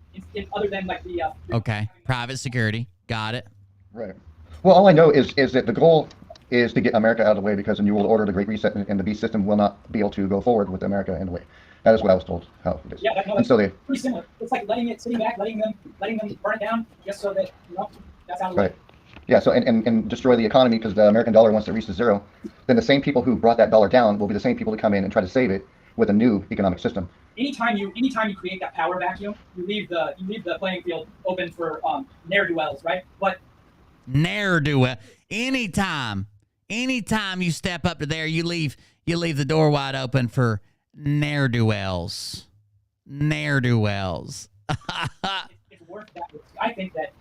Speaker 5: other than like the.
Speaker 2: Okay. Private security. Got it.
Speaker 12: Right. Well, all I know is that the goal is to get America out of the way, because the New World Order, the Great Reset, and the beast system will not be able to go forward with America in the way. That is what I was told. How it is.
Speaker 5: Yeah,
Speaker 12: and so they.
Speaker 5: Pretty similar. It's like sitting back, letting them burn it down, just so that that's how.
Speaker 12: Right. Yeah. So and destroy the economy, because the American dollar wants to reach to zero. Then the same people who brought that dollar down will be the same people to come in and try to save it with a new economic system. Anytime
Speaker 5: you create that power vacuum, you leave the playing field open for ne'er-do-wells, right? But
Speaker 2: ne'er-do-well. Anytime you step up to there, you leave the door wide open for ne'er-do-wells. Ne'er-do-wells.
Speaker 5: It's worth that. I think that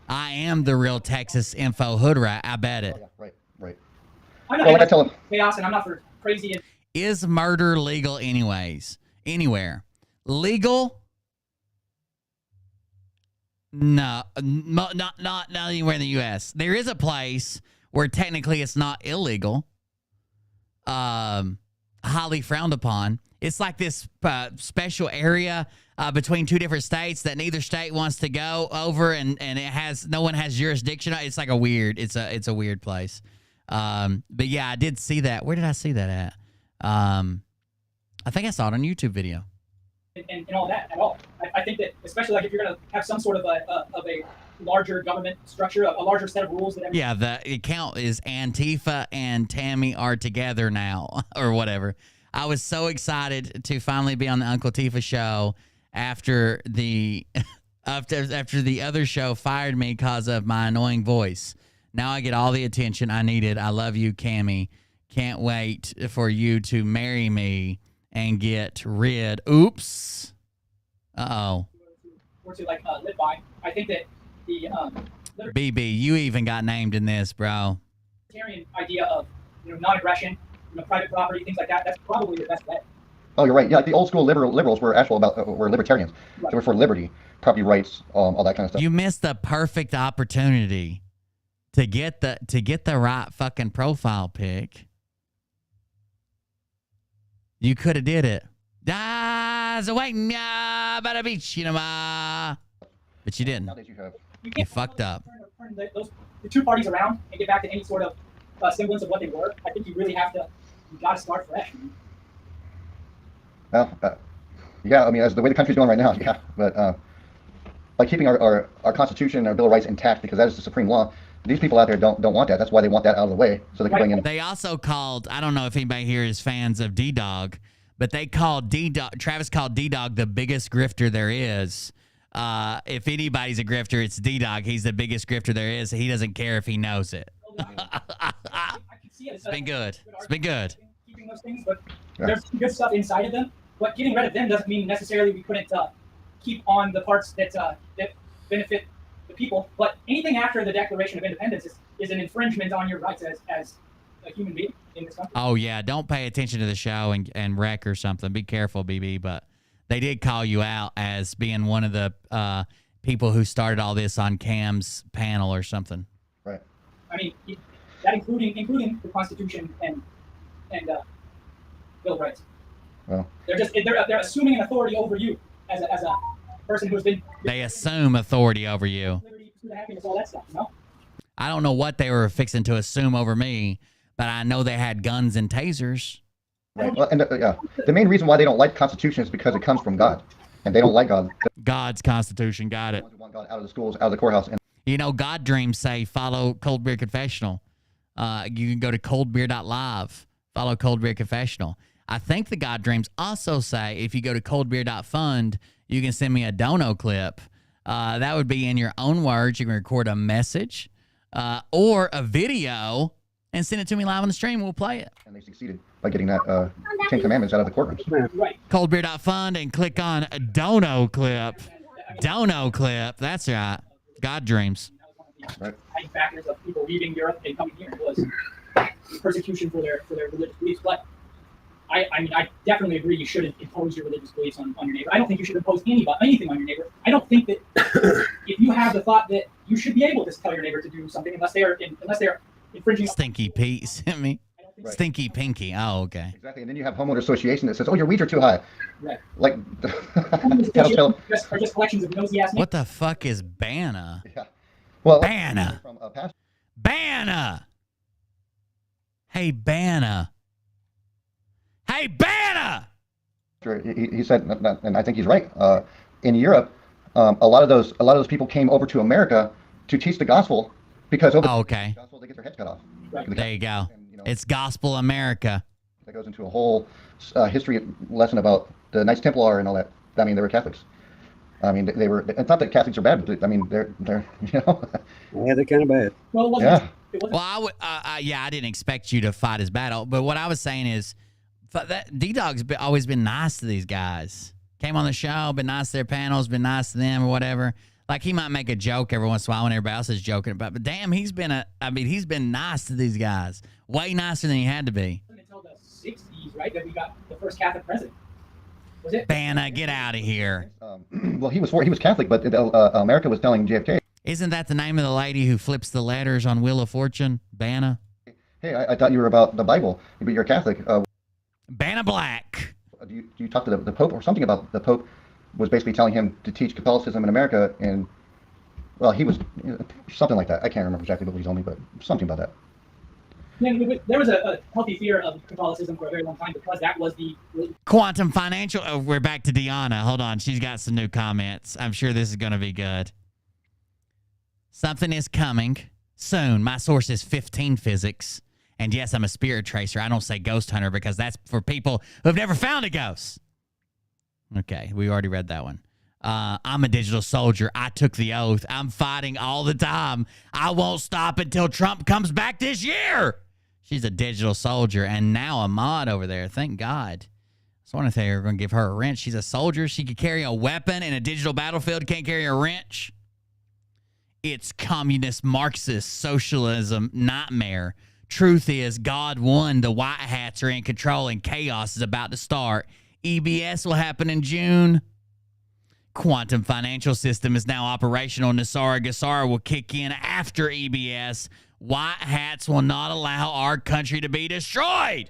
Speaker 2: I am the real Texas Info hood rat. I bet it.
Speaker 12: Oh, yeah, right.
Speaker 5: I'm not for chaos, and I'm not for crazy.
Speaker 2: Is murder legal anyways? Anywhere? Legal? No, not anywhere in the U.S. There is a place where technically it's not illegal. Highly frowned upon. It's like this special area between two different states that neither state wants to go over, and no one has jurisdiction. It's like it's a weird place. But yeah, I did see that. Where did I see that at? I think I saw it on a YouTube video.
Speaker 5: And all that at all. I think that, especially like if you're going to have some sort of a larger government structure, a larger set of rules that.
Speaker 2: Yeah, the account is Antifa and Tammy are together now, or whatever. I was so excited to finally be on the Uncle Tifa show after the after the other show fired me because of my annoying voice. Now I get all the attention I needed. I love you, Cammy. Can't wait for you to marry me and get rid. Oops. Uh-oh.
Speaker 5: Or to like live by. I think that the
Speaker 2: BB, you even got named in this, bro.
Speaker 5: Libertarian idea of non-aggression, private property, things like that. That's probably the best bet.
Speaker 12: Oh, you're right. Yeah, like the old school liberals were were libertarians. They were for liberty, property rights, all that kind of stuff.
Speaker 2: You missed the perfect opportunity to get the right fucking profile pic. You could have did it. Waiting by the beach, but you didn't.
Speaker 12: Nowadays you have.
Speaker 2: You fucked up.
Speaker 5: Turn the two parties around and get back to any sort of semblance of what they were. I think you really have to. You got to start fresh.
Speaker 12: Well, yeah. I mean, as the way the country's going right now, yeah. But by keeping our Constitution and our Bill of Rights intact, because that is the supreme law, these people out there don't want that. That's why they want that out of the way, so they can bring in.
Speaker 2: They also called. I don't know if anybody here is fans of D-Dog, but they called D-Dog. Travis called D-Dog the biggest grifter there is. If anybody's a grifter, it's D-Dog. He's the biggest grifter there is. He doesn't care if he knows it. It's been good. It's been good.
Speaker 5: Keeping those things, but there's some good stuff inside of them. But getting rid of them doesn't mean necessarily we couldn't keep on the parts that benefit the people. But anything after the Declaration of Independence is an infringement on your rights as a human being in this country.
Speaker 2: Oh yeah, don't pay attention to the show and wreck or something. Be careful, BB. But they did call you out as being one of the people who started all this on Cam's panel or something.
Speaker 12: Right.
Speaker 5: I mean, that including the Constitution and Bill of Rights.
Speaker 12: Well,
Speaker 5: they're assuming an authority over you as a person who's been.
Speaker 2: They assume authority over you.
Speaker 5: Liberty, pursuit of happiness, all that stuff. You know?
Speaker 2: I don't know what they were fixing to assume over me, but I know they had guns and tasers.
Speaker 12: Right. Well, and the main reason why they don't like the Constitution is because it comes from God, and they don't like God.
Speaker 2: God's Constitution, got it.
Speaker 12: They want God out of the schools, out of the courthouse. And
Speaker 2: God dreams say follow Cold Beer Confessional. You can go to coldbeer.live, follow Cold Beer Confessional. I think the God dreams also say if you go to coldbeer.fund, you can send me a dono clip. That would be in your own words. You can record a message or a video and send it to me live on the stream. We'll play it.
Speaker 12: And they succeeded by getting that 10 Commandments out of the courtrooms.
Speaker 5: Right.
Speaker 2: Coldbeer.fund and click on a dono clip. Dono clip. That's right. God dreams.
Speaker 12: Right.
Speaker 5: Factors of people leaving Europe and coming here was persecution for their religious beliefs. But I mean, I definitely agree you shouldn't impose your religious beliefs on your neighbor. I don't think you should impose anything on your neighbor. I don't think that if you have the thought that you should be able to tell your neighbor to do something unless they are infringing.
Speaker 2: Stinky Pete sent me.
Speaker 12: Right.
Speaker 2: Stinky Pinky. Oh, okay.
Speaker 12: Exactly. And then you have homeowner association that says, "Oh, your weeds are too high."
Speaker 5: Right.
Speaker 12: Like,
Speaker 5: are just collections of nosy ass.
Speaker 2: What the fuck is Banna?
Speaker 12: Yeah. Well,
Speaker 2: Banna.
Speaker 12: From
Speaker 2: Banna. Hey, Banna. Hey, Banna.
Speaker 12: He said, and I think he's right. In Europe, a lot of those people came over to America to teach the gospel because over
Speaker 2: okay.
Speaker 12: the gospel they get their heads cut off.
Speaker 5: Right.
Speaker 2: There you go.
Speaker 12: And,
Speaker 2: it's Gospel America.
Speaker 12: That goes into a whole history lesson about the Knights Templar and all that. I mean, they were Catholics. I mean, they were. It's not that Catholics are bad, but I mean, they're
Speaker 4: Yeah, they're kind of bad.
Speaker 5: Well, it wasn't.
Speaker 12: Yeah.
Speaker 2: Well, I didn't expect you to fight his battle, but what I was saying is, that D-Dog's always been nice to these guys. Came on the show, been nice to their panels, been nice to them or whatever. Like he might make a joke every once in a while when everybody else is joking about, but damn, he's been nice to these guys. Way nicer than he had to be.
Speaker 5: Until the 60s, right? That we got the first Catholic president. Was it?
Speaker 2: Banna, get out of here.
Speaker 12: Well, he was Catholic, but America was telling JFK.
Speaker 2: Isn't that the name of the lady who flips the letters on Wheel of Fortune? Banna?
Speaker 12: Hey, I thought you were about the Bible, but you're Catholic.
Speaker 2: Banna Black.
Speaker 12: Do you talk to the Pope or something about the Pope was basically telling him to teach Catholicism in America, and well, he was something like that. I can't remember exactly what he told me, but something about that.
Speaker 5: Yeah, there was a healthy fear of Catholicism for a very long time because that was the
Speaker 2: Quantum Financial. Oh, we're back to Deanna. Hold on, she's got some new comments. I'm sure this is going to be good. Something is coming soon. My source is 15 Physics. And yes, I'm a spirit tracer. I don't say ghost hunter because that's for people who have never found a ghost. Okay, we already read that one. I'm a digital soldier. I took the oath. I'm fighting all the time. I won't stop until Trump comes back this year. She's a digital soldier and now a mod over there. Thank God. So I want to say we're going to give her a wrench. She's a soldier. She could carry a weapon in a digital battlefield. Can't carry a wrench. It's communist, Marxist, socialism nightmare. Truth is, God won. The white hats are in control and chaos is about to start. EBS will happen in June. Quantum financial system is now operational. Nasara Gasara will kick in after EBS. White hats will not allow our country to be destroyed.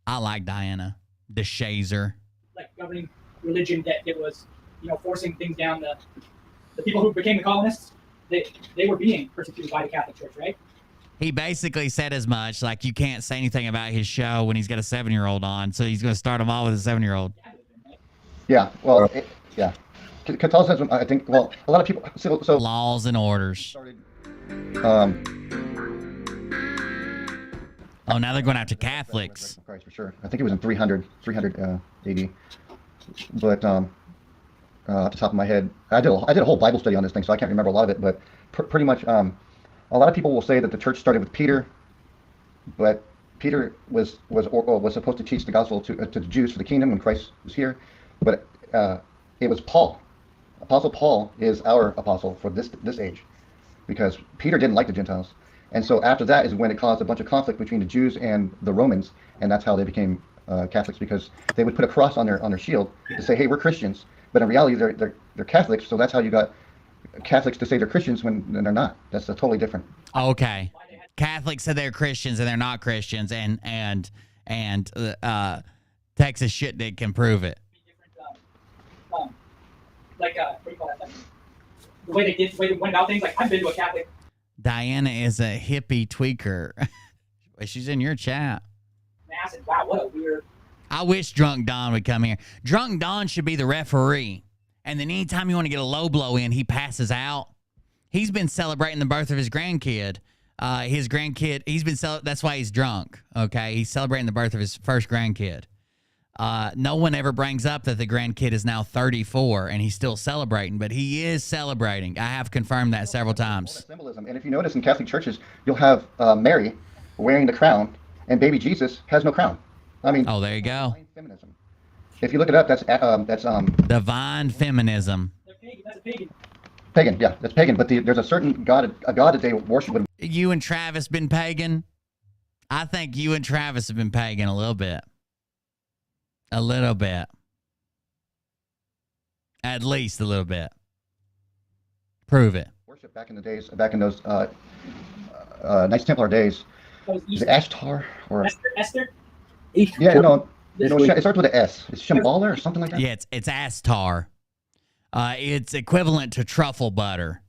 Speaker 2: I like Diana, the Shazer.
Speaker 5: Like governing religion that it was, forcing things down the people who became the colonists. They were being persecuted by the Catholic Church, right?
Speaker 2: He basically said as much, like you can't say anything about his show when he's got a 7-year-old on, so he's going to start him off with a 7-year-old.
Speaker 12: Yeah, well, yeah. Catholicism, I think, well, a lot of people, so
Speaker 2: laws and orders.
Speaker 12: Started,
Speaker 2: oh, now they're going after Catholics.
Speaker 12: Christ, for sure. I think it was in 300 AD. But off the top of my head, I did a whole Bible study on this thing, so I can't remember a lot of it. But pretty much, a lot of people will say that the church started with Peter, but Peter was supposed to teach the gospel to the Jews for the kingdom when Christ was here. But it was Paul. Apostle Paul is our apostle for this age, because Peter didn't like the Gentiles. And so after that is when it caused a bunch of conflict between the Jews and the Romans, and that's how they became Catholics, because they would put a cross on their shield to say, hey, we're Christians. But in reality, they're Catholics, so that's how you got Catholics to say they're Christians when they're not. That's totally different.
Speaker 2: Okay. Catholics say they're Christians and they're not Christians, and Texas shit dick can prove it.
Speaker 5: What do you call that? The way they went about things. Like, I've been to a Catholic.
Speaker 2: Diana is a hippie tweaker. She's in your chat.
Speaker 5: Mass, and wow, what a weird.
Speaker 2: I wish Drunk Don would come here. Drunk Don should be the referee. And then anytime you want to get a low blow in, he passes out. He's been celebrating the birth of his grandkid. That's why he's drunk, okay? He's celebrating the birth of his first grandkid. No one ever brings up that the grandkid is now 34 and he's still celebrating, but he is celebrating. I have confirmed that several times.
Speaker 12: Symbolism. And if you notice in Catholic churches, you'll have Mary wearing the crown, and baby Jesus has no crown. I mean,
Speaker 2: oh, there you go.
Speaker 12: Feminism. If you look it up, that's
Speaker 2: divine feminism.
Speaker 5: That's a pagan.
Speaker 12: Pagan, yeah, that's pagan. But there's a certain god that they worship.
Speaker 2: You and Travis been pagan? I think you and Travis have been pagan a little bit. A little bit. At least a little bit. Prove it.
Speaker 12: Worship back in the days, back in those Knights Templar days. Is it Ashtar or
Speaker 5: Esther?
Speaker 12: Yeah, no, it starts with an S. It's Shambhala or something like that.
Speaker 2: Yeah, it's Astar. It's equivalent to truffle butter.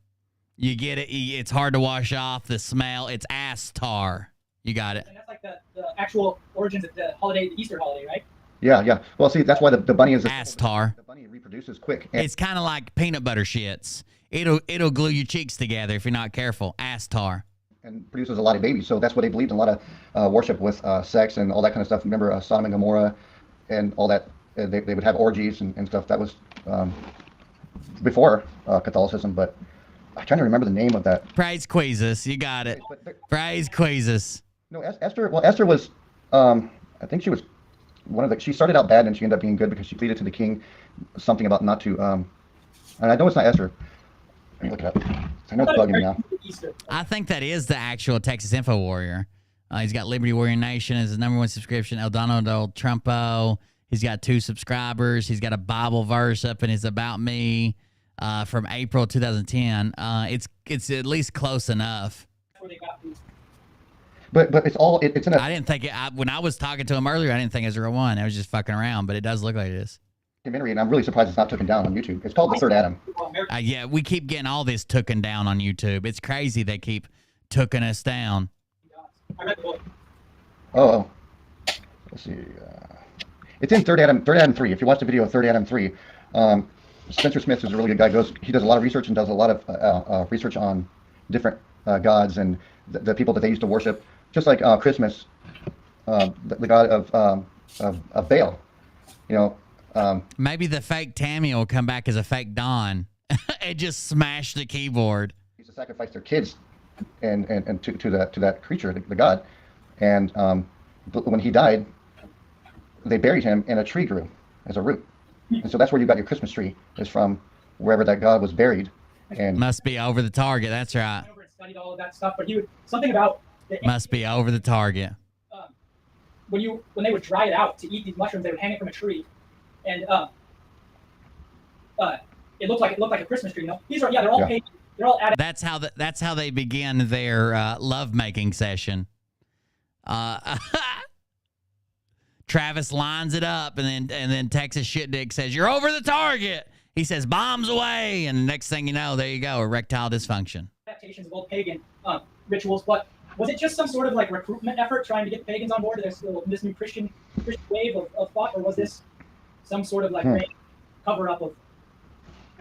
Speaker 2: You get it. It's hard to wash off the smell. It's Astar. You got it.
Speaker 5: And that's like the actual origins of the holiday, the Easter holiday, right?
Speaker 12: Yeah. Well, see, that's why the bunny is
Speaker 2: Astar.
Speaker 12: The bunny reproduces quick.
Speaker 2: It's kind of like peanut butter shits. It'll glue your cheeks together if you're not careful. Astar.
Speaker 12: And produces a lot of babies. So that's what they believed in, a lot of worship with sex and all that kind of stuff. Remember Sodom and Gomorrah and all that. They would have orgies and stuff. That was before Catholicism, but I'm trying to remember the name of that.
Speaker 2: Praise Queezus. You got it. Praise Queezus.
Speaker 12: No, Esther. Well, Esther was, I think she was she started out bad and she ended up being good because she pleaded to the king something about not to, and I know it's not Esther. Let me look it up. I know it's bugging me now.
Speaker 2: I think that is the actual Texas Info Warrior. He's got Liberty Warrior Nation as his #1 subscription. El Dono del Trumpo. He's got 2 subscribers. He's got a Bible verse up in his About Me from April 2010. It's at least close enough.
Speaker 12: But it's all it's in a.
Speaker 2: I didn't think when I was talking to him earlier, I didn't think it was a real one. I was just fucking around, but it does look like it is.
Speaker 12: Documentary, and I'm really surprised it's not taken down on YouTube. It's called The Third Adam.
Speaker 2: Yeah, we keep getting all this taken down on YouTube. It's crazy they keep taking us down.
Speaker 12: Oh. Let's see. It's in Third Adam 3. If you watch the video of Third Adam 3, Spencer Smith is a really good guy. He does a lot of research and does a lot of research on different gods and the people that they used to worship. Just like Christmas, the god of Baal. You know.
Speaker 2: Maybe the fake Tammy will come back as a fake Don and just smash the keyboard.
Speaker 12: They used to sacrifice their kids and to that creature, the god. And when he died, they buried him and a tree grew as a root. And so that's where you got your Christmas tree, is from wherever that god was buried. And
Speaker 2: must be over the target. That's right.
Speaker 5: Studied all of that stuff, but he would something about
Speaker 2: must be over the target.
Speaker 5: when they would dry it out to eat these mushrooms, they would hang it from a tree, and it looked like a Christmas tree. You know, they're all pagan. They're all added.
Speaker 2: That's how they begin their love-making session. Travis lines it up, and then Texas Shit Dick says, "You're over the target." He says, "Bombs away," and the next thing you know, there you go, erectile dysfunction.
Speaker 5: Adaptations of old pagan rituals, but was it just some sort of like recruitment effort trying to get pagans on board to this new Christian wave of thought, or was this some sort of like cover up of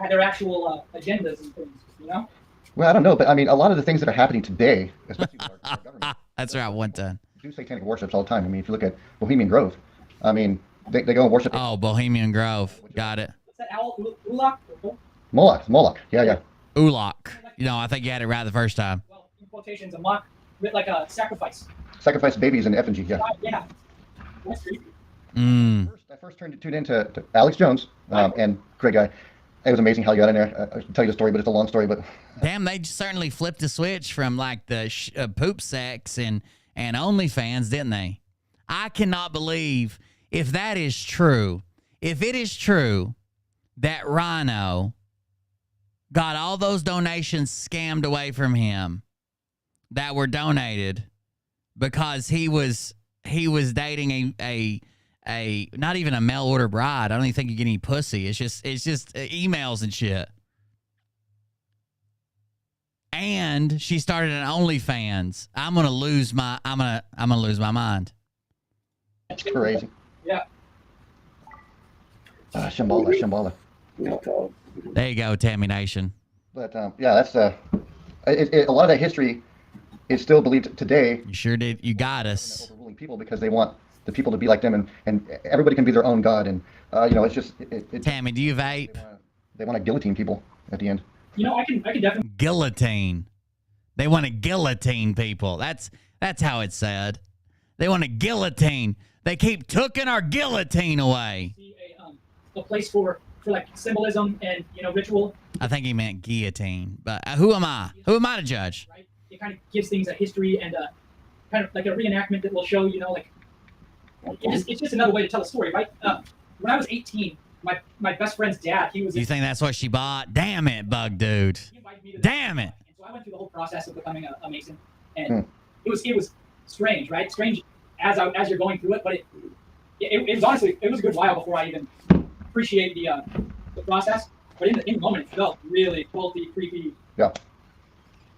Speaker 5: their actual agendas and things? You know?
Speaker 12: Well, I don't know, but I mean, a lot of the things that are happening today, especially with our government,
Speaker 2: that's right, one time.
Speaker 12: Do satanic worships all the time. I mean, if you look at Bohemian Grove, I mean, they go and worship.
Speaker 2: Oh, Bohemian Grove, got it.
Speaker 5: What's that owl? Ulak?
Speaker 12: Moloch, yeah.
Speaker 2: Ulak. You know, I think you had it right the first time.
Speaker 5: Well, in quotations, a mock, like a sacrifice.
Speaker 12: Sacrifice babies in effigy, yeah.
Speaker 5: Yeah. That's creepy.
Speaker 12: I first tuned into Alex Jones and great guy. It was amazing how you got in there. I can tell you the story, but it's a long story. But
Speaker 2: damn, they certainly flipped the switch from like the poop sex and OnlyFans, didn't they? I cannot believe if that is true. If it is true that Rhino got all those donations scammed away from him that were donated because he was dating a not even a mail order bride. I don't even think you get any pussy. It's just emails and shit. And she started an OnlyFans. I'm gonna lose my mind.
Speaker 12: That's crazy.
Speaker 5: Yeah.
Speaker 12: Shambhala.
Speaker 2: There you go, Tammy Nation.
Speaker 12: But yeah, that's a lot of that history is still believed today.
Speaker 2: You sure did. You got us.
Speaker 12: Overruling people because they want the people to be like them, and everybody can be their own god, and you know, it's just
Speaker 2: Tammy, do you vape?
Speaker 12: They want to guillotine people at the end.
Speaker 5: You know, I can definitely
Speaker 2: guillotine. They want to guillotine people. That's how it's said. They want to guillotine. They keep taking our guillotine away.
Speaker 5: see a place for like symbolism and ritual.
Speaker 2: I think he meant guillotine, but who am I? Who am I to judge?
Speaker 5: Right? It kind of gives things a history and kind of like a reenactment that will show like it's just another way to tell a story, right? When I was 18, my best friend's dad, he was.
Speaker 2: You think that's what she bought? Damn it, bug dude. Damn it.
Speaker 5: And so I went through the whole process of becoming a Mason, and it was strange, right? Strange as you're going through it, but it was honestly it was a good while before I even appreciated the process. But in the moment, it felt really culty, creepy.
Speaker 12: Yeah.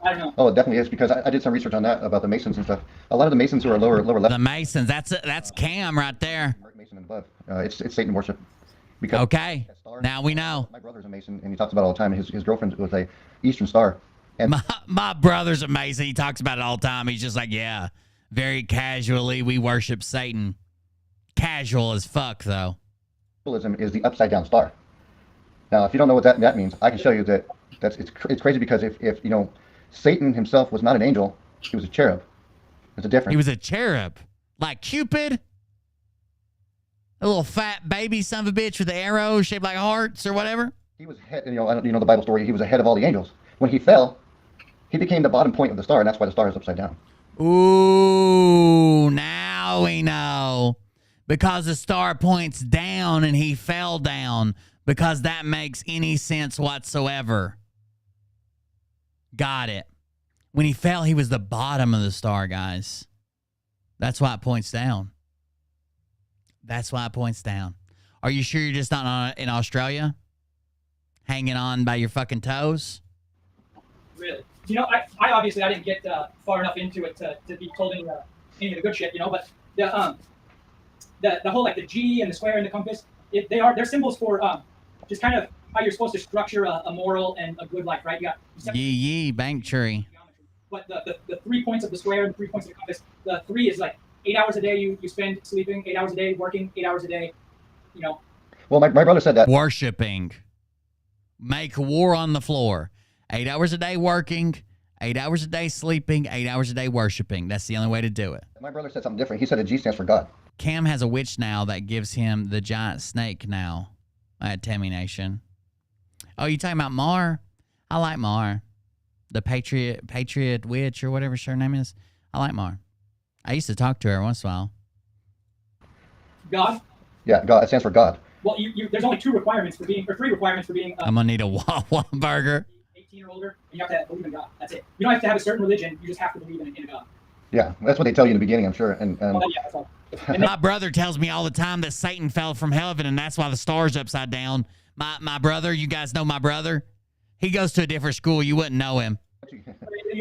Speaker 5: I don't know.
Speaker 12: Oh, it definitely is, because I did some research on that about the Masons and stuff. A lot of the Masons who are lower left.
Speaker 2: The Masons, that's Cam right there.
Speaker 12: Mason and above. It's Satan worship. Because
Speaker 2: okay, now we know.
Speaker 12: My brother's a Mason, and he talks about it all the time. His girlfriend was a Eastern Star. And
Speaker 2: my brother's a Mason. He talks about it all the time. He's just like, yeah, very casually we worship Satan. Casual as fuck, though.
Speaker 12: Symbolism is the upside down star. Now, if you don't know what that means, I can show you that it's crazy, because if you know, Satan himself was not an angel, he was a cherub. There's a difference.
Speaker 2: He was a cherub, like Cupid, a little fat baby son of a bitch with the arrows shaped like hearts or whatever.
Speaker 12: He was head. You know the Bible story. He was the head of all the angels. When he fell, he became the bottom point of the star, and that's why the star is upside down.
Speaker 2: Ooh, now we know. Because the star points down and he fell down, because that makes any sense whatsoever. Got it. When he fell, he was the bottom of the star, guys. That's why it points down. That's why it points down. Are you sure you're just not in Australia? Hanging on by your fucking toes?
Speaker 5: Really? You know, I obviously I didn't get far enough into it to be told any of the good shit, but the whole like the G and the square and the compass, they're symbols for just kind of how you're supposed to structure a moral and a good life, right? You got
Speaker 2: yee bank tree.
Speaker 5: But the 3 points of the square and the 3 points of the compass, the 3 is like 8 hours a day you spend sleeping, 8 hours a day working, 8 hours a day,
Speaker 12: Well, my brother said that.
Speaker 2: Worshipping. Make war on the floor. 8 hours a day working, 8 hours a day sleeping, 8 hours a day worshiping. That's the only way to do it.
Speaker 12: My brother said something different. He said a G stands for God.
Speaker 2: Cam has a witch now that gives him the giant snake now at Tammy Nation. Oh, you talking about Mar? I like Mar. The Patriot witch or whatever her name is. I like Mar. I used to talk to her once in a while.
Speaker 5: God?
Speaker 12: Yeah, God. It stands for God.
Speaker 5: Well, there's only 2 requirements for being, or 3 requirements for being.
Speaker 2: I'm gonna need a Wawa burger.
Speaker 5: 18 or older, and you have to believe in God. That's it. You don't have to have a certain religion. You just have to believe in a God.
Speaker 12: Yeah, that's what they tell you in the beginning, I'm sure. And
Speaker 5: Well, yeah, that's all.
Speaker 2: My brother tells me all the time that Satan fell from heaven, and that's why the star's upside down. My brother, you guys know my brother. He goes to a different school. You wouldn't know him.
Speaker 5: You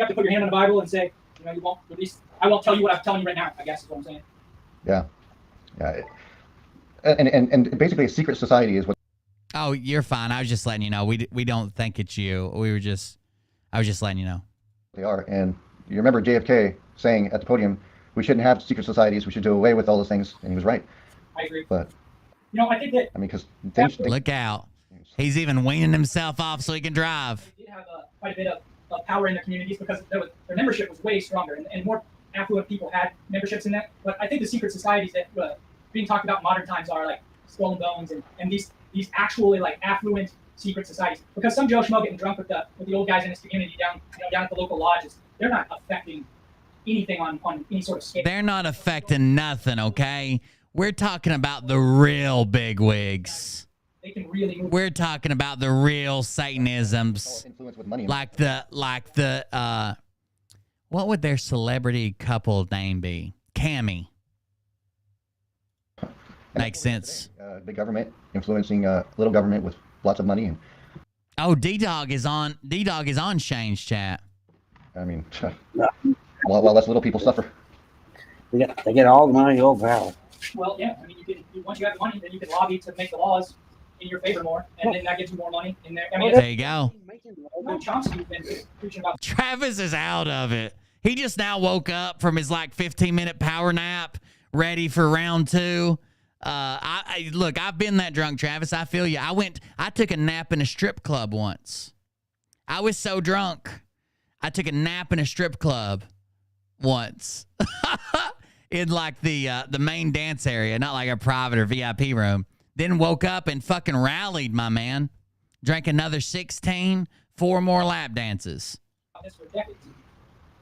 Speaker 5: have to put your hand on the Bible and say, you won't. At least I won't tell you what I'm telling you right now. I guess is what I'm saying.
Speaker 12: Yeah, yeah. And basically, a secret society is what.
Speaker 2: Oh, you're fine. I was just letting you know. We don't think it's you. I was just letting you know.
Speaker 12: They are, and you remember JFK saying at the podium, "We shouldn't have secret societies. We should do away with all those things," and he was right.
Speaker 5: I agree.
Speaker 12: But
Speaker 5: I think that.
Speaker 12: I mean, because
Speaker 2: look out, he's even weaning himself off so he can drive.
Speaker 5: They did have quite a bit of power in their communities because their membership was way stronger, and more affluent people had memberships in that. But I think the secret societies that being talked about in modern times are like Skull and Bones and these actually like affluent secret societies. Because some Joe Schmo getting drunk with the old guys in his community down at the local lodges, they're not affecting anything on any sort of scale.
Speaker 2: They're not affecting nothing, okay? We're talking about the real bigwigs.
Speaker 5: They can really move.
Speaker 2: We're talking about the real Satanisms.
Speaker 12: Influence with money.
Speaker 2: Like the what would their celebrity couple name be? Cammy. Makes sense.
Speaker 12: Big government influencing little government with lots of money. And
Speaker 2: oh, D-Dog is on Shane's chat.
Speaker 12: I mean, while less little people suffer.
Speaker 16: They get all the money, all the power.
Speaker 5: Well, yeah. I mean, once you have the money, then you can lobby to make the laws in your favor more, and then that gives you more money in there. I mean,
Speaker 2: there you go.
Speaker 5: Chomsky's been preaching about.
Speaker 2: Travis is out of it. He just now woke up from his 15-minute power nap, ready for round 2. Look, I've been that drunk, Travis. I feel you. I took a nap in a strip club once. I was so drunk. I took a nap in a strip club once. In the main dance area, not like a private or VIP room. Then woke up and fucking rallied, my man. Drank another 16, 4 more lap dances.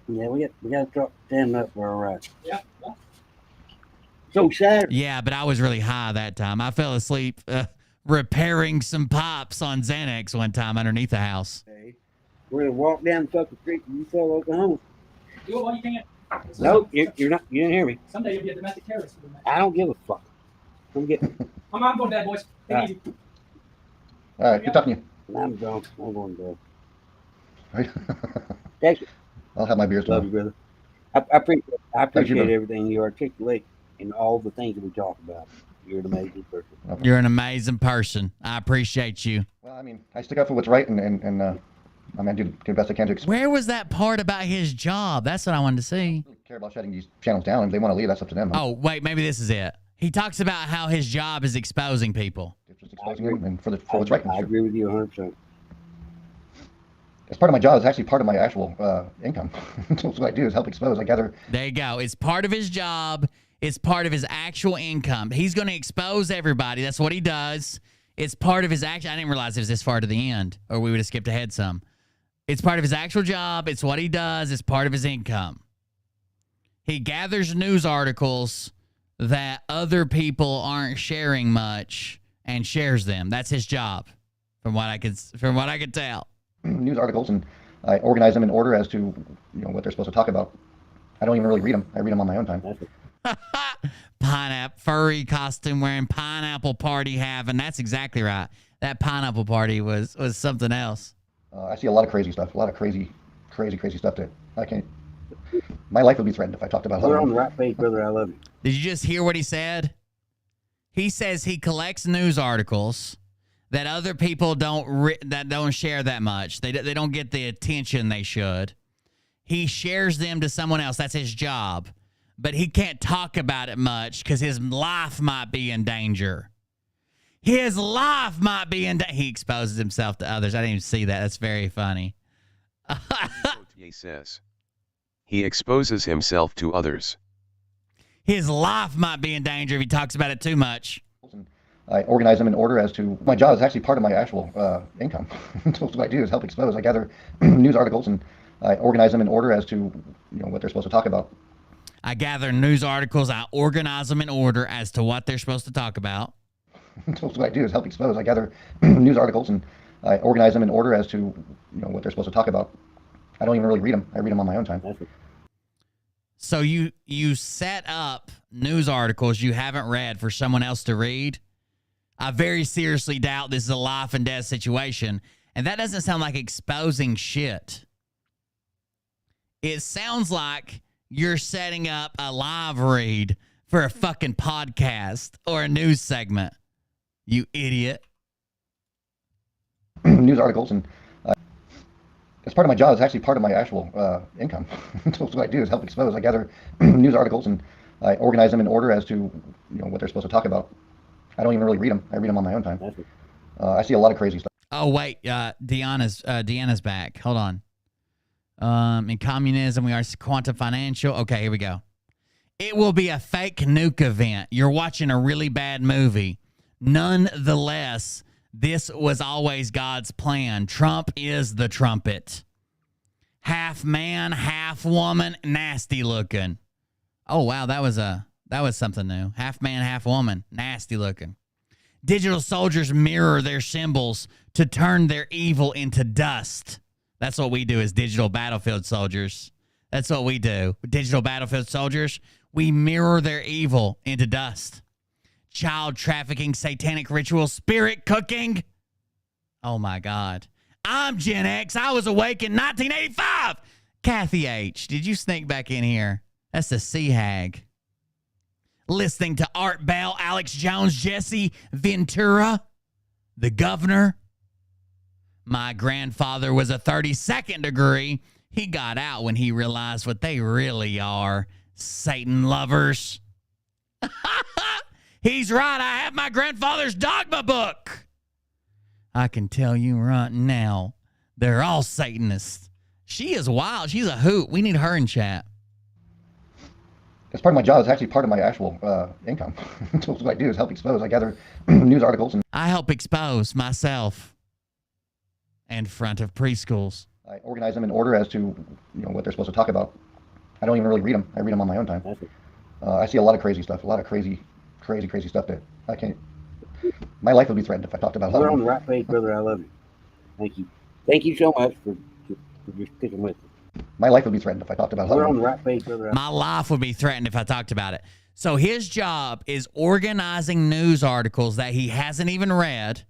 Speaker 16: Yeah, we got to drop them up for all right.
Speaker 5: Yeah.
Speaker 16: So sad.
Speaker 2: Yeah, but I was really high that time. I fell asleep repairing some pops on Xanax one time underneath the house.
Speaker 16: Hey, we're gonna walk down the fucking street and you fell Oklahoma.
Speaker 5: Do it while you can.
Speaker 16: Nope, you're not. You didn't hear me.
Speaker 5: Someday you'll be a domestic terrorist.
Speaker 16: I don't give a fuck. I'm getting.
Speaker 5: I'm going to bed, boys. Take it easy.
Speaker 12: All right, good talking to you.
Speaker 16: I'm drunk. I'm going to bed.
Speaker 12: Right.
Speaker 16: Thank you.
Speaker 12: I'll have my beers.
Speaker 16: Love you, brother. I appreciate everything you articulate and all the things that we talk about. You're an amazing person.
Speaker 2: Okay. You're an amazing person. I appreciate you.
Speaker 12: Well, I mean, I stick up for what's right, and I do the best I can to.
Speaker 2: Where was that part about his job? That's what I wanted to see.
Speaker 12: I don't care about shutting these channels down. If they want to leave, that's up to them.
Speaker 2: Oh, wait, maybe this is it. He talks about how his job is exposing people.
Speaker 12: It's just exposing them and for what's right.
Speaker 16: I agree with you 100%.
Speaker 12: It's part of my job. It's actually part of my actual income. That's what I do is help expose. I gather.
Speaker 2: There you go. It's part of his job. It's part of his actual income. He's going to expose everybody. That's what he does. It's part of his action. I didn't realize it was this far to the end, or we would have skipped ahead some. It's part of his actual job. It's what he does. It's part of his income. He gathers news articles that other people aren't sharing much and shares them. That's his job, from what I could tell.
Speaker 12: News articles, and I organize them in order as to what they're supposed to talk about. I don't even really read them. I read them on my own time.
Speaker 2: Pineapple furry costume wearing, pineapple party having. That's exactly right. That pineapple party was something else.
Speaker 12: I see a lot of crazy stuff. A lot of crazy stuff that I can't. My life would be threatened if I talked about.
Speaker 16: We're on the right page, brother. I love you.
Speaker 2: Did you just hear what he said? He says he collects news articles that other people don't share that much. They don't get the attention they should. He shares them to someone else. That's his job. But he can't talk about it much because his life might be in danger. His life might be in danger. He exposes himself to others. I didn't even see that. That's very funny.
Speaker 17: He says he exposes himself to others.
Speaker 2: His life might be in danger if he talks about it too much.
Speaker 12: I organize them in order as to my job is actually part of my actual income. That's what I do is help expose. I gather news articles and I organize them in order as to what they're supposed to talk about.
Speaker 2: I gather news articles. I organize them in order as to what they're supposed to talk about.
Speaker 12: That's what I do, is help expose. I gather news articles and I organize them in order as to what they're supposed to talk about. I don't even really read them. I read them on my own time.
Speaker 2: So you set up news articles you haven't read for someone else to read? I very seriously doubt this is a life and death situation. And that doesn't sound like exposing shit. It sounds like you're setting up a live read for a fucking podcast or a news segment. You idiot.
Speaker 12: News articles, and it's part of my job. It's actually part of my actual income. That's what I do, is help expose. I gather news articles and I organize them in order as to what they're supposed to talk about. I don't even really read them. I read them on my own time. I see a lot of crazy stuff.
Speaker 2: Oh wait, Deanna's back. Hold on. In communism, we are quantum financial. Okay, here we go. It will be a fake nuke event. You're watching a really bad movie. Nonetheless, this was always God's plan. Trump is the trumpet. Half man, half woman, nasty looking. Oh wow, that was something new. Half man, half woman, nasty looking. Digital soldiers mirror their symbols to turn their evil into dust. That's what we do as digital battlefield soldiers. That's what we do. Digital battlefield soldiers, we mirror their evil into dust. Child trafficking, satanic ritual, spirit cooking. Oh my God. I'm Gen X. I was awake in 1985. Kathy H., did you sneak back in here? That's the sea hag. Listening to Art Bell, Alex Jones, Jesse Ventura, the governor. My grandfather was a 32nd degree. He got out when he realized what they really are. Satan lovers. He's right. I have my grandfather's dogma book. I can tell you right now, they're all Satanists. She is wild. She's a hoot. We need her in chat.
Speaker 12: It's part of my job. It's actually part of my actual income. That's what I do, is help expose. I gather news articles and
Speaker 2: I help expose myself in front of preschools.
Speaker 12: I organize them in order as to what they're supposed to talk about. I don't even really read them. I read them on my own time. I see a lot of crazy stuff. A lot of crazy stuff that I can't. My life would be threatened if I talked about.
Speaker 16: We're on the right page, brother. I love you. Thank you. Thank you so much for just sticking with it.
Speaker 12: My life would be threatened if I talked about.
Speaker 16: We're on the right page, brother.
Speaker 2: My life would be threatened if I talked about it. So his job is organizing news articles that he hasn't even read.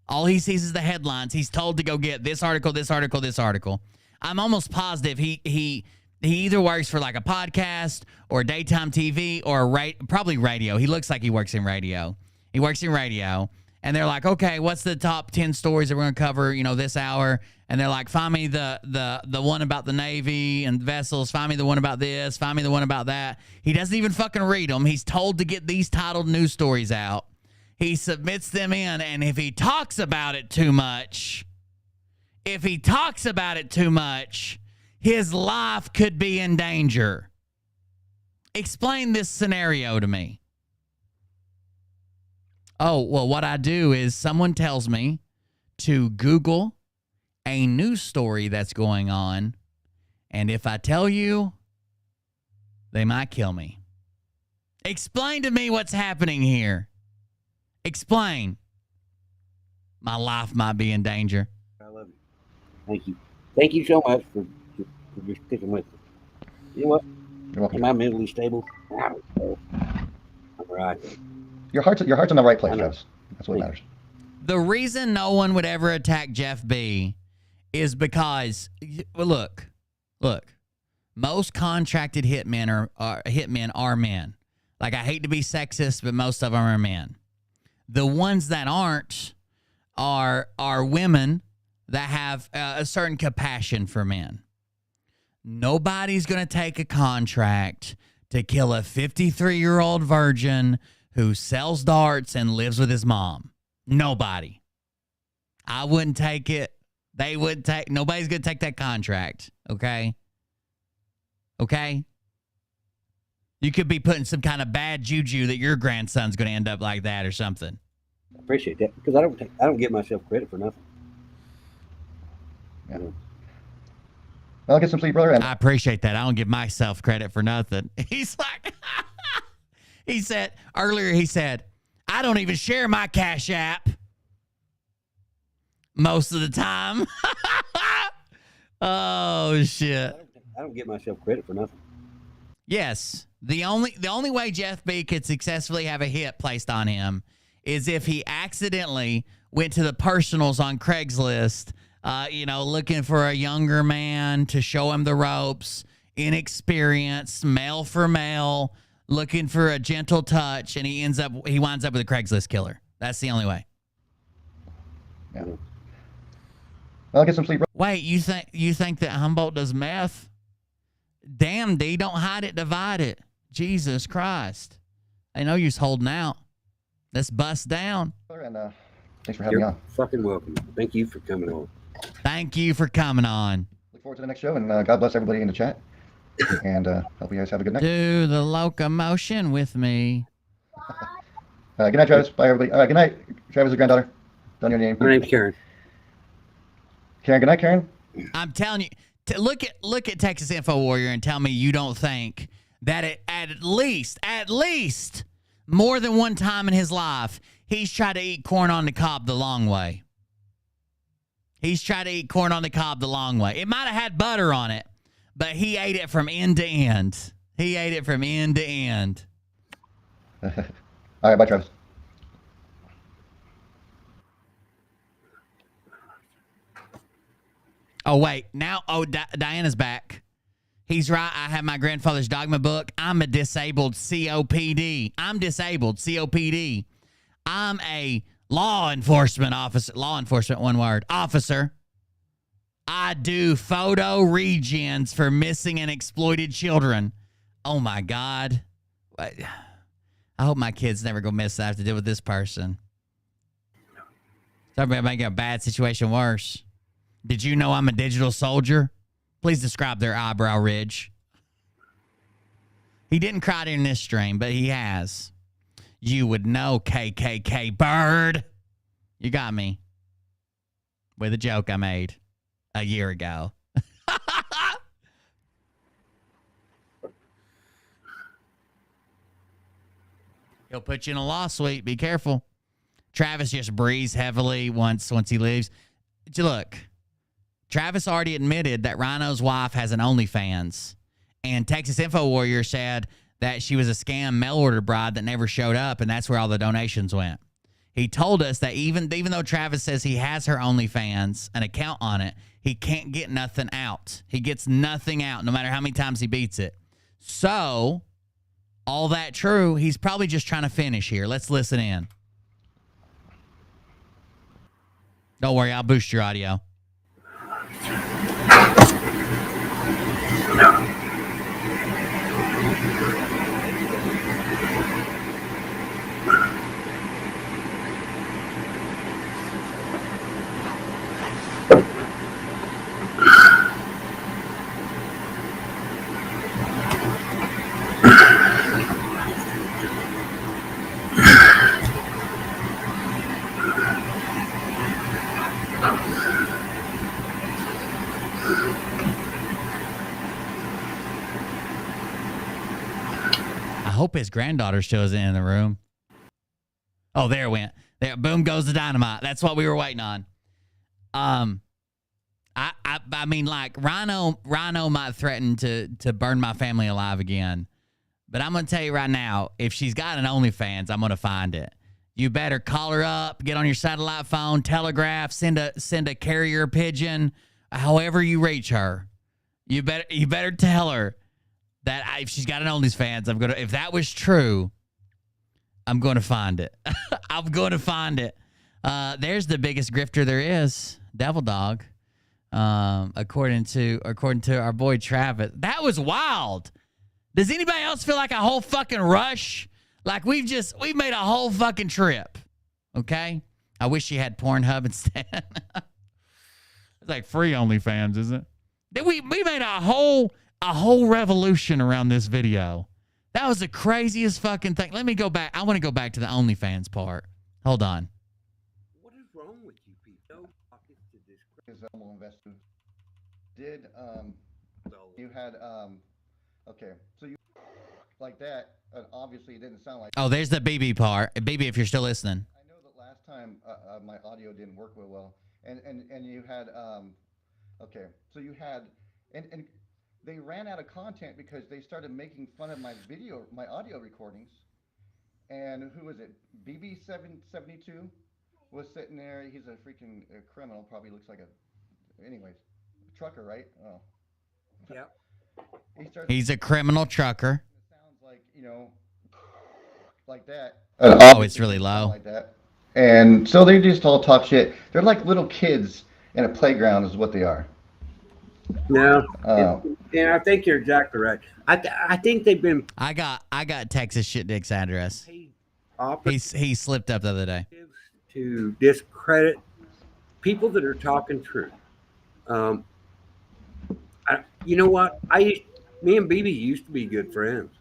Speaker 2: All he sees is the headlines. He's told to go get this article, this article, this article. I'm almost positive he either works for like a podcast or daytime TV or probably radio. He looks like he works in radio. He works in radio. And they're like, okay, what's the top 10 stories that we're going to cover, this hour? And they're like, find me the one about the Navy and vessels. Find me the one about this. Find me the one about that. He doesn't even fucking read them. He's told to get these titled news stories out. He submits them in, and if he talks about it too much, his life could be in danger. Explain this scenario to me. Oh, well, what I do is someone tells me to Google a news story that's going on, and if I tell you, they might kill me. Explain to me what's happening here. Explain. My life might be in danger.
Speaker 16: I love you. Thank you. Thank you so much for just sticking with it. You know what?
Speaker 12: You're welcome.
Speaker 16: Am I mentally stable? I don't know. I'm right.
Speaker 12: Your heart's in the right place, Travis. That's what matters.
Speaker 2: The reason no one would ever attack Jeff B is because, look, most contracted hitmen are men. Like, I hate to be sexist, but most of them are men. The ones that aren't are women that have a certain compassion for men. Nobody's going to take a contract to kill a 53-year-old virgin who sells darts and lives with his mom. Nobody. I wouldn't take it. They wouldn't take. Nobody's going to take that contract. Okay? Okay? You could be putting some kind of bad juju that your grandson's going to end up like that or something.
Speaker 16: I appreciate that because I don't give myself credit for nothing.
Speaker 12: Yeah. Well, get some sleep, brother. And
Speaker 2: I appreciate that. I don't give myself credit for nothing. He's like, he said earlier, he said, I don't even share my Cash App most of the time. Oh, shit.
Speaker 16: I don't give myself credit for nothing.
Speaker 2: Yes. The only way Jeff B could successfully have a hit placed on him is if he accidentally went to the personals on Craigslist, looking for a younger man to show him the ropes, inexperienced, male for male, looking for a gentle touch, and he winds up with a Craigslist killer. That's the only way.
Speaker 12: yeah. Well, get some sleep, brother.
Speaker 2: Wait, you think that Humboldt does meth? Damn, D, don't hide it, divide it. Jesus Christ. I know you're holding out. Let's bust down.
Speaker 12: And thanks for having me
Speaker 16: You're
Speaker 12: on.
Speaker 16: fucking welcome. Thank you for coming on.
Speaker 2: Thank you for coming on.
Speaker 12: Look forward to the next show, and God bless everybody in the chat. And hope you guys have a good night.
Speaker 2: Do the locomotion with me.
Speaker 12: Good night, Travis. Bye, everybody. Good night, Travis' granddaughter. Don't know your name.
Speaker 16: My name's Karen.
Speaker 12: Karen, good night, Karen.
Speaker 2: I'm telling you, look at Texas Info Warrior and tell me you don't think that at least more than one time in his life, he's tried to eat corn on the cob the long way. He's tried to eat corn on the cob the long way. It might have had butter on it, but he ate it from end to end. He ate it from end to end.
Speaker 12: All right, bye, Travis.
Speaker 2: Oh, wait. Now, Diana's back. He's right. I have my grandfather's dogma book. I'm a disabled COPD. I'm disabled COPD. I'm a law enforcement officer. Law enforcement, one word. Officer. I do photo regens for missing and exploited children. Oh, my God. I hope my kids never go miss. I have to deal with this person. Sorry about making a bad situation worse. Did you know I'm a digital soldier? Please describe their eyebrow ridge. He didn't cry during this stream, but he has. You would know, KKK bird. You got me. With a joke I made a year ago. He'll put you in a lawsuit. Be careful. Travis just breathes heavily once he leaves. Look. Travis already admitted that Rhino's wife has an OnlyFans. And Texas Info Warrior said that she was a scam mail order bride that never showed up, and that's where all the donations went. He told us that even though Travis says he has her OnlyFans, an account on it, he can't get nothing out. He gets nothing out, no matter how many times he beats it. So, all that true, he's probably just trying to finish here. Let's listen in. Don't worry, I'll boost your audio. I hope his granddaughter shows in the room. Oh, there it went. There, boom goes the dynamite. That's what we were waiting on. I mean, like Rhino might threaten to burn my family alive again, but I'm gonna tell you right now, if she's got an OnlyFans, I'm gonna find it. You better call her up, get on your satellite phone, telegraph, send a carrier pigeon, however you reach her. You better tell her that if she's got an OnlyFans, if that was true, I'm going to find it. I'm going to find it. There's the biggest grifter there is, Devil Dog. According to our boy Travis. That was wild. Does anybody else feel like a whole fucking rush? Like we've made a whole fucking trip. Okay? I wish she had Pornhub instead.
Speaker 15: It's like free OnlyFans, isn't it?
Speaker 2: We made a whole revolution around this video. That was the craziest fucking thing. Let me go back. I want to go back to the OnlyFans part. Hold on.
Speaker 16: What is wrong with you people?
Speaker 12: His investor did You had okay, so you like that, and obviously it didn't sound like.
Speaker 2: Oh, there's the BB part. BB, if you're still listening.
Speaker 12: I know that last time my audio didn't work real well, and you had okay, so you had and they ran out of content because they started making fun of my audio recordings. And who was it? BB772 was sitting there. He's a freaking criminal. Probably looks like a, anyways, trucker, right? Oh.
Speaker 4: Yep.
Speaker 2: He's a criminal trucker.
Speaker 12: It sounds like, you know, like that.
Speaker 2: Oh, it's really low.
Speaker 12: Like that. And so they just all talk shit. They're like little kids in a playground, is what they are.
Speaker 4: No, and I think you're exactly right. I think they've been.
Speaker 2: I got Texas Shit Dick's address. He slipped up the other day.
Speaker 4: To discredit people that are talking truth. You know what? Me and BB used to be good friends.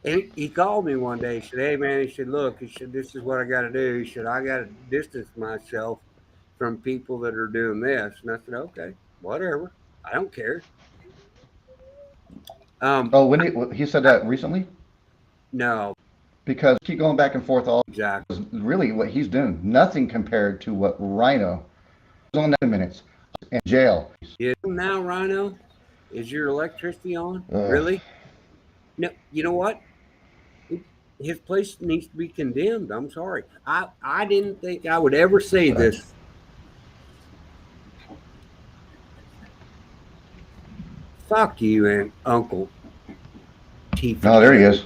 Speaker 4: And he called me one day. He said, "Hey man," he said, "Look," he said, "this is what I got to do." He said, "I got to distance myself from people that are doing this." And I said, "Okay, whatever. I don't care."
Speaker 12: When he said that recently?
Speaker 4: No.
Speaker 12: Because keep going back and forth all
Speaker 4: exactly.
Speaker 12: Really what he's doing, nothing compared to what Rhino was on that minutes in jail.
Speaker 4: Yeah, now Rhino, is your electricity on?
Speaker 12: Ugh.
Speaker 4: Really? No, you know what? His place needs to be condemned. I'm sorry. I didn't think I would ever say this. Fuck you and Uncle Tifa.
Speaker 12: Oh, there he is.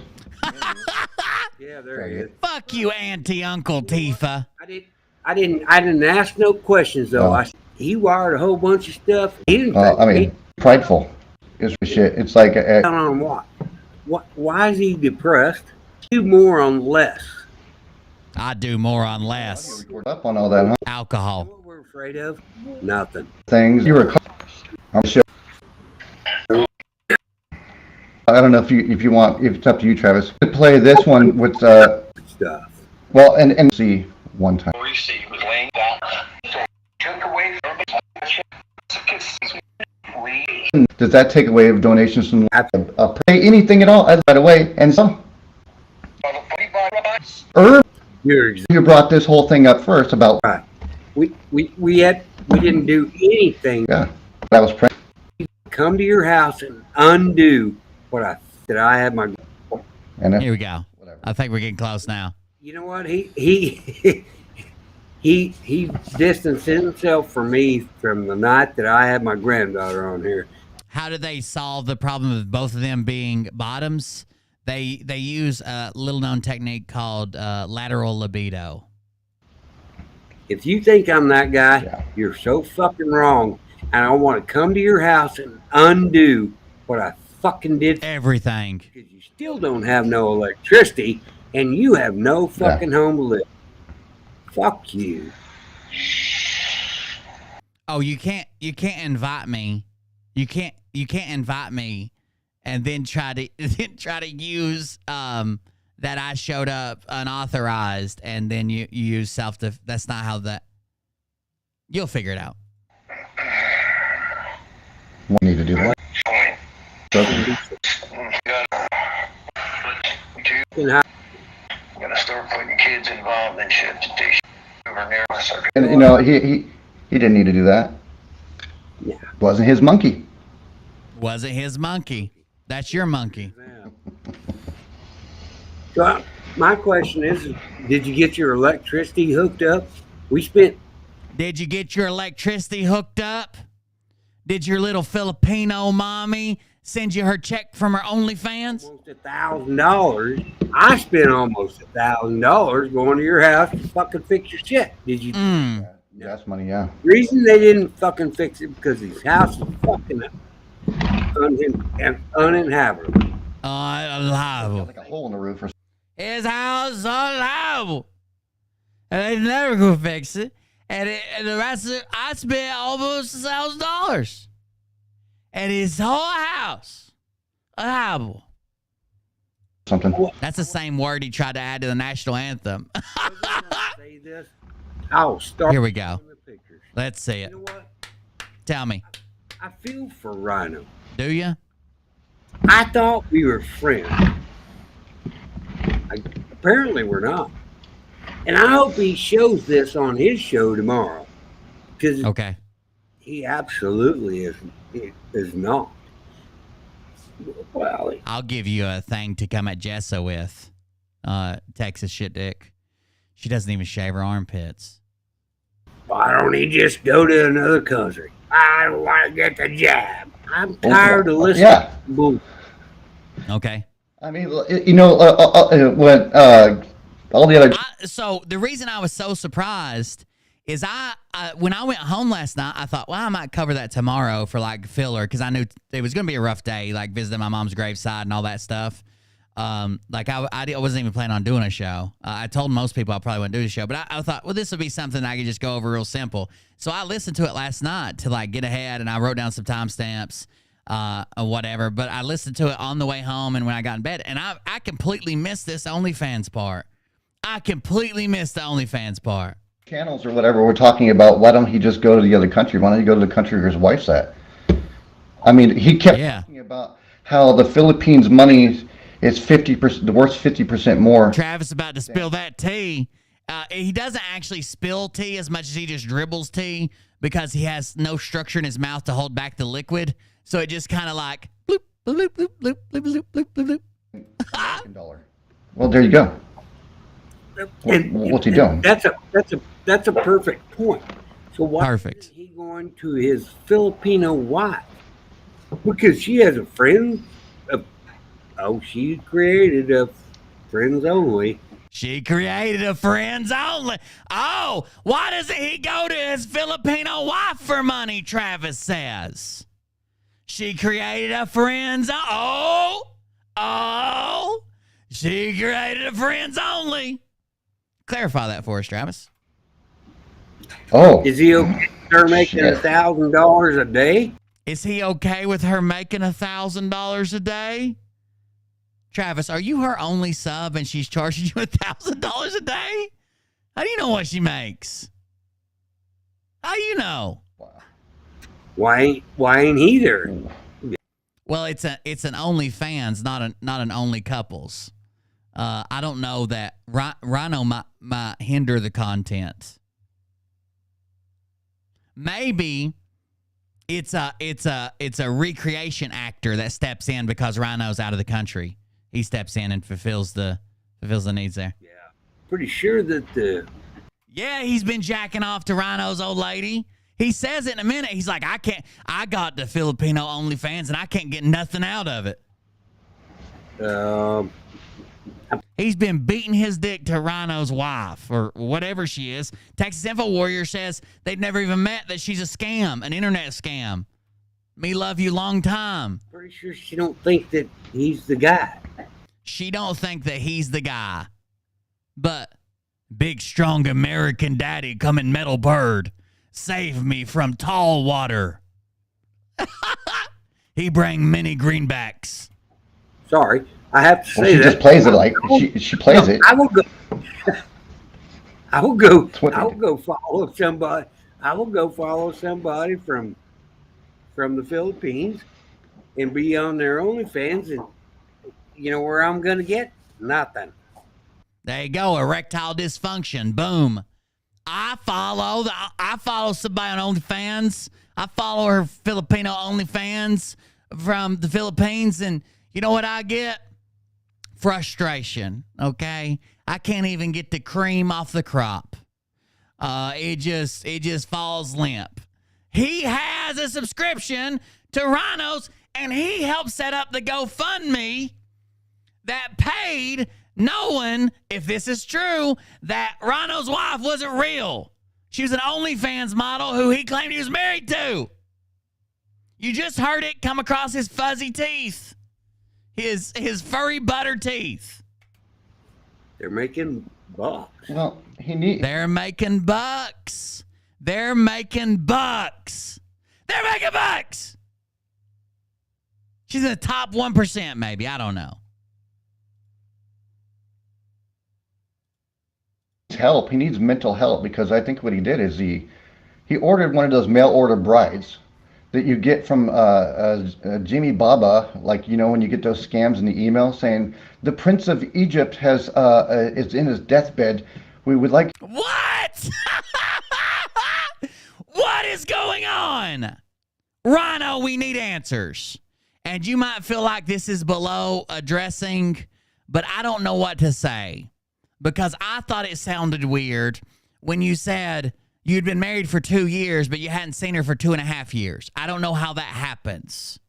Speaker 4: Yeah, there he is.
Speaker 2: Fuck you, Auntie Uncle Tifa.
Speaker 4: I didn't ask no questions though.
Speaker 12: Oh.
Speaker 4: He wired a whole bunch of stuff. He didn't.
Speaker 12: I mean, prideful is shit. It's like
Speaker 4: on what? Why is he depressed? Do more on less.
Speaker 2: I do more on less.
Speaker 12: Up on all that, huh?
Speaker 2: Alcohol.
Speaker 4: What we're afraid of? Nothing.
Speaker 12: Things you were. I'm sure. I don't know if you want. If it's up to you, Travis, to play this one with
Speaker 4: stuff.
Speaker 12: Well, and see one time.
Speaker 13: Was laying down. So took away from
Speaker 12: Does that take away donations from pay anything at all? By the way, and some. You brought this whole thing up first about.
Speaker 4: Right. We didn't do anything.
Speaker 12: Yeah, that was.
Speaker 4: Come to your house and undo what I said. I had my.
Speaker 12: And
Speaker 2: here we go. Whatever. I think we're getting close now.
Speaker 4: You know what? He distanced himself from me from the night that I had my granddaughter on here.
Speaker 2: How did they solve the problem of both of them being bottoms? They use a little known technique called lateral libido.
Speaker 4: If you think I'm that guy, you're so fucking wrong. And I want to come to your house and undo what I fucking did.
Speaker 2: Everything.
Speaker 4: Because you still don't have no electricity and you have no fucking home to live. Fuck you.
Speaker 2: Oh, you can't invite me. You can't invite me and then try to use that I showed up unauthorized and then you use that's not how that. You'll figure it out.
Speaker 12: We need to do that.
Speaker 13: I'm gonna start putting kids involved in shit to teach over near my circuit.
Speaker 12: And you know he didn't need to do that.
Speaker 4: Yeah.
Speaker 12: Wasn't his monkey.
Speaker 2: Wasn't his monkey. That's your monkey.
Speaker 4: So my question is, did you get your electricity hooked up?
Speaker 2: Did you get your electricity hooked up? Did your little Filipino mommy send you her check from her OnlyFans?
Speaker 4: Almost $1,000. I spent almost $1,000 going to your house to fucking fix your shit. Did you?
Speaker 12: Gas money, yeah.
Speaker 4: Reason they didn't fucking fix it because his house is fucking uninhabitable.
Speaker 2: Unliable.
Speaker 12: Like a hole in the roof or.
Speaker 2: His house is unliable. And they never gonna fix it. And the rest of it, I spent almost $1,000. And his whole house, unhabitable.
Speaker 12: Something.
Speaker 2: That's the same word he tried to add to the national anthem.
Speaker 4: Say this. I'll start.
Speaker 2: Here we go.
Speaker 4: The pictures.
Speaker 2: Let's see it.
Speaker 4: You know what?
Speaker 2: Tell me.
Speaker 4: I feel for Rhino.
Speaker 2: Do you?
Speaker 18: I thought we were friends. Apparently, we're not. And I hope he shows this on his show tomorrow, because
Speaker 2: Okay.
Speaker 18: he absolutely is not. Well,
Speaker 2: I'll give you a thing to come at Jessa with. Texas shit dick. She doesn't even shave her armpits.
Speaker 18: why don't he just go to another country? I don't want to get the jab. I'm tired of listening.
Speaker 12: Yeah.
Speaker 18: To bull.
Speaker 2: Okay.
Speaker 12: I mean, when all the other.
Speaker 2: So the reason I was so surprised is when I went home last night, I thought, well, I might cover that tomorrow for like filler, because I knew it was going to be a rough day, like visiting my mom's graveside and all that stuff. Like I wasn't even planning on doing a show. I told most people I probably wouldn't do the show, but I thought, well, this would be something I could just go over real simple. So I listened to it last night to like get ahead, and I wrote down some timestamps, or whatever. But I listened to it on the way home and when I got in bed, and I completely missed this OnlyFans part. I completely missed the OnlyFans part.
Speaker 12: Channels or whatever we're talking about, why don't he just go to the other country? Why don't he go to the country where his wife's at? I mean, he kept talking about how the Philippines money is 50%, worth 50% more.
Speaker 2: Travis about to spill that tea. He doesn't actually spill tea as much as he just dribbles tea, because he has no structure in his mouth to hold back the liquid. So it just kind of like bloop, bloop, bloop, bloop, bloop, bloop, bloop, bloop.
Speaker 12: Well, there you go. What's he doing?
Speaker 18: That's a perfect point. So why is he going to his Filipino wife? Because she has a friend. She created a friends only.
Speaker 2: She created a friends only. Oh, why doesn't he go to his Filipino wife for money? Travis says she created a friends. She created a friends only. Clarify that for us, Travis.
Speaker 12: Oh,
Speaker 18: is he okay with her making $1,000 a day?
Speaker 2: Is he okay with her making $1,000 a day? Travis, are you her only sub and she's charging you $1,000 a day? How do you know what she makes? How do you know?
Speaker 18: Why ain't he there?
Speaker 2: Well, it's an OnlyFans, not an Only Couples. I don't know that Rhino might hinder the content. Maybe it's a recreation actor that steps in because Rhino's out of the country. He steps in and fulfills the needs there.
Speaker 18: Yeah, pretty sure that
Speaker 2: Yeah, he's been jacking off to Rhino's old lady. He says it in a minute. He's like, I got the Filipino OnlyFans and I can't get nothing out of it. He's been beating his dick to Rhino's wife or whatever she is. Texas Info Warrior says they've never even met, that she's a scam, an internet scam. Me love you long time.
Speaker 18: Pretty sure she don't think that he's the guy.
Speaker 2: She don't think that he's the guy. But big, strong American daddy coming metal bird. Save me from tall water. He bring many greenbacks.
Speaker 18: Sorry, I have to say
Speaker 12: she
Speaker 18: that.
Speaker 12: Just plays it like she plays it.
Speaker 18: I will go. I will go follow somebody. I will go follow somebody from the Philippines and be on their OnlyFans, and you know where I'm gonna get nothing.
Speaker 2: There you go, erectile dysfunction. Boom. I follow somebody on OnlyFans. I follow her Filipino OnlyFans from the Philippines, and you know what I get? Frustration. Okay, I can't even get the cream off the crop. It just falls limp. He has a subscription to Rhinos, and he helped set up the GoFundMe that paid, knowing, if this is true, that Rhino's wife wasn't real. She was an OnlyFans model who he claimed he was married to. You just heard it come across his fuzzy teeth. His furry butter teeth.
Speaker 18: They're making bucks.
Speaker 12: Well,
Speaker 2: They're making bucks. They're making bucks. They're making bucks. She's in the top 1%, maybe. I don't know.
Speaker 12: Help. He needs mental help, because I think what he did is he ordered one of those mail order brides that you get from Jimmy Baba, like, you know, when you get those scams in the email saying the Prince of Egypt has is in his deathbed. We would like.
Speaker 2: What? What is going on? Rhino, we need answers. And you might feel like this is below addressing, but I don't know what to say because I thought it sounded weird when you said you'd been married for 2 years, but you hadn't seen her for 2.5 years. I don't know how that happens.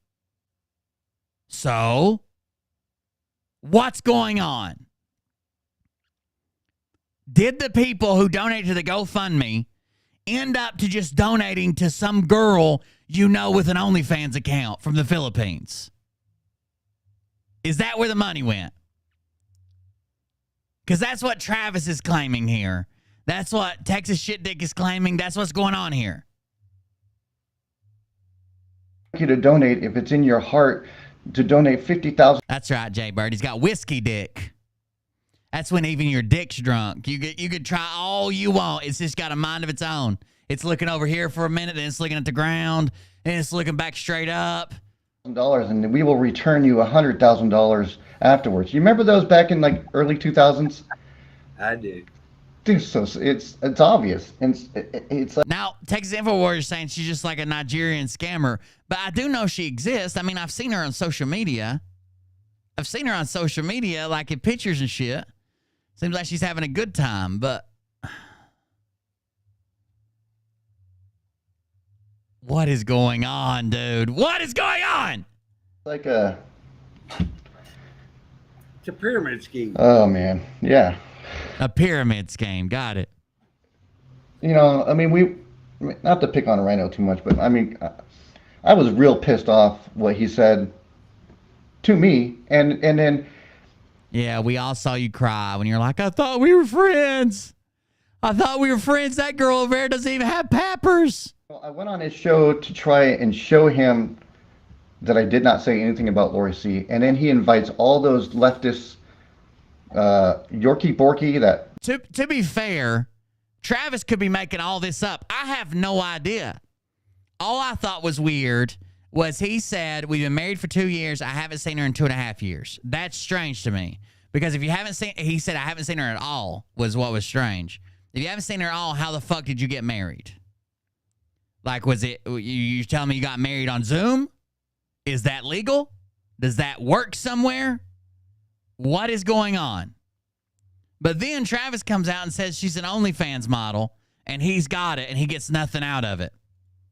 Speaker 2: So, what's going on? Did the people who donate to the GoFundMe end up to just donating to some girl you know with an OnlyFans account from the Philippines? Is that where the money went? Because that's what Travis is claiming here. That's what Texas Shit Dick is claiming. That's what's going on here.
Speaker 12: You to donate if it's in your heart to donate 50,000.
Speaker 2: That's right, Jay Bird. He's got whiskey dick. That's when even your dick's drunk. You could try all you want. It's just got a mind of its own. It's looking over here for a minute, then it's looking at the ground, and it's looking back straight up.
Speaker 12: $1,000, and we will return you $100,000 afterwards. You remember those back in like early 2000s?
Speaker 18: I do.
Speaker 12: Dude, so it's obvious, and it's like
Speaker 2: Now Texas InfoWars is saying she's just like a Nigerian scammer, but I do know she exists. I mean, I've seen her on social media. Like in pictures and shit. Seems like she's having a good time, but what is going on, dude? What is going on?
Speaker 12: Like
Speaker 18: it's a pyramid scheme.
Speaker 12: Oh man, yeah.
Speaker 2: A pyramid scheme. Got it.
Speaker 12: You know, I mean, not to pick on Rhino too much, but I mean, I was real pissed off what he said to me, and then.
Speaker 2: Yeah, we all saw you cry when you're like, I thought we were friends. That girl over there doesn't even have peppers.
Speaker 12: Well, I went on his show to try and show him that I did not say anything about Lori C. And then he invites all those leftists, Yorkie Borky, that...
Speaker 2: To be fair, Travis could be making all this up. I have no idea. All I thought was weird was he said, we've been married for 2 years. I haven't seen her in 2.5 years. That's strange to me. Because if you haven't seen, he said, I haven't seen her at all, was what was strange. If you haven't seen her at all, how the fuck did you get married? Like, was it, you telling me you got married on Zoom? Is that legal? Does that work somewhere? What is going on? But then Travis comes out and says she's an OnlyFans model, and he's got it, and he gets nothing out of it.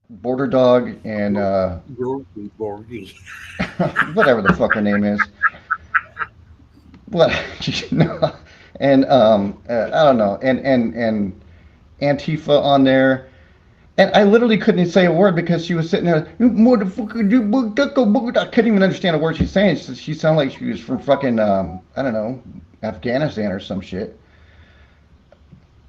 Speaker 12: Border Dog and
Speaker 18: Borgy.
Speaker 12: whatever the fuck her name is. What? And I don't know. And Antifa on there. And I literally couldn't say a word because she was sitting there, you motherfucker, I couldn't even understand a word she's saying. She sounded like she was from fucking, I don't know, Afghanistan or some shit.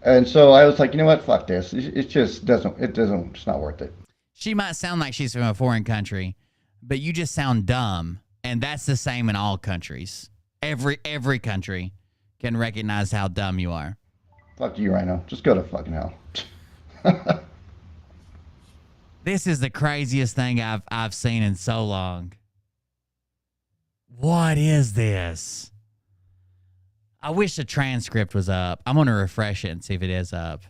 Speaker 12: And so I was like, you know what? Fuck this. It just doesn't, it's not worth it.
Speaker 2: She might sound like she's from a foreign country, but you just sound dumb. And that's the same in all countries. Every country can recognize how dumb you are.
Speaker 12: Fuck you, Rhino. Just go to fucking hell.
Speaker 2: This is the craziest thing I've seen in so long. What is this? I wish the transcript was up. I'm going to refresh it and see if it is up.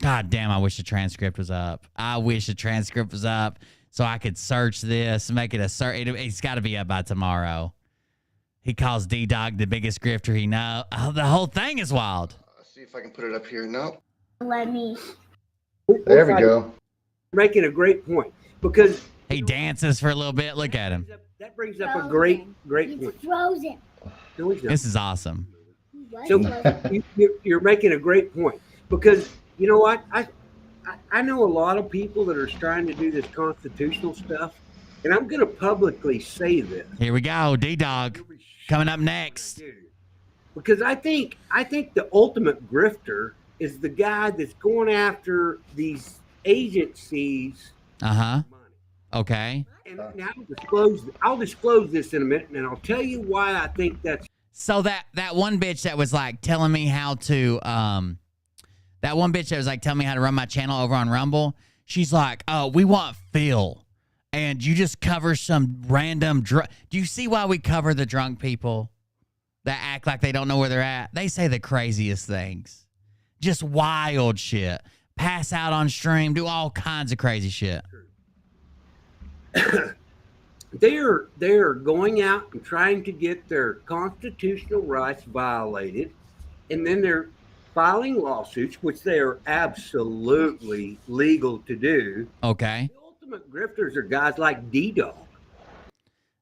Speaker 2: God damn, I wish the transcript was up. I wish the transcript was up so I could search this, make it a search. It's got to be up by tomorrow. He calls D-Dog the biggest grifter he knows. Oh, the whole thing is wild.
Speaker 10: Let's see if I can put it up here. No.
Speaker 6: Let me.
Speaker 12: There we go.
Speaker 18: Making a great point because
Speaker 2: he dances for a little bit. Look at him.
Speaker 18: That brings up a great point.
Speaker 6: Frozen.
Speaker 18: No, he's not.
Speaker 2: This is awesome.
Speaker 18: So you're making a great point because you know what? I know a lot of people that are trying to do this constitutional stuff, and I'm going to publicly say this.
Speaker 2: Here we go, D-Dog coming up next.
Speaker 18: Because I think the ultimate grifter is the guy that's going after these agencies.
Speaker 2: Okay.
Speaker 18: And now I'll disclose this in a minute, and I'll tell you why I think that's.
Speaker 2: So that one bitch that was like telling me how to That one bitch that was like telling me how to run my channel over on Rumble. She's like, oh, we want Phil. And you just cover some random drunk. Do you see why we cover the drunk people that act like they don't know where they're at? They say the craziest things. Just wild shit. Pass out on stream. Do all kinds of crazy shit.
Speaker 18: They're going out and trying to get their constitutional rights violated. And then they're filing lawsuits, which they are absolutely legal to do.
Speaker 2: Okay.
Speaker 18: The ultimate grifters are guys like D-Dog.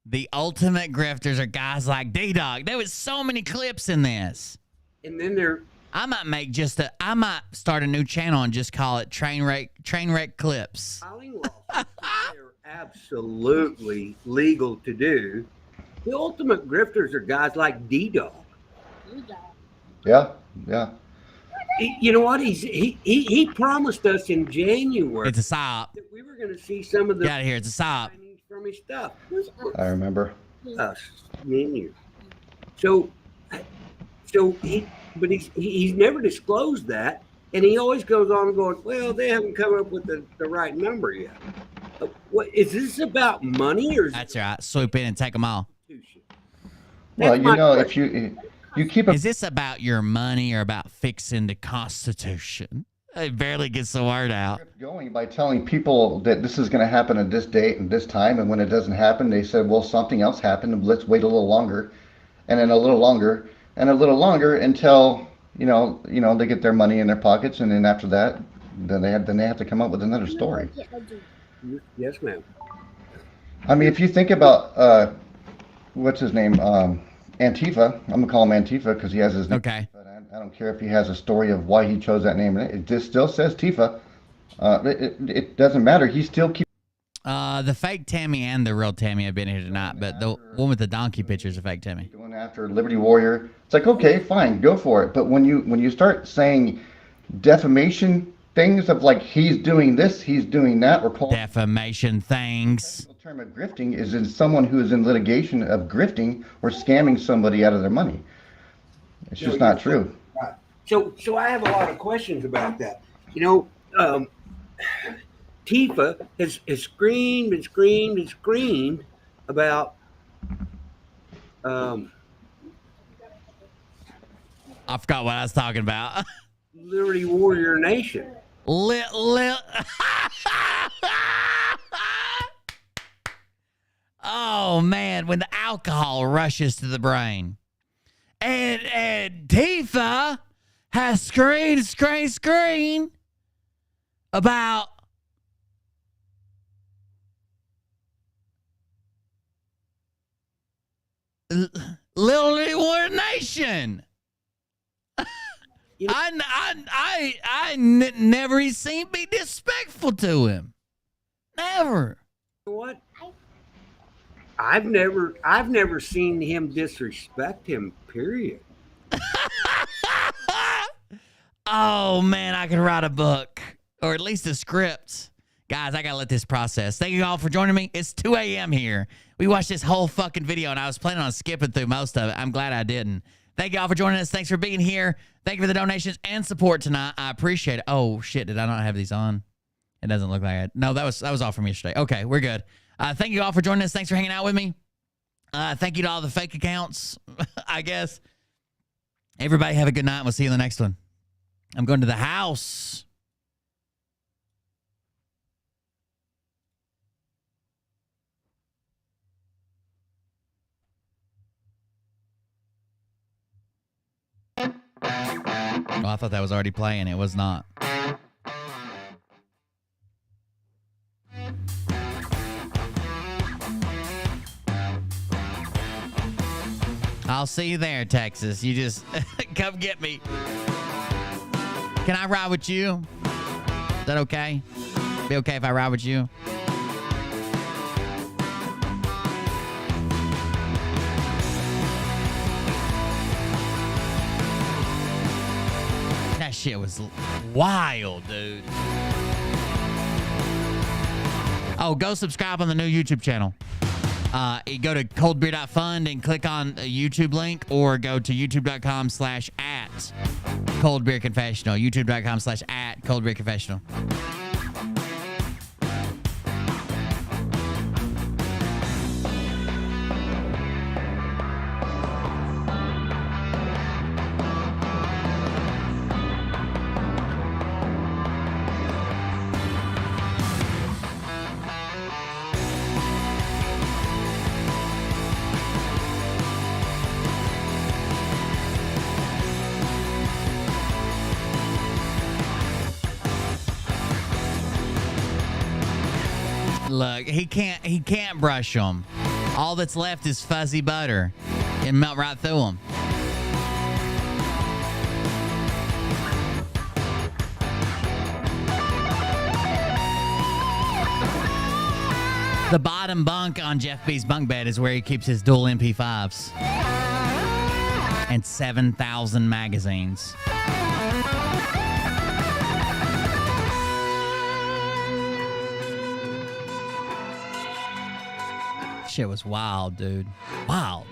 Speaker 2: The ultimate grifters are guys like D-Dog. There was so many clips in this.
Speaker 18: And then
Speaker 2: I might start a new channel and just call it Train Wreck Clips.
Speaker 18: Filing lawsuits, they're absolutely legal to do. The ultimate grifters are guys like D-Dog.
Speaker 12: Yeah, yeah.
Speaker 18: You know what? He promised us in January.
Speaker 2: It's a sop.
Speaker 18: That we were going to see some of the.
Speaker 2: Get out of here! It's a sop.
Speaker 18: From his stuff.
Speaker 12: I remember.
Speaker 18: Us, me and you. So he's never disclosed that, and he always goes on going, well, they haven't come up with the right number yet. What is this about? Money or?
Speaker 2: That's right. Swoop in and take them all.
Speaker 12: Well, you know, if you keep
Speaker 2: Is this about your money or about fixing the Constitution? It barely gets the word out.
Speaker 12: Going by telling people that this is going to happen at this date and this time, and when it doesn't happen, they said, well, something else happened. Let's wait a little longer, and then a little longer, and a little longer until you know they get their money in their pockets, and then after that, then they have to come up with another story.
Speaker 18: Yes, ma'am.
Speaker 12: I mean, if you think about what's his name, Antifa. I'm gonna call him Antifa because he has his name.
Speaker 2: Okay.
Speaker 12: But I don't care if he has a story of why he chose that name. It just still says Tifa. It doesn't matter. He still keeps.
Speaker 2: The fake Tammy and the real Tammy have been here tonight, but the one with the donkey picture is a fake Tammy.
Speaker 12: Going after Liberty Warrior. It's like, okay, fine, go for it. But when you start saying defamation things of like he's doing this, he's doing that, or calling
Speaker 2: defamation things.
Speaker 12: The term of grifting is in someone who is in litigation of grifting or scamming somebody out of their money. It's just not true.
Speaker 18: Right. So I have a lot of questions about that. You know, Tifa has screamed and screamed and screamed about
Speaker 2: I forgot what I was talking about.
Speaker 18: Liberty Warrior Nation.
Speaker 2: Oh man, when the alcohol rushes to the brain. And Tifa has screamed about Little War Nation. I never seen be disrespectful to him. Never.
Speaker 18: You know what? I've never seen him disrespect him, period.
Speaker 2: Oh man, I could write a book or at least a script. Guys, I gotta let this process. Thank you all for joining me. It's 2 a.m. here. We watched this whole fucking video and I was planning on skipping through most of it. I'm glad I didn't. Thank you all for joining us. Thanks for being here. Thank you for the donations and support tonight. I appreciate it. Oh shit, did I not have these on? It doesn't look like it. No, that was all from yesterday. Okay, we're good. Thank you all for joining us. Thanks for hanging out with me. Thank you to all the fake accounts, I guess. Everybody have a good night. We'll see you in the next one. I'm going to the house. Oh, I thought that was already playing. It was not. I'll see you there, Texas. You just come get me. Can I ride with you? Is that okay? Be okay if I ride with you? That shit was wild, dude. Oh, go subscribe on the new YouTube channel. You go to coldbeer.fund and click on the YouTube link, or go to youtube.com/@coldbeerconfessional. youtube.com/@coldbeerconfessional. Look, he can't brush them. All that's left is fuzzy butter. It melt right through them. The bottom bunk on Jeff B's bunk bed is where he keeps his dual MP5s and 7,000 magazines. Shit was wild, dude. Wild.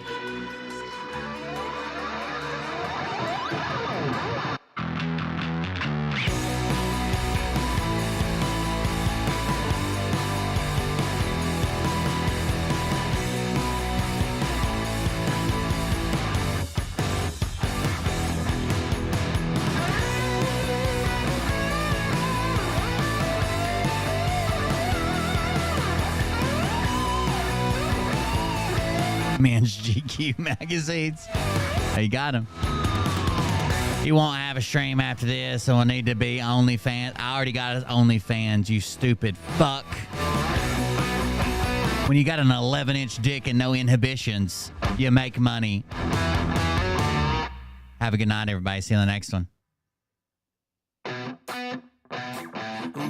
Speaker 2: Man's GQ magazines. You got him. He won't have a stream after this, so I need to be OnlyFans. I already got his OnlyFans, you stupid fuck. When you got an 11-inch dick and no inhibitions, you make money. Have a good night, everybody. See you on the next one.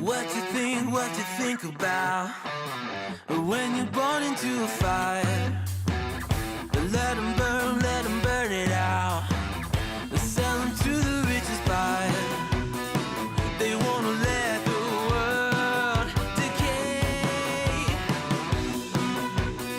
Speaker 1: What you think about when you're born into a fire?